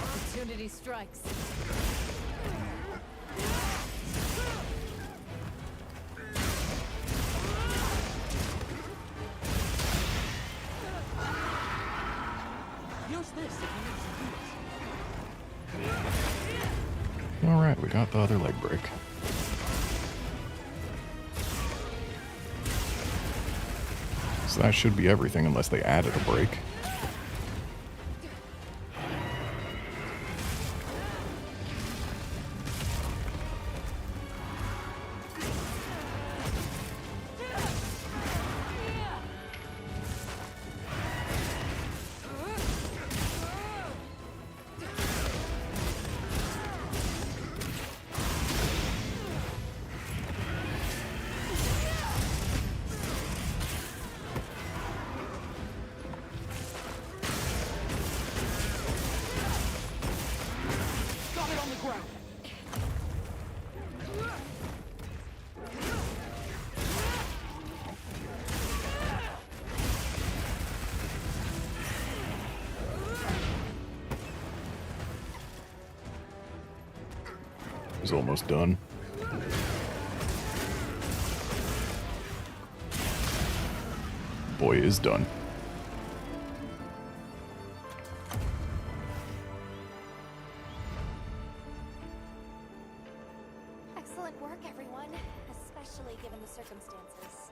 Opportunity strikes. Use this if you need some Alright, we got the other leg break. So that should be everything unless they added a break. Got it on the ground! He's almost done. Boy is done. Excellent work, everyone. Especially given the circumstances.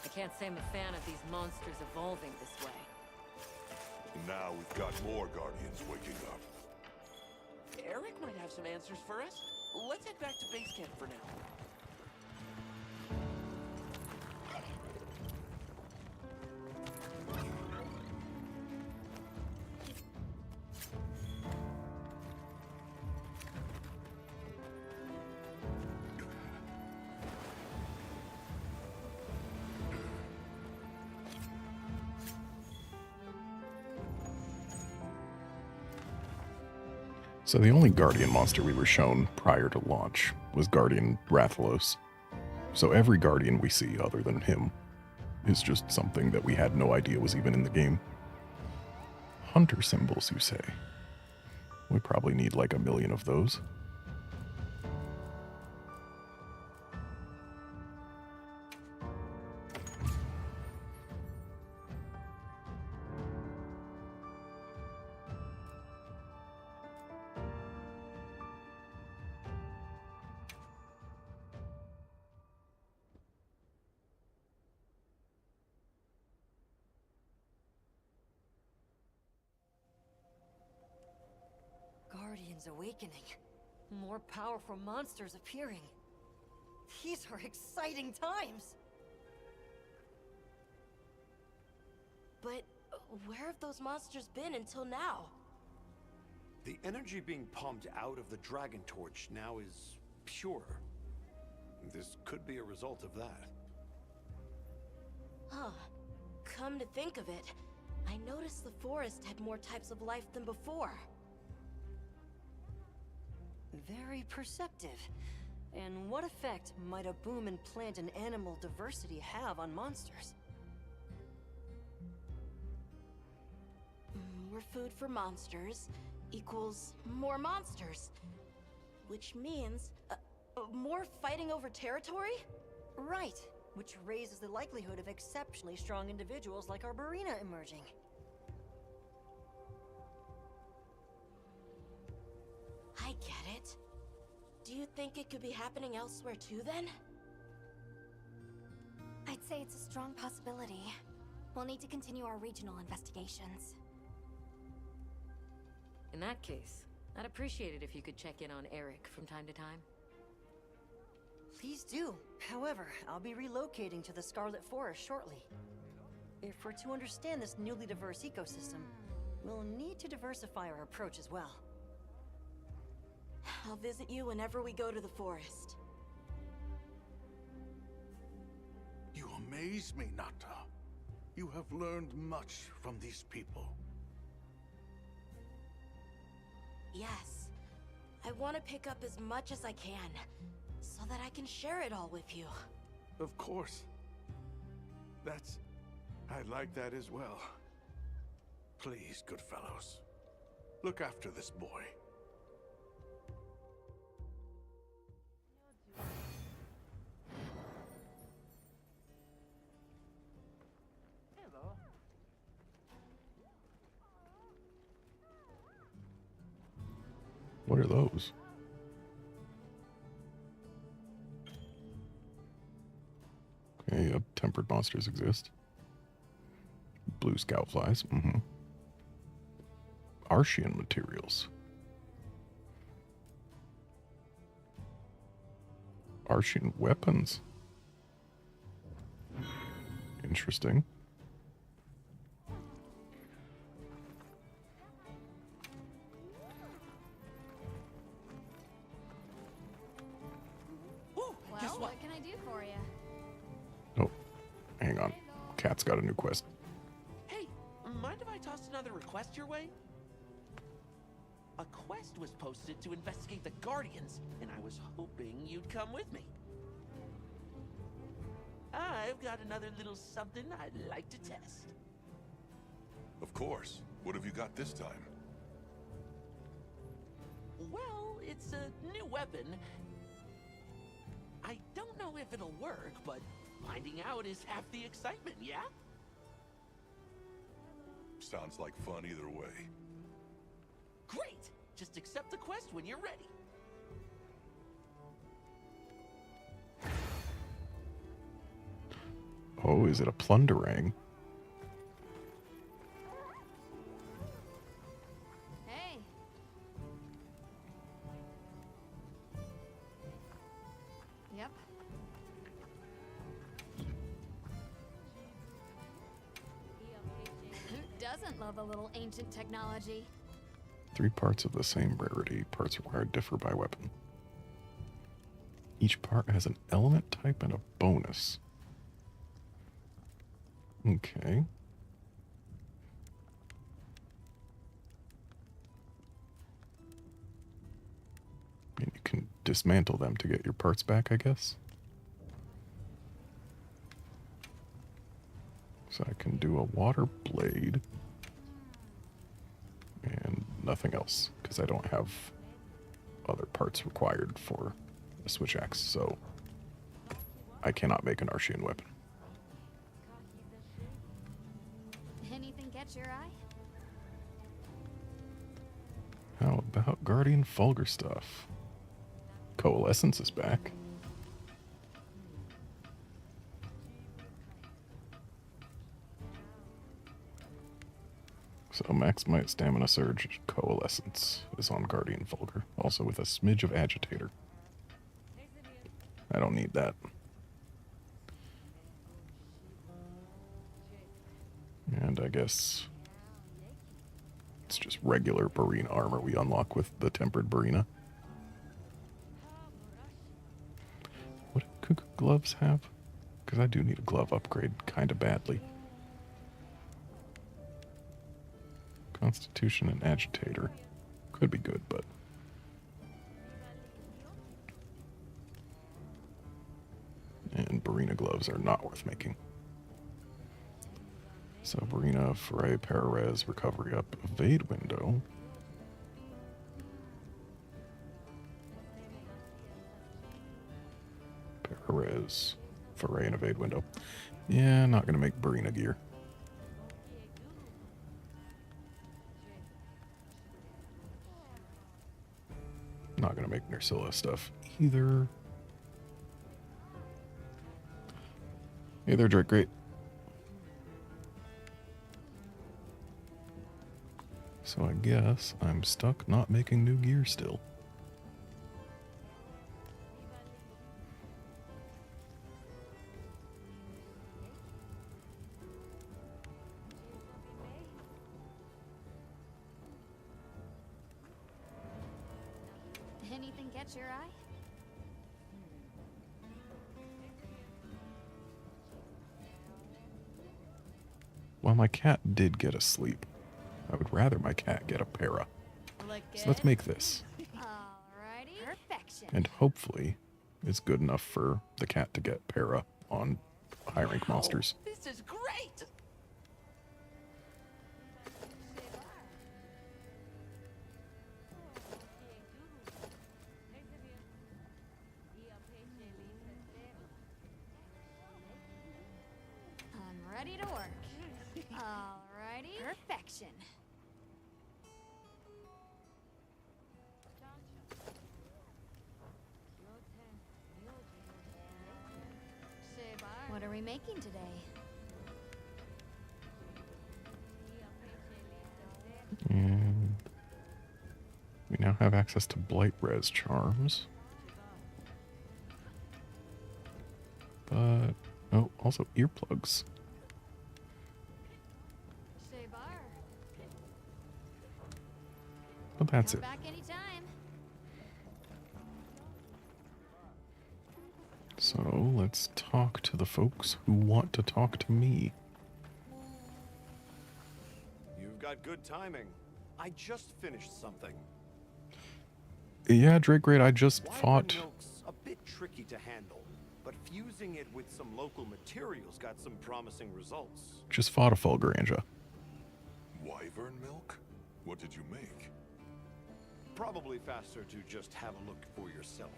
I can't say I'm a fan of these monsters evolving this way. Now we've got more Guardians waking up. Eric might have some answers for us. Let's head back to base camp for now. So the only Guardian monster we were shown prior to launch was Guardian Rathalos. So every Guardian we see other than him is just something that we had no idea was even in the game. Hunter symbols, you say? We probably need like 1 million of those. Guardians awakening. More powerful monsters appearing. These are exciting times! But where have those monsters been until now? The energy being pumped out of the Dragon Torch now is pure. This could be a result of that. Huh. Come to think of it, I noticed the forest had more types of life than before. Very perceptive. And what effect might a boom in plant and animal diversity have on monsters? More food for monsters equals more monsters. Which means, more fighting over territory? Right, which raises the likelihood of exceptionally strong individuals like Arborina emerging. I get it. Do you think it could be happening elsewhere too, then? I'd say it's a strong possibility. We'll need to continue our regional investigations. In that case, I'd appreciate it if you could check in on Eric from time to time. Please do. However, I'll be relocating to the Scarlet Forest shortly. If we're to understand this newly diverse ecosystem, we'll need to diversify our approach as well. I'll visit you whenever we go to the forest. You amaze me, Nata. You have learned much from these people. Yes. I want to pick up as much as I can, so that I can share it all with you. Of course. I like that as well. Please, good fellows, look after this boy. What are those? Okay, tempered monsters exist. Blue scout flies. Archean materials. Archean weapons. Interesting. Well, what can I do for you? Oh, hang on. Cat's got a new quest. Hey, mind if I toss another request your way? A quest was posted to investigate the Guardians, and I was hoping you'd come with me. I've got another little something I'd like to test. Of course. What have you got this time? Well, it's a new weapon. I don't know if it'll work, but finding out is half the excitement, yeah? Sounds like fun either way. Great! Just accept the quest when you're ready. Oh, is it a plunderang? Hey. Yep. Who doesn't love a little ancient technology? 3 parts of the same rarity. Parts required differ by weapon. Each part has an element type and a bonus. Okay. And you can dismantle them to get your parts back, I guess. So I can do a water blade. And nothing else, because I don't have other parts required for a switch axe, so I cannot make an Archean weapon. Anything catch your eye? How about Guardian Fulgur stuff? Coalescence is back. So Max Might Stamina Surge Coalescence is on Guardian Fulgur, also with a smidge of Agitator. I don't need that. And I guess it's just regular Barina armor we unlock with the Tempered Barina. What do Cuckoo gloves have? Because I do need a glove upgrade kind of badly. Constitution and Agitator. Could be good, but... And Barina gloves are not worth making. So Barina, Foray, Parares, Recovery Up, Evade Window. Parares, Foray, and Evade Window. Yeah, not going to make Barina gear. Not going to make Nersilla stuff either. Hey there, Drake. Great. So I guess I'm stuck not making new gear still. Anything catch your eye? Well, my cat did get a sleep. I would rather my cat get a para. So let's make this. Alrighty. Perfection. And hopefully it's good enough for the cat to get para on high rank monsters. This is great! I'm ready to work. Alrighty. Perfection. What are we making today? And we now have access to Blight Res charms. But, oh, also earplugs. But that's it. Back anytime. So let's talk to the folks who want to talk to me. You've got good timing. I just finished something. Yeah, Drake Great, I just Wyvern fought... milk's a bit tricky to handle, but fusing it with some local materials got some promising results. Just fought a Fulguranja. Wyvern milk? What did you make? Probably faster to just have a look for yourself.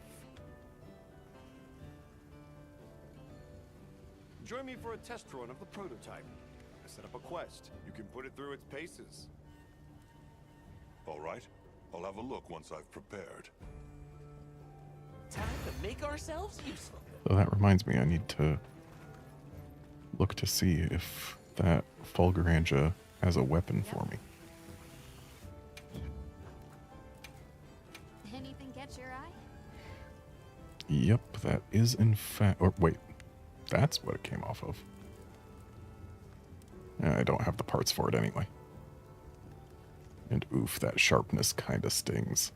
Join me for a test run of the prototype. I set up a quest. You can put it through its paces. All right. I'll have a look once I've prepared. Time to make ourselves useful. So that reminds me, I need to look to see if that Fulguranja has a weapon for me. Anything catch your eye? Yep, that is in fact... Or wait, that's what it came off of. I don't have the parts for it anyway. And oof, that sharpness kind of stings.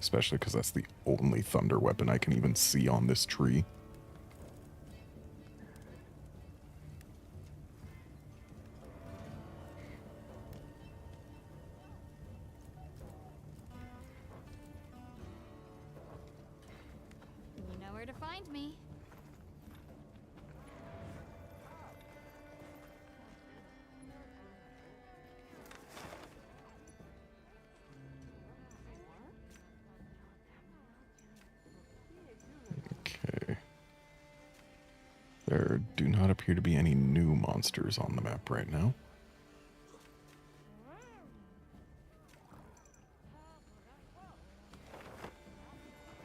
Especially because that's the only thunder weapon I can even see on this tree. You know where to find me. Okay. There do not appear to be any new monsters on the map right now.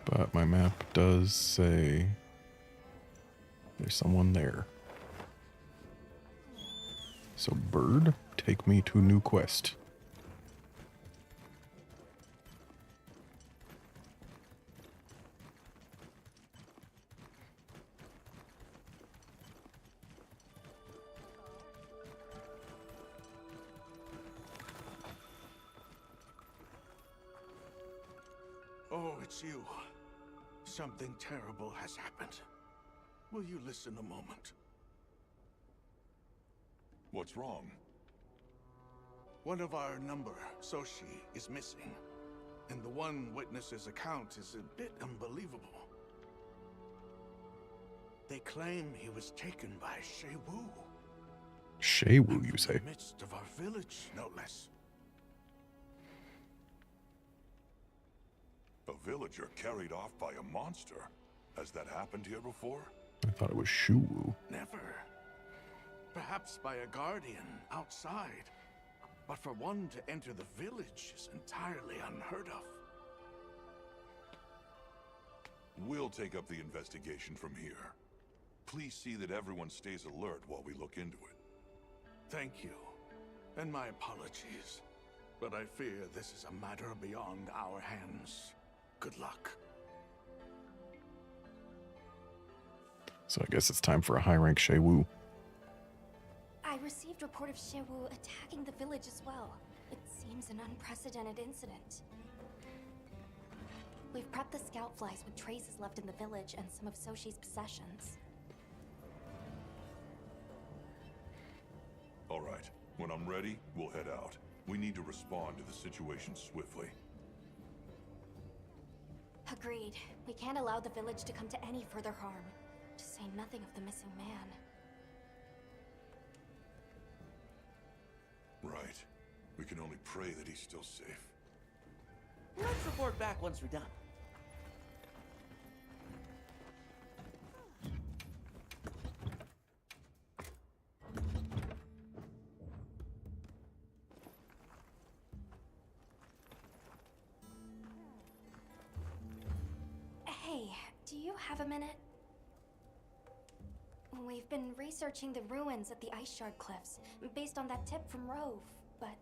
But my map does say there's someone there. So, bird, take me to new quest. Oh, it's you. Something terrible has happened. Will you listen a moment? What's wrong? One of our number, Soshi, is missing. And the one witness's account is a bit unbelievable. They claim he was taken by Shei-Wu. Shei-Wu, you say? In the midst of our village, no less. A villager carried off by a monster. Has that happened here before? I thought it was Shu-Wu. Never. Perhaps by a guardian outside. But for one to enter the village is entirely unheard of. We'll take up the investigation from here. Please see that everyone stays alert while we look into it. Thank you. And my apologies. But I fear this is a matter beyond our hands. Good luck. So I guess it's time for a high-rank Shei-Wu. I received report of Shei-Wu attacking the village as well. It seems an unprecedented incident. We've prepped the scout flies with traces left in the village and some of Soshi's possessions. All right. When I'm ready, we'll head out. We need to respond to the situation swiftly. Agreed. We can't allow the village to come to any further harm. To say nothing of the missing man. Right. We can only pray that he's still safe. Let's report back once we're done. Hey, do you have a minute? We've been researching the ruins at the Ice Shard Cliffs, based on that tip from Rove, but...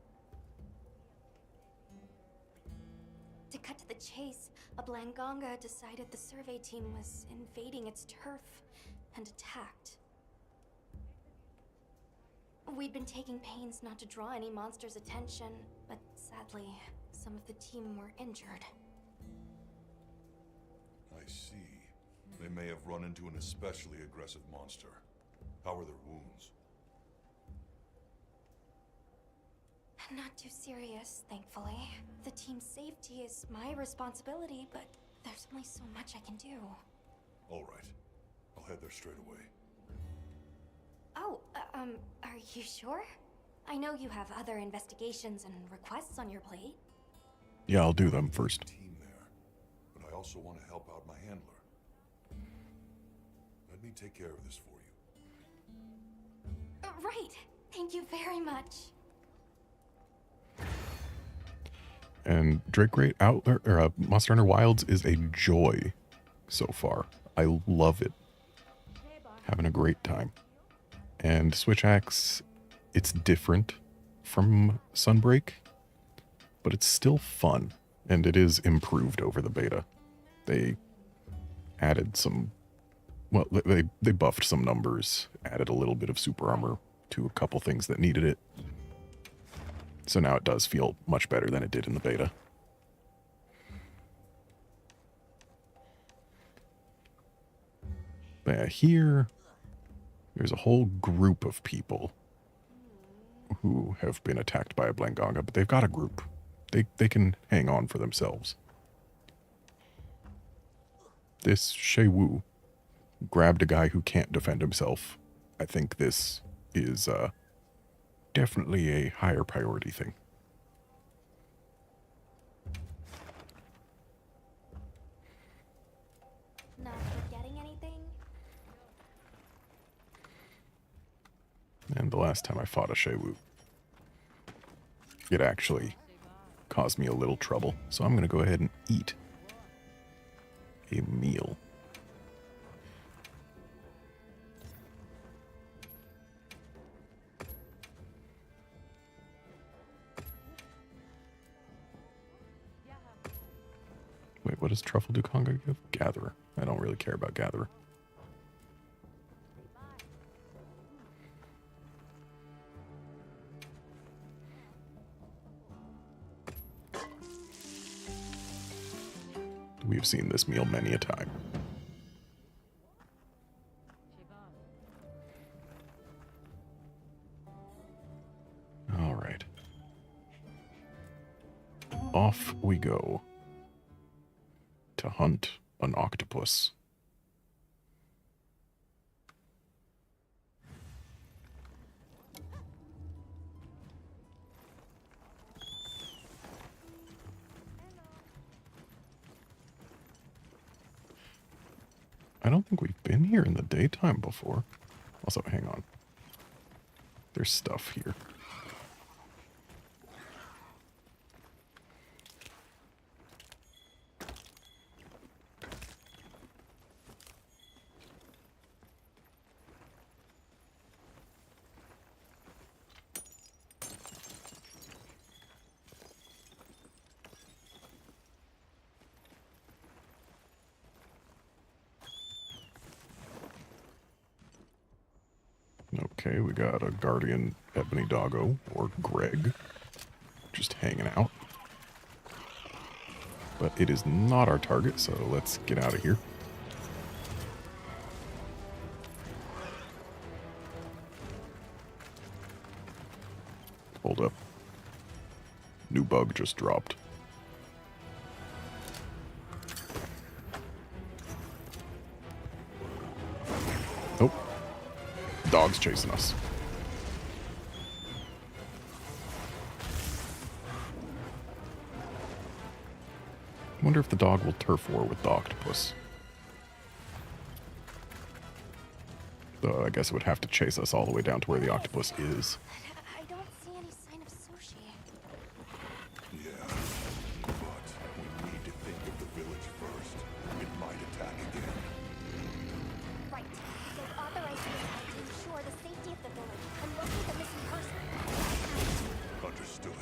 To cut to the chase, a Blanganga decided the survey team was invading its turf, and attacked. We'd been taking pains not to draw any monsters' attention, but sadly, some of the team were injured. I see. They may have run into an especially aggressive monster. How are their wounds? Not too serious, thankfully. The team's safety is my responsibility, but there's only so much I can do. All right. I'll head there straight away. Oh, are you sure? I know you have other investigations and requests on your plate. Yeah, I'll do them first. Team there, but I also want to help out my handler. Let me take care of this for you. Right. Thank you very much. And Drake Great Outler or Monster Hunter Wilds is a joy so far. I love it. Having a great time. And Switch Axe, it's different from Sunbreak, but it's still fun, and it is improved over the beta. They added some, well, they buffed some numbers, added a little bit of super armor to a couple things that needed it. So now it does feel much better than it did in the beta. But yeah, here, there's a whole group of people who have been attacked by a Blanganga, but they've got a group. They can hang on for themselves. This Shei-Wu grabbed a guy who can't defend himself. I think this is definitely a higher priority thing. Not forgetting anything? And the last time I fought a Shei-Wu, it actually caused me a little trouble. So I'm going to go ahead and eat a meal. What does Truffle Dukonga give? Gatherer. I don't really care about Gatherer. We have seen this meal many a time. All right. Off we go to hunt an octopus. I don't think we've been here in the daytime before. Also, hang on. There's stuff here. Okay, we got a guardian ebony doggo, or Greg, just hanging out. But it is not our target, so let's get out of here. Hold up. New bug just dropped. Nope. Dog's chasing us. Wonder if the dog will turf war with the octopus. Though I guess it would have to chase us all the way down to where the octopus is. I don't see any sign of sushi. Yeah, but we need to think of the village first. It might attack again. Right. They've authorized this to ensure the safety of the village and locate the missing person. Understood.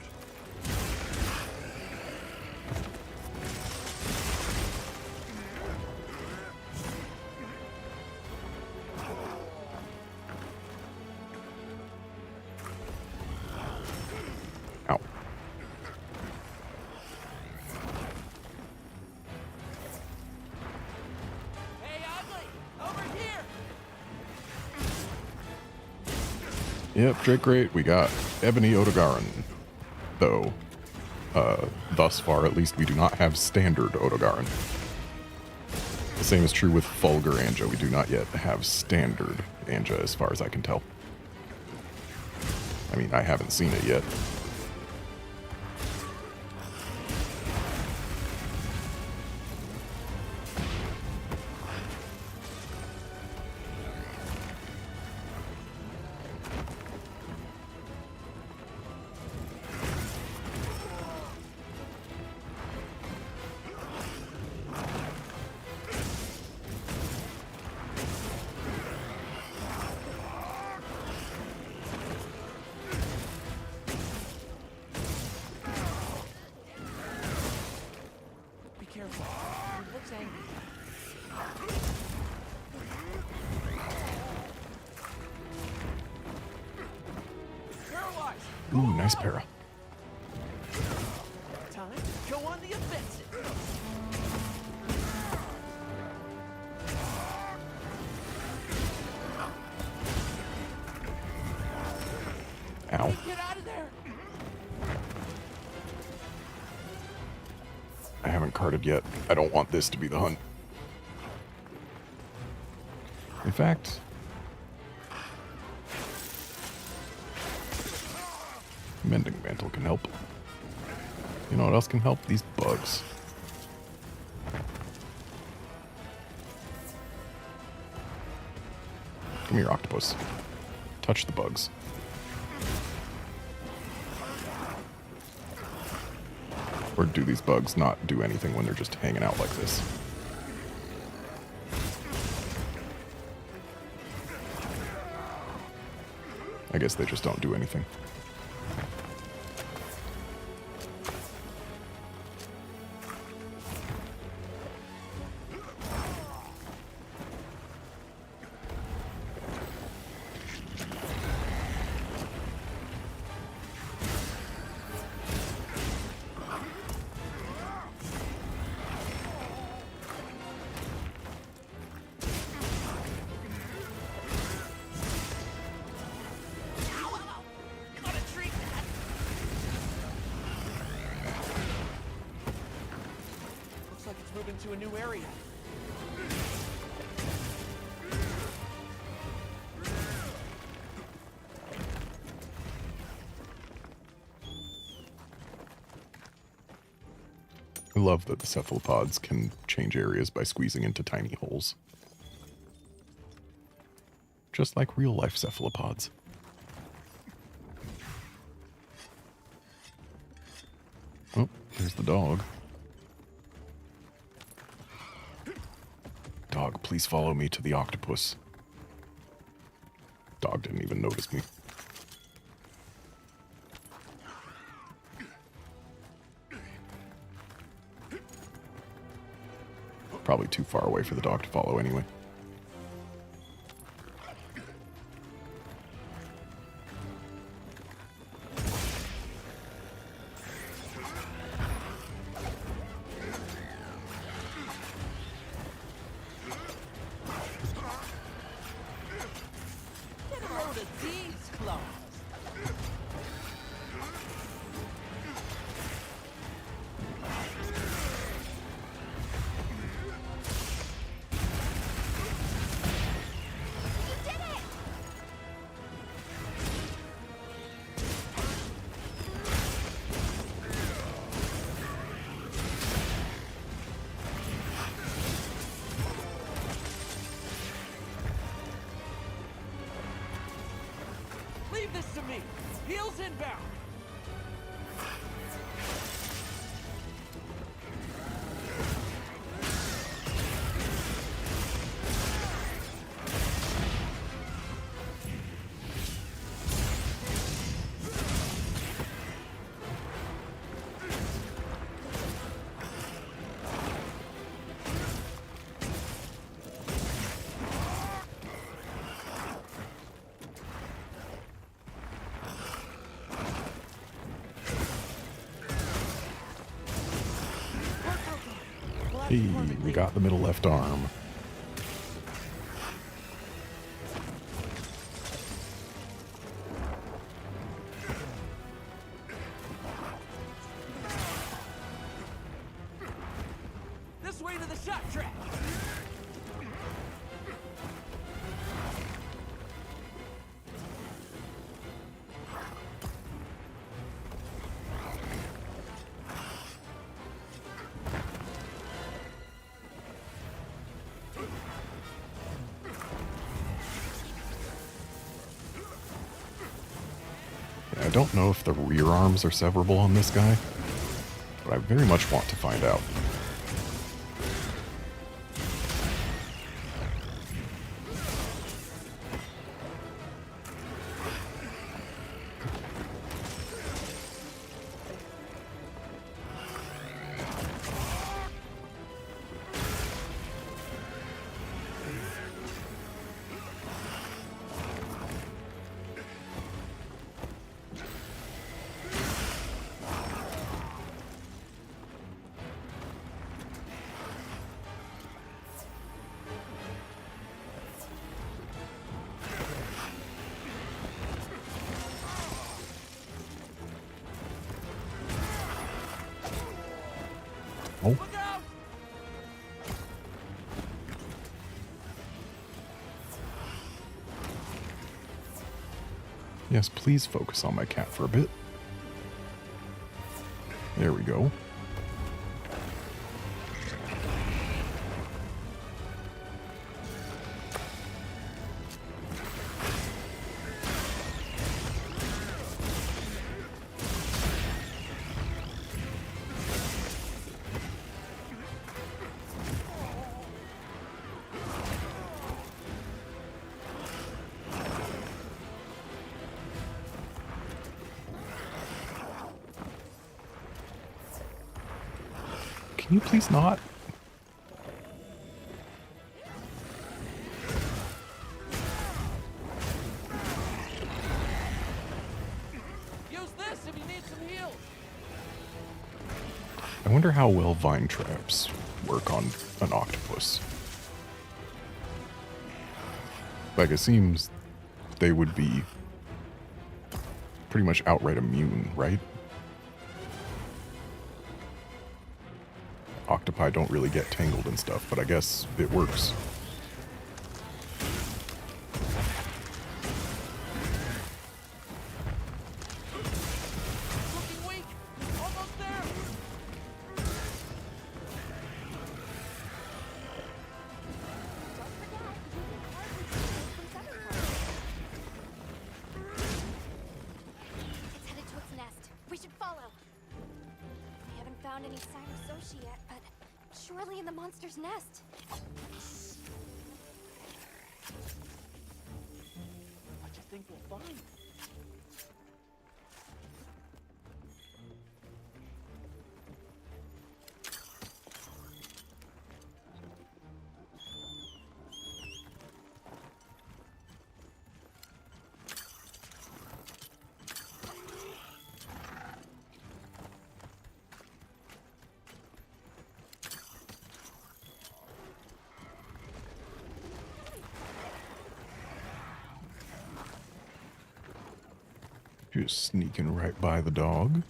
Ow. Hey, Ugly! Over here! Yep, Drake Great, we got Ebony Odogaron. Though, thus far at least, we do not have standard Odogaron. The same is true with Fulgur Anja. We do not yet have standard Anja as far as I can tell. I mean, I haven't seen it yet. Be careful. He looks angry. Paralyzed! Ooh, nice para. Time to go on the offensive. Ow. Get out of there! I haven't carded yet. I don't want this to be the hunt. In fact... Mending Mantle can help. You know what else can help? These bugs. Come here, octopus. Touch the bugs. Or do these bugs not do anything when they're just hanging out like this? I guess they just don't do anything. move into a new area. I love that the cephalopods can change areas by squeezing into tiny holes. Just like real-life cephalopods. Oh, there's the dog. Dog, please follow me to the octopus. Dog didn't even notice me. Probably too far away for the dog to follow anyway. Get a load of these claws. Leave this to me. Heels inbound. Hey, we got the middle left arm. This way to the shot track. I don't know if the rear arms are severable on this guy, but I very much want to find out. Oh. Yes, please focus on my cat for a bit. There we go. Can you please not? Use this if you need some heals. I wonder how well vine traps work on an octopus. Like, it seems they would be pretty much outright immune, right? octopi don't really get tangled and stuff, but I guess it works. Looking weak. Almost there. It's headed to its nest. We should follow. We haven't found any sign of Soshi yet, but surely in the monster's nest. What do you think we'll find? Just sneaking right by the dog.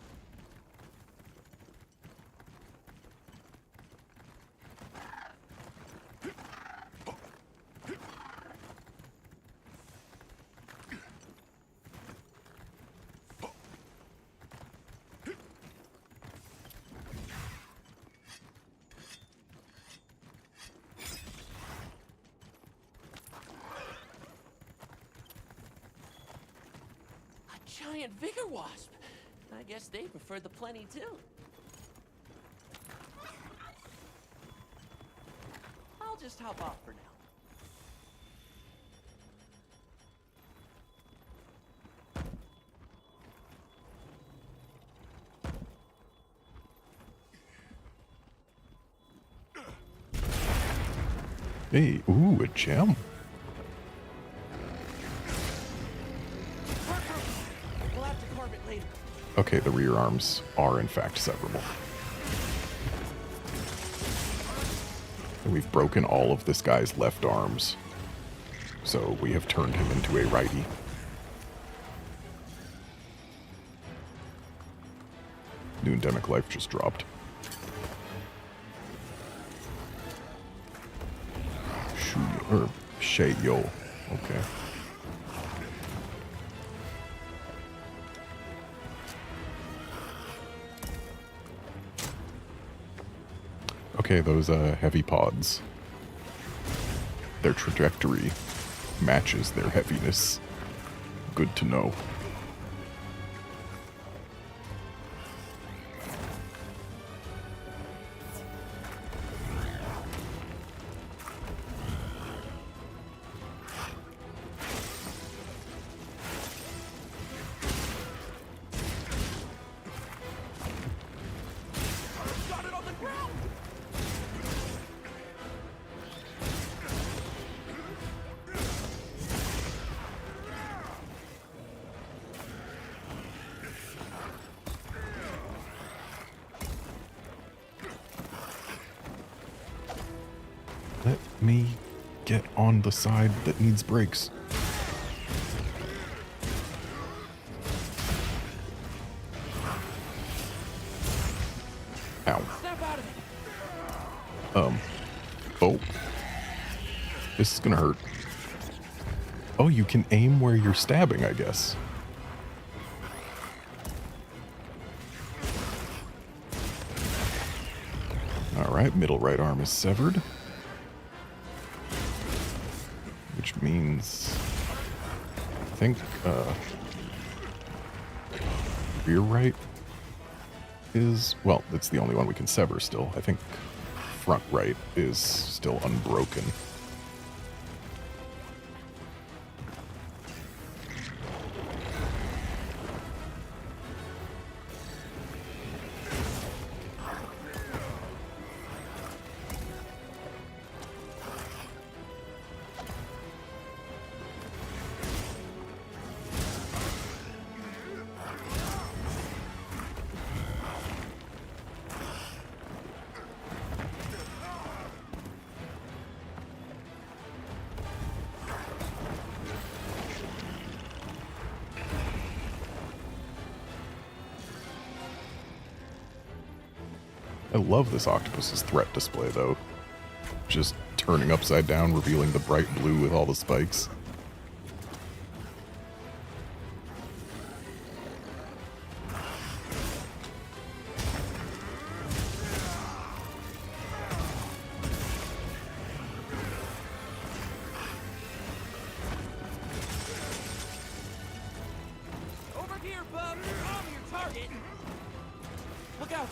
Giant vigor wasp. I guess they prefer the plenty too. I'll just hop off for now. Hey, ooh, a gem. We'll have to carve it later. Okay, the rear arms are in fact severable. And we've broken all of this guy's left arms. So we have turned him into a righty. New endemic life just dropped. Yo. Okay. Okay, those heavy pods. Their trajectory matches their heaviness. Good to know. Let me get on the side that needs brakes. Ow. Oh. This is gonna hurt. Oh, you can aim where you're stabbing, I guess. Alright, middle right arm is severed. Which means, I think, rear right is, well, it's the only one we can sever still. I think front right is still unbroken. I love this octopus's threat display, though. Just turning upside down, revealing the bright blue with all the spikes. Over here, bub! I'm your target! Look out!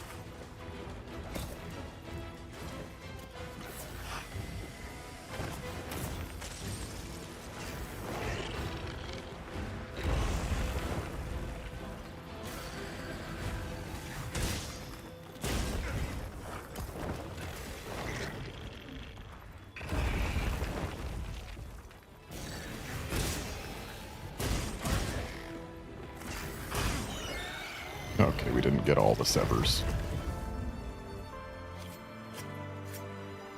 Okay, we didn't get all the severs.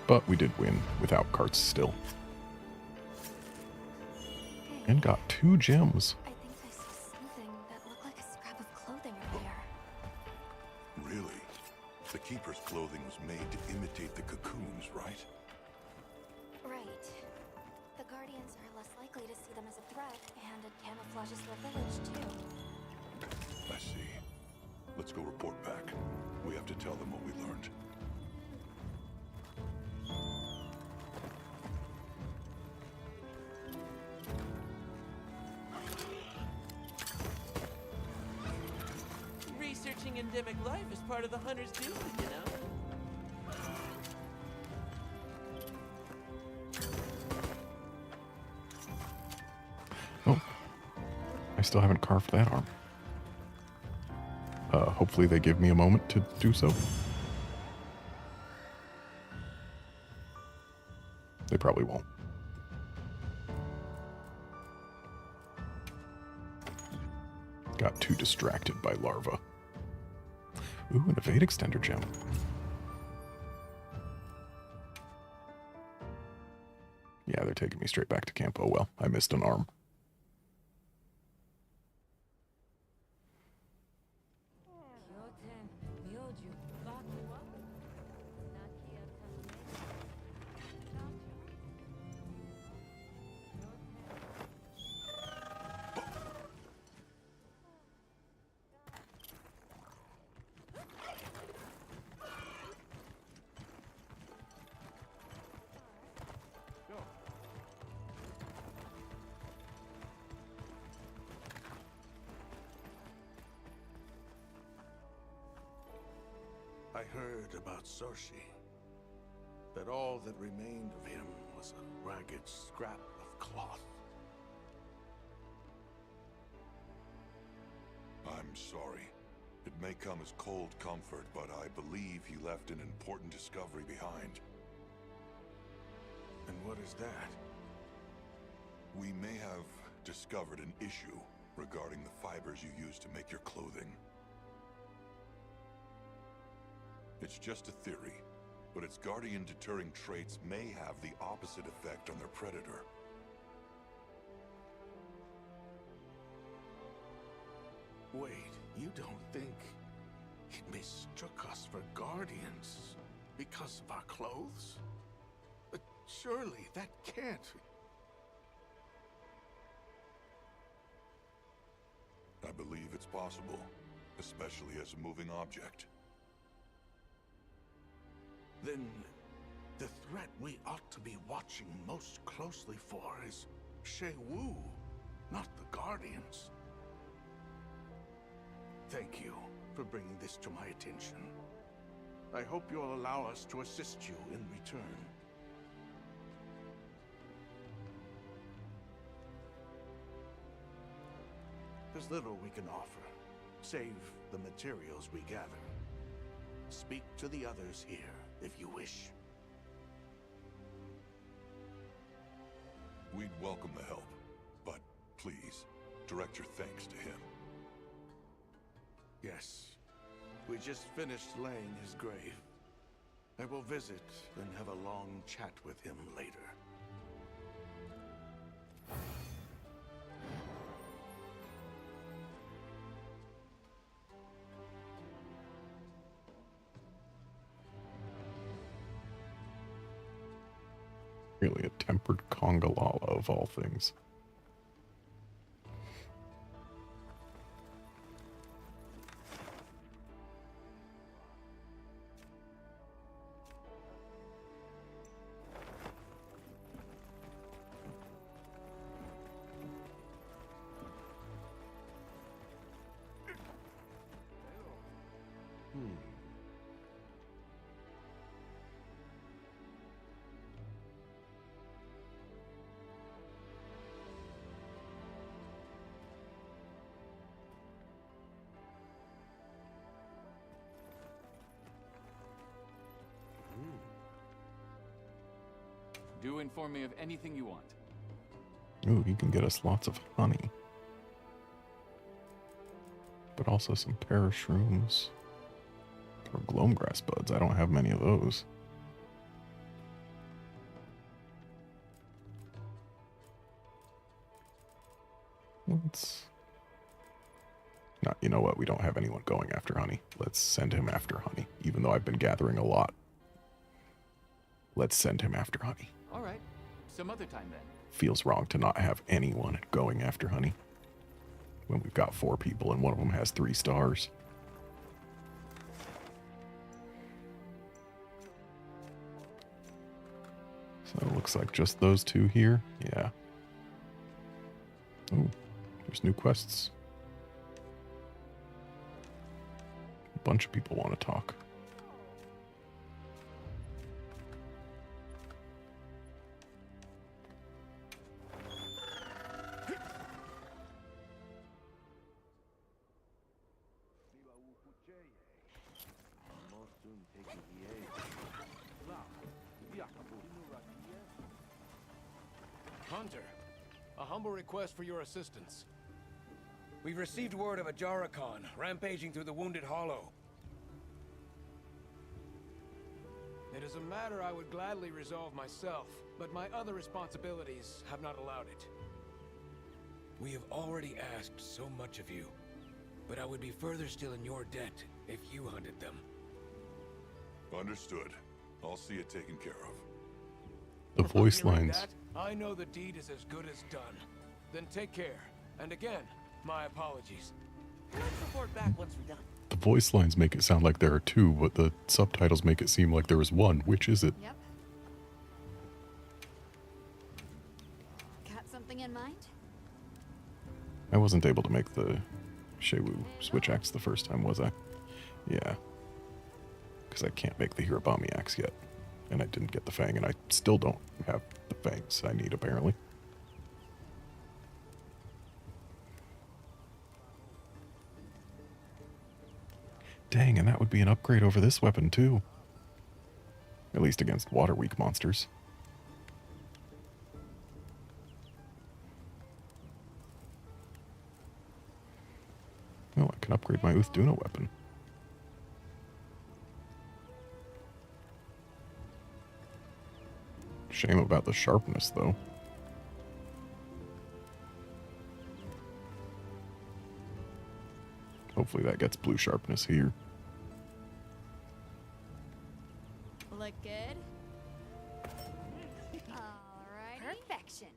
But we did win without carts still. And got 2 gems. I think I saw something that looked like a scrap of clothing earlier. Really? The Keeper's clothing was made to imitate the cocoons, right? Right. The Guardians are less likely to see them as a threat, and it camouflages their village, too. I see. Let's go report back. We have to tell them what we learned. Researching endemic life is part of the hunter's duty, you know? Oh. I still haven't carved that arm. Hopefully they give me a moment to do so. They probably won't. Got too distracted by larva. Ooh, an evade extender gem. Yeah, they're taking me straight back to camp. Oh well, I missed an arm. I heard about Soshi. That all that remained of him was a ragged scrap of cloth. I'm sorry. It may come as cold comfort, but I believe he left an important discovery behind. And what is that? We may have discovered an issue regarding the fibers you use to make your clothing. It's just a theory, but its guardian deterring traits may have the opposite effect on their predator. Wait, you don't think it mistook us for guardians because of our clothes? But surely that can't. I believe it's possible, especially as a moving object. Then the threat we ought to be watching most closely for is Shay Wu, not the Guardians. Thank you for bringing this to my attention. I hope you'll allow us to assist you in return. There's little we can offer, save the materials we gather. Speak to the others here, if you wish. We'd welcome the help, but please, direct your thanks to him. Yes. We just finished laying his grave. I will visit and have a long chat with him later. Really, a tempered Congalala of all things. Do inform me of anything you want. Ooh, he can get us lots of honey. But also some parashrooms. Or gloamgrass buds. I don't have many of those. Let's... No, you know what? We don't have anyone going after honey. Let's send him after honey. Even though I've been gathering a lot. Let's send him after honey. All right. Some other time then. Feels wrong to not have anyone going after honey. When we've got 4 people and one of them has 3 stars. So it looks like just those 2 here. Yeah. Oh, there's new quests. A bunch of people want to talk. Hunter, a humble request for your assistance. We've received word of a Jarakon rampaging through the Wounded Hollow. It is a matter I would gladly resolve myself, but my other responsibilities have not allowed it. We have already asked so much of you, but I would be further still in your debt if you hunted them. Understood. I'll see it taken care of. The voice Hearing lines. that, I know the deed is as good as done. Then take care. And again, my apologies. Let's report back once we're done. The voice lines make it sound like there are 2, but the subtitles make it seem like there was 1. Which is it? Yep. Got something in mind? I wasn't able to make the Shewu switch axe the first time, was I? Yeah. Because I can't make the Hirabami axe yet. And I didn't get the fang, and I still don't have the fangs I need, apparently. Dang, and that would be an upgrade over this weapon, too. At least against water-weak monsters. Oh, I can upgrade my Uthduna weapon. Shame about the sharpness, though. Hopefully that gets blue sharpness here. Look good? Alrighty. Perfection.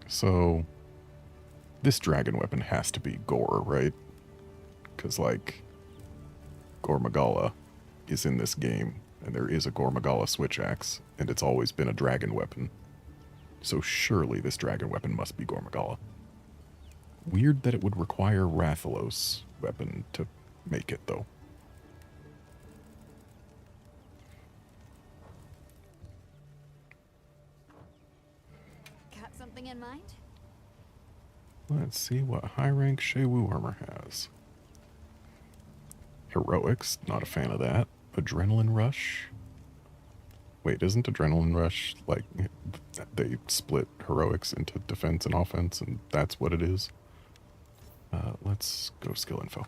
So, this dragon weapon has to be Gore, right? Because, like, Gore Magala is in this game, and there is a Gore Magala switch axe, and it's always been a dragon weapon. So surely this dragon weapon must be Gore Magala. Weird that it would require Rathalos weapon to make it, though. Got something in mind? Let's see what high-rank Shewu armor has. Heroics, not a fan of that. Adrenaline Rush. Wait, isn't Adrenaline Rush, like, they split heroics into defense and offense, and that's what it is? Let's go skill info.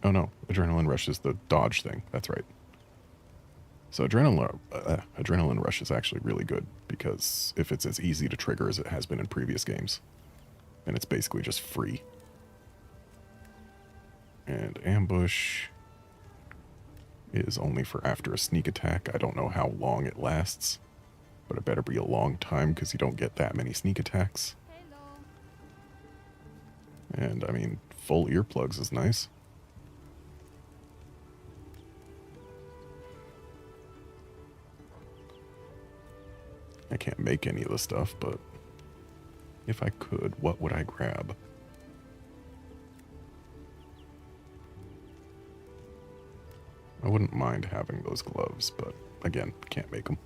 Oh no, Adrenaline Rush is the dodge thing, that's right. So Adrenaline Rush is actually really good, because if it's as easy to trigger as it has been in previous games, And it's basically just free. And ambush is only for after a sneak attack. I don't know how long it lasts, but it better be a long time because you don't get that many sneak attacks. And I mean, full earplugs is nice. I can't make any of the stuff, but if I could, what would I grab? I wouldn't mind having those gloves, but again, can't make them.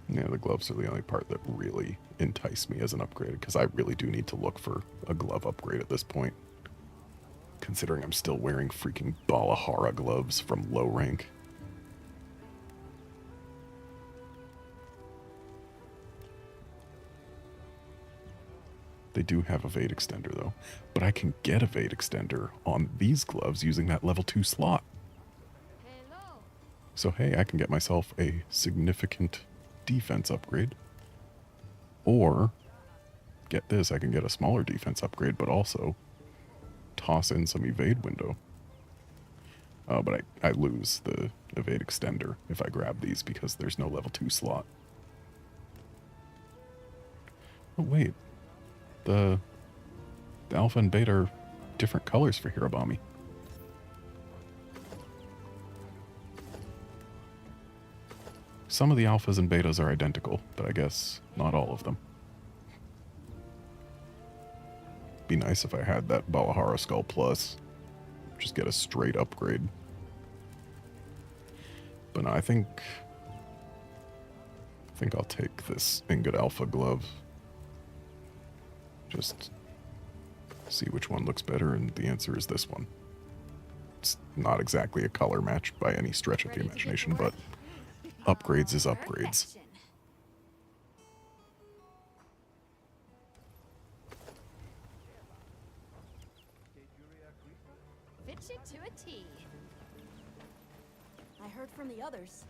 Yeah, the gloves are the only part that really entice me as an upgrade, because I really do need to look for a glove upgrade at this point. Considering I'm still wearing freaking Balahara gloves from low rank. They do have a Evade Extender though, but I can get Evade Extender on these gloves using that level 2 slot. So hey, I can get myself a significant defense upgrade. Or, get this, I can get a smaller defense upgrade, but also toss in some evade window. But I lose the evade extender if I grab these because there's no level 2 slot. Oh wait, the alpha and beta are different colors for Hirobami. Some of the alphas and betas are identical, but I guess not all of them. Be nice if I had that Balahara Skull Plus. Just get a straight upgrade. But no, I think I'll take this Ingot Alpha glove. Just see which one looks better, and the answer is this one. It's not exactly a color match by any stretch of the imagination, but upgrades is upgrades. Fit you to a T. I heard from the others.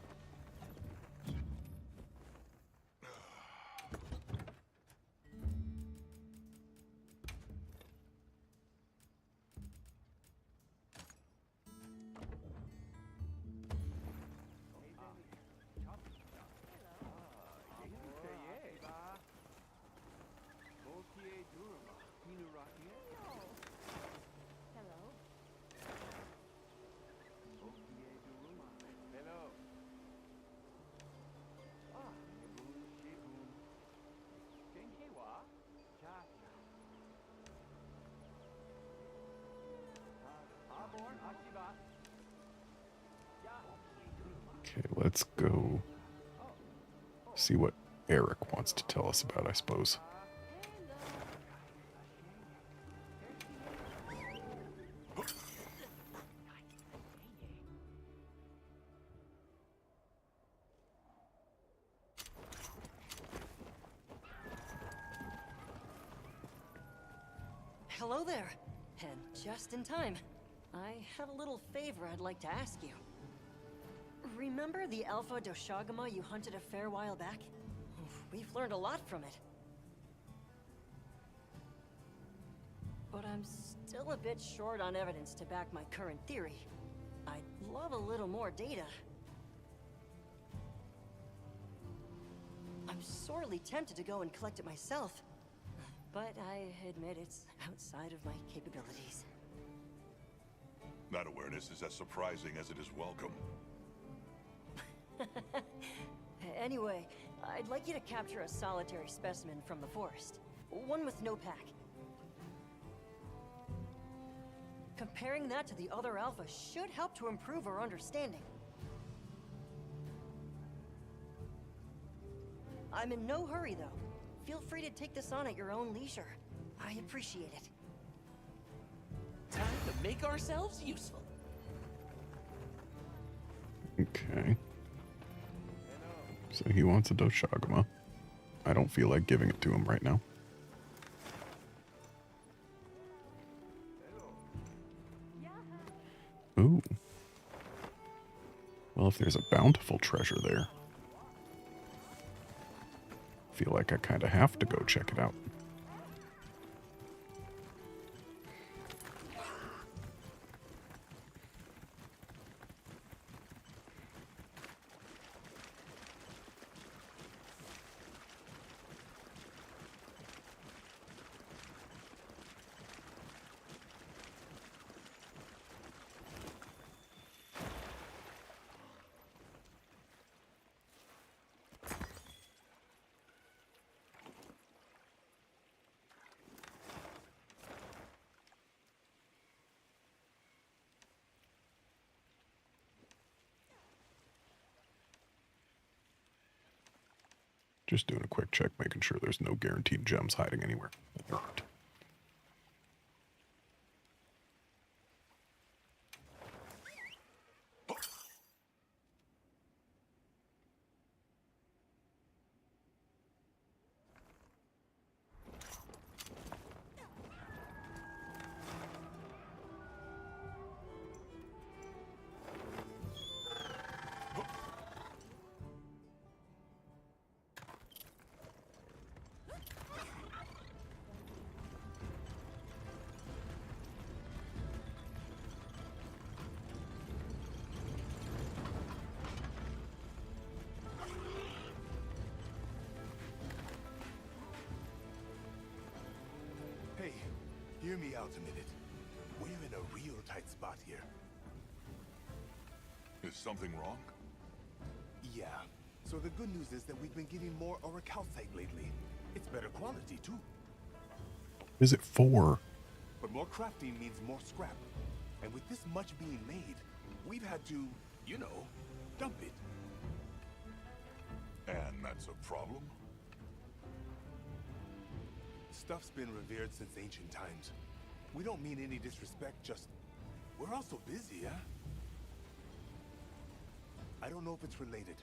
Okay, let's go see what Eric wants to tell us about, I suppose. Hello there, and just in time. I have a little favor I'd like to ask you. Remember the Alpha Doshagama you hunted a fair while back? We've learned a lot from it. But I'm still a bit short on evidence to back my current theory. I'd love a little more data. I'm sorely tempted to go and collect it myself, but I admit it's outside of my capabilities. That awareness is as surprising as it is welcome. Anyway, I'd like you to capture a solitary specimen from the forest. One with no pack. Comparing that to the other alpha should help to improve our understanding. I'm in no hurry, though. Feel free to take this on at your own leisure. I appreciate it. Time to make ourselves useful. Okay. So he wants a Doshagama. I don't feel like giving it to him right now. Ooh. if there's a bountiful treasure there. Feel like I kind of have to go check it out. Just doing a quick check, making sure there's no guaranteed gems hiding anywhere. There aren't. Hey, hear me out a minute. We're in a real tight spot here. Is something wrong? Yeah. So the good news is that we've been getting more auricalcite lately. It's better quality, too. Is it for? But more crafting means more scrap. And with this much being made, we've had to, you know, dump it. And that's a problem? Stuff's been revered since ancient times. We don't mean any disrespect, just... we're also busy, huh? I don't know if it's related,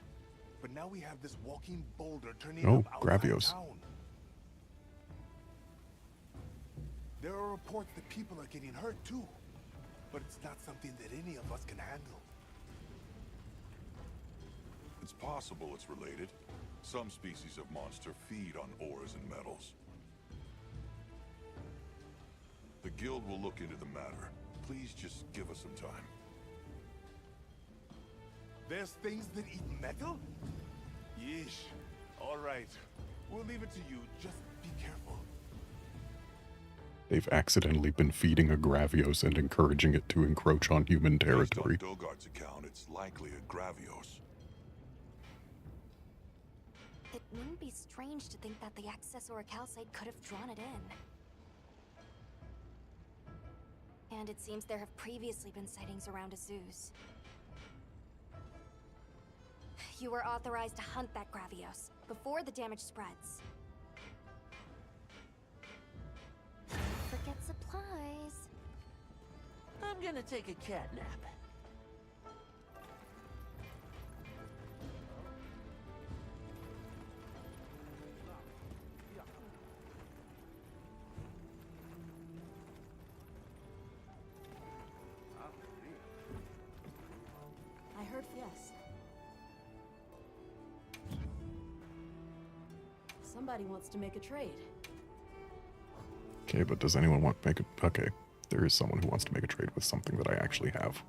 but now we have this walking boulder turning up outside Gravios. town. There are reports that people are getting hurt too, but it's not something that any of us can handle. It's possible it's related. Some species of monster feed on ores and metals. The guild will look into the matter. Please just give us some time. There's things that eat metal? Yeesh. All right. We'll leave it to you. Just be careful. They've accidentally been feeding a Gravios and encouraging it to encroach on human territory. Based on Dogard's account, it's likely a Gravios. It wouldn't be strange to think that the excess auricalcite could have drawn it in. And it seems there have previously been sightings around Azuz. You were authorized to hunt that Gravios before the damage spreads. Forget supplies. I'm gonna take a cat nap. I heard yes. Somebody wants to make a trade. Okay, but does anyone want to make a... Okay, there is someone who wants to make a trade with something that I actually have.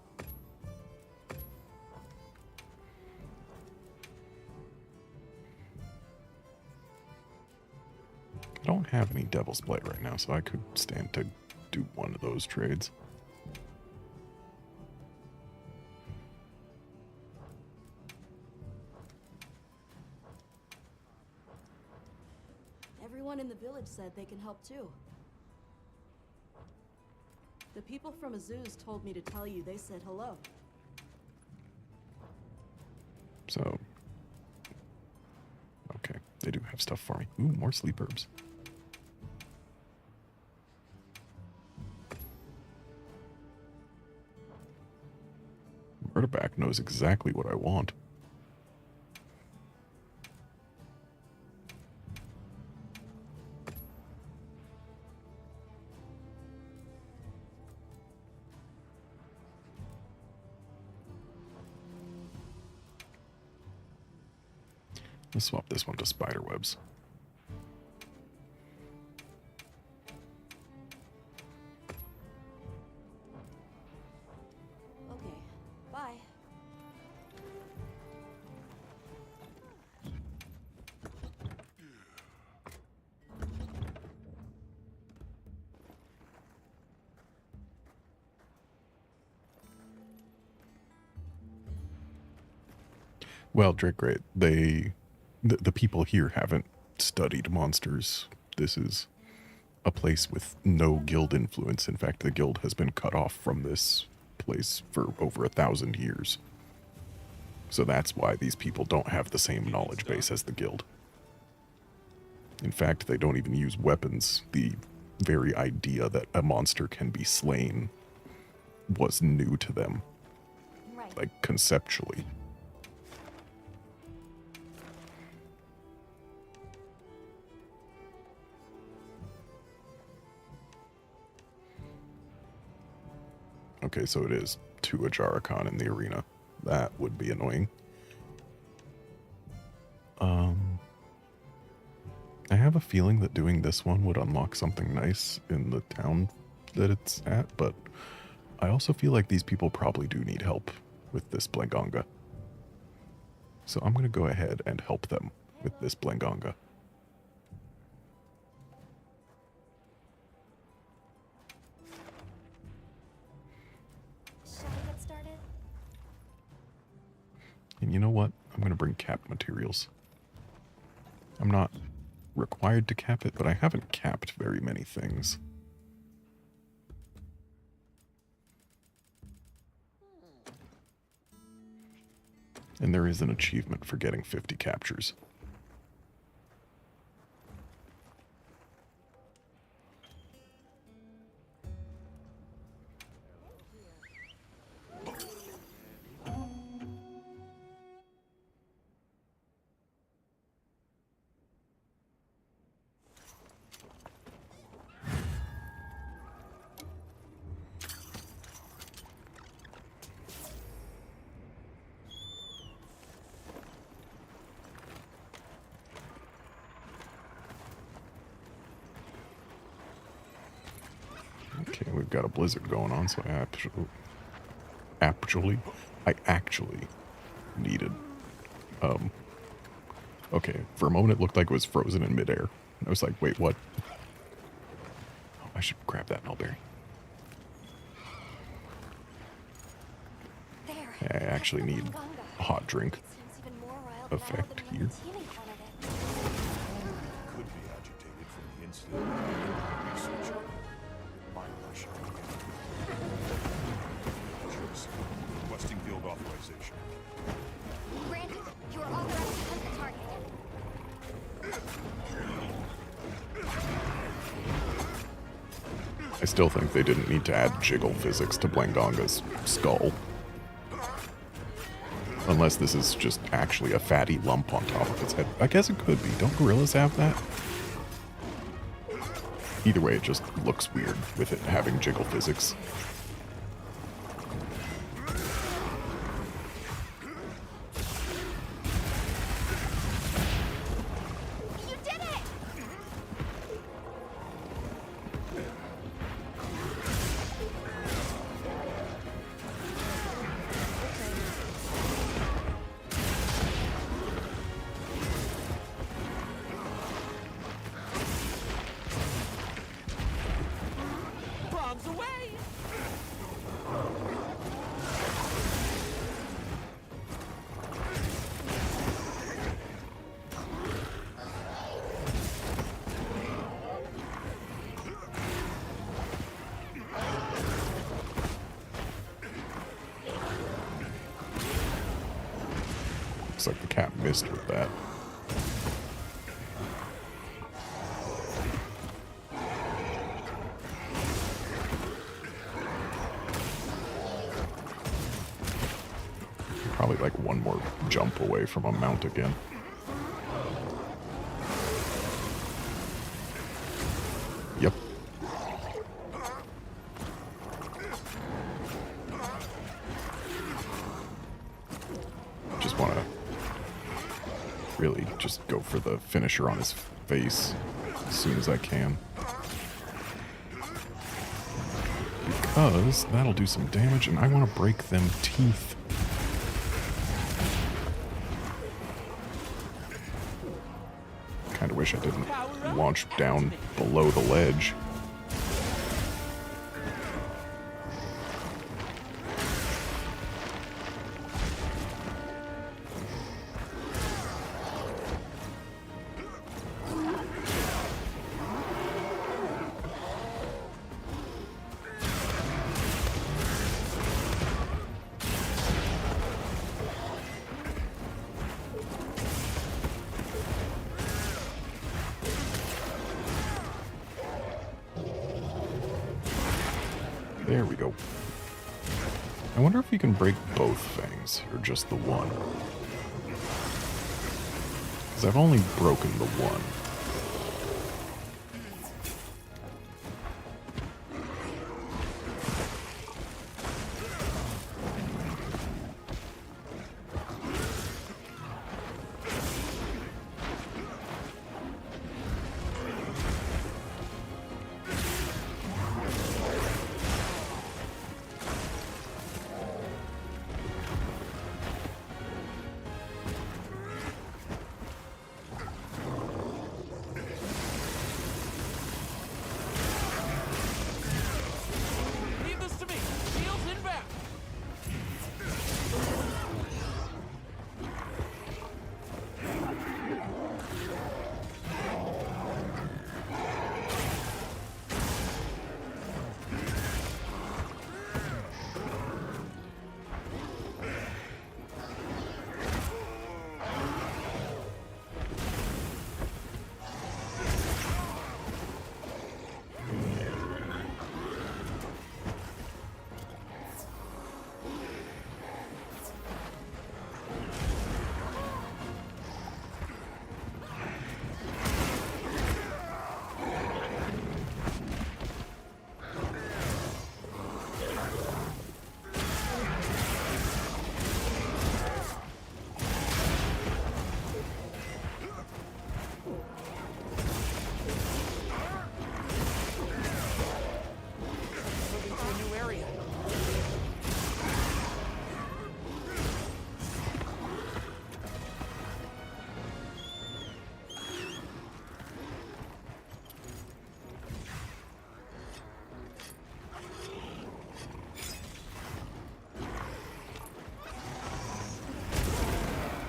I don't have any Devil's Blight right now, so I could stand to do one of those trades. Everyone in the village said they can help too. The people from Azuz told me to tell you they said hello. So... okay, they do have stuff for me. Ooh, more sleep herbs. Murderback knows exactly what I want. Let's swap this one to spider webs. Okay, bye. Well, Drake, great. The people here haven't studied monsters. This is a place with no guild influence. In fact, the guild has been cut off from this place for over 1,000 years. So that's why these people don't have the same knowledge base as the guild. In fact, they don't even use weapons. The very idea that a monster can be slain was new to them. Right. Like, conceptually. Okay, so it is 2 Ajaricon in the arena. That would be annoying. I have a feeling that doing this one would unlock something nice in the town that it's at, but I also feel like these people probably do need help with this Blangonga. So I'm going to go ahead and help them with this Blangonga. Shall we get started? And you know what? I'm going to bring cap materials. I'm not required to cap it, but I haven't capped very many things. And there is an achievement for getting 50 captures. Okay, we've got a blizzard going on, so I actually needed, okay, for a moment it looked like it was frozen in midair. I was like, wait, what? Oh, I should grab that mulberry. I actually need a hot drink effect here. Could be agitated from the incident. Researcher. Requesting field authorization. Granted, you are authorized to hunt the target. I still think they didn't need to add jiggle physics to Blangonga's skull. Unless this is just actually a fatty lump on top of its head. I guess it could be. Don't gorillas have that? Either way, it just looks weird with it having jiggle physics. You did it! Bombs away! Looks like the cat missed with that. Probably like one more jump away from a mount again. Yep. Just want to really just go for the finisher on his face as soon as I can. Because that'll do some damage, and I want to break them teeth. Kind of wish I didn't launch down below the ledge. There we go. I wonder if you can break both fangs, or just the one. Because I've only broken the one.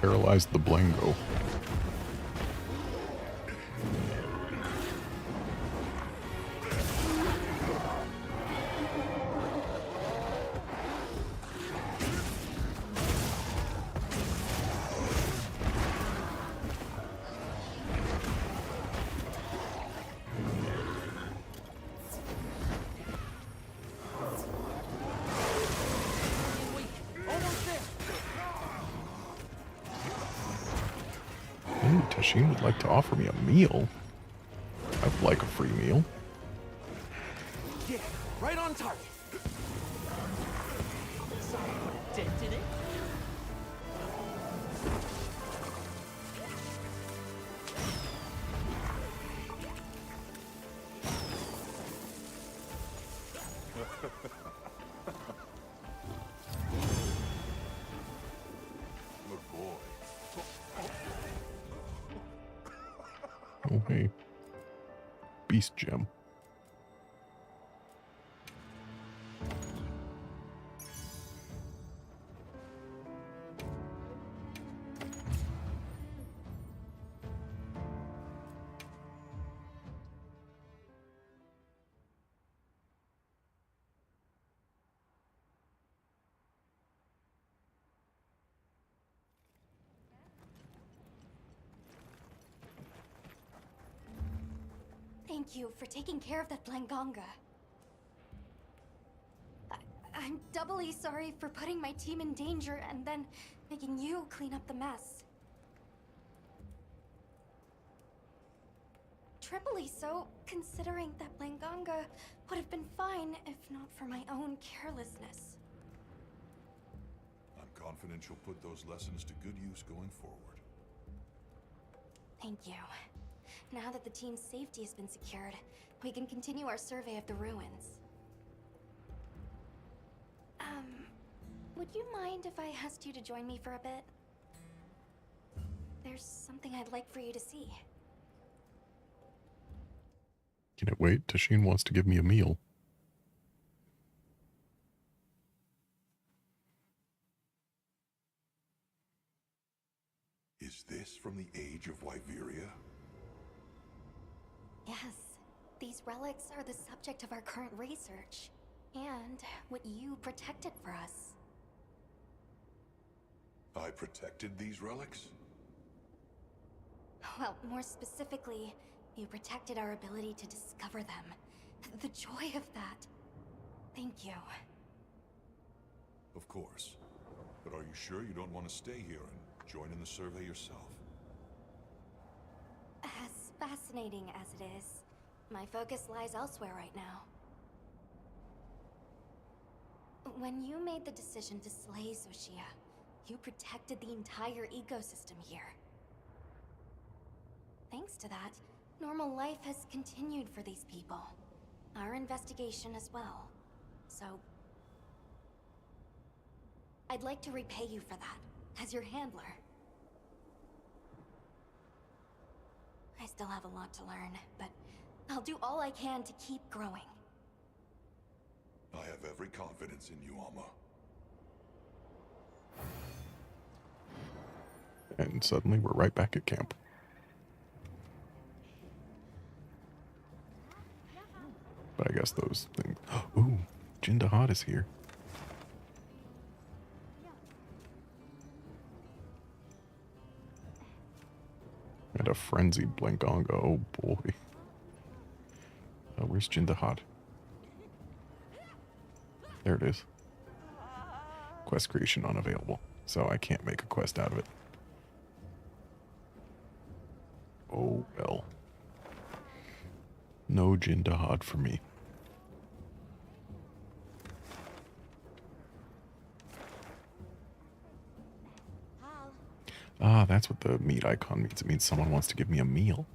Paralyzed the Blango. Tashin would like to offer me a meal. I'd like a free meal. Yeah, right on target. Sorry, put a dent in it. Oh, hey. Beast gem. Thank you for taking care of that Blanganga. I'm doubly sorry for putting my team in danger and then making you clean up the mess. Triply so, considering that Blanganga would have been fine if not for my own carelessness. I'm confident you'll put those lessons to good use going forward. Thank you. Now that the team's safety has been secured, we can continue our survey of the ruins. Would you mind if I asked you to join me for a bit? There's something I'd like for you to see. Can it wait? Tashine wants to give me a meal. Is this from the age of Wyveria? Yes. These relics are the subject of our current research. And what you protected for us. I protected these relics? Well, more specifically, you protected our ability to discover them. The joy of that. Thank you. Of course. But are you sure you don't want to stay here and join in the survey yourself? As fascinating as it is, my focus lies elsewhere right now. When you made the decision to slay Xochitl, you protected the entire ecosystem here. Thanks to that, normal life has continued for these people. Our investigation as well. So... I'd like to repay you for that, as your handler. I still have a lot to learn, but I'll do all I can to keep growing. I have every confidence in you, Alma. And suddenly we're right back at camp. But I guess those things... Ooh, Jindahad is here. And a frenzied Blangonga. Oh boy. Where's Jindahad? There it is. Quest creation unavailable. So I can't make a quest out of it. Oh well. No Jindahad for me. Ah, that's what the meat icon means. It means someone wants to give me a meal.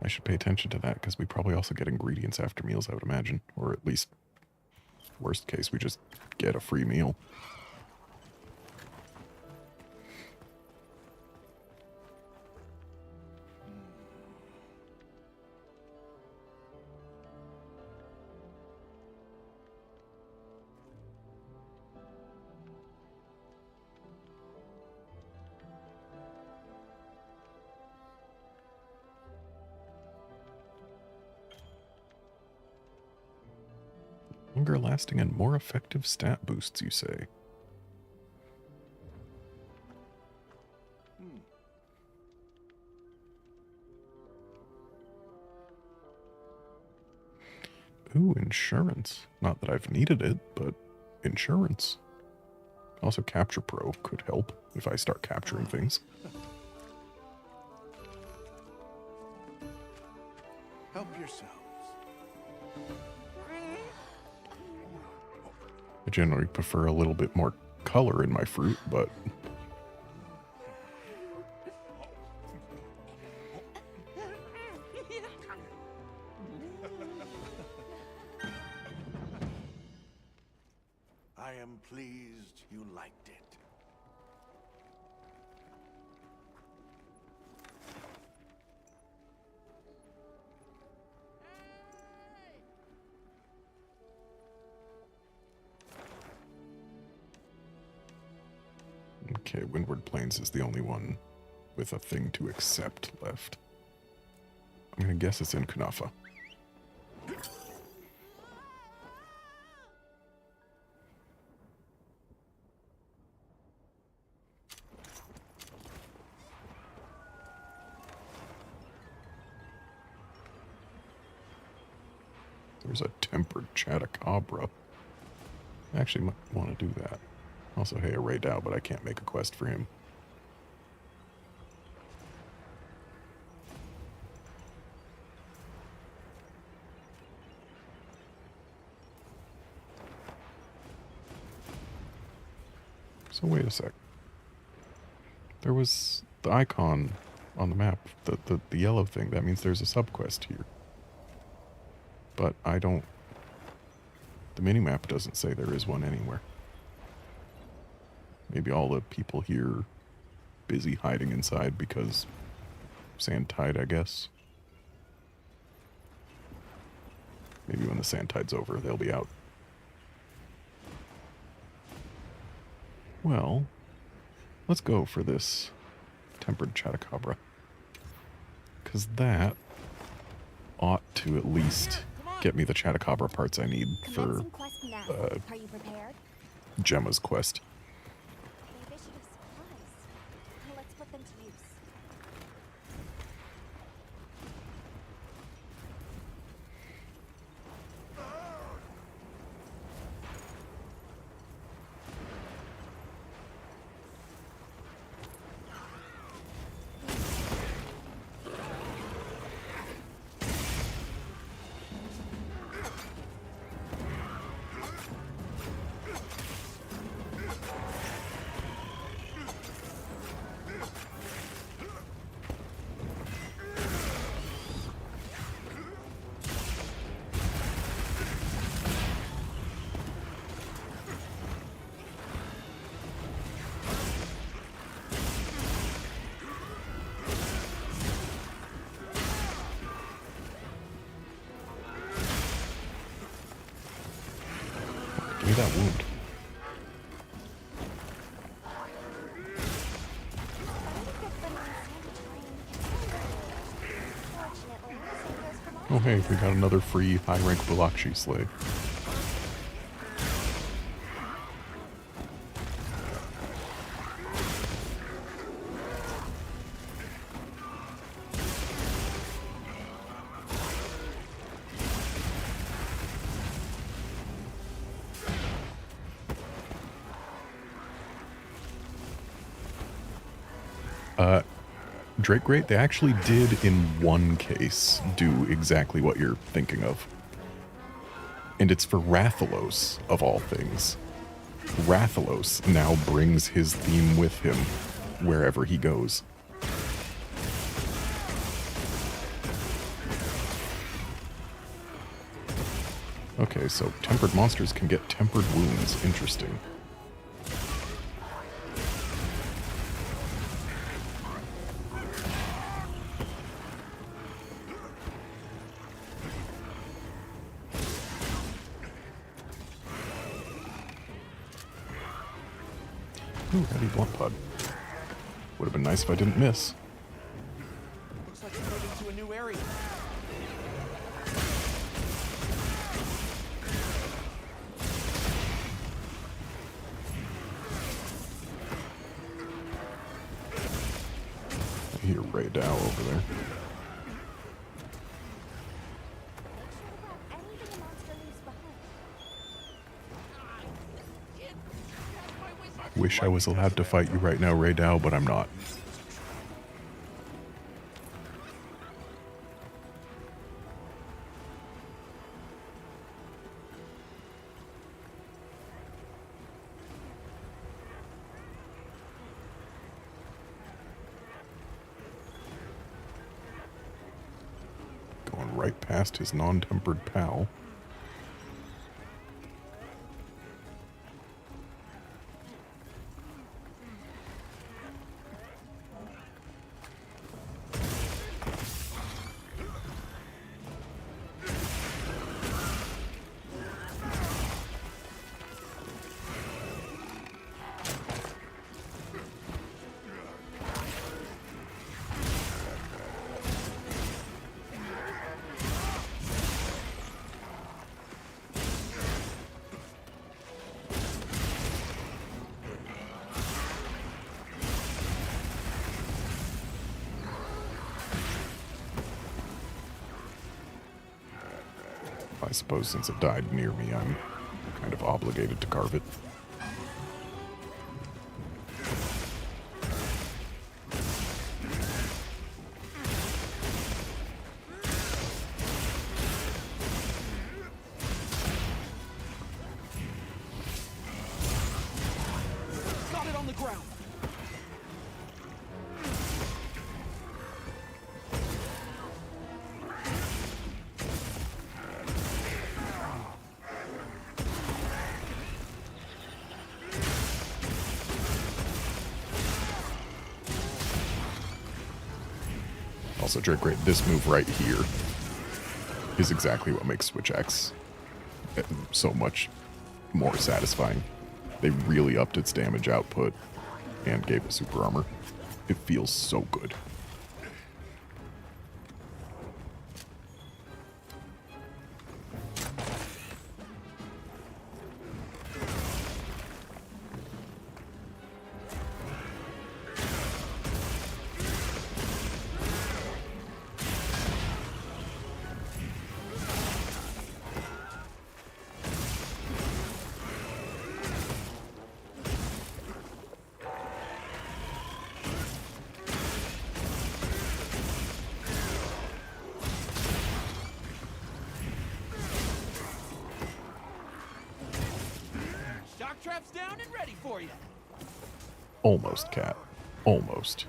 I should pay attention to that, because we probably also get ingredients after meals, I would imagine. Or at least, worst case, we just get a free meal. Longer lasting and more effective stat boosts, you say? Ooh, insurance. Not that I've needed it, but insurance. Also, Capture Pro could help if I start capturing things. Help yourselves. I generally prefer a little bit more color in my fruit, but... I am pleased you liked it. Okay, Windward Plains is the only one with a thing to accept left. I'm gonna guess it's in Kunafa. There's a tempered Chatacabra. I actually might want to do that. Also, hey, a Ray Dow, but I can't make a quest for him. So wait a sec. There was the icon on the map, the yellow thing. That means there's a subquest here. But I don't... The minimap doesn't say there is one anywhere. Maybe all the people here busy hiding inside because sand tide, I guess. Maybe when the sand tide's over, they'll be out. Well, let's go for this tempered Chatacabra. Because that ought to at least get me the Chatacabra parts I need for Are you prepared? Gemma's quest. Maybe I should have supplies. Let's put them to use. Give me that wound. Oh hey, we got another free high-rank Bulakshi slave. Drake Great, they actually did in one case do exactly what you're thinking of. And it's for Rathalos, of all things. Rathalos now brings his theme with him wherever he goes. Okay, so tempered monsters can get tempered wounds. Interesting. Ooh, heavy blunt pod. Would have been nice if I didn't miss. Looks like you're moving to a new area. I hear Ray Dow over there. Wish I was allowed to fight you right now, Ray Dow, but I'm not. Going right past his non-tempered pal. I suppose since it died near me, I'm kind of obligated to carve it. Got it on the ground. Also, Drake, great. This move right here is exactly what makes Switch X so much more satisfying. They really upped its damage output and gave it super armor. It feels so good. Shock trap's down and ready for you. Almost, Cat. Almost.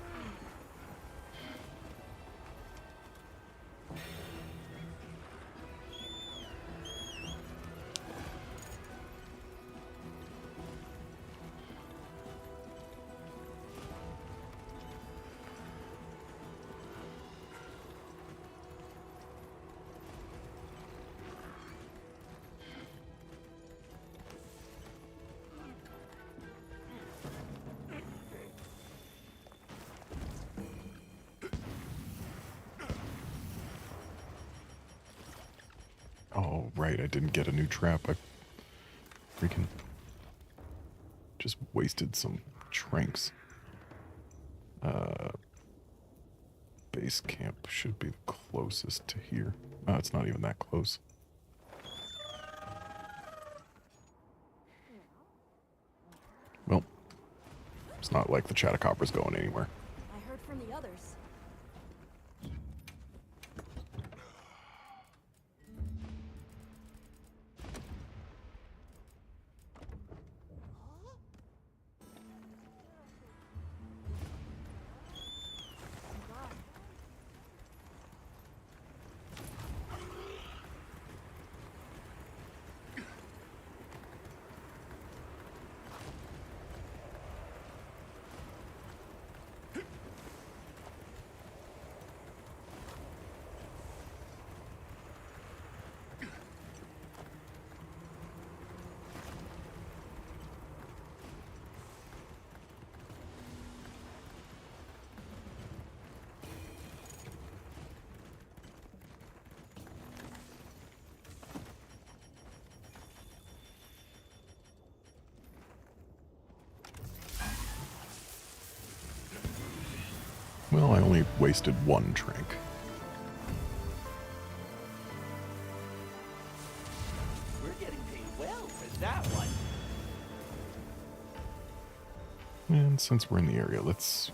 Oh, right, I didn't get a new trap. I freaking just wasted some tranks. Base camp should be the closest to here. Oh, it's not even that close. Well, it's not like the Chatacopper's going anywhere. I heard from the others. Well, I only wasted one trank. We're getting paid well for that one. And since we're in the area, let's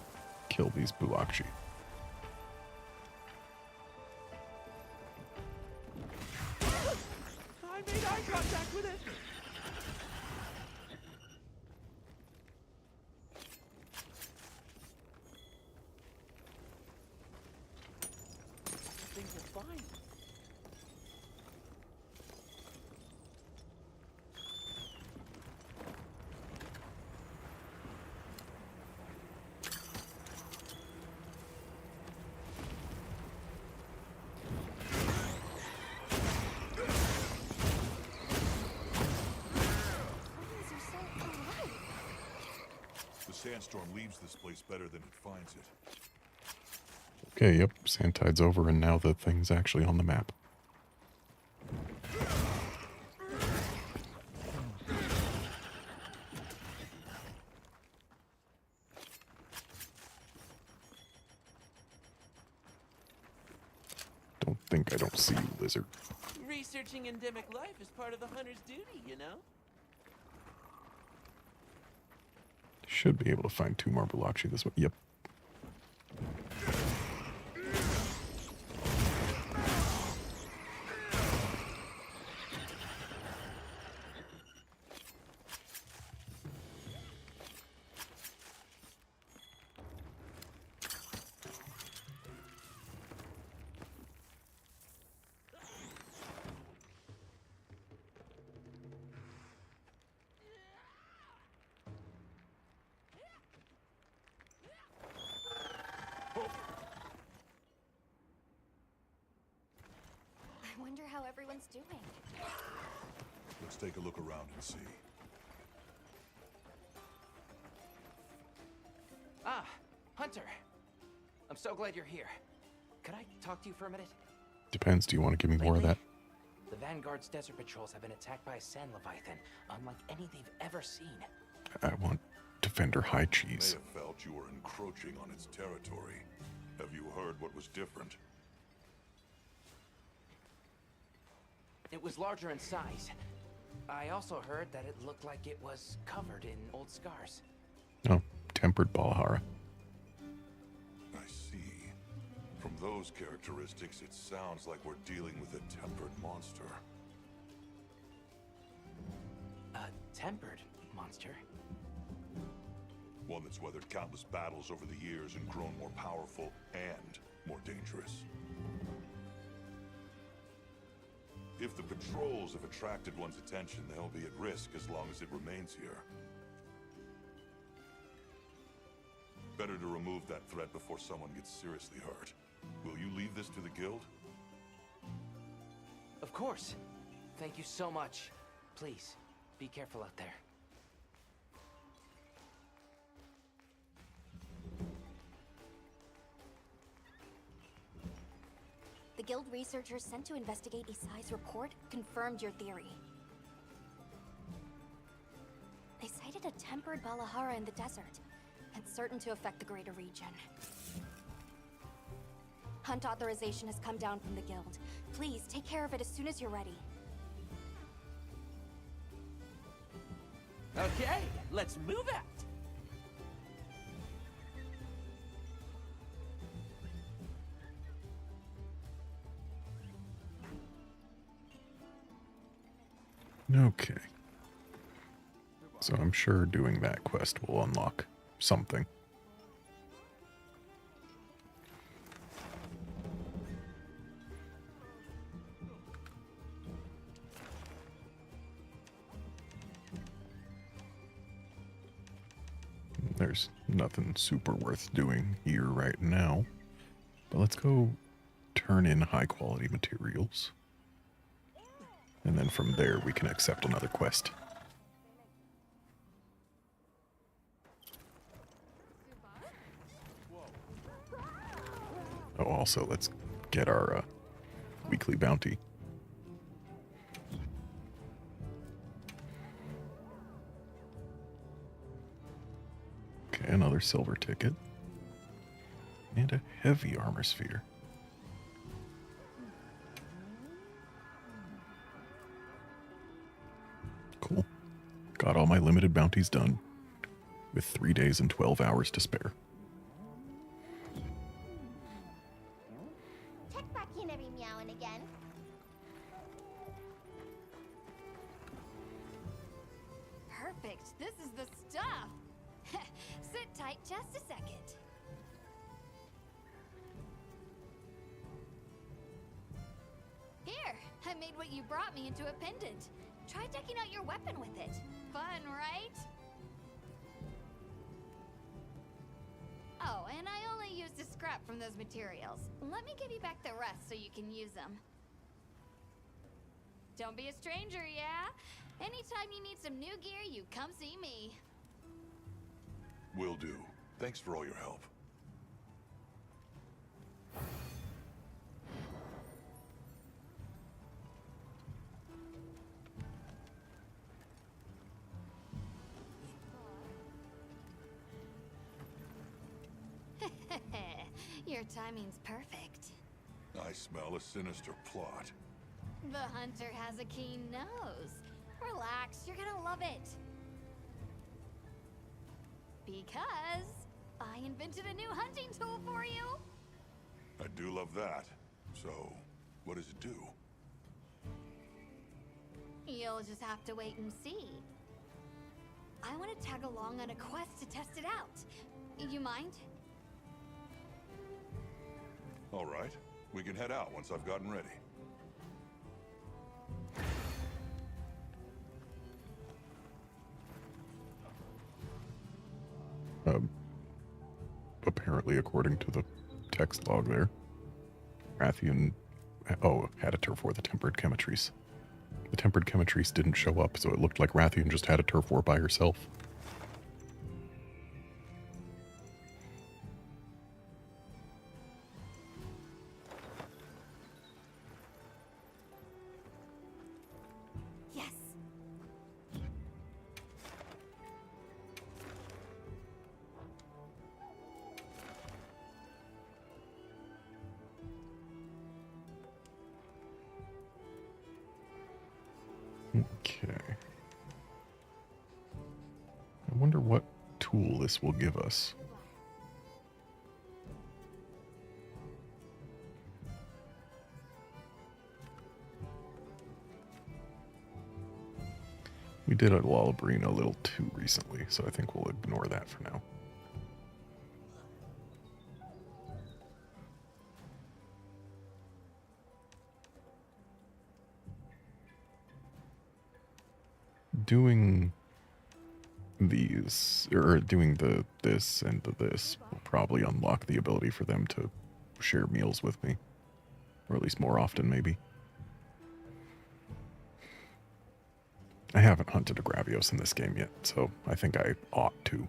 kill these Bulakji. I made eye contact with it. Things are fine. The sandstorm leaves this place better than it finds it. Okay, yep, Sandtide's over, and now the thing's actually on the map. Don't think I don't see you, lizard. Researching endemic life is part of the hunter's duty, you know? Should be able to find two more Bulakji this way. Yep. everyone's doing. Let's take a look around and see. Ah, Hunter. I'm so glad you're here. Could I talk to you for a minute? Depends. Do you want to give me more of that? The Vanguard's desert patrols have been attacked by a sand leviathan, unlike any they've ever seen. I want Defender High Cheese. May have felt you were encroaching on its territory. Have you heard what was different? It was larger in size. I also heard that it looked like it was covered in old scars. Oh, tempered Balahara. I see. From those characteristics, it sounds like we're dealing with a tempered monster. A tempered monster? One that's weathered countless battles over the years and grown more powerful and more dangerous. If the patrols have attracted one's attention, they'll be at risk as long as it remains here. Better to remove that threat before someone gets seriously hurt. Will you leave this to the guild? Of course. Thank you so much. Please, be careful out there. The guild researchers sent to investigate Isai's report confirmed your theory. They cited a tempered Balahara in the desert. It's certain to affect the greater region. Hunt authorization has come down from the guild. Please, take care of it as soon as you're ready. Okay, let's move out. Okay. So I'm sure doing that quest will unlock something. There's nothing super worth doing here right now. But let's go turn in high quality materials. And then from there we can accept another quest. Oh, also let's get our weekly bounty. Okay, another silver ticket. And a heavy armor sphere. Cool. Got all my limited bounties done with 3 days and 12 hours to spare. Check back in every meow and again. Perfect. This is the stuff. Sit tight just a second. Here, I made what you brought me into a pendant. Try decking out your weapon with it. Fun, right? Oh, and I only used a scrap from those materials. Let me give you back the rest so you can use them. Don't be a stranger, yeah? Anytime you need some new gear, you come see me. Will do. Thanks for all your help. Your timing's perfect. I smell a sinister plot. The hunter has a keen nose. Relax, you're gonna love it. Because I invented a new hunting tool for you. I do love that. So, what does it do? You'll just have to wait and see. I want to tag along on a quest to test it out. You mind? All right. We can head out once I've gotten ready. Apparently, according to the text log there, Rathian Oh, had a turf war, the tempered Chemetries. The tempered Chemetries didn't show up, so it looked like Rathian just had a turf war by herself. Yes. Okay. I wonder what tool this will give us. We did a Lullabrine a little too recently, so I think we'll ignore that for now. Doing these, or doing this and this will probably unlock the ability for them to share meals with me. Or at least more often, maybe. I haven't hunted a Gravios in this game yet, so I think I ought to.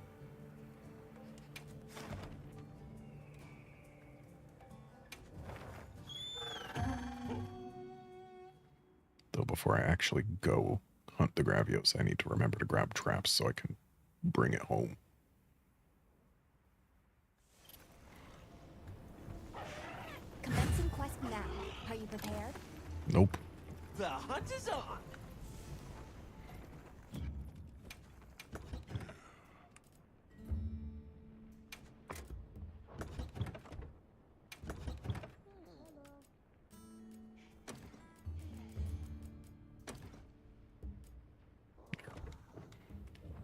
Though before I actually go hunt the Gravios, I need to remember to grab traps so I can bring it home. Commencing quest now. Are you prepared? Nope. The hunt is on!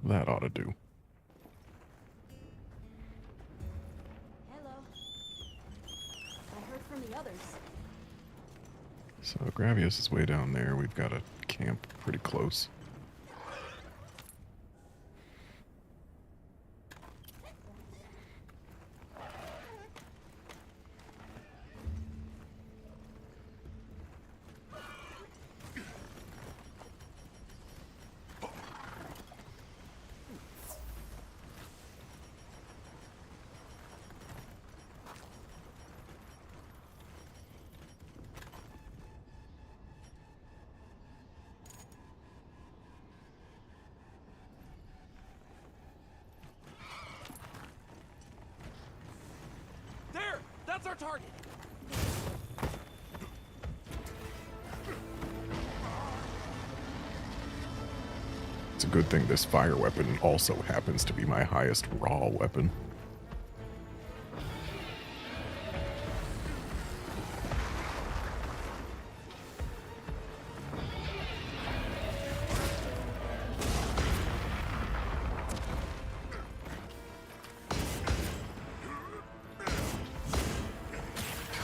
That ought to do. Hello. I heard from the others. So Gravios is way down there. We've got a camp pretty close. There! That's our target! It's a good thing this fire weapon also happens to be my highest raw weapon.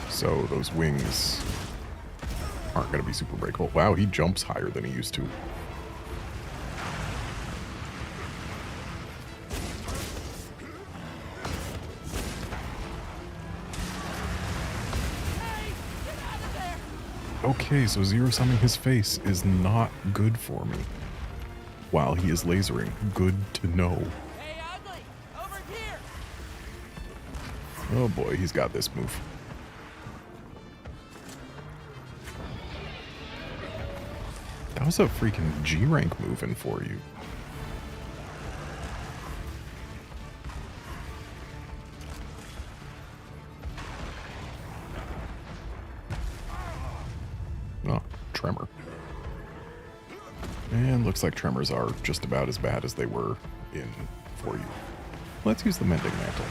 So those wings aren't going to be super breakable. Wow, he jumps higher than he used to. Okay, so zero-summing his face is not good for me. While he is lasering. Good to know. Hey, Ugly! Over here! Oh boy, he's got this move. That was a freaking G-rank moving for you. Oh, Tremor. And looks like Tremors are just about as bad as they were in For You. Let's use the Mending Mantle.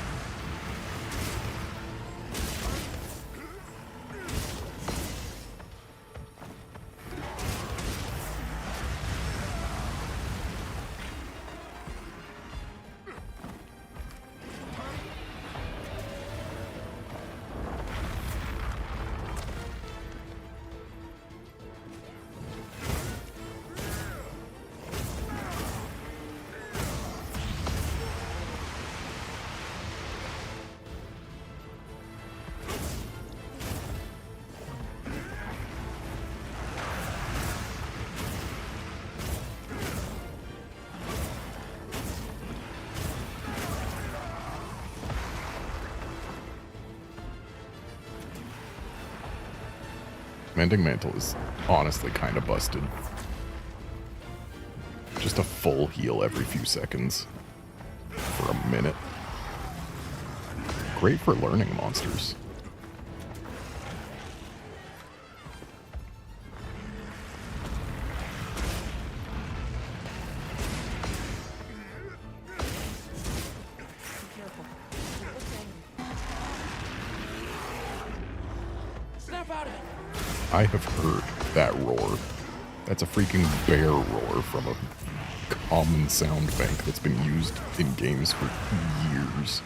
Mending Mantle is honestly kind of busted. Just a full heal every few seconds. For a minute. Great for learning monsters. Snap out of it. I have heard that roar. That's a freaking bear roar from a common sound bank that's been used in games for years.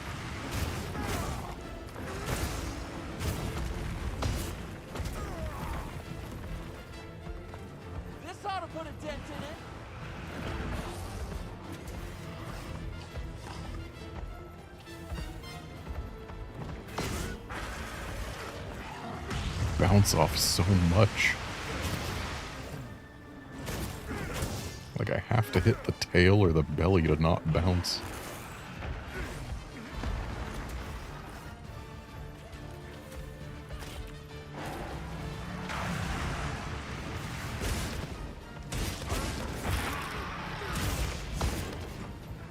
This ought to put a dent in it. Bounce off so much. Like I have to hit the tail or the belly to not bounce.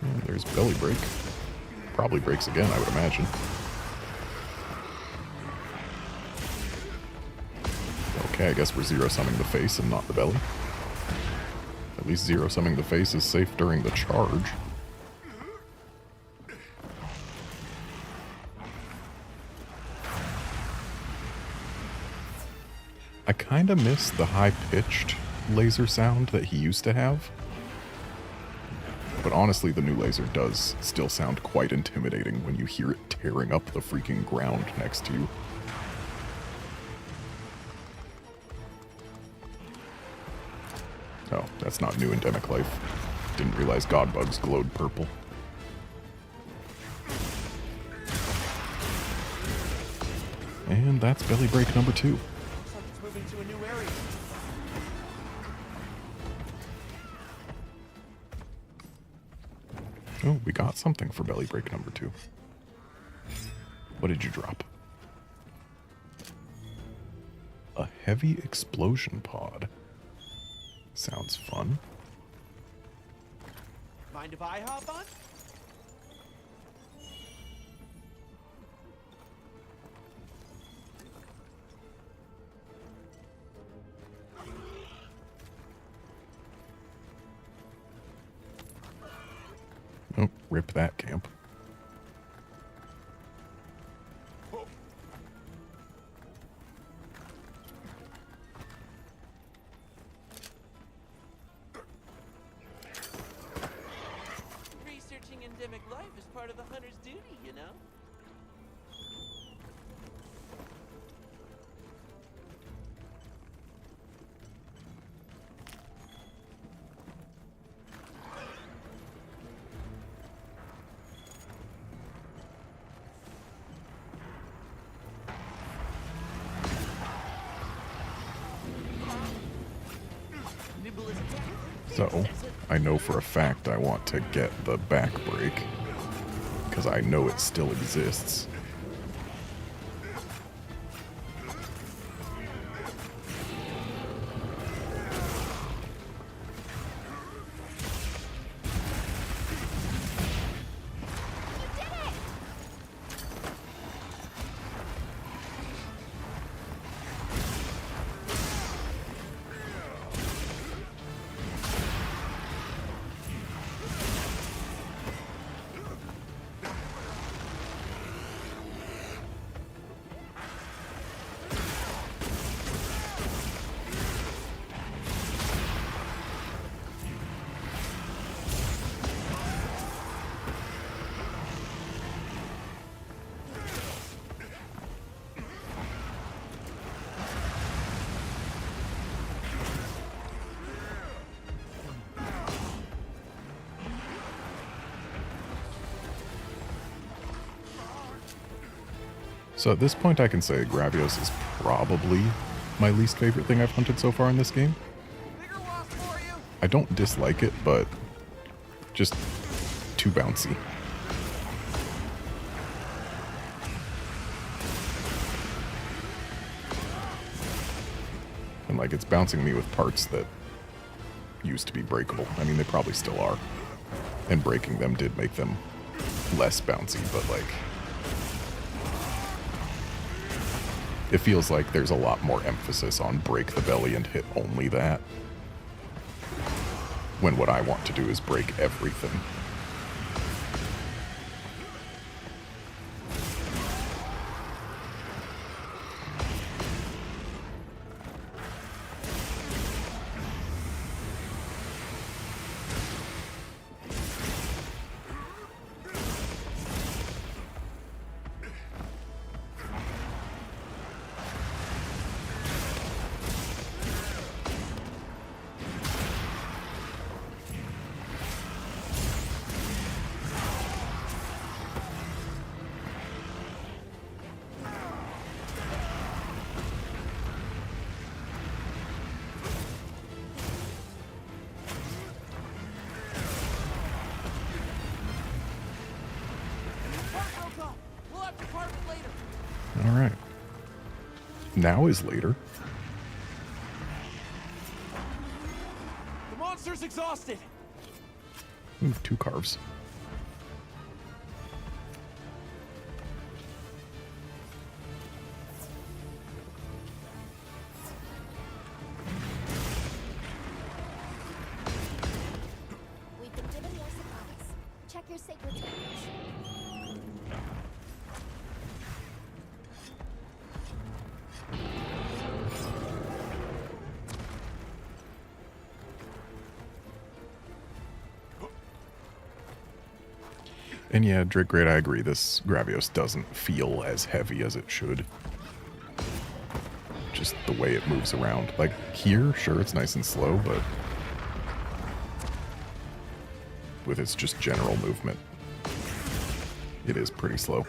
And there's belly break. Probably breaks again, I would imagine. Okay, I guess we're zero-summing the face and not the belly. At least zero-summing the face is safe during the charge. I kinda miss the high-pitched laser sound that he used to have. But honestly, the new laser does still sound quite intimidating when you hear it tearing up the freaking ground next to you. Oh, that's not new endemic life. Didn't realize god bugs glowed purple. And that's belly break number 2. Looks like it's moving to a new area. Oh, we got something for belly break number 2. What did you drop? A heavy explosion pod. Sounds fun. Mind if I hop on? Oh, rip that camp. Researching endemic life is part of the hunter's duty, you know? So, I know for a fact I want to get the back break, because I know it still exists. So at this point I can say Gravios is probably my least favorite thing I've hunted so far in this game. I don't dislike it, but just too bouncy. mean, like, it's bouncing me with parts that used to be breakable. I mean, they probably still are. And breaking them did make them less bouncy, but, like, it feels like there's a lot more emphasis on break the belly and hit only that, when what I want to do is break everything. Alright. Now is later. The monster's exhausted. Ooh, 2 carves. We've been given more supplies. Check your sacred spirits. And yeah, Drake Great, I agree, this Gravios doesn't feel as heavy as it should. Just the way it moves around. Like, here, sure, it's nice and slow, but with its just general movement, it is pretty slow.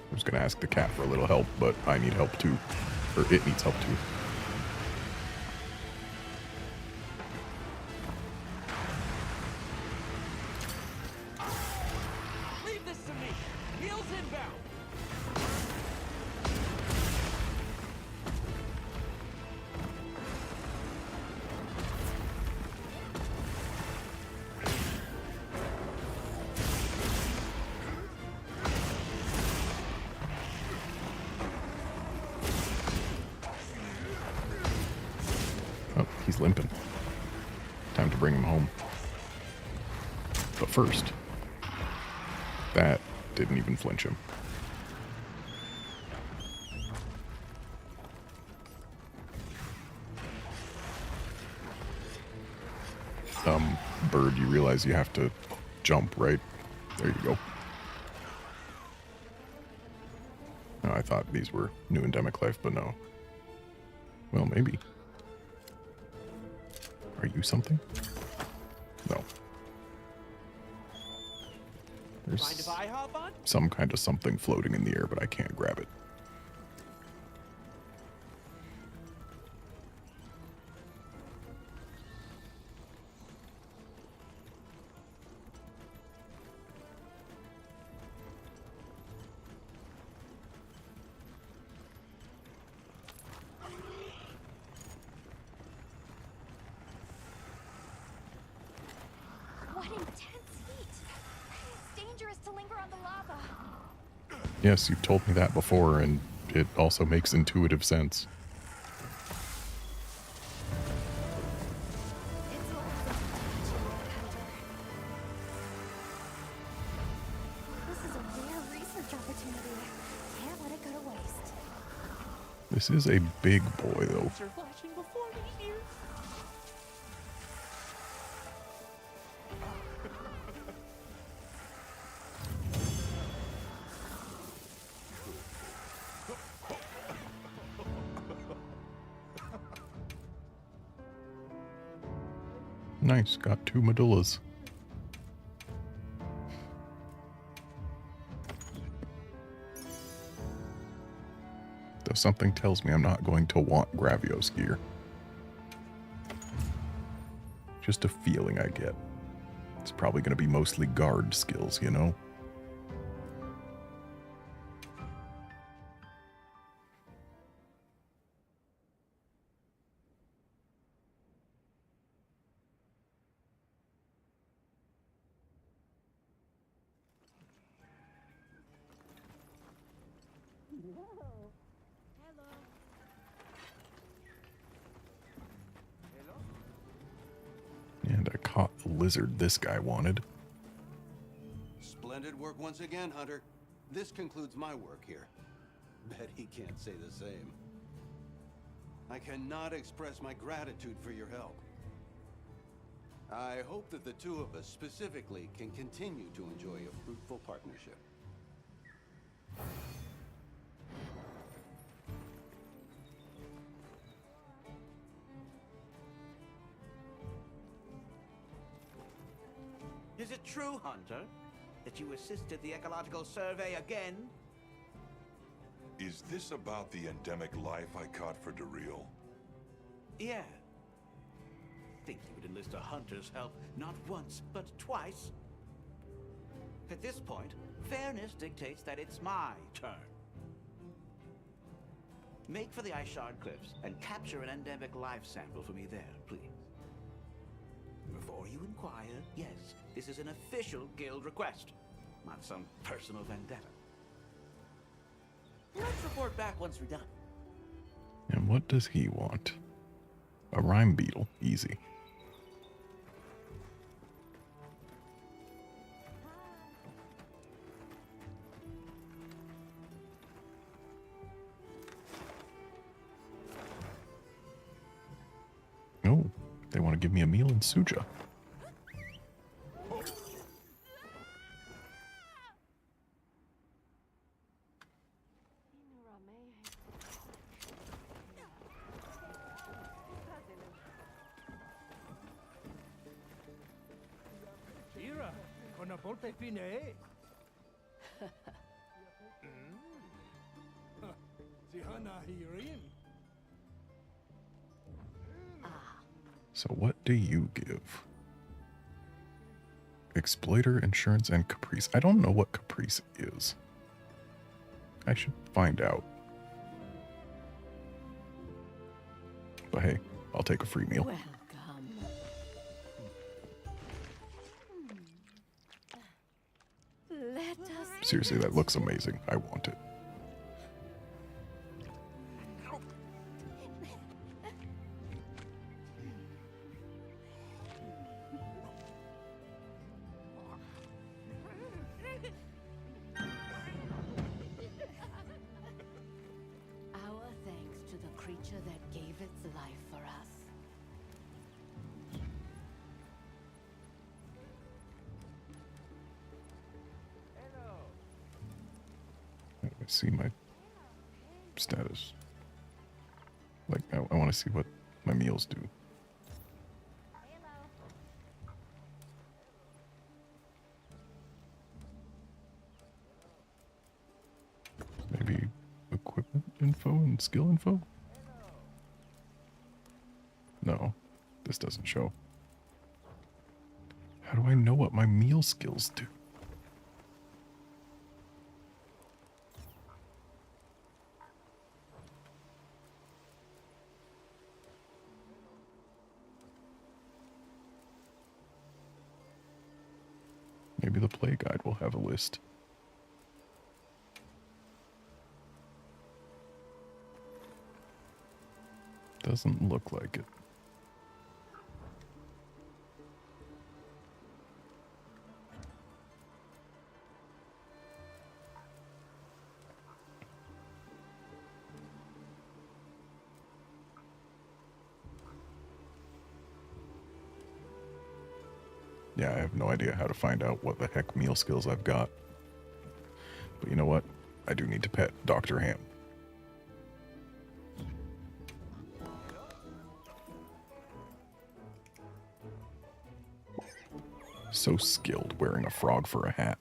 I was gonna ask the cat for a little help, but I need help too. Or it needs help too. Leave this to me. Heels inbound. Oh, he's limping. Time to bring him home. But first, that didn't even flinch him. Bird, you realize you have to jump, right? There you go. Oh, I thought these were new endemic life, but no. Well, maybe. Are you something? No. There's some kind of something floating in the air, but I can't grab it. What intense heat! It's dangerous to linger on the lava. Yes, you've told me that before, and it also makes intuitive sense. This is a rare research opportunity. Can't let it go to waste. This is a big boy, though. Flashing before me here. Nice, got 2 medullas. Though something tells me I'm not going to want Gravios gear. Just a feeling I get. It's probably going to be mostly guard skills, you know? And I caught the lizard this guy wanted. Splendid work once again, Hunter. This concludes my work here. Bet he can't say the same. I cannot express my gratitude for your help. I hope that the two of us specifically can continue to enjoy a fruitful partnership. Is it true, Hunter, that you assisted the ecological survey again? Is this about the endemic life I caught for Daryl? Yeah. Think you would enlist a hunter's help not once, but twice? At this point, fairness dictates that it's my turn. Make for the Ishard Cliffs and capture an endemic life sample for me there, please. Before you inquire, yes, this is an official guild request, not some personal vendetta. Let's report back once we're done. And what does he want? A rhyme beetle. Easy. Oh, they want to give me a meal in Suja. So what do you give? Exploiter, insurance, and caprice. I don't know what caprice is. I should find out. But hey, I'll take a free meal. Welcome. Let us Seriously, that looks amazing. I want it. Our thanks to the creature that gave its life for us. I see my status. Like, I want to see what my meals do. Maybe equipment info and skill info? No, this doesn't show. How do I know what my meal skills do? Maybe the play guide will have a list. Doesn't look like it. Yeah, I have no idea how to find out what the heck meal skills I've got. But you know what? I do need to pet Dr. Ham. So skilled wearing a frog for a hat.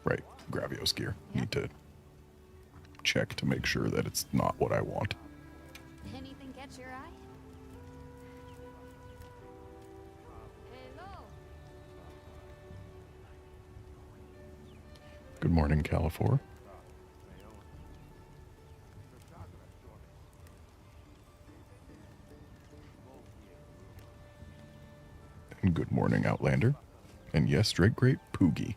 Right, Gravios gear. Need to check to make sure that it's not what I want. Anything catch your eye? Hello. Good morning, Califor. And good morning, Outlander. And yes, Drake Great Poogie.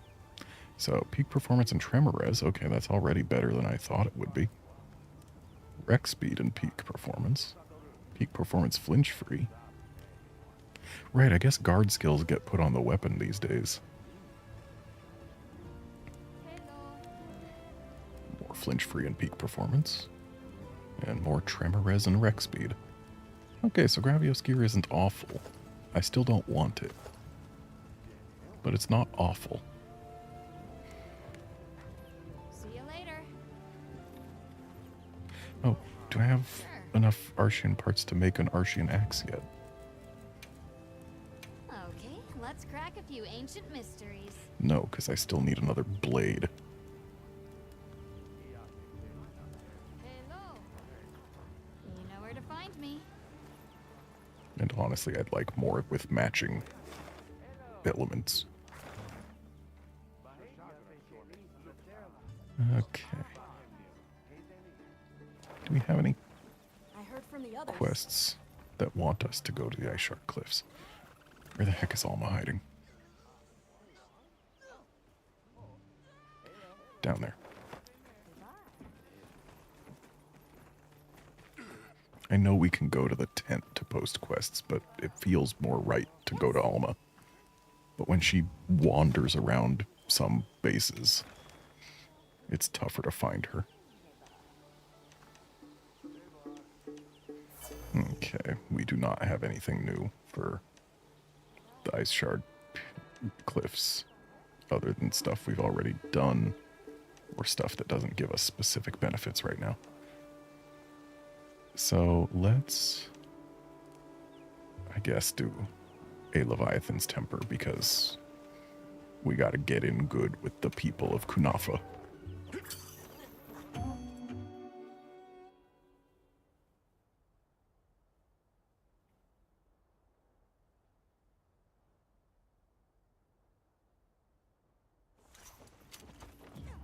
So, peak performance and tremor res. Okay, that's already better than I thought it would be. Rec speed and peak performance. Peak performance flinch free. Right, I guess guard skills get put on the weapon these days. More flinch free and peak performance. And more tremor res and rec speed. Okay, so Gravios gear isn't awful. I still don't want it. But it's not awful. See you later. Oh, do I have enough Arshian parts to make an Arshian axe yet? Okay, let's crack a few ancient mysteries. No, because I still need another blade. Hello. You know where to find me. And honestly, I'd like more with matching elements. Okay. Do we have any I heard from the others. quests that want us to go to the Ice Shark Cliffs? Where the heck is Alma hiding? Down there. I know we can go to the tent to post quests, but it feels more right to go to Alma. But when she wanders around some bases, it's tougher to find her. Okay, we do not have anything new for the Ice Shard Cliffs other than stuff we've already done or stuff that doesn't give us specific benefits right now. So let's, I guess, do a Leviathan's Temper because we gotta get in good with the people of Kunafa.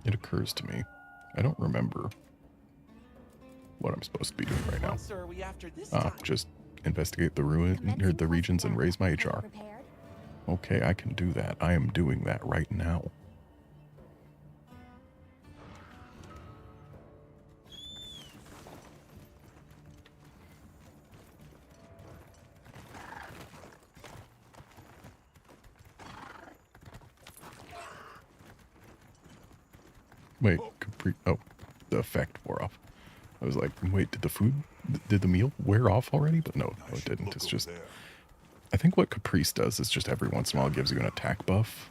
It occurs to me, I don't remember what I'm supposed to be doing right now. What, sir, are we after this time? Just investigate the ruin or the regions and raise my HR. Okay, I can do that. I am doing that right now. Wait, oh, the effect wore off. I was like, wait, did the meal wear off already? But no, it didn't. It's just, I think what Caprice does is just every once in a while gives you an attack buff.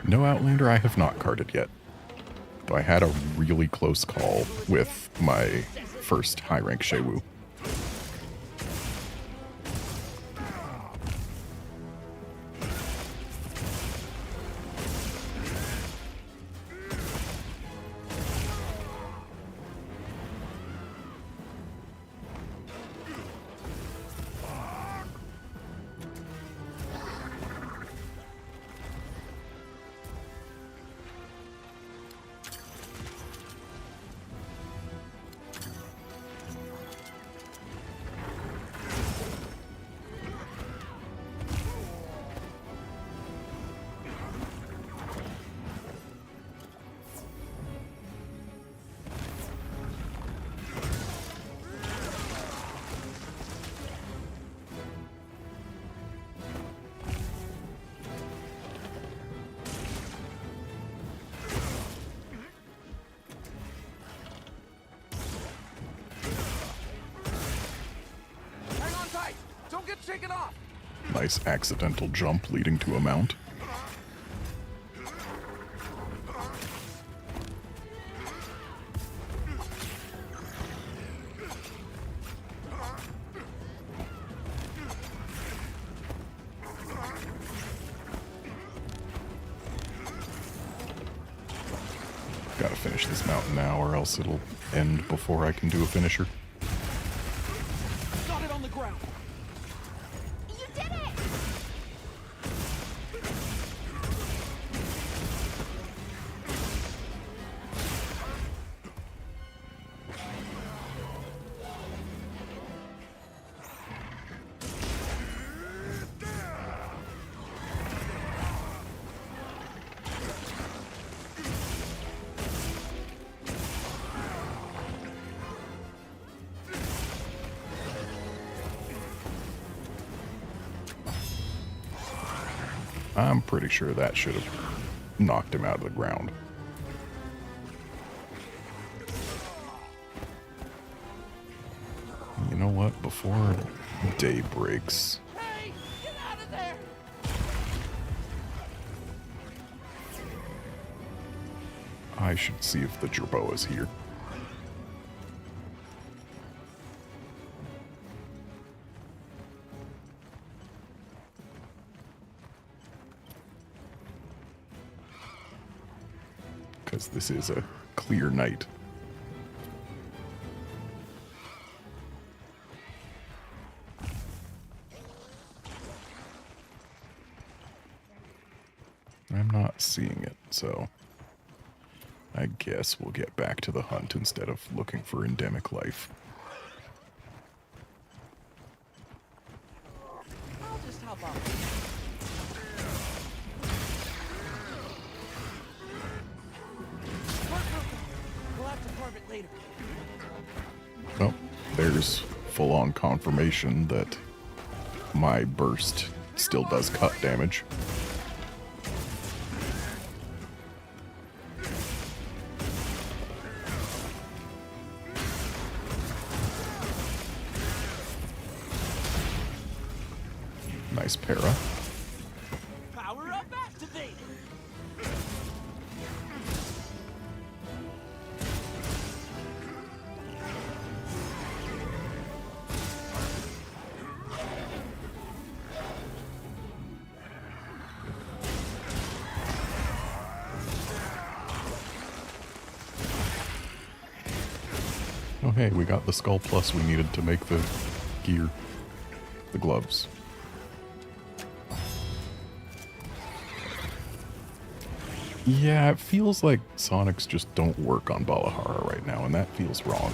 No Outlander I have not carded yet. Though I had a really close call with my first high rank Shewu. get shaken off. Nice accidental jump leading to a mount. Gotta finish this mountain now, or else it'll end before I can do a finisher. Got it on the ground. You did it! I'm pretty sure that should have knocked him out of the ground. You know what? Before day breaks, Hey, get out of there! I should see if the Jerboa is here. Because this is a clear night. I'm not seeing it, so I guess we'll get back to the hunt instead of looking for endemic life. I'll just hop off. We'll have to carve it later. Well, there's full-on confirmation that my burst still does cut damage. Nice para. Power up activated. Oh hey, we got the Skull Plus we needed to make the gear. The gloves. Yeah, it feels like Sonics just don't work on Balahara right now, and that feels wrong.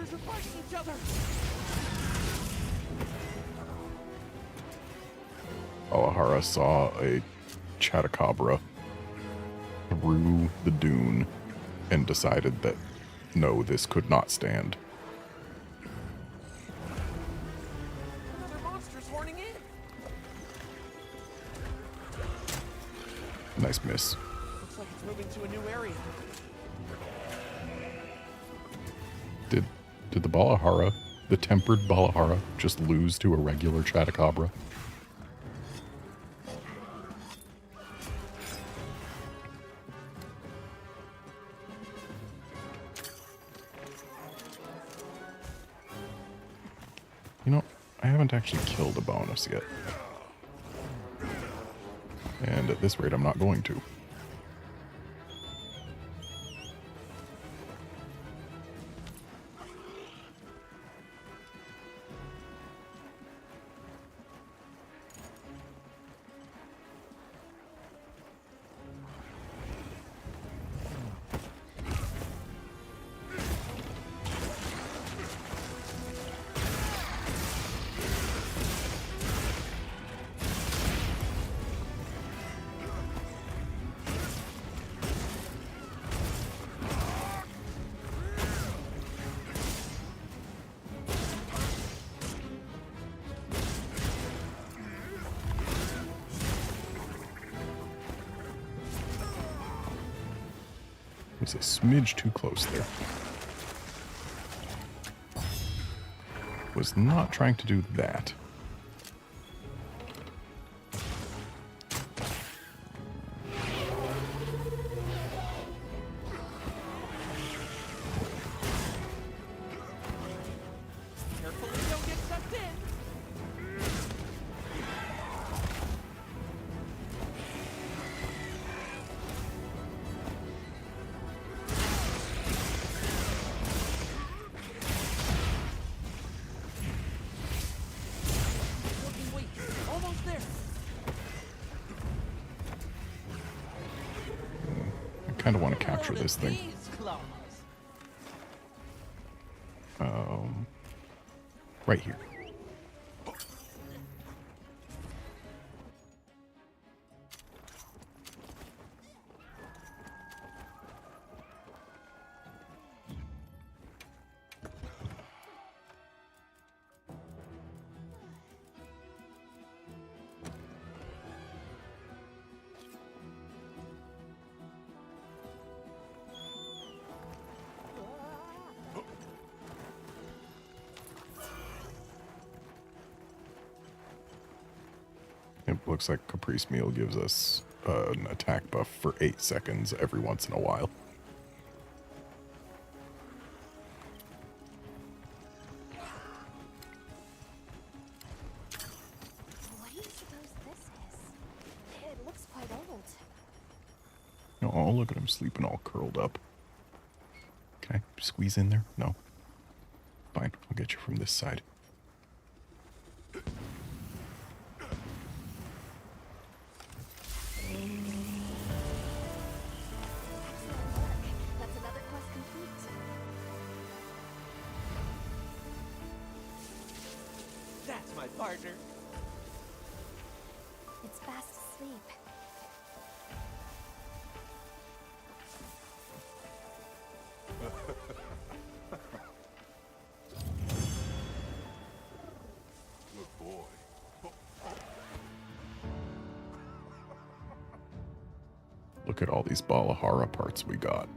Monsters are fighting each other. Balahara saw a Chatacabra through the dune and decided that no, this could not stand. Another monster's horning in. Nice miss. Looks like it's moving to a new area. Did the Balahara, the tempered Balahara, just lose to a regular Chatacabra? You know, I haven't actually killed a bonus yet. And at this rate, I'm not going to. Was a smidge too close there. Was not trying to do that. Carefully, don't get sucked in. Wait, almost there. I kind of want to capture this thing. These claws. Right here. It looks like Caprice Meal gives us an attack buff for 8 seconds every once in a while. What do you suppose this is? It looks quite old. Oh, look at him sleeping all curled up. Can I squeeze in there? No. Fine, I'll get you from this side. That's another quest complete. That's my partner. It's fast asleep. Good boy. Look at all these Balahara parts we got.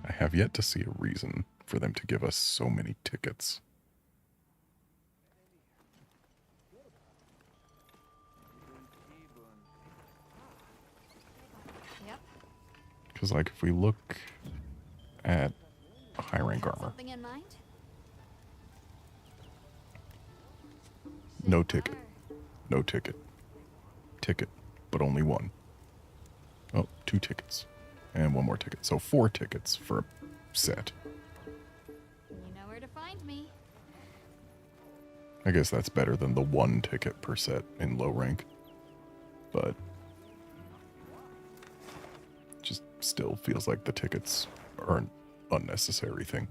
I have yet to see a reason for them to give us so many tickets. Yep. Because, like, if we look at high rank armor, Something in mind? no ticket. No ticket. Ticket, but only one. Oh, 2 tickets. And 1 more ticket. So 4 tickets for a set. You know where to find me. I guess that's better than the 1 ticket per set in low rank. But just still feels like the tickets are an unnecessary thing.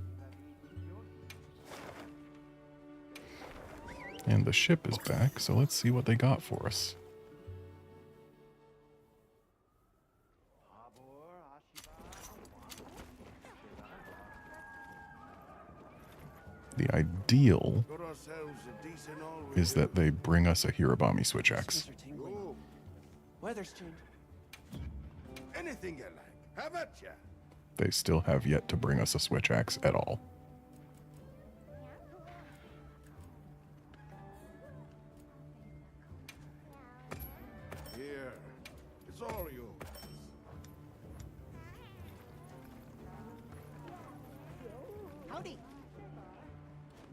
And the ship is back, so let's see what they got for us. The ideal is that they bring us a Hirabami switch axe. Weather's changed. Anything you like. How about ya? They still have yet to bring us a switch axe at all. Here. It's all yours. Howdy.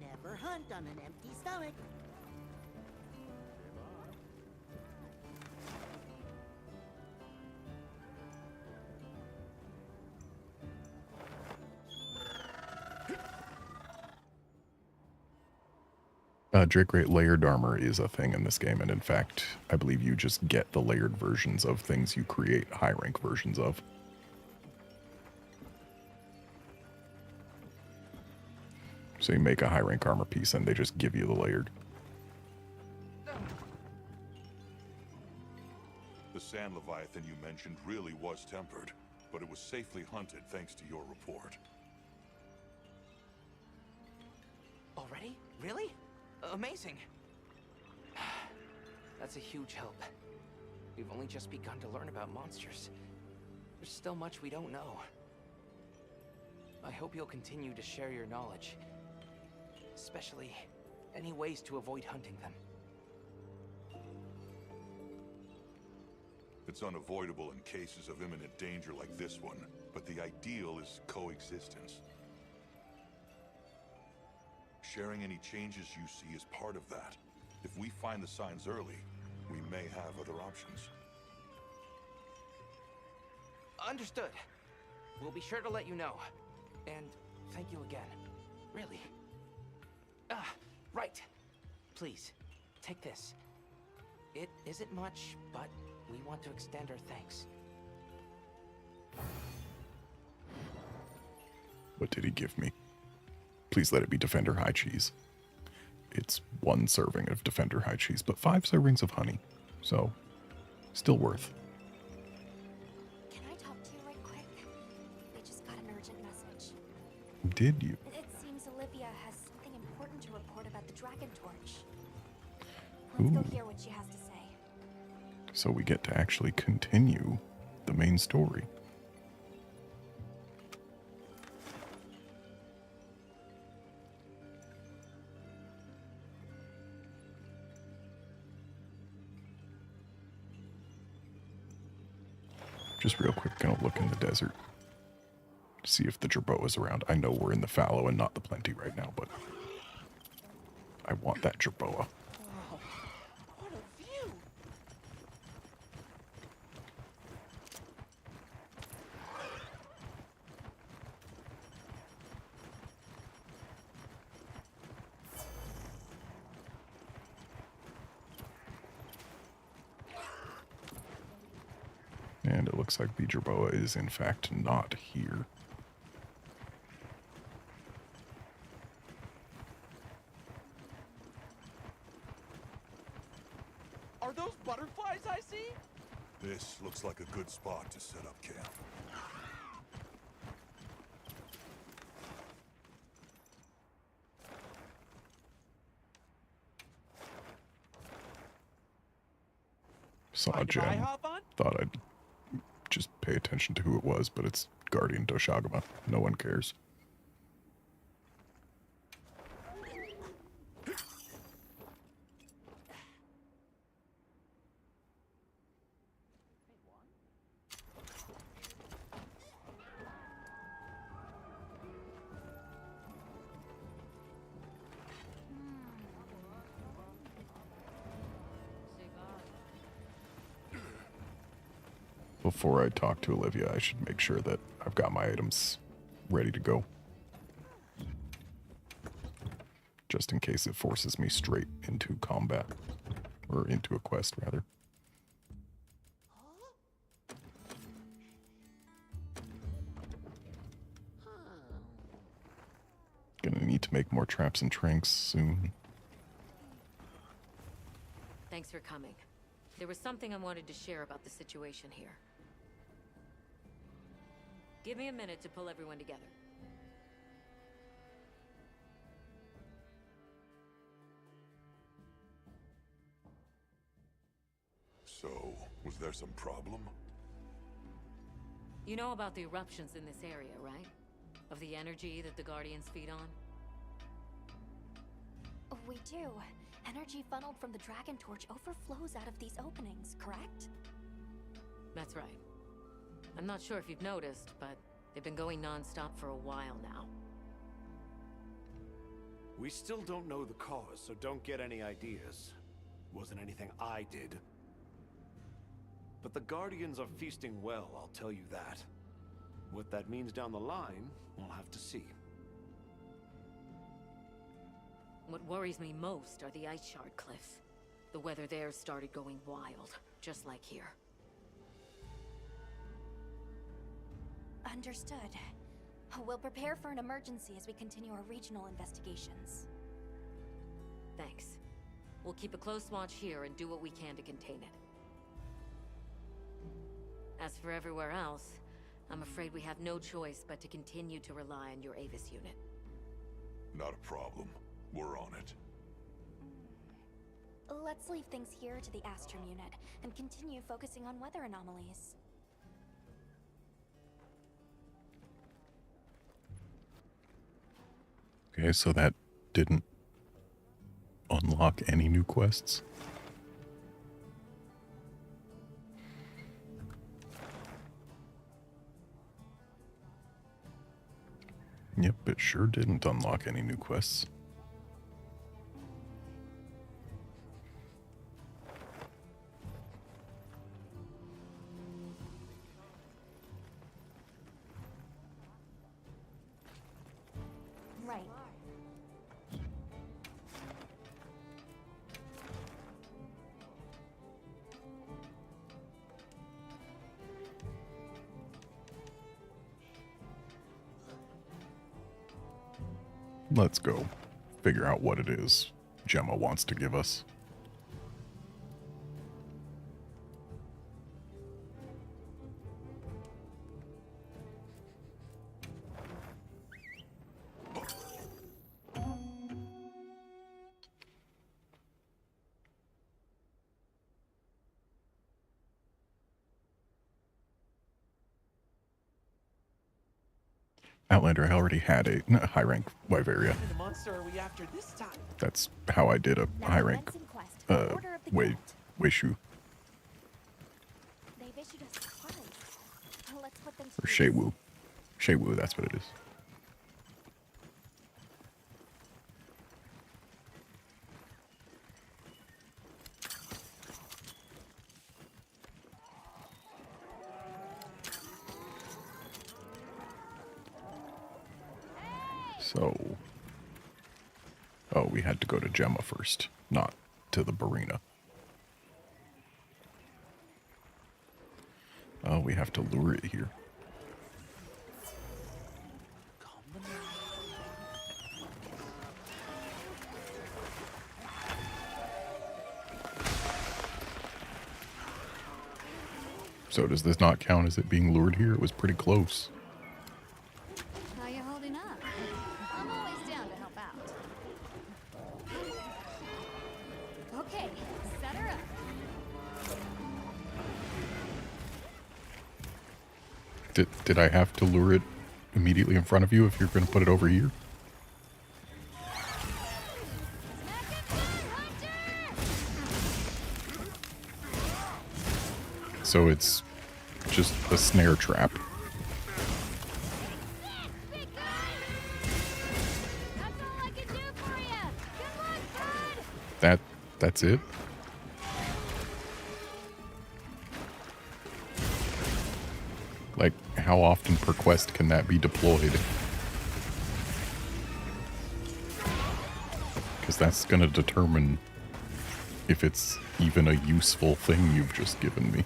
Never hunt on an empty stomach. Drake Rate layered armor is a thing in this game, and in fact, I believe you just get the layered versions of things you create high rank versions of. So you make a high rank armor piece and they just give you the layered. The sand leviathan you mentioned really was tempered, but it was safely hunted thanks to your report. Really? Amazing. That's a huge help. We've only just begun to learn about monsters. There's still much we don't know. I hope you'll continue to share your knowledge. Especially any ways to avoid hunting them. It's unavoidable in cases of imminent danger like this one, but the ideal is coexistence. Sharing any changes you see is part of that. If we find the signs early, we may have other options. Understood. We'll be sure to let you know. And thank you again. Really. Right. Please, take this. It isn't much, but we want to extend our thanks. What did he give me? Please let it be Defender High Cheese. It's 1 serving of Defender High Cheese, but 5 servings of honey. So, still worth. Can I talk to you right quick? We just got an urgent message. Did you? It seems Olivia has something important to report about the Dragon Torch. Let's go hear what she has to say. So we get to actually continue the main story. Just real quick, gonna look in the desert. See if the Jerboa's around. I know we're in the fallow and not the plenty right now, but I want that Jerboa. Oh, what a view! And it looks like the Jerboa is in fact not here. Are those butterflies I see? This looks like a good spot to set up camp. Saw a gem. Thought I'd just pay attention to who it was, but it's Guardian Doshagama. No one cares. Before I talk to Olivia, I should make sure that I've got my items ready to go. Just in case it forces me straight into combat. Or into a quest, rather. Gonna need to make more traps and tranks soon. Thanks for coming. There was something I wanted to share about the situation here. Give me a minute to pull everyone together. So, was there some problem? You know about the eruptions in this area, right? Of the energy that the Guardians feed on? We do. Energy funneled from the Dragon Torch overflows out of these openings, correct? That's right. I'm not sure if you've noticed, but they've been going non-stop for a while now. We still don't know the cause, so don't get any ideas. Wasn't anything I did. But the Guardians are feasting well, I'll tell you that. What that means down the line, we'll have to see. What worries me most are the ice shard cliffs. The weather there started going wild, just like here. Understood. We'll prepare for an emergency as we continue our regional investigations. Thanks. We'll keep a close watch here and do what we can to contain it. As for everywhere else, I'm afraid we have no choice but to continue to rely on your Avis unit. Not a problem. we're on it. Let's leave things here to the Astrum unit and continue focusing on weather anomalies. Okay, so that didn't unlock any new quests. Yep, it sure didn't unlock any new quests. Right. Let's go figure out what it is Gemma wants to give us. Outlander, I already had a high rank Wyveria. What kind of monster are we after this time? That's how I did a high rank Weishu. They've issued us supplies. Let's put them Or Sheiwu. Sheiwu, that's what it is. So, oh, we had to go to Gemma first, not to the Barina. Oh, we have to lure it here. So does this not count as it being lured here? It was pretty close. How you holding up? I'm always down to help out. Okay, set her up. Did I have to lure it immediately in front of you if you're going to put it over here? So it's just a snare trap. That's it? Like, how often per quest can that be deployed? Because that's going to determine if it's even a useful thing you've just given me.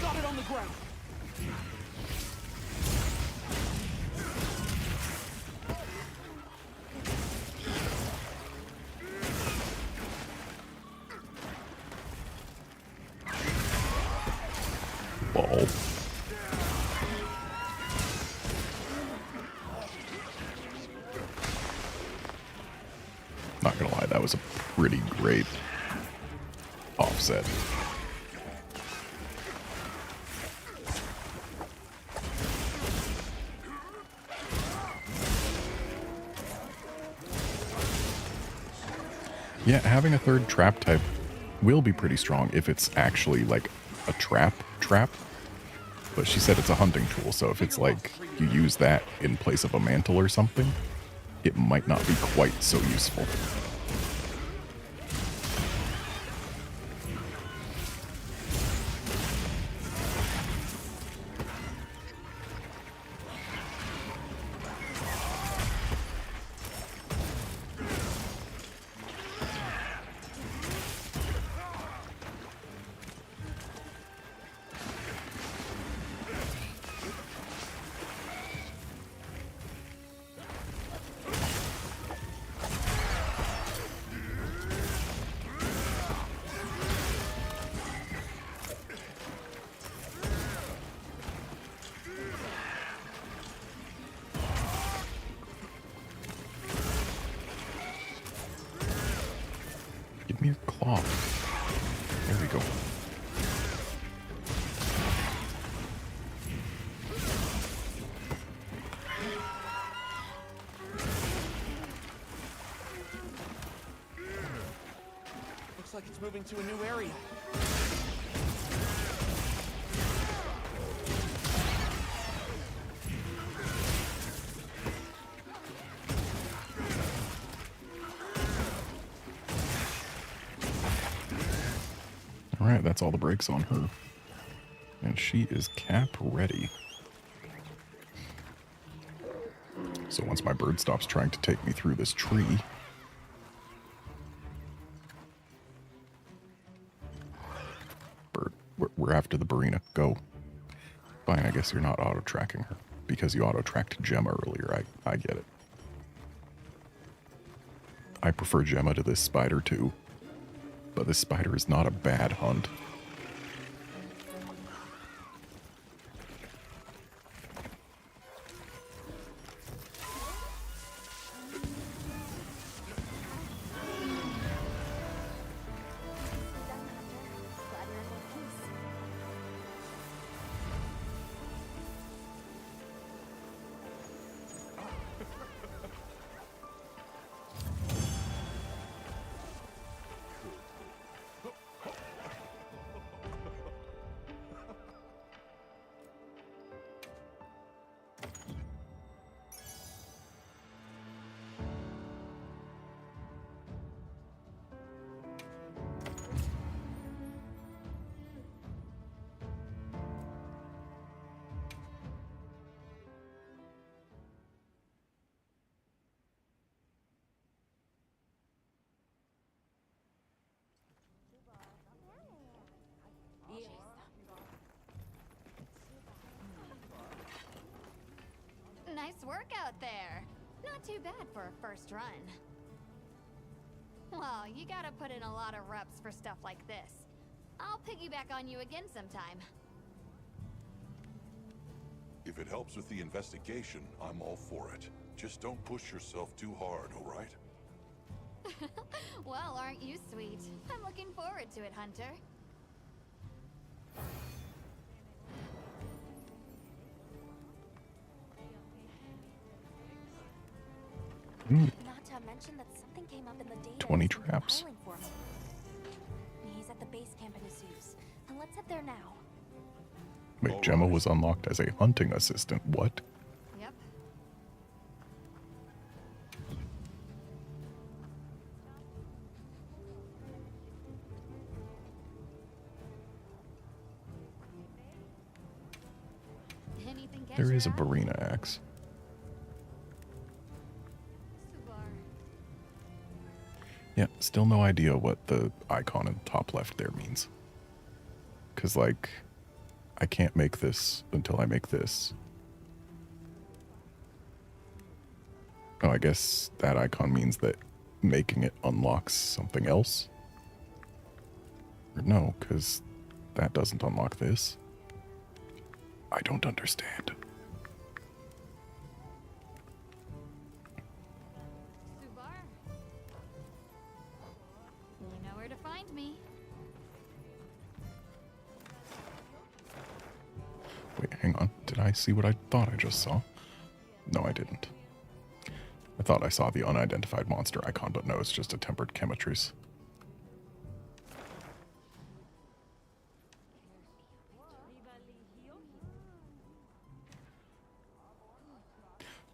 Got it on the ground. Ball. Not gonna lie, that was a pretty great offset. Yeah, having a third trap type will be pretty strong if it's actually like a trap. But she said it's a hunting tool, so if it's like you use that in place of a mantle or something, it might not be quite so useful. off. There we go. Looks like it's moving to a new area. Alright, that's all the brakes on her. And she is cap ready. So once my bird stops trying to take me through this tree... Bird, we're after the Barina. Go. Fine, I guess you're not auto-tracking her. Because you auto-tracked Gemma earlier, I get it. I prefer Gemma to this spider too. But this spider is not a bad hunt. Nice work out there. Not too bad for a first run. Well, you gotta put in a lot of reps for stuff like this. I'll piggyback on you again sometime. If it helps with the investigation, I'm all for it. Just don't push yourself too hard, all right? Well, aren't you sweet? I'm looking forward to it, Hunter. Not to mention that something came up in the data. 20 traps. He's at the base camp in Azus. And let's head there now. Wait, Gemma was unlocked as a hunting assistant. What? Yep. Anything catch There is a your eye? Barina axe. Yeah, still no idea what the icon in the top left there means. Because, like, I can't make this until I make this. Oh, I guess that icon means that making it unlocks something else? Or no, because that doesn't unlock this. I don't understand. You know where to find me. Wait, hang on. Did I see what I thought I just saw? No, I didn't. I thought I saw the unidentified monster icon, but no, it's just a tempered chemitrace.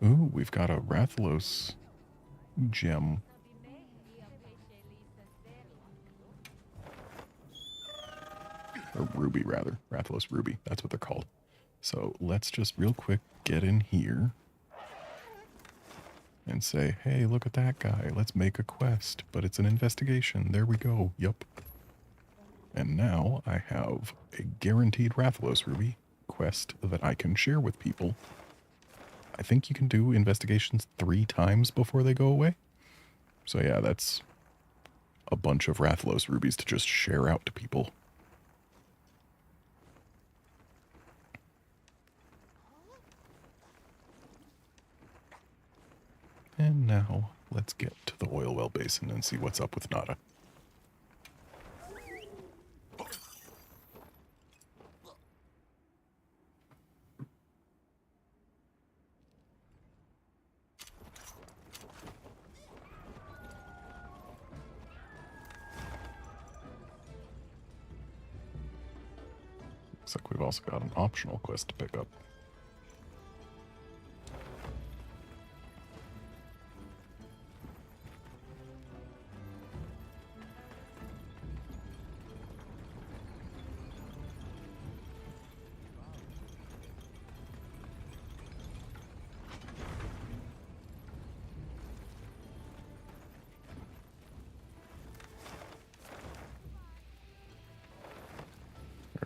Ooh, we've got a Rathalos gem. Or ruby, rather. Rathalos ruby. That's what they're called. So let's just real quick get in here and say, hey, look at that guy. Let's make a quest. But it's an investigation. There we go. Yup. And now I have a guaranteed Rathalos ruby quest that I can share with people. I think you can do investigations 3 times before they go away. So yeah, that's a bunch of Rathalos rubies to just share out to people. And now, let's get to the oil well basin and see what's up with Nada. Looks like we've also got an optional quest to pick up.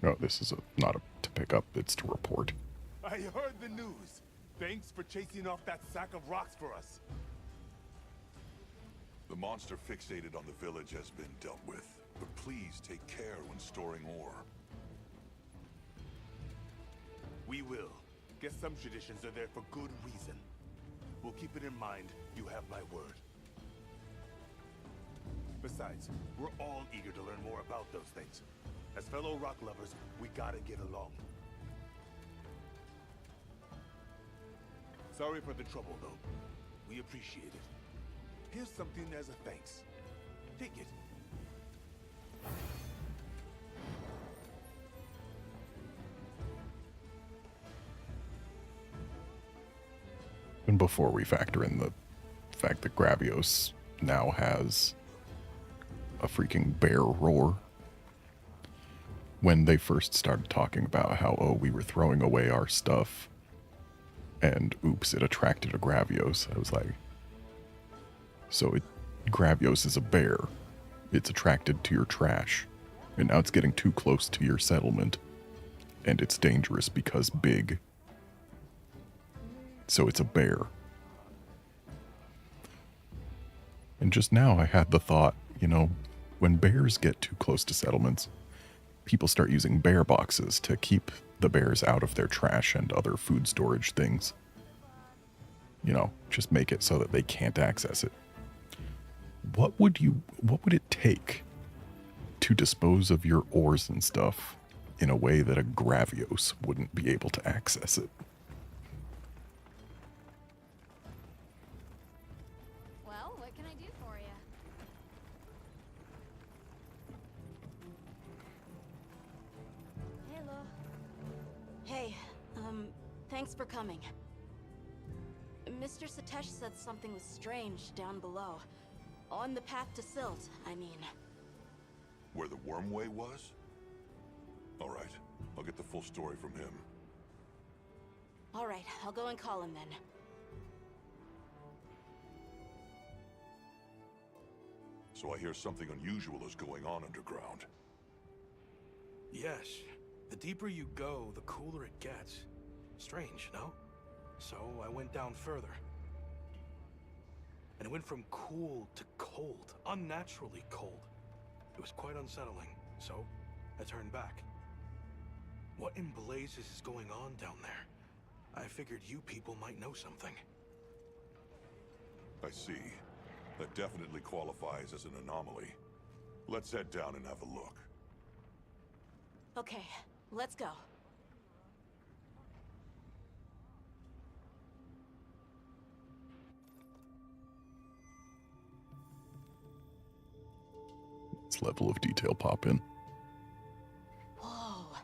No, this is not to pick up, it's to report. I heard the news. Thanks for chasing off that sack of rocks for us. The monster fixated on the village has been dealt with, but please take care when storing ore. We will. Guess some traditions are there for good reason. We'll keep it in mind. You have my word. Besides, we're all eager to learn more about those things. As fellow rock lovers, we gotta get along. Sorry for the trouble, though. We appreciate it. Here's something as a thanks. Take it. And before we factor in the fact that Gravios now has a freaking bear roar. When they first started talking about how, oh, we were throwing away our stuff, and oops, it attracted a Gravios, I was like, so Gravios is a bear. It's attracted to your trash, and now it's getting too close to your settlement, and it's dangerous because big. So it's a bear. And just now I had the thought, you know, when bears get too close to settlements, people start using bear boxes to keep the bears out of their trash and other food storage things. You know, just make it so that they can't access it. What would it take to dispose of your ores and stuff in a way that a Gravios wouldn't be able to access it? Well, what can I do for you? Hello. Hey, thanks for coming. Mr. Satesh said something was strange down below. On the path to Silt, I mean. Where the wormway was? All right, I'll get the full story from him. All right, I'll go and call him then. So I hear something unusual is going on underground. Yes. The deeper you go, the cooler it gets. Strange, no? So I went down further. And it went from cool to cold, unnaturally cold. It was quite unsettling, so I turned back. What in blazes is going on down there? I figured you people might know something. I see. That definitely qualifies as an anomaly. Let's head down and have a look. Okay, let's go. This level of detail pop in. Whoa,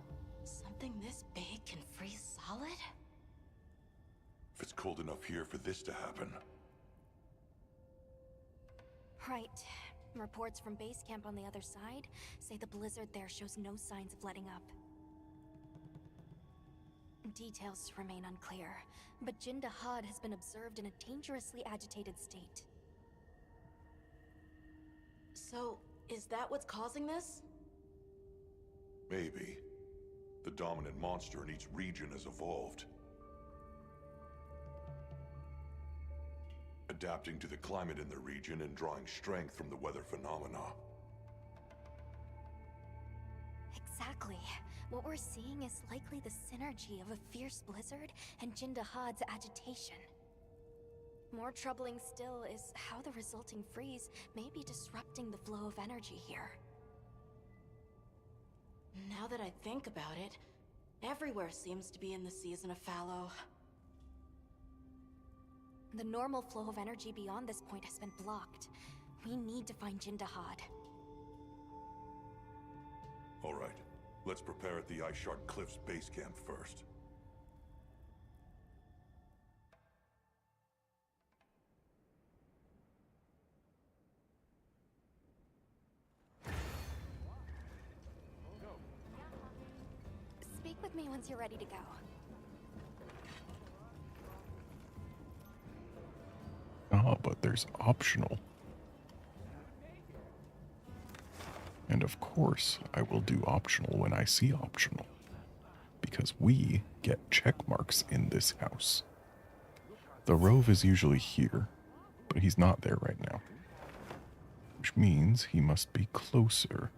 something this big can freeze solid? If it's cold enough here for this to happen. Right. Reports from base camp on the other side say the blizzard there shows no signs of letting up. Details remain unclear, but Jinda Had has been observed in a dangerously agitated state. So, is that what's causing this? Maybe. The dominant monster in each region has evolved. Adapting to the climate in the region and drawing strength from the weather phenomena. Exactly. What we're seeing is likely the synergy of a fierce blizzard and Jinda Had's agitation. More troubling still is how the resulting freeze may be disrupting the flow of energy here. Now that I think about it, everywhere seems to be in the season of fallow. The normal flow of energy beyond this point has been blocked. We need to find Jinda Had. All right, Let's prepare at the Ice Shard Cliffs base camp first. Speak with me once you're ready to go. Oh, but there's optional. And of course, I will do optional when I see optional. Because we get check marks in this house. The Rove is usually here, but he's not there right now. Which means he must be closer.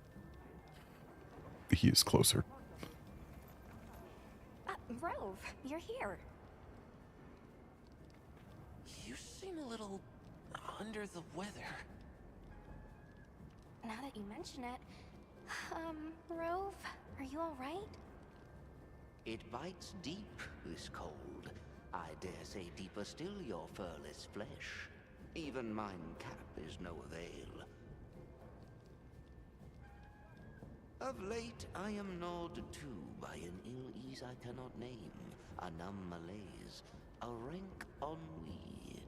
He is closer. Rove, you're here. You seem a little under the weather. Now that you mention it, Rove, are you alright? It bites deep, this cold. I dare say deeper still your furless flesh. Even mine cap is no avail. Of late, I am gnawed too by an ill ease I cannot name, a numb malaise, a rank ennui.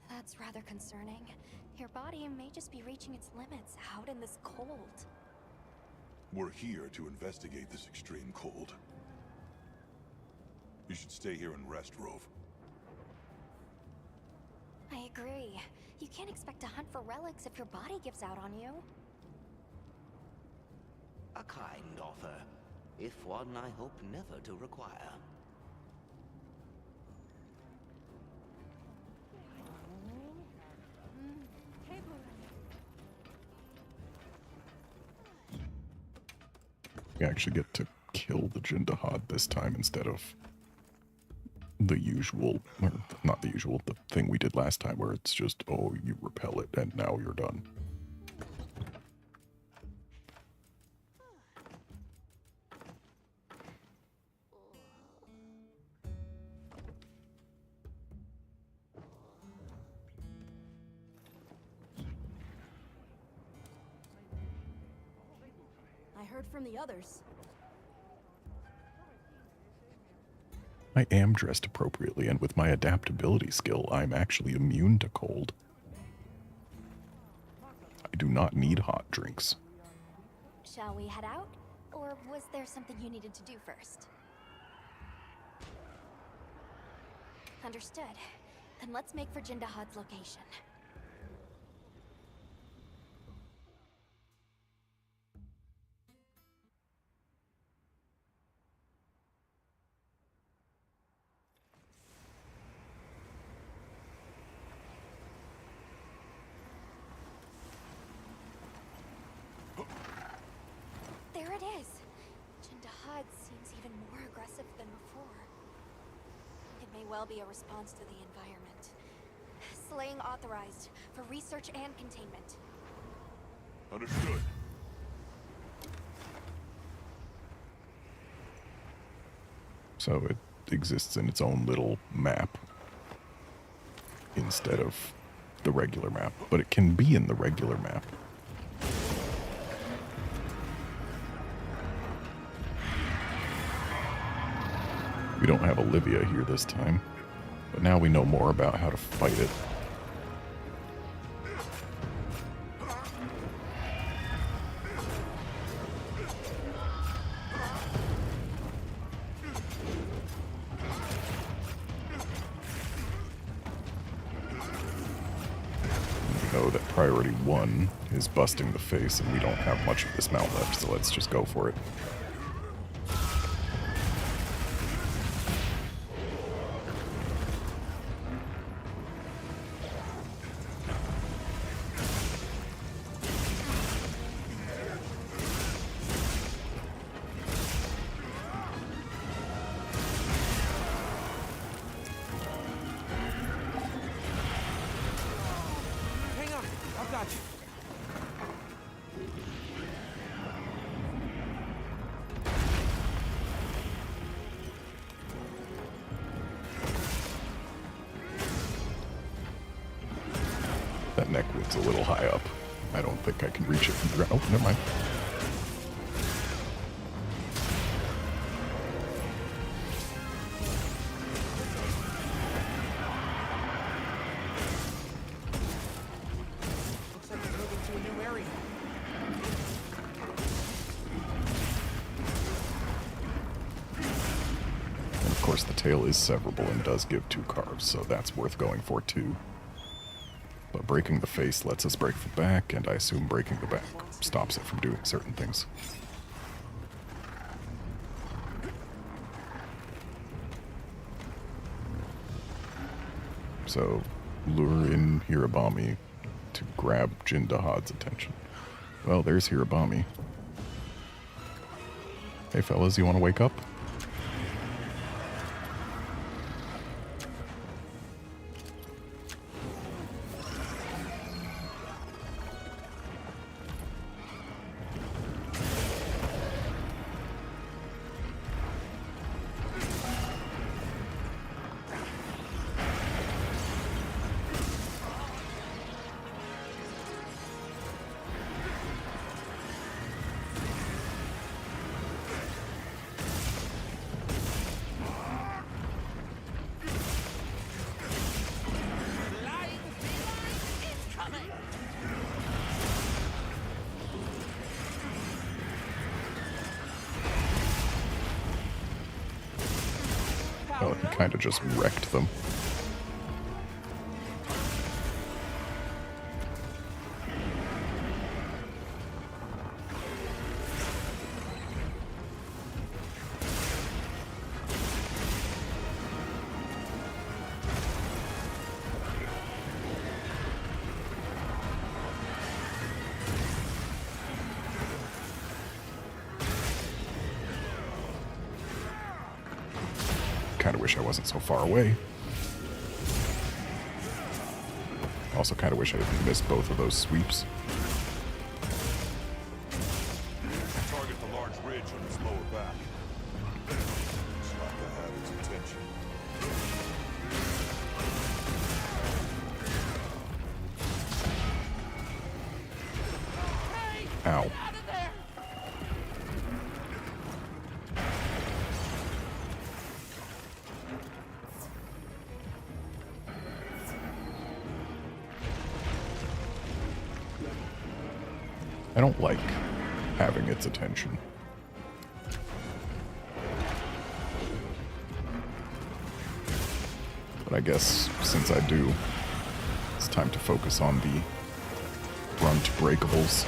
That's rather concerning. Your body may just be reaching its limits out in this cold. We're here to investigate this extreme cold. You should stay here and rest, Rove. I agree. You can't expect to hunt for relics if your body gives out on you. A kind offer, if one I hope never to require. We actually get to kill the Jindahad this time instead of the usual, or not the usual, the thing we did last time where it's just, oh, you repel it and now you're done. I heard from the others. I am dressed appropriately, and with my adaptability skill, I'm actually immune to cold. I do not need hot drinks. Shall we head out? Or was there something you needed to do first? Understood. Then let's make for Jindahad's location. There it is. Jindahad seems even more aggressive than before. It may well be a response to the environment. Slaying authorized for research and containment. Understood. So it exists in its own little map instead of the regular map, but it can be in the regular map. We don't have Olivia here this time, but now we know more about how to fight it. We know that priority 1 is busting the face, and we don't have much of this mount left, so let's just go for it. Hang on, I've got you. That neck was a little high up. I don't think I can reach it from the ground. Oh, never mind. Looks like we're moving to a new area. And of course, the tail is severable and does give 2 carves, so that's worth going for too. But breaking the face lets us break the back, and I assume breaking the back stops it from doing certain things. So, lure in Hirabami to grab Jindahad's attention. Well, there's Hirabami. Hey fellas, you want to wake up? Well, he kind of just wrecked them. Kind of wish I wasn't so far away. Also kind of wish I didn't miss both of those sweeps. Target the large ridge on its lower back. Looks like I have its attention. Ow. I don't like having its attention. But I guess since I do, it's time to focus on the brunt breakables.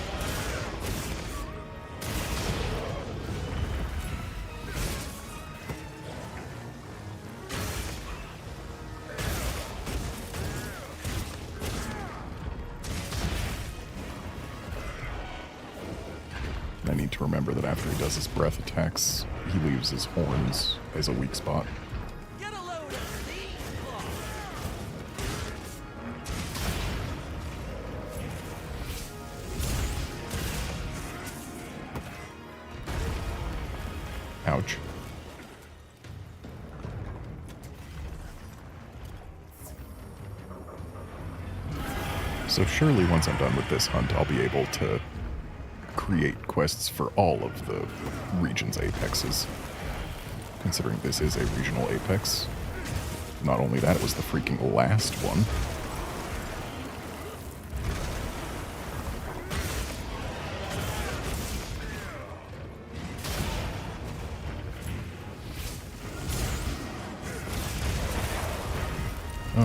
I need to remember that after he does his breath attacks, he leaves his horns as a weak spot. Ouch. So surely once I'm done with this hunt, I'll be able to create quests for all of the region's apexes. Considering this is a regional apex. Not only that, it was the freaking last one.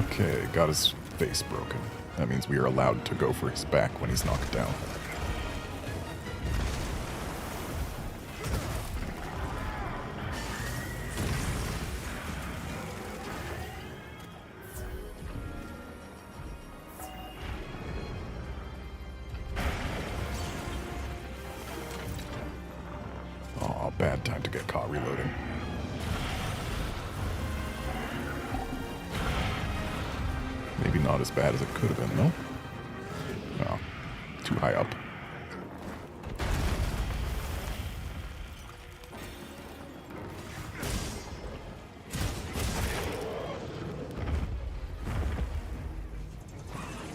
Okay, got his face broken. That means we are allowed to go for his back when he's knocked down. Aw, bad time to get caught reloading. Maybe not as bad as it could have been, though. No, too high up.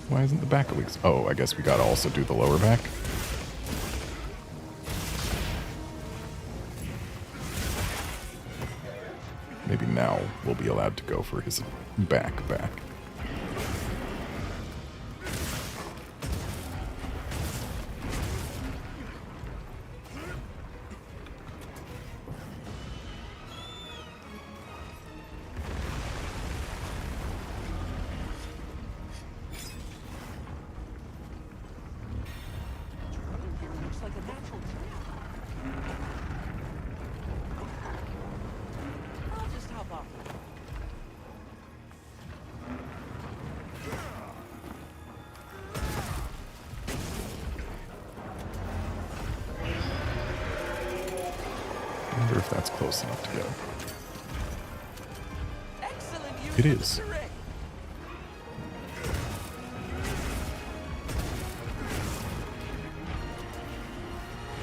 Why isn't the back weak? Oh, I guess we gotta also do the lower back. Maybe now we'll be allowed to go for his back. Looks like a natural trap. I'll just hop off. I wonder if that's close enough to get him. Excellent use It of the is. terrain.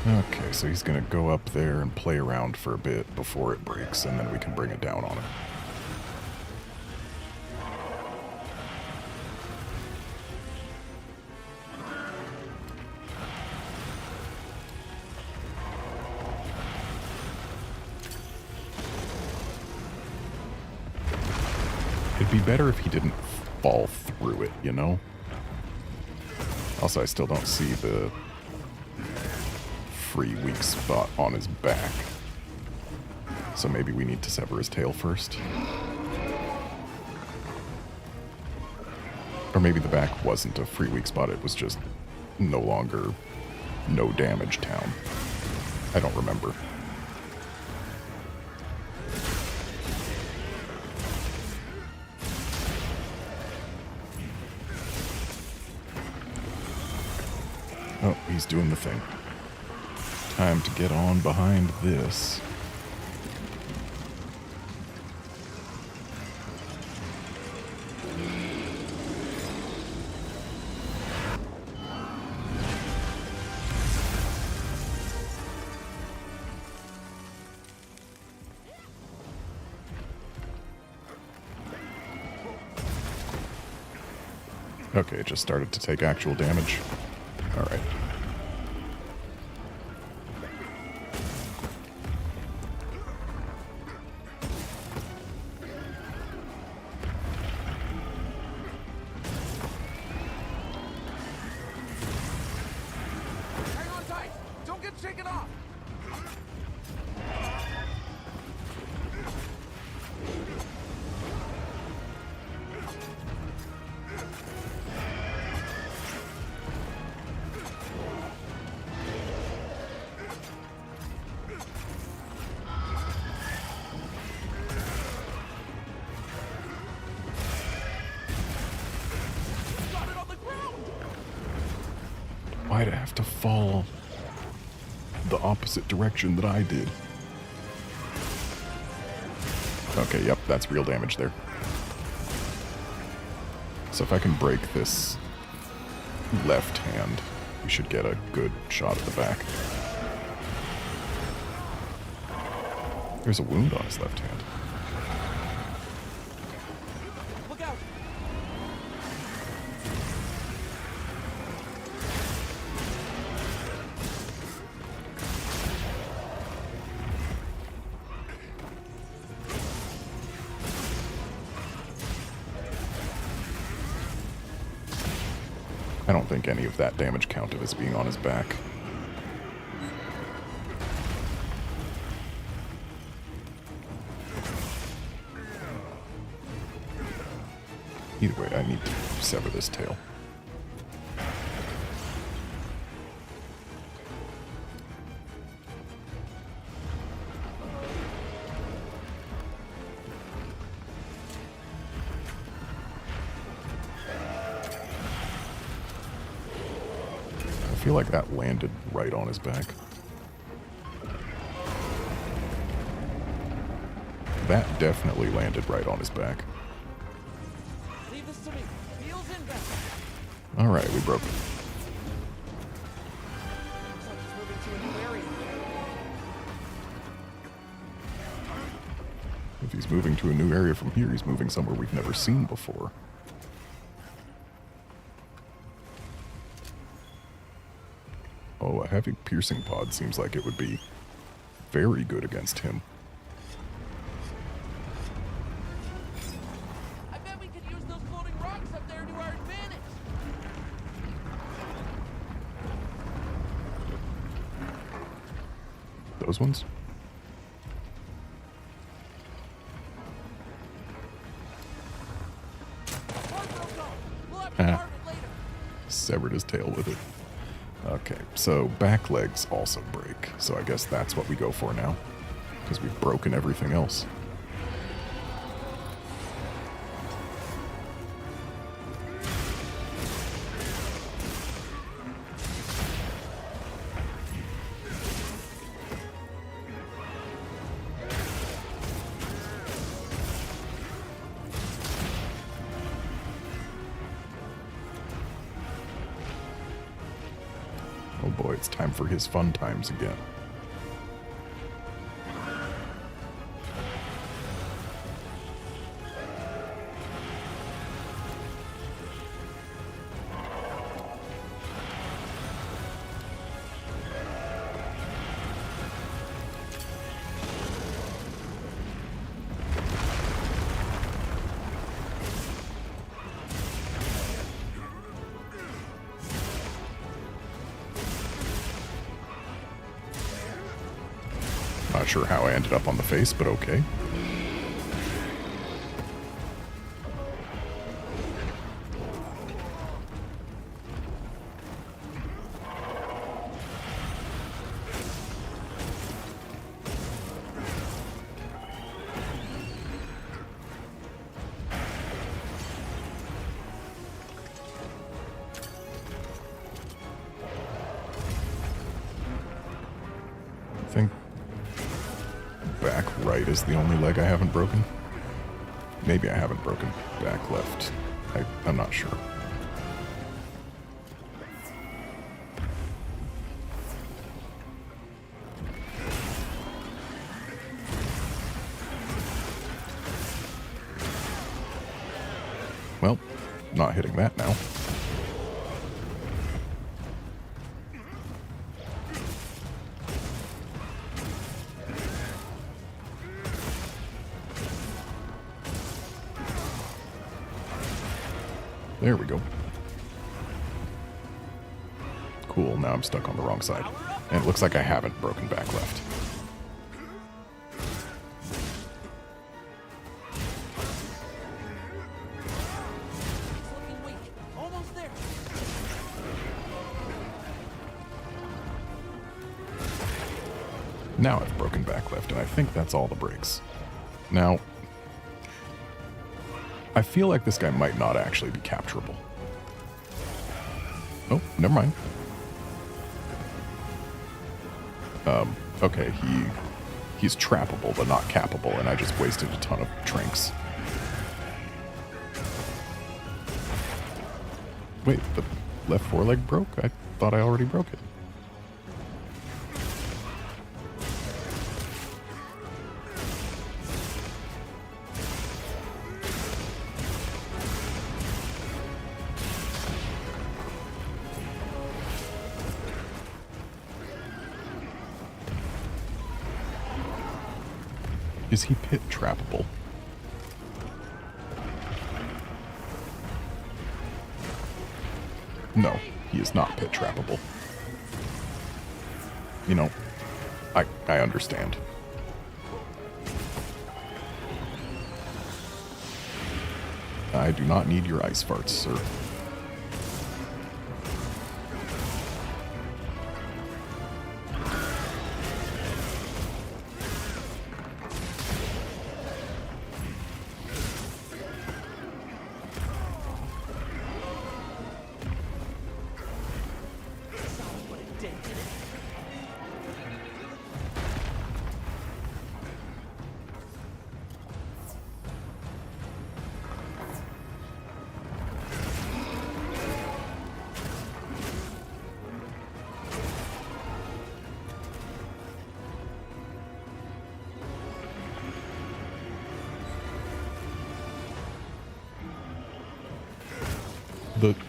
Okay, so he's gonna go up there and play around for a bit before it breaks, and then we can bring it down on him. It'd be better if he didn't fall through it, you know? Also, I still don't see the free weak spot on his back. So maybe we need to sever his tail first. Or maybe the back wasn't a free weak spot, it was just no longer no damage town. I don't remember. Oh, he's doing the thing. Time to get on behind this. Okay, it just started to take actual damage. Alright. Hang on tight. Don't get shaken off. Got it on the ground. Why'd I have to fall the opposite direction that I did? Okay, yep, that's real damage there. So if I can break this left hand, we should get a good shot at the back. There's a wound on his left hand. Look out. I don't think any of that damage counted as being on his back. Either way, I need to sever this tail. I feel like that landed right on his back. That definitely landed right on his back. Leave this to me. Wheels inbound. Alright, we broke it. Looks like he's moving to a new area. If he's moving to a new area from here, he's moving somewhere we've never seen before. Oh, a heavy piercing pod seems like it would be very good against him. I bet we could use those floating rocks up there to our advantage. Those ones? Ah. Severed his tail with it. Okay, so back legs also break, so I guess that's what we go for now, because we've broken everything else. Oh boy, it's time for his fun times again. Not sure how I ended up on the face, but okay. I think back right is the only leg I haven't broken. Maybe I haven't broken back left. I'm not sure. Well, not hitting that now. There we go. Cool, now I'm stuck on the wrong side. And it looks like I haven't broken back left. Almost there. Now I've broken back left, and I think that's all the breaks. Now, I feel like this guy might not actually be capturable. Oh, never mind. Okay, he's trappable, but not cappable, and I just wasted a ton of trinks. Wait, the left foreleg broke? I thought I already broke it. Is he pit trappable? No, he is not pit trappable. You know, I understand. I do not need your ice farts, sir.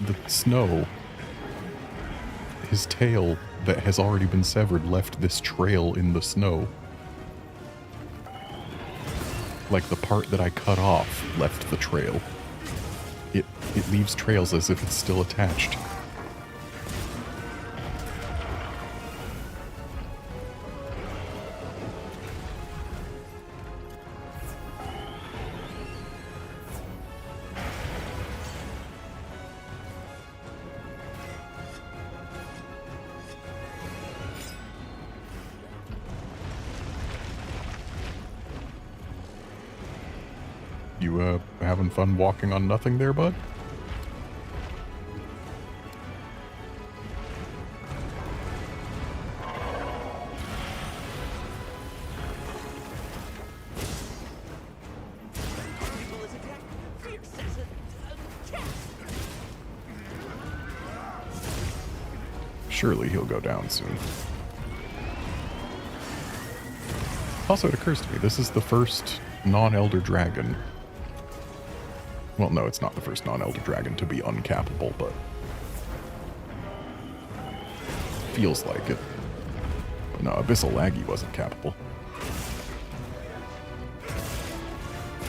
The snow, his tail that has already been severed left this trail in the snow. Like the part that I cut off left the trail. It leaves trails as if it's still attached. You, having fun walking on nothing there, bud? Surely he'll go down soon. Also, it occurs to me, this is the first non-Elder Dragon. Well, no, it's not the first non-Elder Dragon to be uncappable, but feels like it. No, Abyssal Laggy wasn't cappable.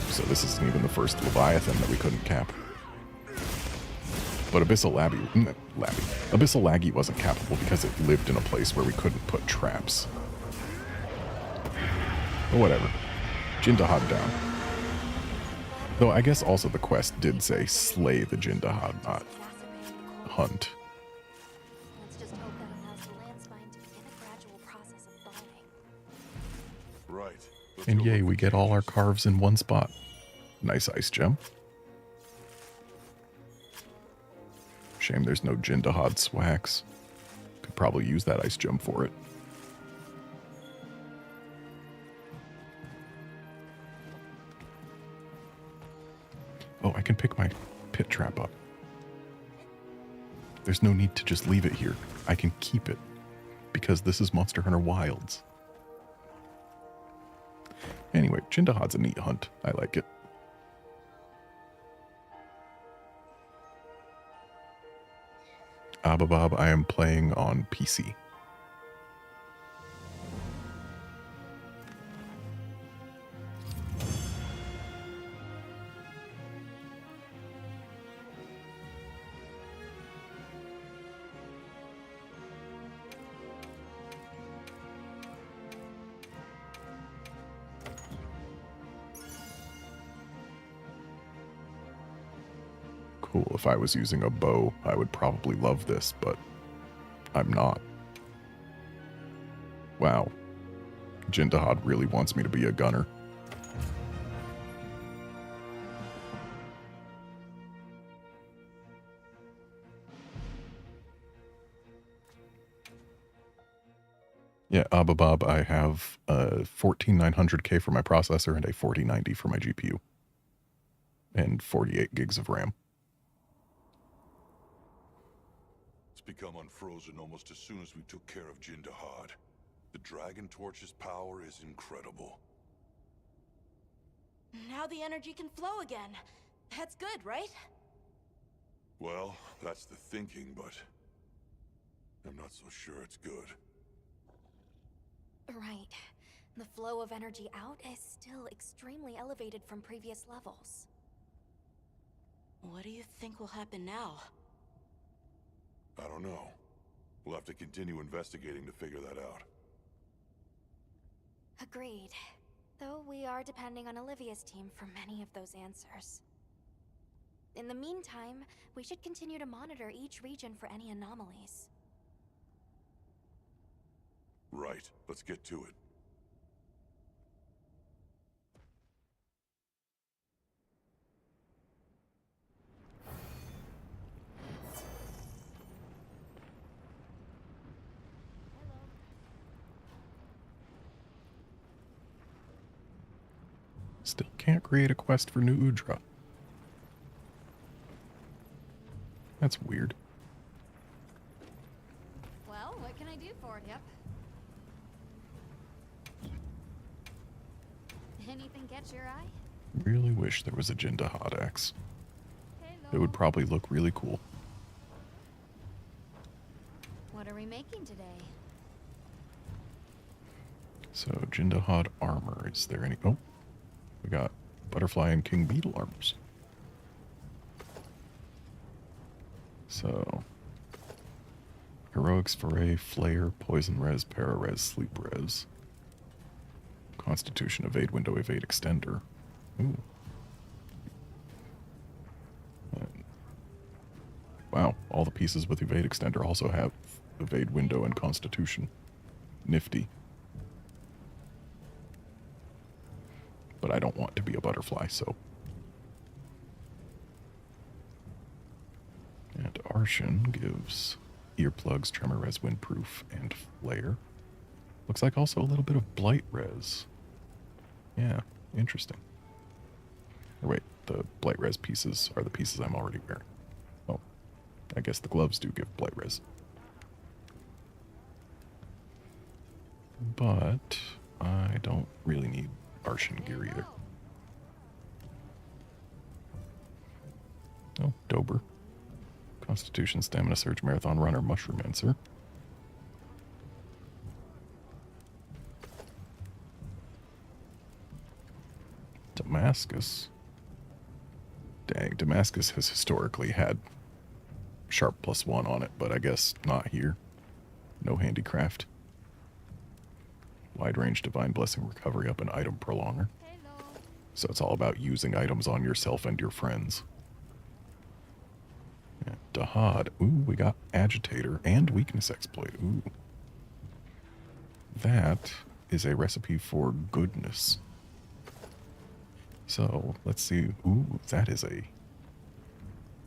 So this isn't even the first Leviathan that we couldn't cap. But Abyssal Laggy wasn't cappable because it lived in a place where we couldn't put traps. But whatever. Jindahad down. Though I guess also the quest did say slay the Jindahad, not hunt. Let's just hope that allows the land spine to begin a gradual process of thawing. Right. And yay, we get all our carves in one spot. Nice ice gem. Shame there's no Jindahad swags. Could probably use that ice gem for it. Oh, I can pick my pit trap up. There's no need to just leave it here. I can keep it because this is Monster Hunter Wilds. Anyway, Jindahad's a neat hunt. I like it. Ababob, I am playing on PC. Cool, if I was using a bow, I would probably love this, but I'm not. Wow. Jindahad really wants me to be a gunner. Yeah, Ababob, I have a 14900K for my processor and a 4090 for my GPU. And 48 gigs of RAM. It's become unfrozen almost as soon as we took care of Jindahad. The Dragon Torch's power is incredible. Now the energy can flow again. That's good, right? Well, that's the thinking, but I'm not so sure it's good. Right. The flow of energy out is still extremely elevated from previous levels. What do you think will happen now? I don't know. We'll have to continue investigating to figure that out. Agreed. Though we are depending on Olivia's team for many of those answers. In the meantime, we should continue to monitor each region for any anomalies. Right. Let's get to it. Still can't create a quest for New Udra. That's weird. Well, what can I do for you? Anything catch your eye? Really wish there was a Jindahad X. It would probably look really cool. What What are we making today? So, Jindahad armor. Is there any... Oh, we got Butterfly and King Beetle armors. So, Heroics, Foray, Flare, Poison Res, Para Res, Sleep Res. Constitution, Evade Window, Evade Extender. Ooh. Wow, all the pieces with Evade Extender also have Evade Window and Constitution. Nifty. But I don't want to be a butterfly, so... And Arshan gives Earplugs, Tremor Res, Windproof, and Flare. Looks like also a little bit of Blight Res. Yeah, interesting. Or wait, the Blight Res pieces are the pieces I'm already wearing. Oh, I guess the gloves do give Blight Res. But I don't really need Arshan gear either. Oh, Dober. Constitution, Stamina Surge, Marathon Runner, Mushroom Answer. Damascus. Dang, Damascus has historically had Sharp +1 on it, but I guess not here. No handicraft. Wide range Divine Blessing, Recovery up, and Item Prolonger. So it's all about using items on yourself and your friends. Yeah, Dahad. Ooh, we got Agitator and Weakness Exploit. Ooh. That is a recipe for goodness. So, let's see. Ooh, that is a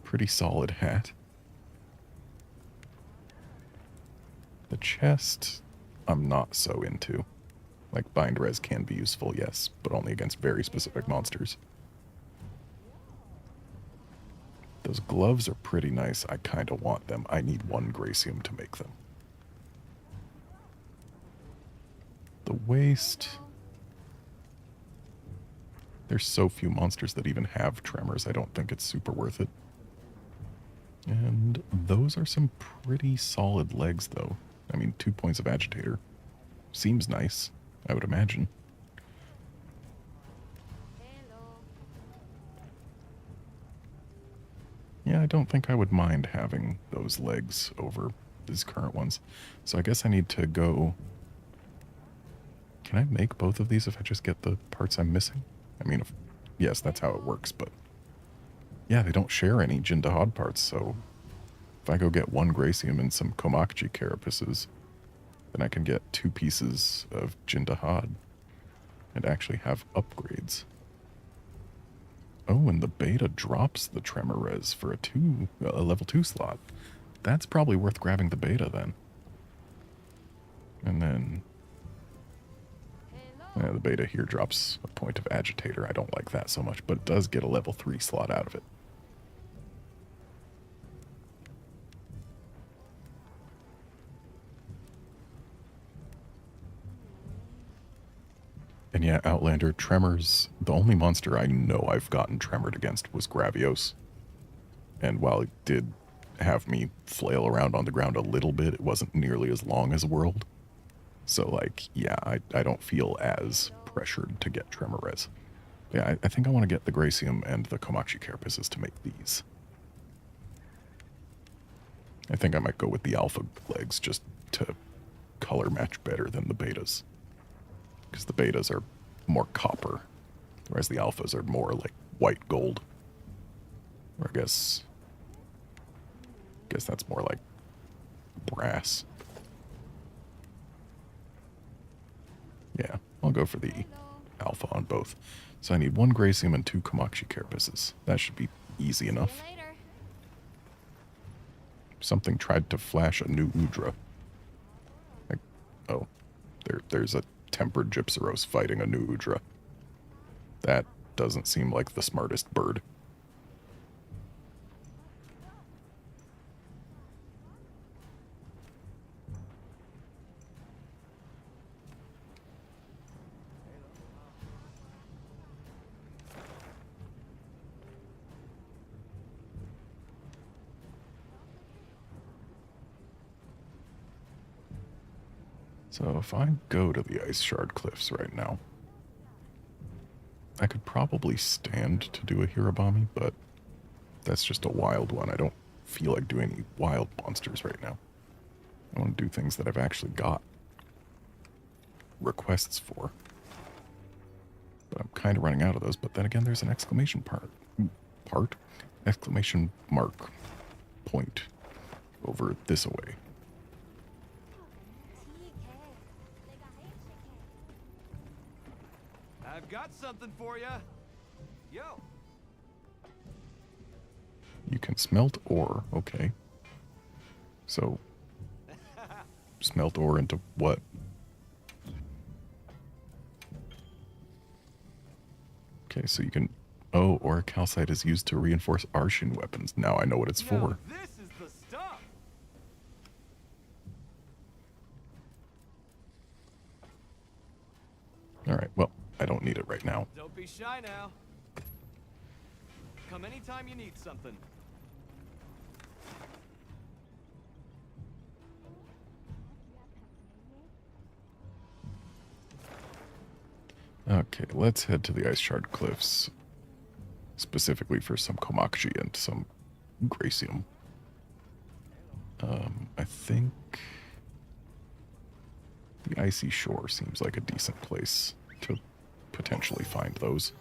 pretty solid hat. The chest, I'm not so into. Like, Bind Res can be useful, yes, but only against very specific monsters. Those gloves are pretty nice. I kind of want them. I need 1 Gracium to make them. The waist... There's so few monsters that even have tremors, I don't think it's super worth it. And those are some pretty solid legs, though. I mean, 2 points of Agitator. Seems nice, I would imagine. Yeah, I don't think I would mind having those legs over these current ones. So I guess I need to go... Can I make both of these if I just get the parts I'm missing? I mean, yes, that's how it works, but... Yeah, they don't share any Jindahad parts, so... If I go get 1 Gracium and some Komakchi carapaces, then I can get 2 pieces of Jindahad and actually have upgrades. Oh, and the beta drops the Tremor Res for a level 2 slot. That's probably worth grabbing the beta then. And then... Yeah, the beta here drops a point of Agitator. I don't like that so much, but it does get a level 3 slot out of it. And yeah, Outlander, Tremors, the only monster I know I've gotten tremored against was Gravios. And while it did have me flail around on the ground a little bit, it wasn't nearly as long as World. So, like, yeah, I don't feel as pressured to get Tremor Res. Yeah, I think I want to get the Gracium and the Komakchi carapaces to make these. I think I might go with the Alpha legs just to color match better than the betas. Because the betas are more copper, whereas the alphas are more like white gold. Or I guess that's more like brass. Yeah, I'll go for the alpha on both. So I need 1 Gracium and 2 Komakchi carapaces. That should be easy enough. Something tried to flash a new Udra. Like, oh, there's a tempered Gypsyros fighting a new Udra. That doesn't seem like the smartest bird. So if I go to the Ice Shard Cliffs right now, I could probably stand to do a Hirabami, but that's just a wild one. I don't feel like doing any wild monsters right now. I want to do things that I've actually got requests for. But I'm kind of running out of those. But then again, there's an exclamation exclamation mark point over this away. I've got something for you. Yo. You can smelt ore. Okay. So, smelt ore into what? Okay, so you can... Oh, ore calcite is used to reinforce Arshin weapons. Now I know what it's for. This is the stuff. Alright, well, I don't need it right now. Don't be shy now. Come anytime you need something. Okay, let's head to the Ice Shard Cliffs. Specifically for some Komakshi and some Gracium. I think the Icy Shore seems like a decent place to potentially find those.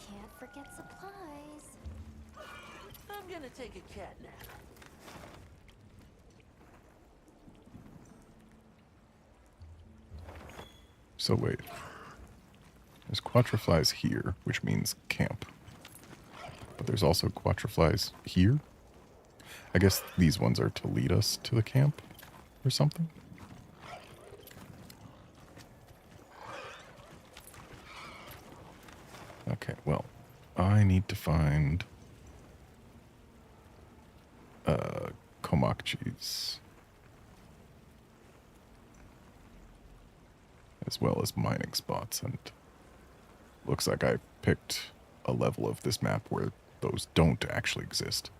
Can't forget supplies. I'm gonna take a cat nap. So wait. There's quattreflies here, which means camp. But there's also quattreflies here? I guess these ones are to lead us to the camp or something? Okay, well, I need to find Komakchis. As well as mining spots, and looks like I picked a level of this map where those don't actually exist.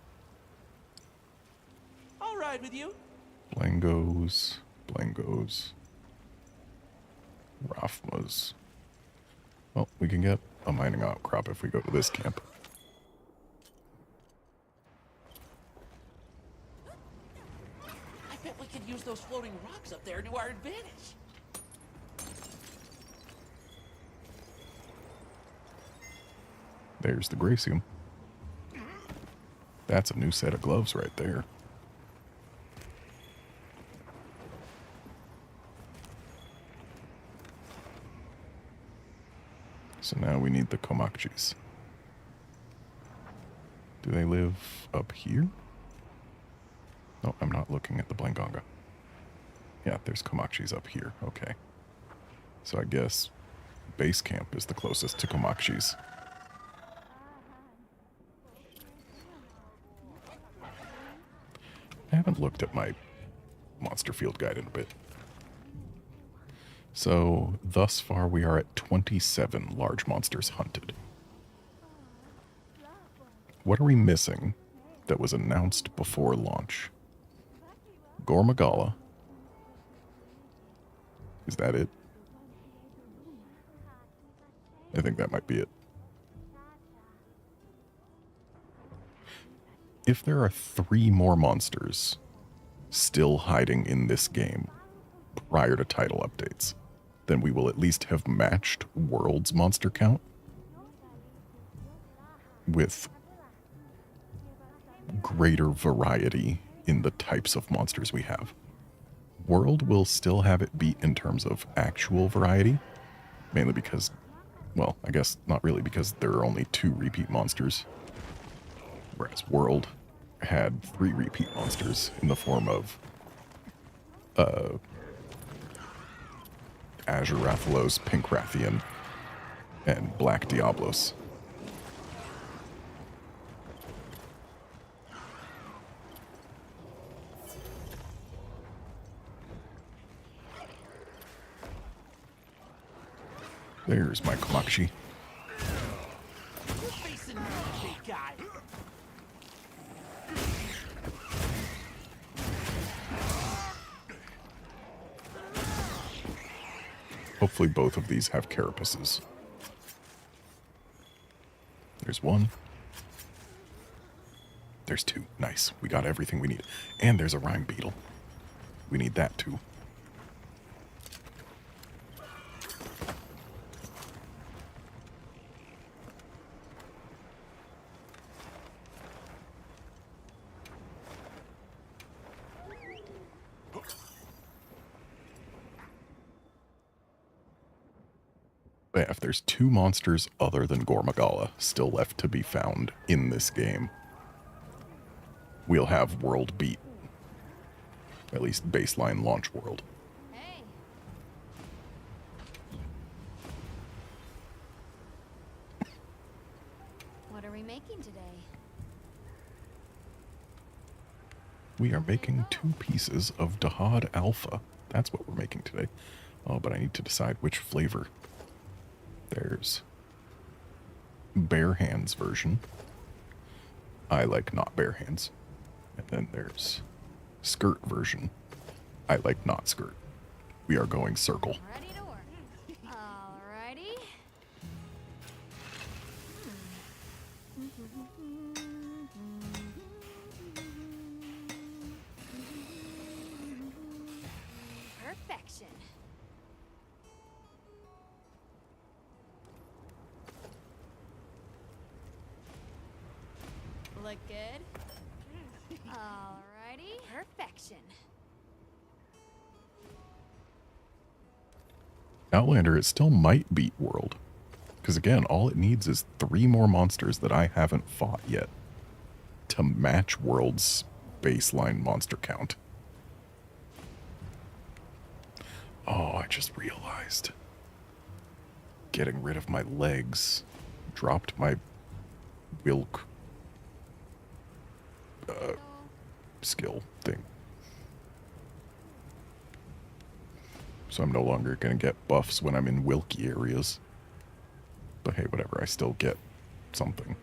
I'll ride with you. Blangos, Raphmas. Well, we can get a mining outcrop if we go to this camp. I bet we could use those floating rocks up there to our advantage. There's the Gracium. That's a new set of gloves right there. So now we need the Komakchis. Do they live up here? No, I'm not looking at the Blanganga. Yeah, there's Komakchis up here. Okay. So I guess base camp is the closest to Komakchis. I haven't looked at my monster field guide in a bit. So, thus far we are at 27 large monsters hunted. What are we missing that was announced before launch? Gormagala. Is that it? I think that might be it. If there are 3 more monsters still hiding in this game prior to title updates, then we will at least have matched World's monster count with greater variety in the types of monsters we have. World will still have it beat in terms of actual variety, mainly because, well, I guess not really, because there are only 2 repeat monsters, whereas World had 3 repeat monsters in the form of Azure Rathalos, Pink Rathian, and Black Diablos. There's my Komakshi. Hopefully both of these have carapaces. There's one. There's two. Nice. We got everything we need. And there's a rhyme beetle. We need that too. But yeah, if there's two monsters other than Gormagala still left to be found in this game, we'll have world beat. At least baseline launch world. Hey. What are we making today? We are making 2 pieces of Dahad Alpha. That's what we're making today. Oh, but I need to decide which flavor. There's bare hands version. I like not bare hands. And then there's skirt version. I like not skirt. We are going circle. Ready to work. Alrighty. Perfection. Look good. Alrighty. Perfection. Outlander, it still might beat World. Because again, all it needs is 3 more monsters that I haven't fought yet to match World's baseline monster count. Oh, I just realized. Getting rid of my legs dropped my Wilk skill thing. So I'm no longer going to get buffs when I'm in Wilky areas. But hey, whatever, I still get something.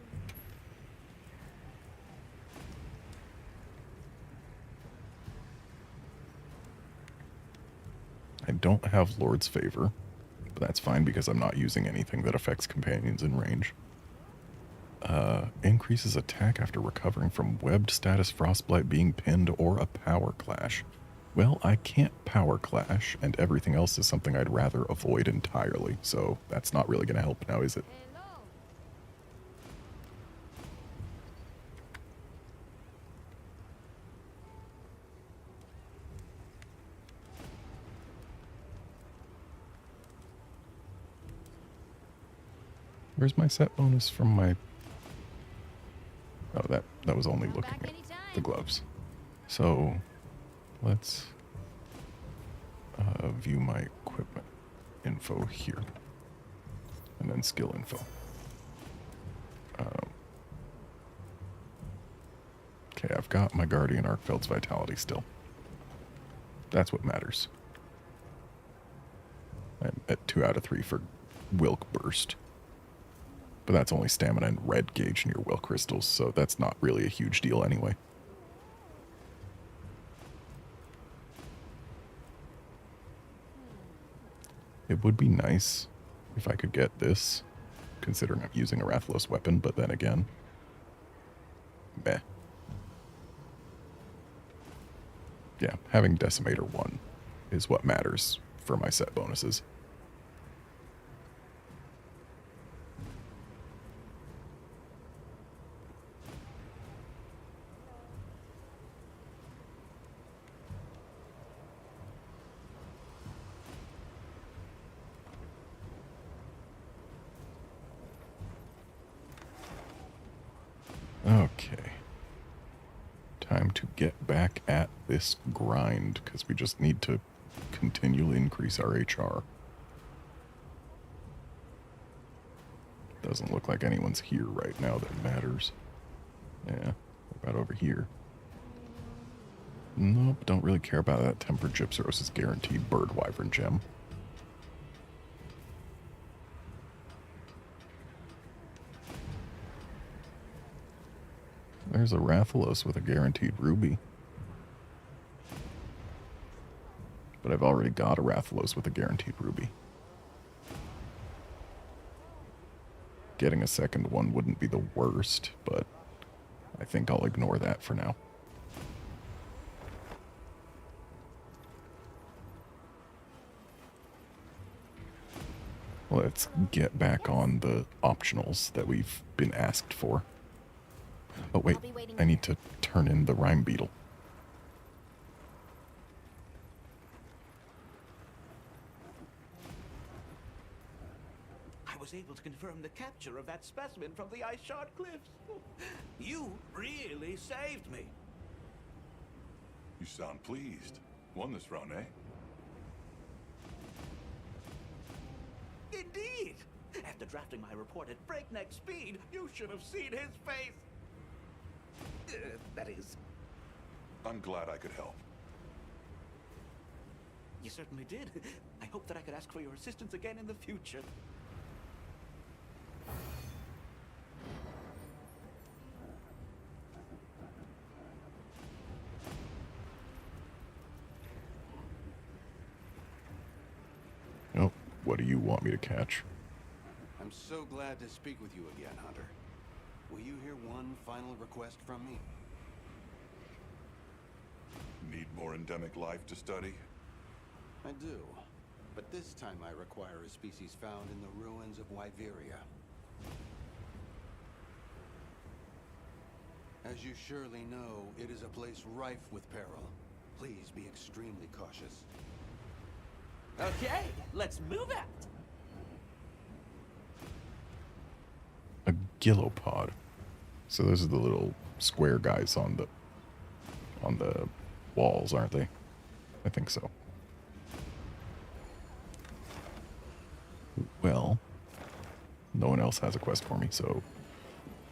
I don't have Lord's Favor, but that's fine because I'm not using anything that affects companions in range. Increases attack after recovering from webbed status, frostbite, being pinned, or a power clash. Well, I can't power clash, and everything else is something I'd rather avoid entirely, so that's not really going to help now, is it? Where's my set bonus from my... Oh, that was only looking at the gloves. So, let's view my equipment info here. And then skill info. Okay, I've got my Guardian Arkfeld's Vitality still. That's what matters. I'm at 2 out of 3 for Wilk Burst. But that's only stamina and red gauge near will crystals, so that's not really a huge deal anyway. It would be nice if I could get this, considering I'm using a Rathalos weapon, but then again, meh. Yeah, having Decimator 1 is what matters for my set bonuses. Okay. Time to get back at this grind, because we just need to continually increase our HR. Doesn't look like anyone's here right now that matters. Yeah, what about over here? Nope, don't really care about that. Tempered Gypseros' guaranteed Bird Wyvern gem. There's a Rathalos with a guaranteed ruby. But I've already got a Rathalos with a guaranteed ruby. getting a second one wouldn't be the worst, but I think I'll ignore that for now. Let's get back on the optionals that we've been asked for. Oh wait, I need to turn in the rhyme beetle. I was able to confirm the capture of that specimen from the ice shard cliffs. You really saved me. You sound pleased. Won this round, eh? Indeed! After drafting my report at breakneck speed, you should have seen his face. That is... I'm glad I could help. You certainly did. I hope that I could ask for your assistance again in the future. Oh, what do you want me to catch? I'm so glad to speak with you again, Hunter. Will you hear one final request from me? Need more endemic life to study? I do. But this time I require a species found in the ruins of Wyveria. As you surely know, it is a place rife with peril. Please be extremely cautious. Okay, let's move out. A gillopod. So those are the little square guys on the walls, aren't they? I think so. Well, no one else has a quest for me, so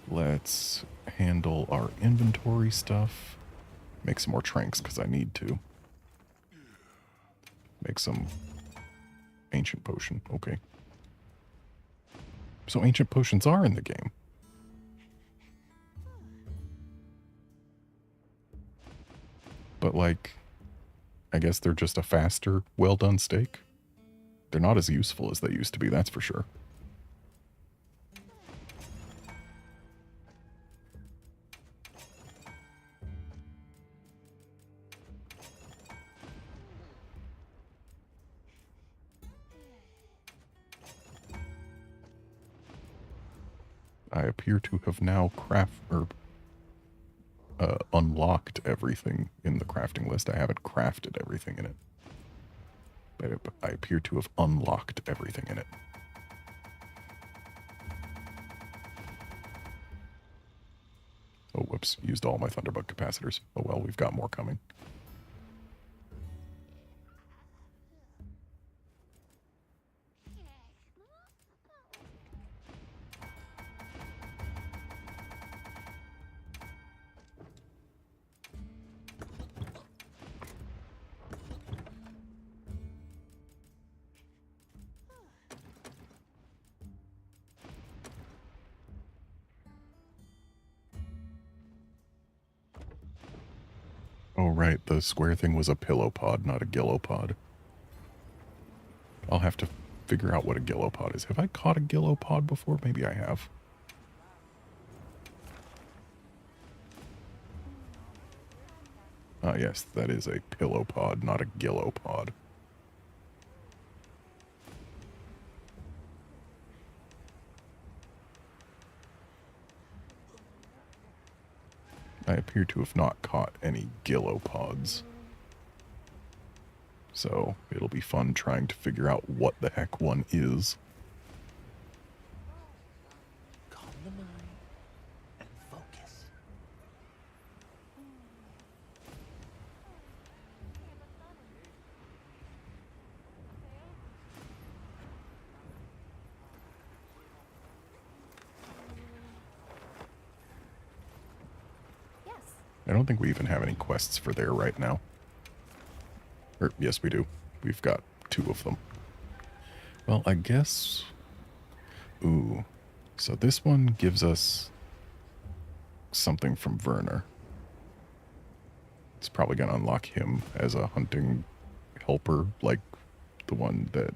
let's handle our inventory stuff. Make some more tranks because I need to. Make some ancient potion. Okay. So ancient potions are in the game. But like, I guess they're just a faster, well-done steak. They're not as useful as they used to be, that's for sure. I appear to have now unlocked everything in the crafting list. I haven't crafted everything in it. But I appear to have unlocked everything in it. Oh, whoops. Used all my Thunderbug capacitors. Oh well, we've got more coming. Oh, right. The square thing was a pillow pod, not a gillopod. I'll have to figure out what a gillopod is. Have I caught a gillopod before? Maybe I have. Ah, yes, that is a pillow pod, not a gillopod. I appear to have not caught any gillopods. So it'll be fun trying to figure out what the heck one is. Calm the mind and focus. I don't think we even have any quests for there right now. Or, yes, we do. We've got 2 of them. Well, I guess... Ooh. So this one gives us something from Werner. It's probably going to unlock him as a hunting helper, like the one that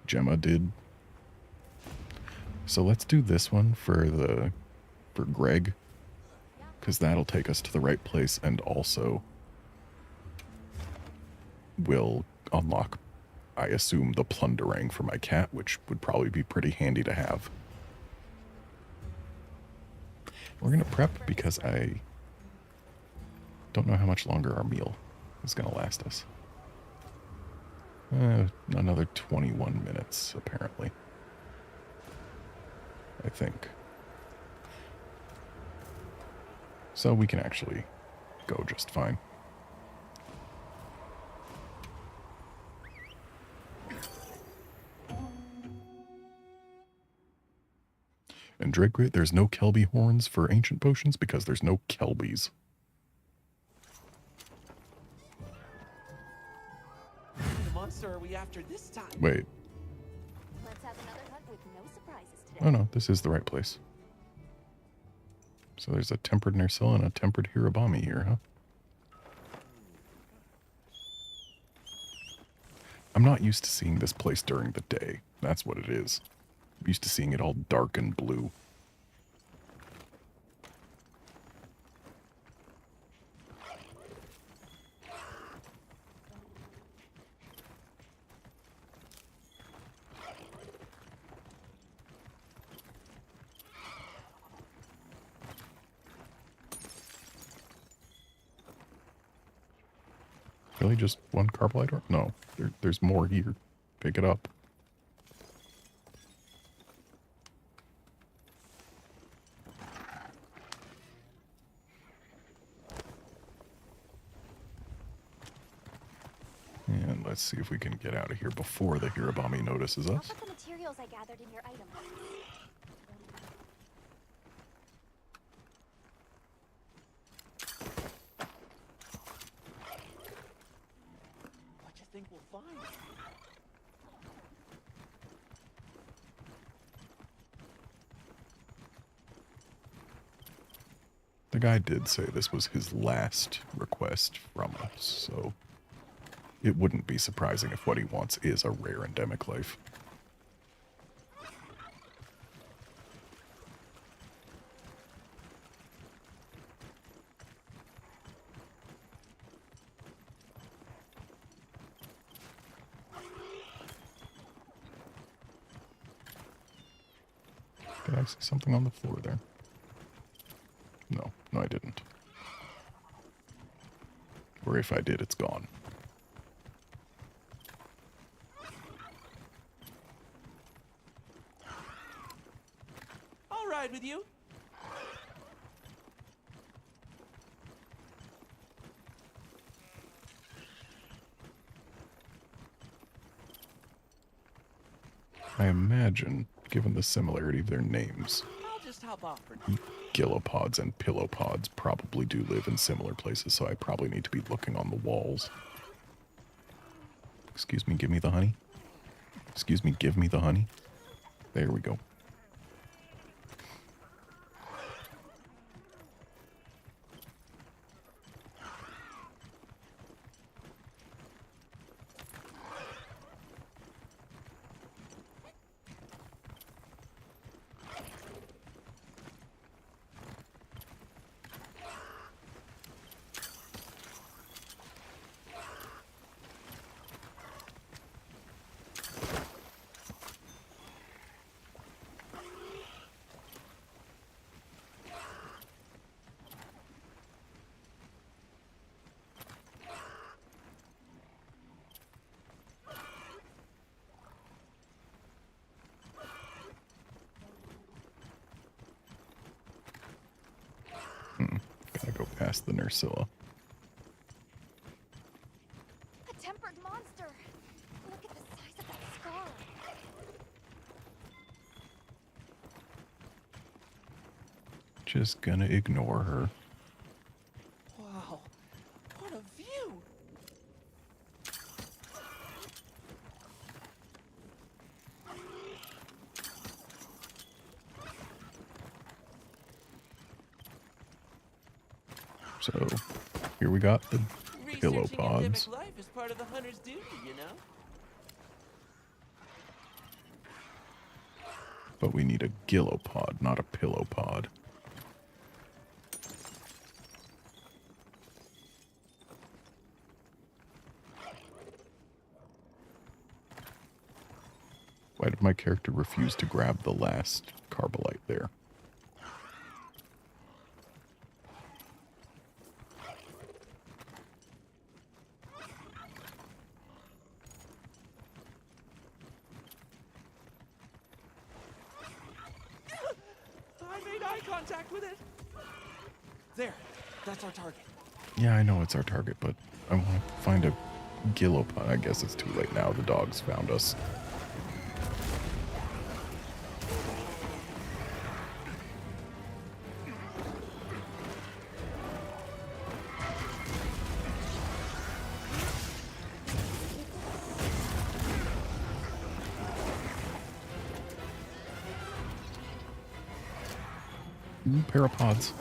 Gemma did. So let's do this one for Greg, because that'll take us to the right place and also will unlock, I assume, the plunderang for my cat, which would probably be pretty handy to have. We're going to prep because I don't know how much longer our meal is going to last us. Another 21 minutes, apparently. I think. So we can actually go just fine. And Drake, there's no Kelby horns for ancient potions because there's no Kelbies. What monster are we after this time? Wait. Let's have another hunt with no surprises today. Oh no, this is the right place. So there's a tempered Nercilla and a tempered Hirabami here, huh? I'm not used to seeing this place during the day. That's what it is. I'm used to seeing it all dark and blue. Really, just one Carbolite? No, there's more here. Pick it up. And let's see if we can get out of here before the Hirabami notices us. I'll put the materials I gathered in your item box. What you think we'll find? The guy did say this was his last request from us, so it wouldn't be surprising if what he wants is a rare endemic life. Did I see something on the floor there? No, I didn't. Or if I did, it's gone. I'll ride with you. I imagine, given the similarity of their names, I'll just hop off for Gillipods and Pillopods probably do live in similar places, so I probably need to be looking on the walls. Excuse me, give me the honey. Excuse me, give me the honey. There we go. Gotta go past the Nercilla. A tempered monster! Look at the size of that scar! Just gonna ignore her. Wow, what a view! So, here we got the Researching Pillopods. endemic life is part of the hunter's duty, you know? But we need a gillopod, not a pillow pod. Why did my character refuse to grab the last carbolite there? I made eye contact with it. There, that's our target. Yeah, I know it's our target, but I want to find a gillopod. I guess it's too late now. The dogs found us. Parapods.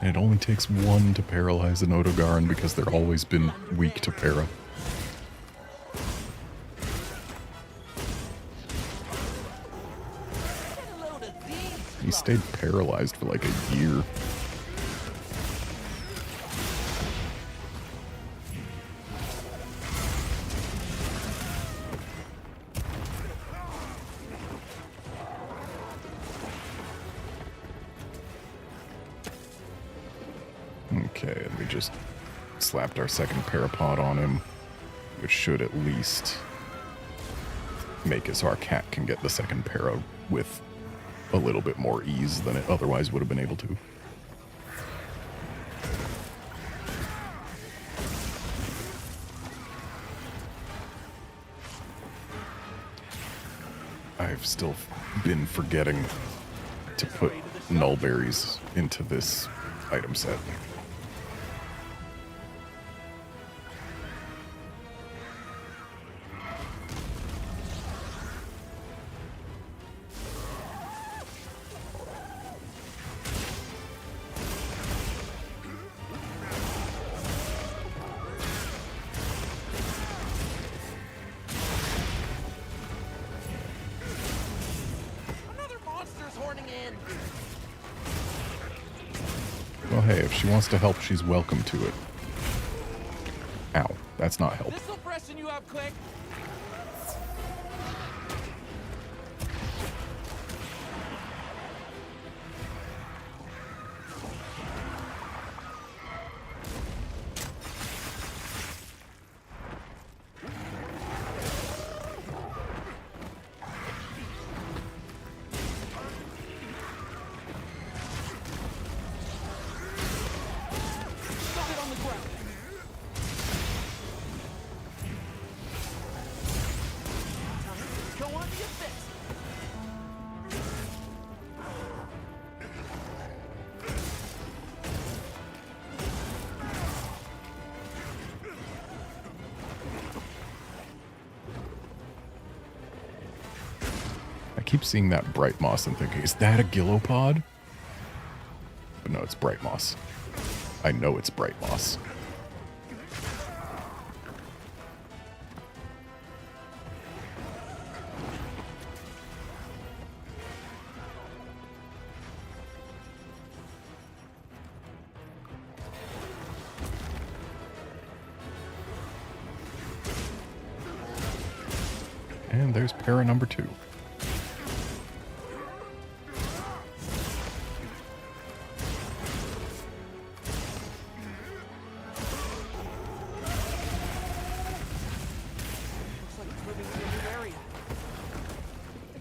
And it only takes one to paralyze an Odogaron because they're always been weak to para. He stayed paralyzed for like a year. Okay, and we just slapped our second parapod on him, which should at least make it so our cat can get the second para with a little bit more ease than it otherwise would have been able to. I've still been forgetting to put nullberries into this item set. Well, hey, if she wants to help, she's welcome to it. Ow, that's not help. This'll freshen you up quick. I keep seeing that bright moss and thinking, is that a gillopod? But no, it's bright moss. I know it's bright moss. And there's para number 2.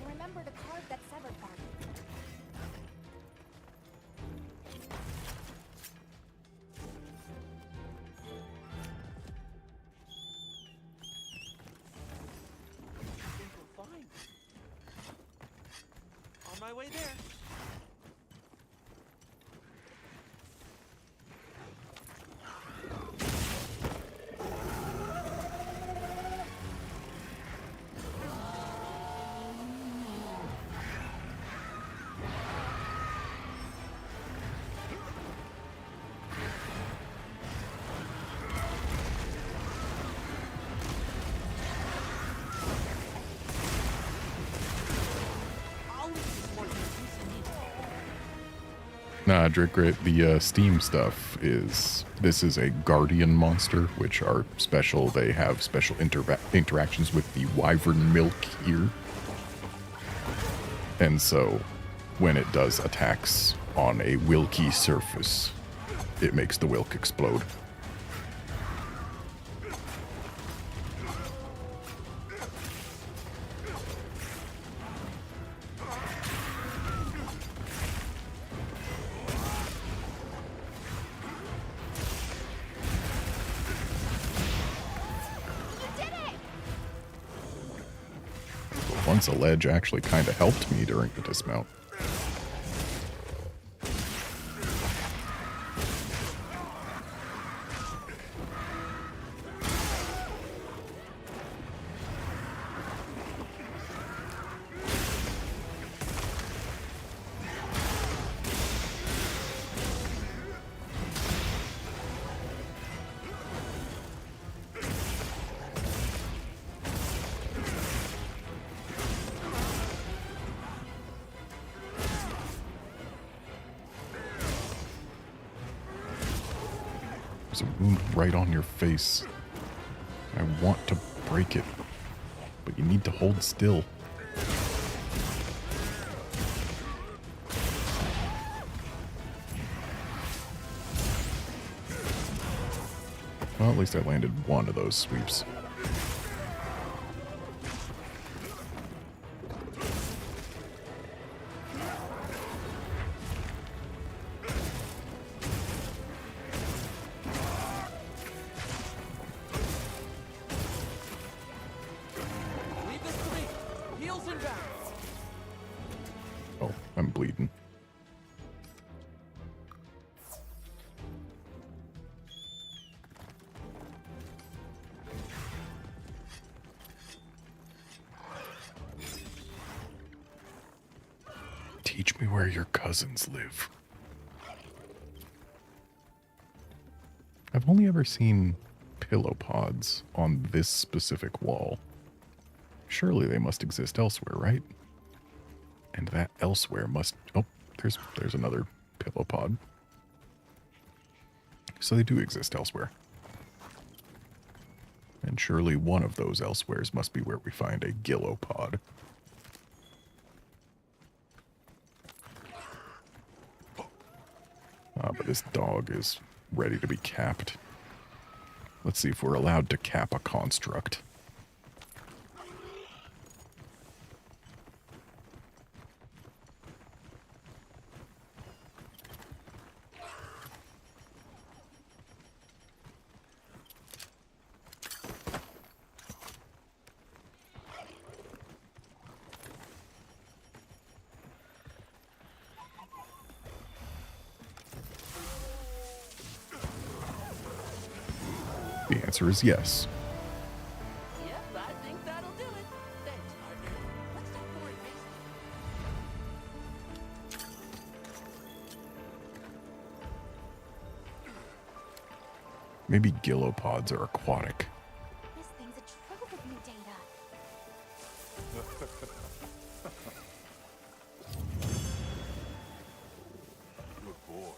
Remember to carve that severed part. Fine. On my way there. Nah, Drake, the Steam stuff this is a guardian monster, which are special. They have special interactions with the wyvern milk here. And so, when it does attacks on a wilky surface, it makes the wilk explode. Once a ledge actually kind of helped me during the dismount. There's a wound right on your face. I want to break it, but you need to hold still. Well, at least I landed one of those sweeps. Oh, I'm bleeding. Teach me where your cousins live. I've only ever seen pillow pods on this specific wall. Surely they must exist elsewhere, right? And that elsewhere must... Oh, there's another pillow pod. So they do exist elsewhere. And surely one of those elsewheres must be where we find a gillopod. Ah, but this dog is ready to be capped. Let's see if we're allowed to cap a construct. The answer is yes. Yep, I think that'll do it. Thanks, partner. Let's talk more in Maybe gillopods are aquatic. This thing's a trove of new data. Good boy.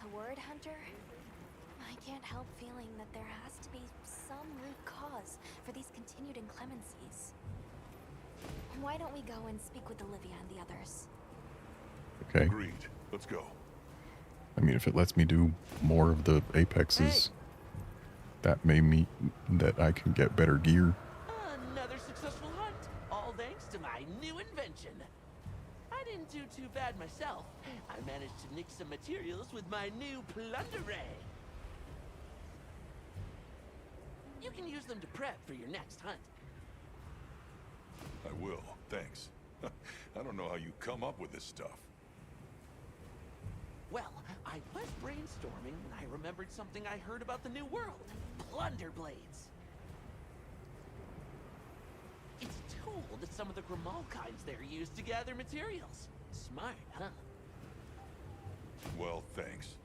A word hunter? I can't help feeling that there has to be some root cause for these continued inclemencies. Why don't we go and speak with Olivia and the others? Okay. Agreed. Let's go. I mean, if it lets me do more of the apexes, that may mean that I can get better gear. Another successful hunt, all thanks to my new invention. I didn't do too bad myself. I managed to nix some materials with my new plunder ray. You can use them to prep for your next hunt. I will. Thanks. I don't know how you come up with this stuff. Well, I was brainstorming and I remembered something I heard about the new world. Plunder blades. It's a tool that some of the Grimalkines there use to gather materials. Smart, huh? Well, thanks.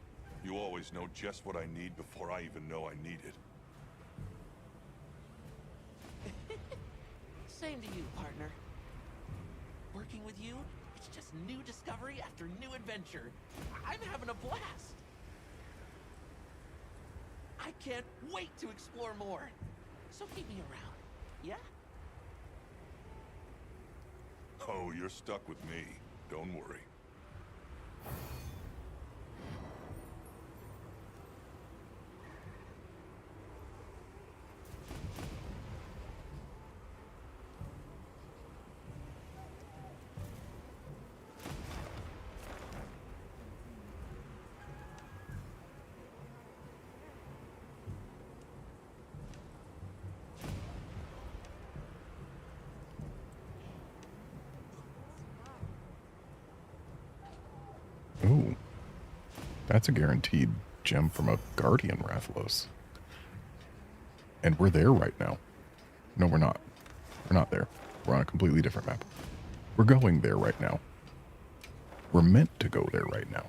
You always know just what I need before I even know I need it. Same to you, partner. Working with you, it's just new discovery after new adventure. I'm having a blast. I can't wait to explore more. So keep me around, yeah? Oh, you're stuck with me. Don't worry. Ooh. That's a guaranteed gem from a Guardian Rathalos. And we're there right now. No, we're not. We're not there. We're on a completely different map. We're going there right now. We're meant to go there right now.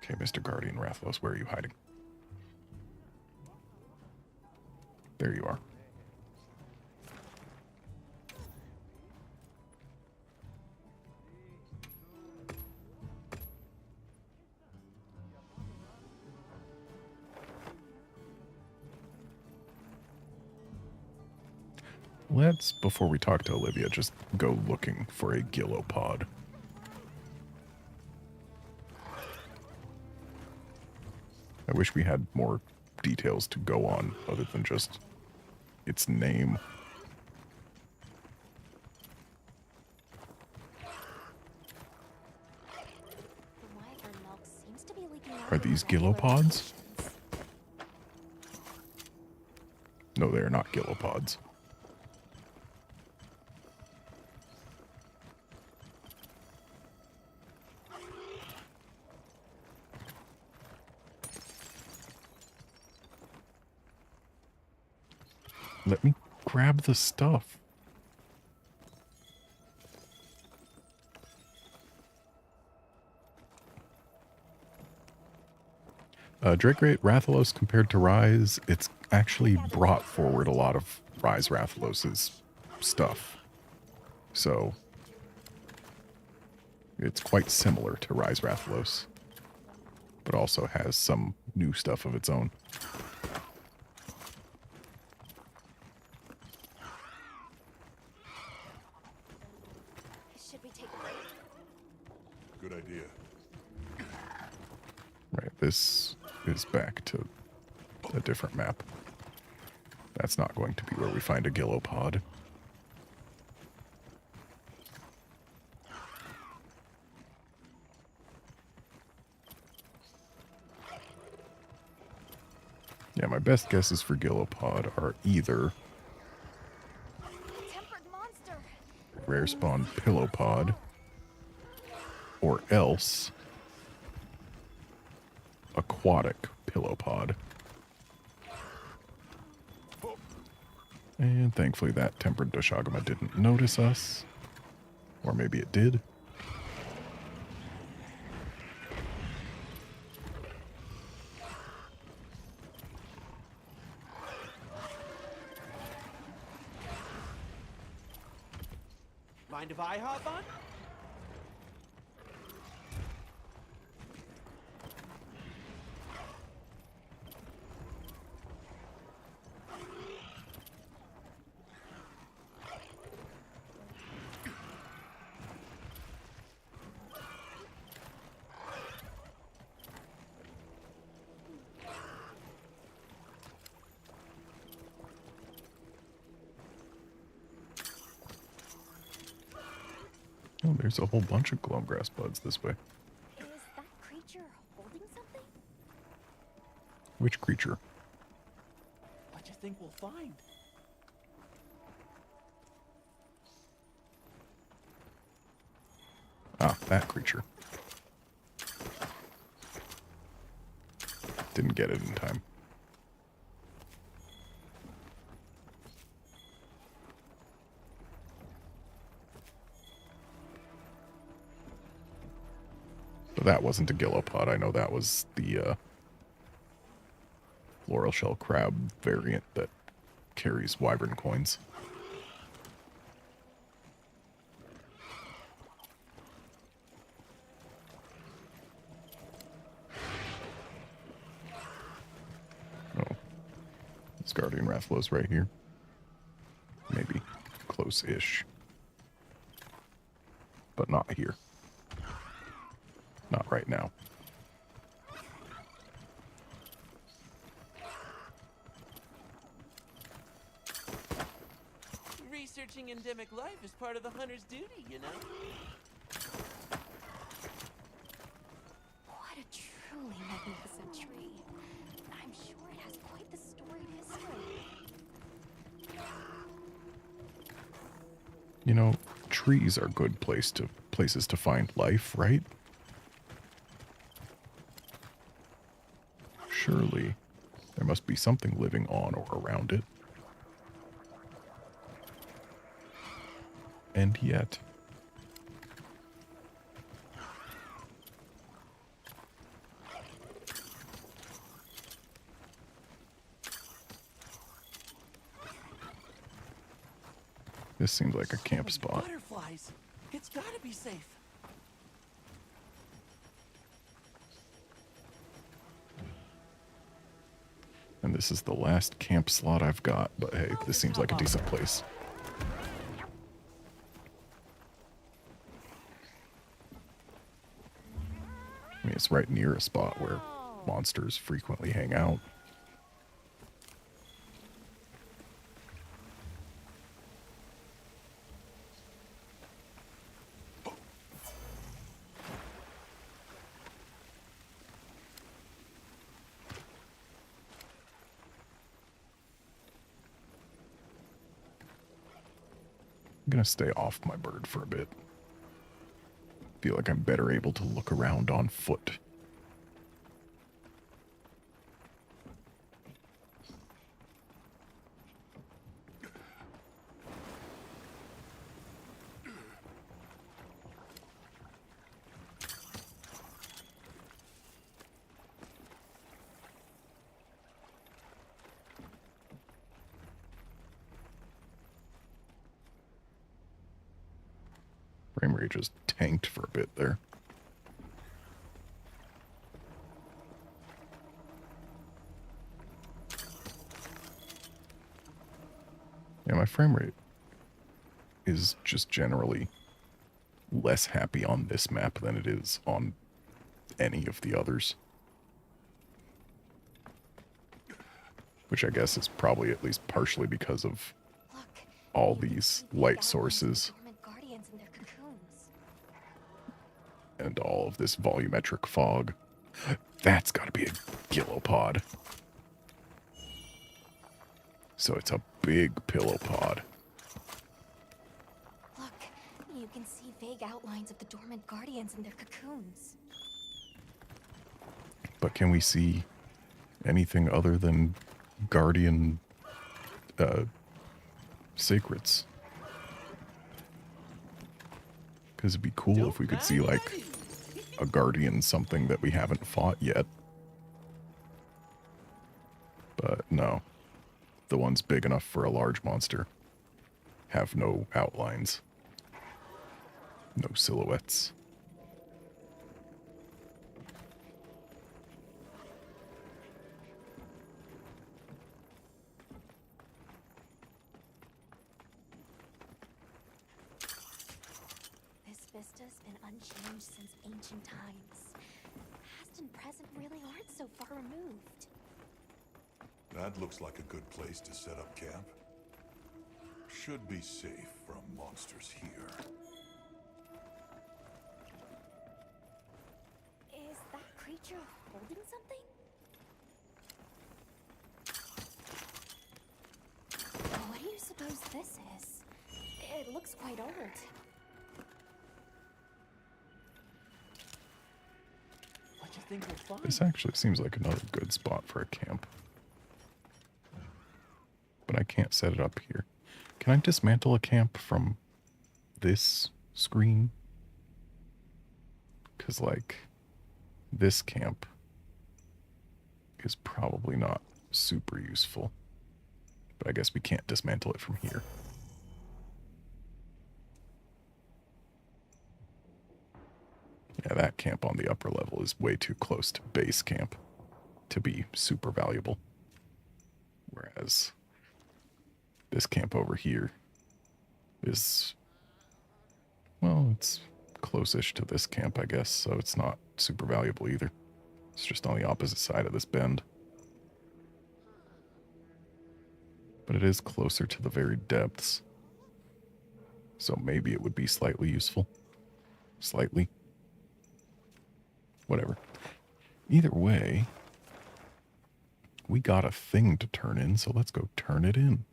Okay, Mr. Guardian Rathalos, where are you hiding? There you are. Let's, before we talk to Olivia, just go looking for a Gillopod. I wish we had more details to go on other than just its name. Are these Gillopods? No, they are not Gillopods. Let me grab the stuff. Drake Rate Rathalos compared to Rise, it's actually brought forward a lot of Rise Rathalos' stuff. So, it's quite similar to Rise Rathalos, but also has some new stuff of its own. Should we take a break? Good idea. Right, this is back to a different map. That's not going to be where we find a Gillopod. Yeah, my best guesses for Gillopod are either Rare Spawn Pillowpod or else Aquatic Pillowpod. And thankfully that Tempered Doshagama didn't notice us. Or maybe it did. Mind if I hop on? Oh, there's a whole bunch of Gloamgrass buds this way. Is that creature holding something? Which creature? think we'll find? Ah, that creature. Didn't get it in time. But that wasn't a gillopod. I know that was the floral shell crab variant that carries wyvern coins. Oh, this Guardian Rathlow's right here. Maybe close-ish, but not here. Not right now. Researching endemic life is part of the hunter's duty, you know? What a truly magnificent tree. I'm sure it has quite the storied history. You know, trees are good places to find life, right? Surely, there must be something living on or around it. And yet... This seems like a camp spot. Butterflies. It's gotta be safe. And this is the last camp slot I've got, but hey, this seems like a decent place. I mean, it's right near a spot where monsters frequently hang out. I'm gonna stay off my bird for a bit. Feel like I'm better able to look around on foot. Frame rate just tanked for a bit there. Yeah, my frame rate is just generally less happy on this map than it is on any of the others. Which I guess is probably at least partially because of all these light sources and all of this volumetric fog. That's got to be a gillopod. So it's a big pillow pod. Look, you can see vague outlines of the dormant guardians in their cocoons. But can we see anything other than guardian sacreds? Because it'd be cool if we could see, like, a guardian something that we haven't fought yet. But no. The ones big enough for a large monster have no outlines. No silhouettes. This vista's been unchanged since ancient times. Past and present really aren't so far removed. That looks like a good place to set up camp. Should be safe from monsters here. Is that creature holding something? suppose this is? It looks quite old. What you think we'll find? This actually seems like another good spot for a camp. But I can't set it up here. Can I dismantle a camp from this screen? Because, like, this camp is probably not super useful. But I guess we can't dismantle it from here. Yeah, that camp on the upper level is way too close to base camp to be super valuable. Whereas this camp over here is, well, it's close-ish to this camp, I guess, so it's not super valuable either. It's just on the opposite side of this bend. But it is closer to the very depths. So maybe it would be slightly useful. Slightly. Whatever. Either way, we got a thing to turn in, so let's go turn it in.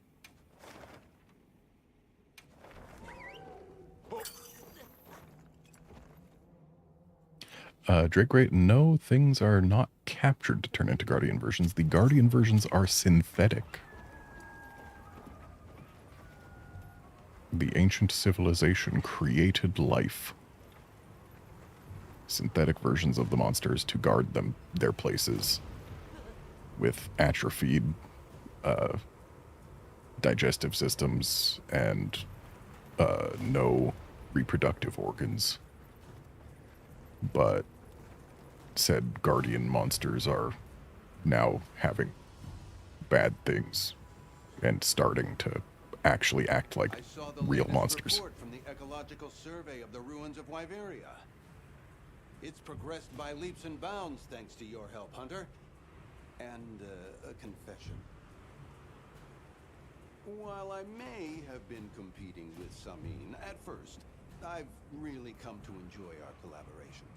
Drake Rate, no, things are not captured to turn into Guardian versions. The Guardian versions are synthetic. The ancient civilization created life. Synthetic versions of the monsters to guard their places with atrophied digestive systems and no reproductive organs. But said guardian monsters are now having bad things and starting to actually act like real monsters. Report from the ecological survey of the ruins of Wyveria. It's progressed by leaps and bounds thanks to your help, Hunter. And a confession. While I may have been competing with Samin at first, I've really come to enjoy our collaborations.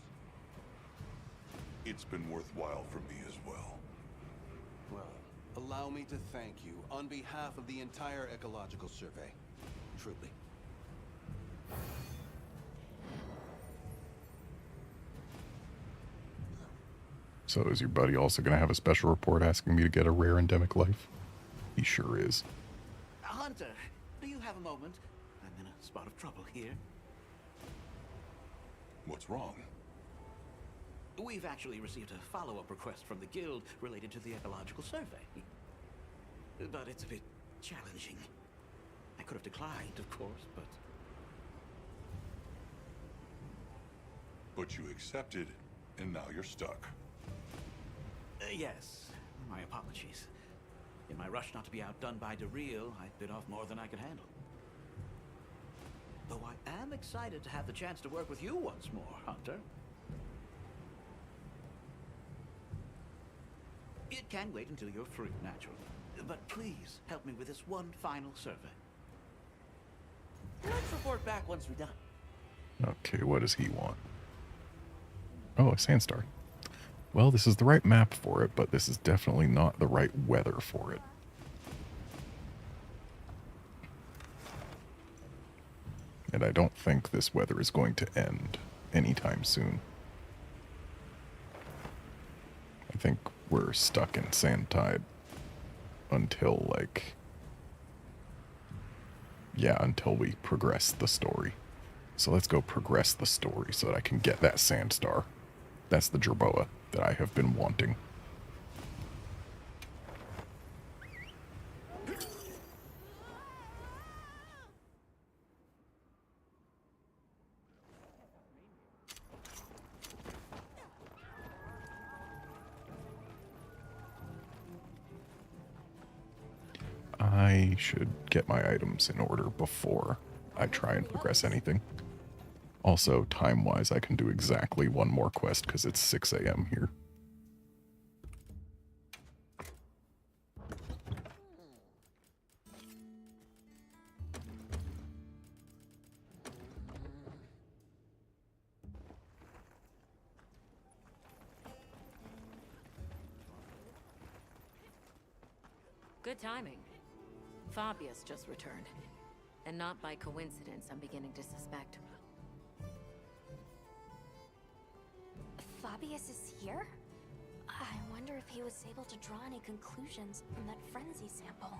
It's been worthwhile for me as well. Well, allow me to thank you on behalf of the entire ecological survey. Truly. So is your buddy also going to have a special report asking me to get a rare endemic life? He sure is. Hunter, do you have a moment? I'm in a spot of trouble here. What's wrong? We've actually received a follow-up request from the guild related to the ecological survey. But it's a bit challenging. I could have declined, of course, but... But you accepted, and now you're stuck. Yes, my apologies. In my rush not to be outdone by Daryl, I bit off more than I could handle. Though I am excited to have the chance to work with you once more, Hunter. It can wait until you're free, naturally. But please, help me with this one final survey. Let's report back once we're done. Okay, what does he want? Oh, a sandstar. Well, this is the right map for it, but this is definitely not the right weather for it. And I don't think this weather is going to end anytime soon. I think we're stuck in Sandtide until, like... yeah, until we progress the story. So let's go progress the story so that I can get that sandstar. That's the Jerboa that I have been wanting. I should get my items in order before I try and progress anything. Also, time-wise, I can do exactly one more quest because it's 6 a.m. here. Good timing. Fabius just returned. And not by coincidence, I'm beginning to suspect. Fabius is here? I wonder if he was able to draw any conclusions from that frenzy sample.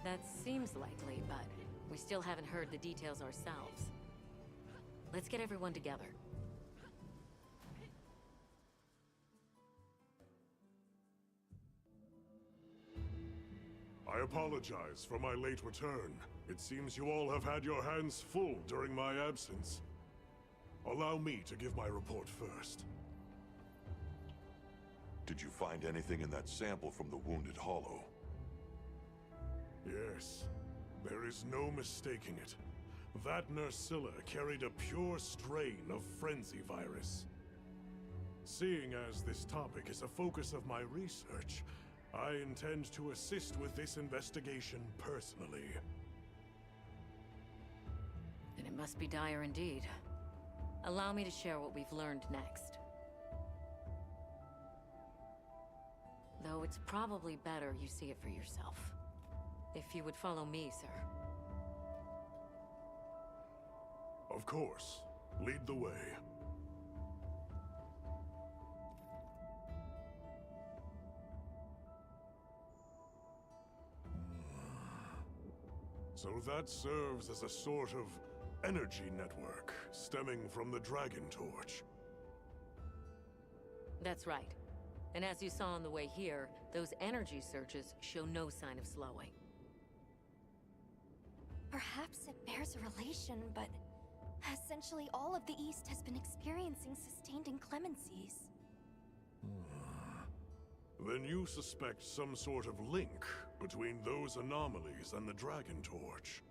That seems likely, but we still haven't heard the details ourselves. Let's get everyone together. I apologize for my late return. It seems you all have had your hands full during my absence. Allow me to give my report first. Did you find anything in that sample from the Wounded Hollow? Yes. There is no mistaking it. That Nursilla carried a pure strain of Frenzy virus. Seeing as this topic is a focus of my research, I intend to assist with this investigation personally. Then it must be dire indeed. Allow me to share what we've learned next. Though it's probably better you see it for yourself. If you would follow me, sir. Of course. Lead the way. So that serves as a sort of energy network stemming from the Dragon Torch. That's right. And as you saw on the way here, those energy surges show no sign of slowing. Perhaps it bears a relation, but essentially all of the East has been experiencing sustained inclemencies. Then you suspect some sort of link between those anomalies and the Dragon Torch.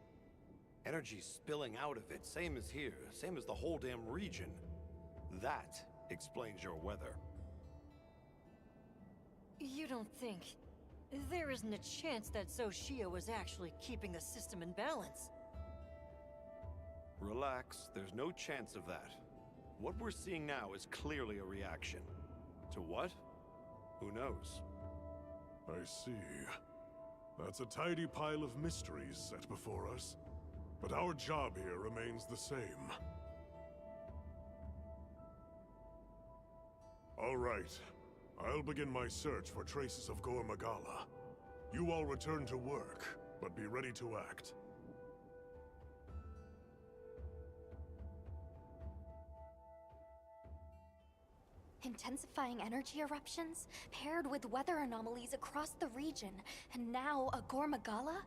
Energy spilling out of it, same as here, same as the whole damn region. That explains your weather. You don't think... There isn't a chance that Xochitl was actually keeping the system in balance? Relax, there's no chance of that. What we're seeing now is clearly a reaction. To what? Who knows? I see. That's a tidy pile of mysteries set before us. But our job here remains the same. All right. I'll begin my search for traces of Gormagala. You all return to work, but be ready to act. Intensifying energy eruptions, paired with weather anomalies across the region, and now a Gormagala?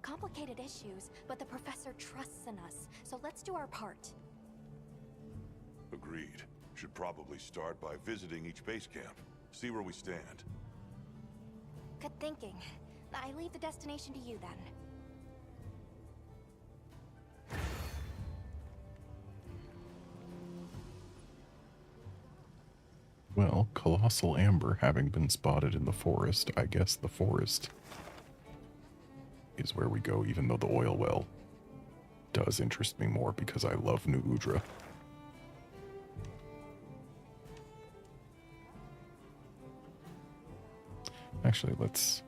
Complicated issues, but the professor trusts in us, so let's do our part. Agreed. Should probably start by visiting each base camp. See where we stand. Good thinking. I leave the destination to you then. Well, Colossal Amber having been spotted in the forest, I guess the forest is where we go, even though the oil well does interest me more because I love New Udra. Actually, let's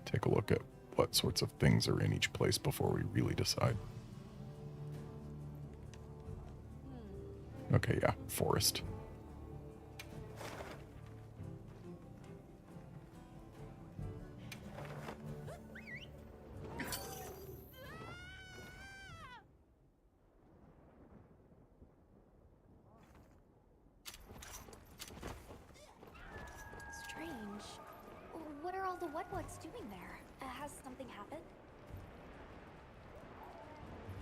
take a look at what sorts of things are in each place before we really decide. Okay, yeah, forest. Strange. What are all the What-What's doing there? Has something happened?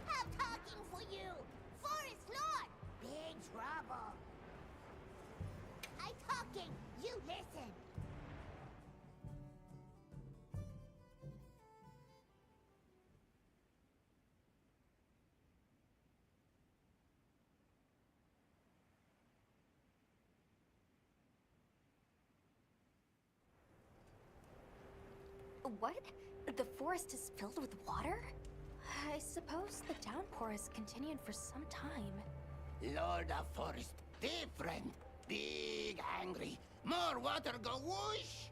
I'm talking for you! Forest Lord! Big trouble! I'm talking, you listen! What? The forest is filled with water? I suppose the downpour has continued for some time. Lord of Forest, different, big, angry, More water go whoosh!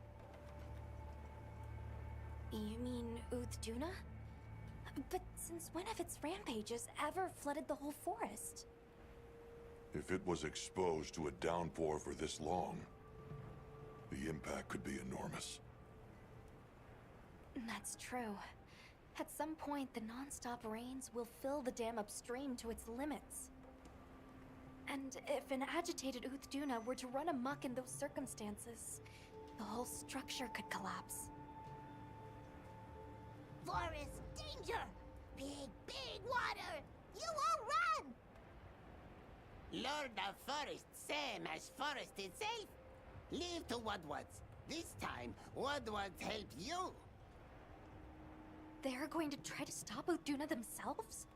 You mean Uthduna? But since when have its rampages ever flooded the whole forest? If it was exposed to a downpour for this long, the impact could be enormous. That's true. At some point, the non-stop rains will fill the dam upstream to its limits. And if an agitated Uthduna were to run amok in those circumstances, the whole structure could collapse. Forest danger! Big water! You all run! Lord of Forest, same as forest itself. Leave to Woodwards. This time, Woodwards help you. They're going to try to stop Uthduna themselves?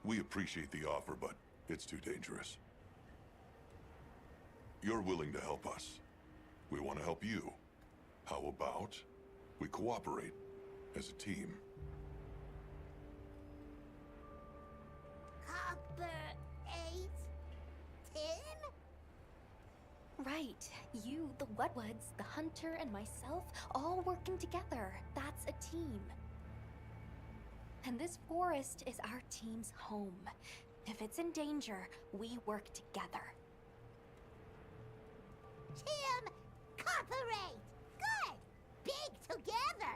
We appreciate the offer, but it's too dangerous. You're willing to help us. We want to help you. How about we cooperate as a team? Copper 8? 10? Right. You, the Woodwards, the Hunter, and myself, all working together. That's a team. And this forest is our team's home. If it's in danger, we work together. Team Cooperate! Good! Big together!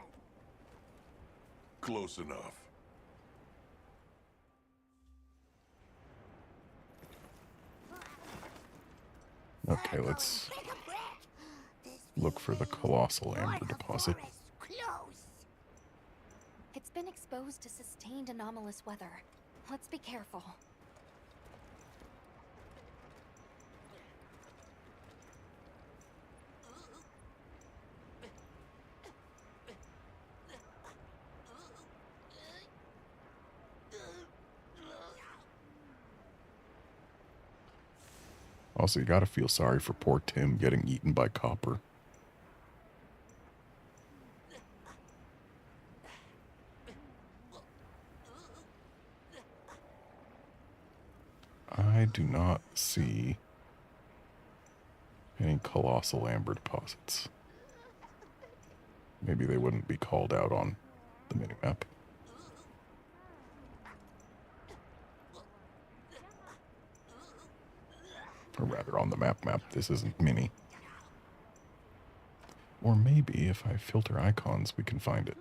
Close enough. Okay, let's look for the colossal amber deposit. It's been exposed to sustained anomalous weather. Let's be careful. Also, you gotta feel sorry for poor Tim getting eaten by copper. I do not see any colossal amber deposits. Maybe they wouldn't be called out on the minimap. Or rather, on the map. This isn't mini. Or maybe if I filter icons, we can find it.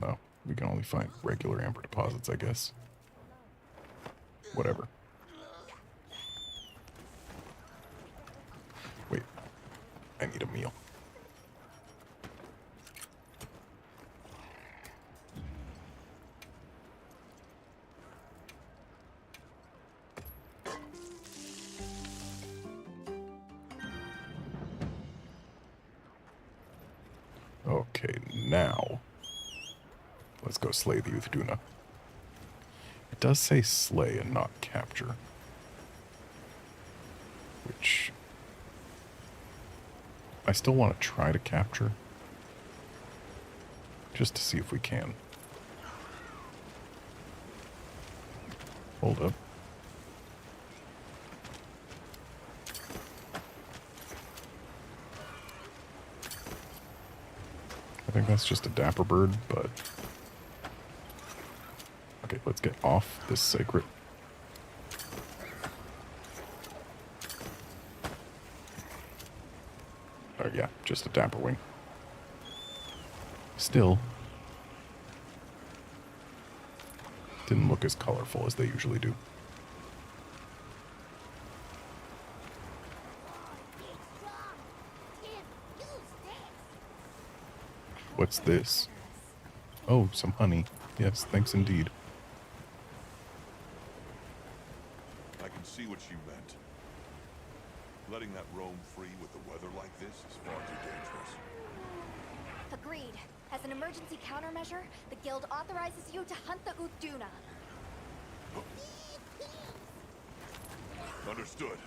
No, we can only find regular amber deposits, I guess. Whatever. Wait, I need a meal. Okay, now let's go slay the Uthduna. It does say slay and not capture, which I still want to try to capture, just to see if we can. Hold up. I think that's just a dapper bird, but... Okay, let's get off this sacred. Oh yeah, just a dapper wing. Still, didn't look as colorful as they usually do. What's this? Oh, some honey. Yes, thanks indeed. I can see what she meant. Letting that roam free with the weather like this is far too dangerous. Agreed. As an emergency countermeasure, the guild authorizes you to hunt the Uthduna. Understood.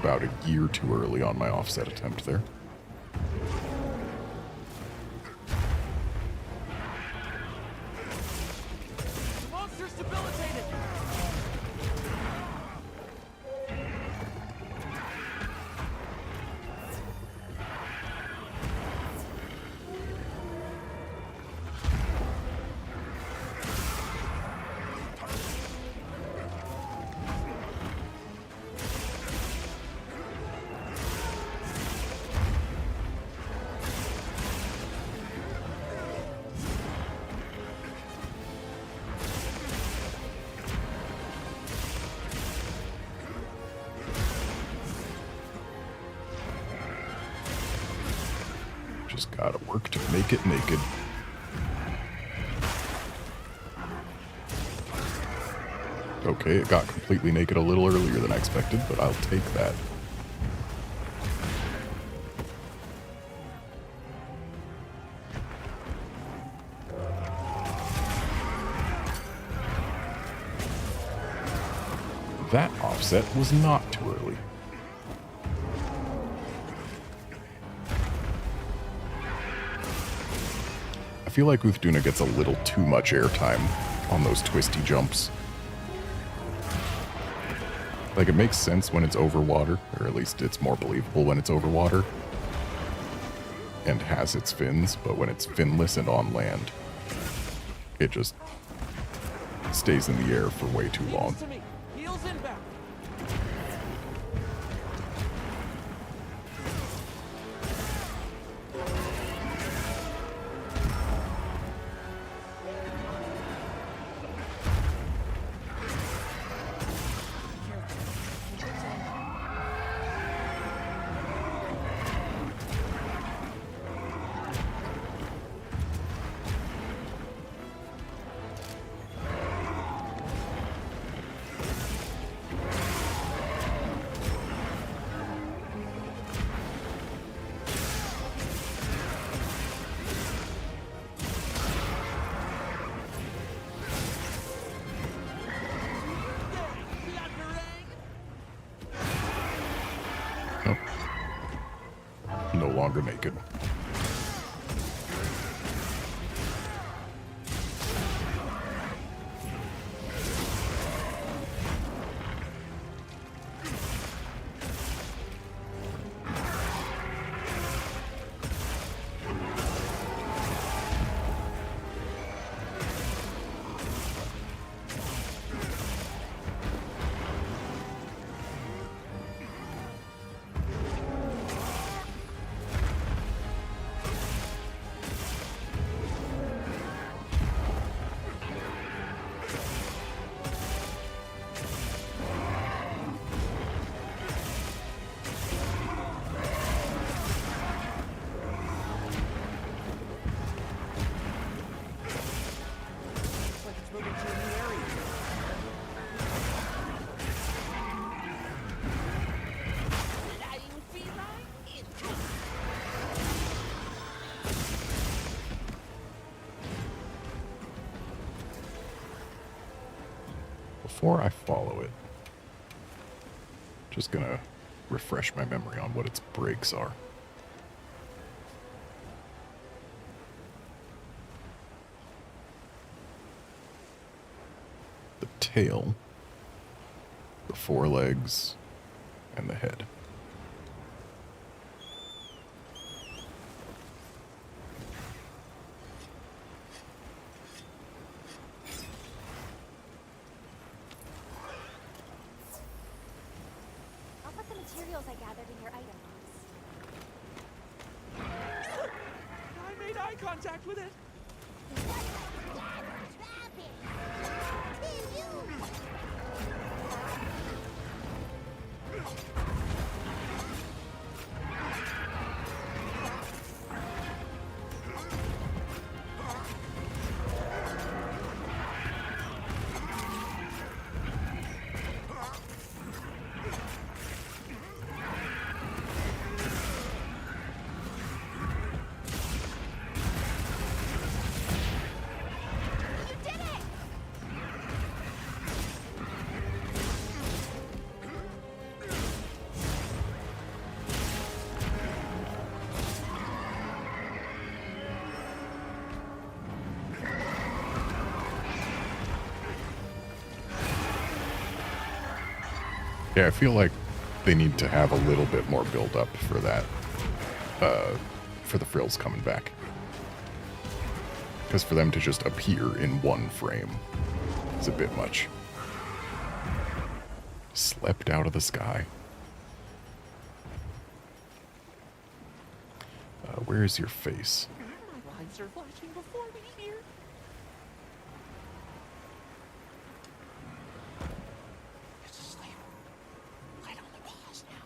about a year too early on my offset attempt there. Monster's debilitated! Just gotta work to make it naked. Okay, it got completely naked a little earlier than I expected, but I'll take that. That offset was not too early. I feel like Uthduna gets a little too much airtime on those twisty jumps. Like, it makes sense when it's over water, or at least it's more believable when it's over water and has its fins, but when it's finless and on land, it just stays in the air for way too long. To me. Heels inbound. No longer naked. Before I follow it, just gonna refresh my memory on what its breaks are. The tail, the forelegs, and the head. I'll put the materials I gathered in your item box. I made eye contact with it. Yeah, I feel like they need to have a little bit more build up for that, for the frills coming back. Because for them to just appear in one frame is a bit much. Slept out of the sky. Where is your face? My lines are flashing before me here. It's asleep. Light on the pause now.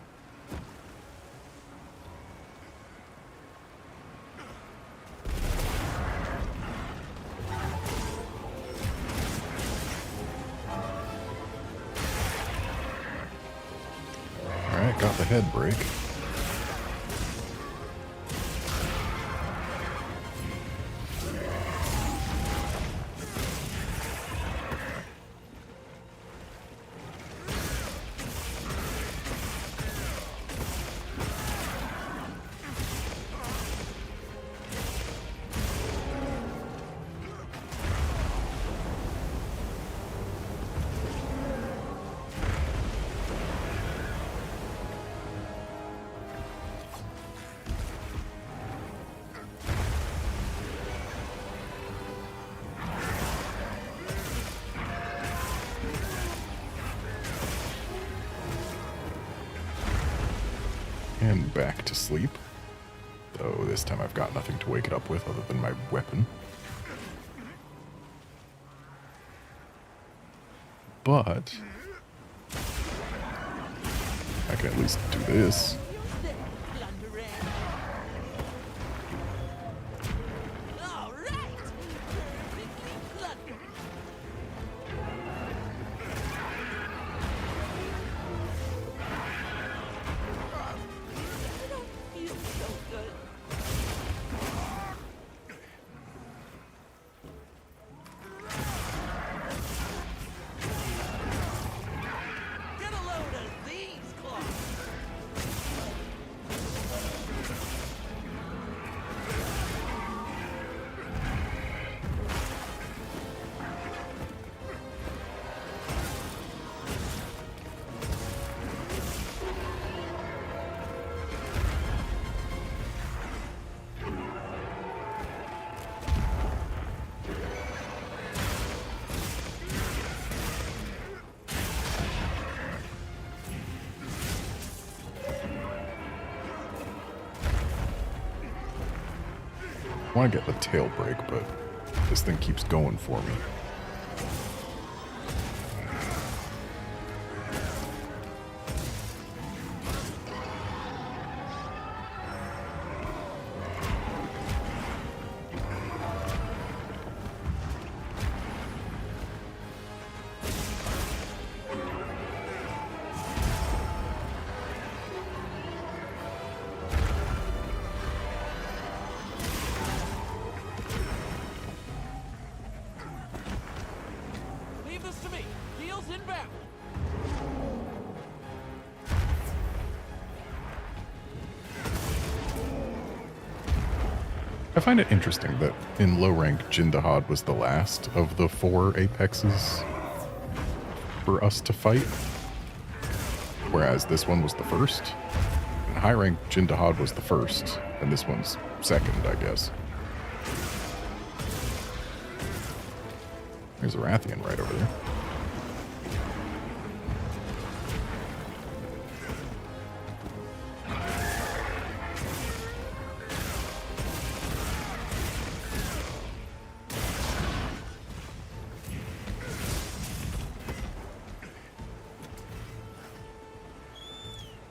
Alright, got the head break. And back to sleep. Though this time I've got nothing to wake it up with other than my weapon. But I can at least do this. I want to get the tail break, but this thing keeps going for me. I find it interesting that in low rank, Jindahad was the last of the 4 apexes for us to fight, whereas this one was the first. In high rank, Jindahad was the first, and this one's second, I guess. There's a Rathian right over there.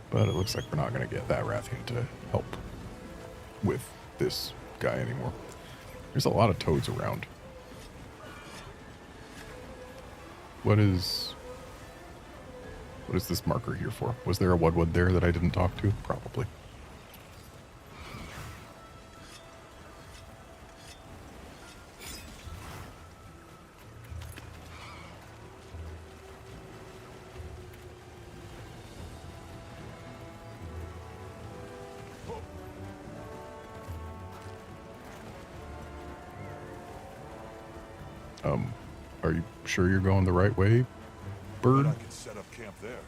But it looks like we're not going to get that Rathian to help with this guy anymore. There's a lot of toads around. What is this marker here for? Was there a Wudwood there that I didn't talk to? Probably. Are you sure you're going the right way, bird? I can set up camp there.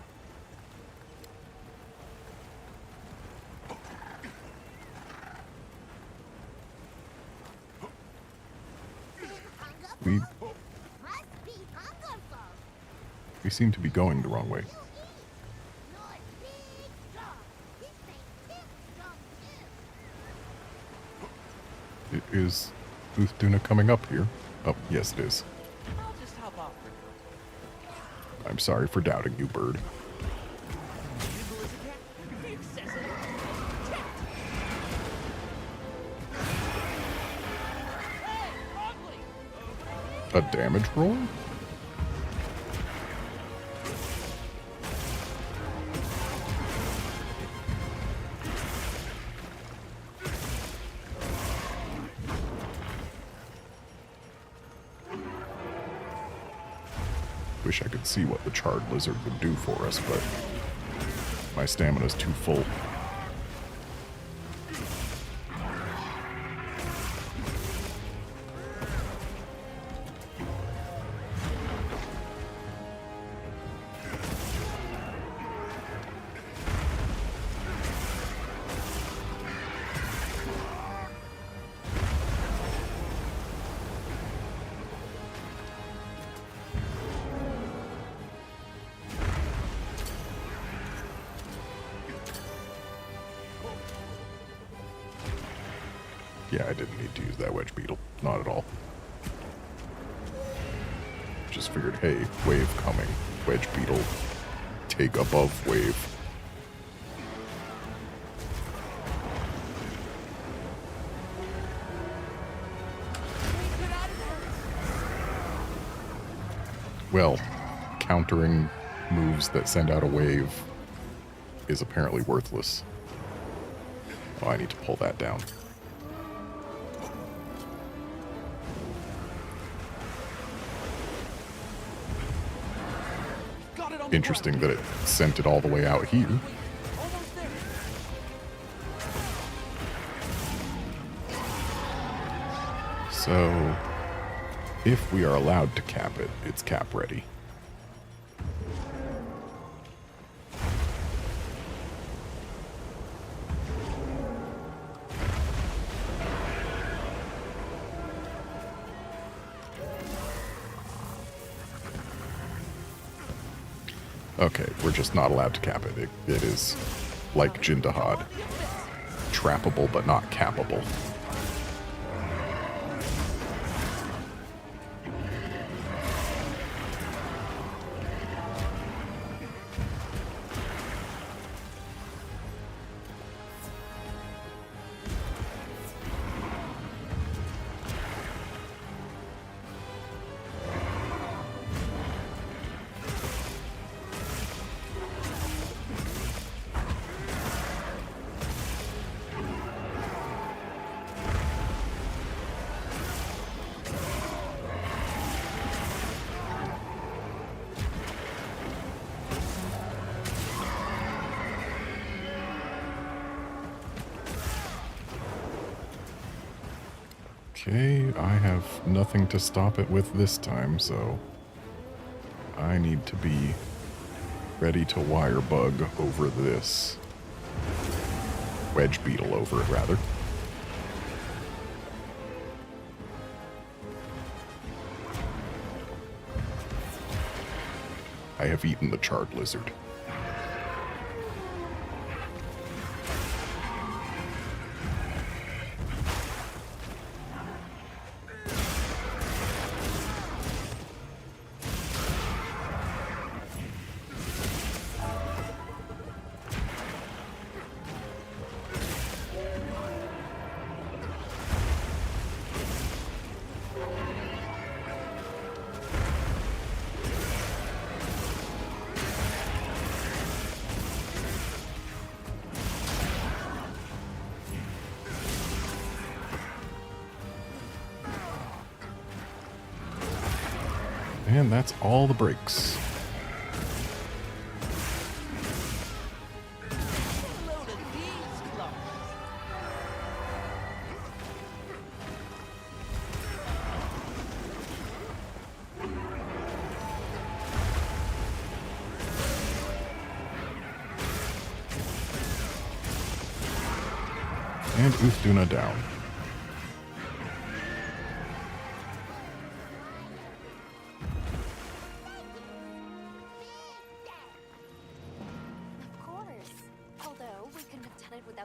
We seem to be going the wrong way. Is Uthduna coming up here? Oh, yes it is. I'll just hop off for now. I'm sorry for doubting you, bird. A damage roll? Wish I could see what the charred lizard would do for us, but my stamina's too full. Yeah, I didn't need to use that wedge beetle. Not at all. Just figured, hey, wave coming. Wedge beetle. Take above wave. Well, countering moves that send out a wave is apparently worthless. Oh, I need to pull that down. Interesting that it sent it all the way out here. So, if we are allowed to cap it, it's cap ready. Okay, we're just not allowed to cap it. It is like Jindahad. Trappable, but not cappable. Okay, I have nothing to stop it with this time, so I need to be ready to wire bug over this. Wedge beetle over it, rather. I have eaten the charred lizard. And that's all the breaks. And Uthduna down.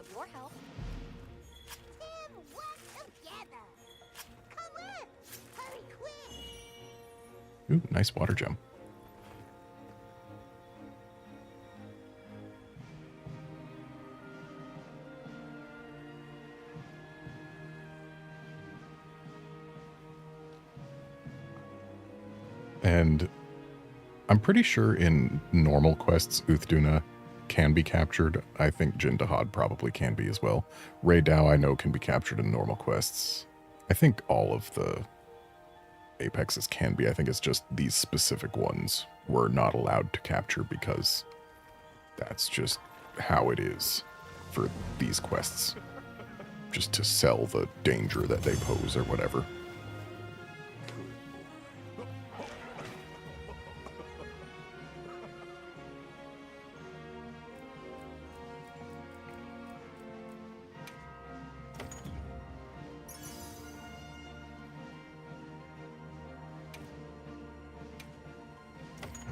without your help. Tim, work together. Come on, hurry quick. Ooh, nice water gem. And I'm pretty sure in normal quests, Uthduna can be captured. I think Jindahad probably can be as well. Ray Dow, I know, can be captured in normal quests. I think all of the Apexes can be. I think it's just these specific ones we're not allowed to capture because that's just how it is for these quests. Just to sell the danger that they pose or whatever.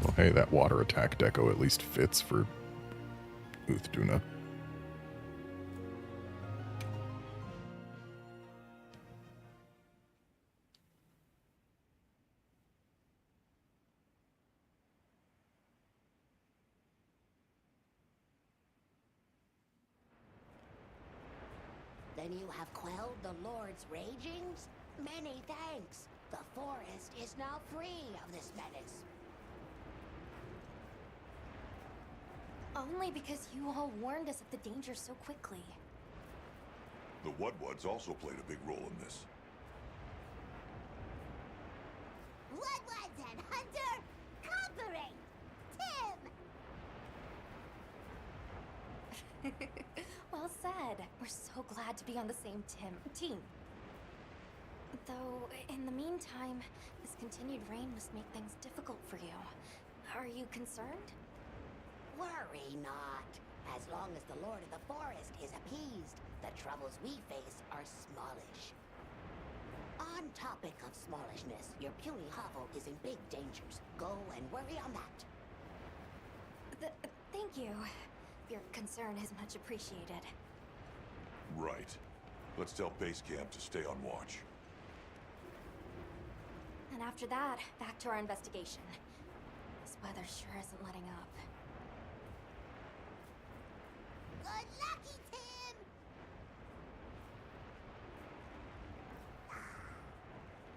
Well, hey, that water attack deco at least fits for Uthduna. Then you have quelled the Lord's ragings? Many thanks. The forest is now free of this menace. Only because you all warned us of the danger so quickly. The Wudwuds also played a big role in this. Wudwuds and Hunter, cooperate! Tim! Well said. We're so glad to be on the same team. Though, in the meantime, this continued rain must make things difficult for you. Are you concerned? Worry not. As long as the Lord of the Forest is appeased, the troubles we face are smallish. On topic of smallishness, your puny hovel is in big dangers. Go and worry on that. Thank you. Your concern is much appreciated. Right. Let's tell base camp to stay on watch. And after that, back to our investigation. This weather sure isn't letting up. Good lucky, Tim!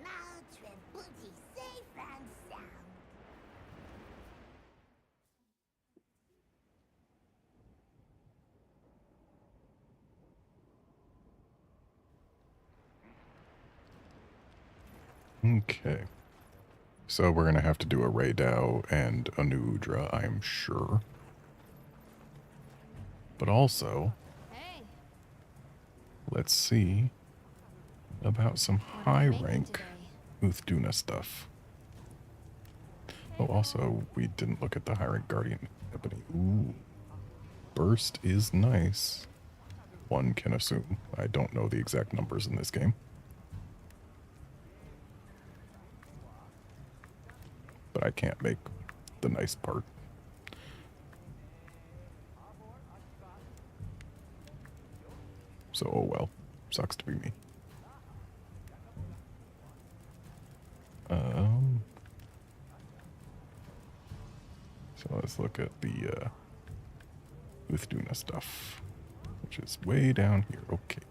Now tread booty safe and sound. Okay. So we're going to have to do a Ray Dow and a new Udra, I'm sure. But also, let's see about some high-rank Uthduna stuff. Oh, also, we didn't look at the high-rank Guardian Ebony. Ooh. Burst is nice. One can assume. I don't know the exact numbers in this game. But I can't make the nice part. So, oh well. Sucks to be me. So let's look at the Uthduna stuff, which is way down here. Okay.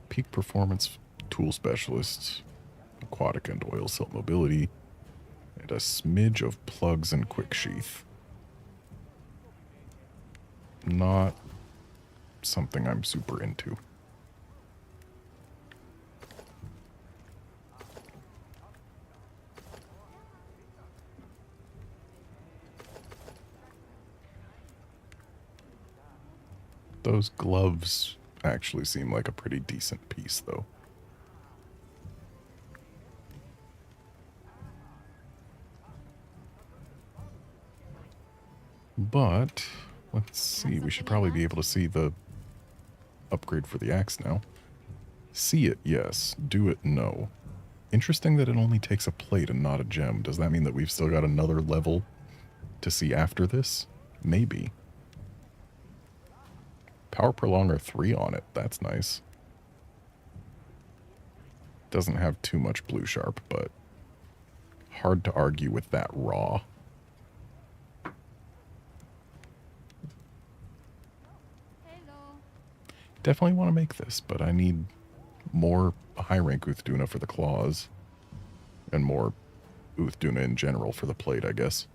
Peak performance tool specialists, aquatic and oil silt mobility, and a smidge of plugs and quick sheath. Not something I'm super into. Those gloves actually seem like a pretty decent piece, though. But, let's see, we should probably be able to see the upgrade for the axe now. See it, yes. Do it, no. Interesting that it only takes a plate and not a gem. Does that mean that we've still got another level to see after this? Maybe. Power Prolonger 3 on it. That's nice. Doesn't have too much blue sharp, but hard to argue with that raw. Definitely want to make this, but I need more high rank Uthduna for the claws. And more Uthduna in general for the plate, I guess.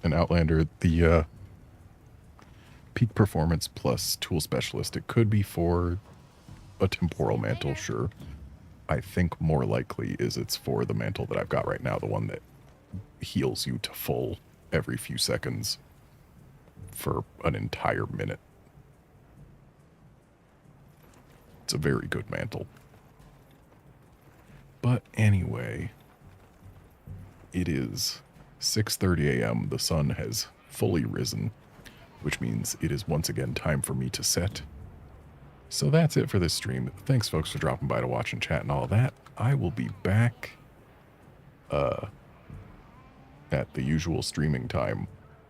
An Outlander, the peak performance plus tool specialist, it could be for a temporal mantle, sure. I think more likely is it's for the mantle that I've got right now, the one that heals you to full every few seconds for an entire minute. It's a very good mantle. But anyway, it is 6:30 a.m. The sun has fully risen, which means it is once again time for me to set. So that's it for this stream. Thanks, folks, for dropping by to watch and chat and all of that. I will be back at the usual streaming time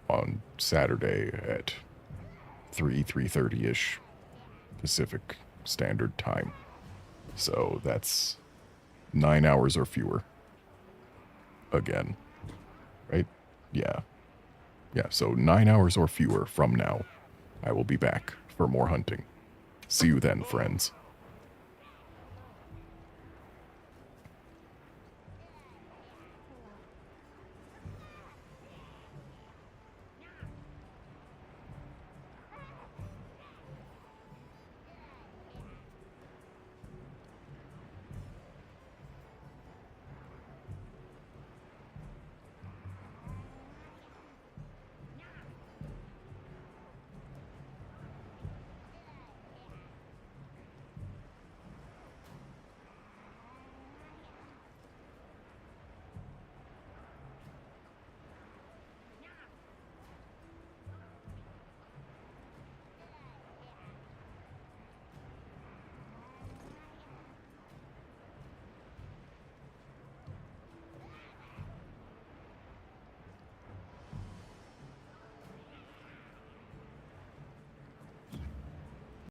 on Saturday at 3:30-ish Pacific Standard Time. So that's 9 hours or fewer. Again. Right? Yeah. Yeah, so 9 hours or fewer from now, I will be back for more hunting. See you then, friends.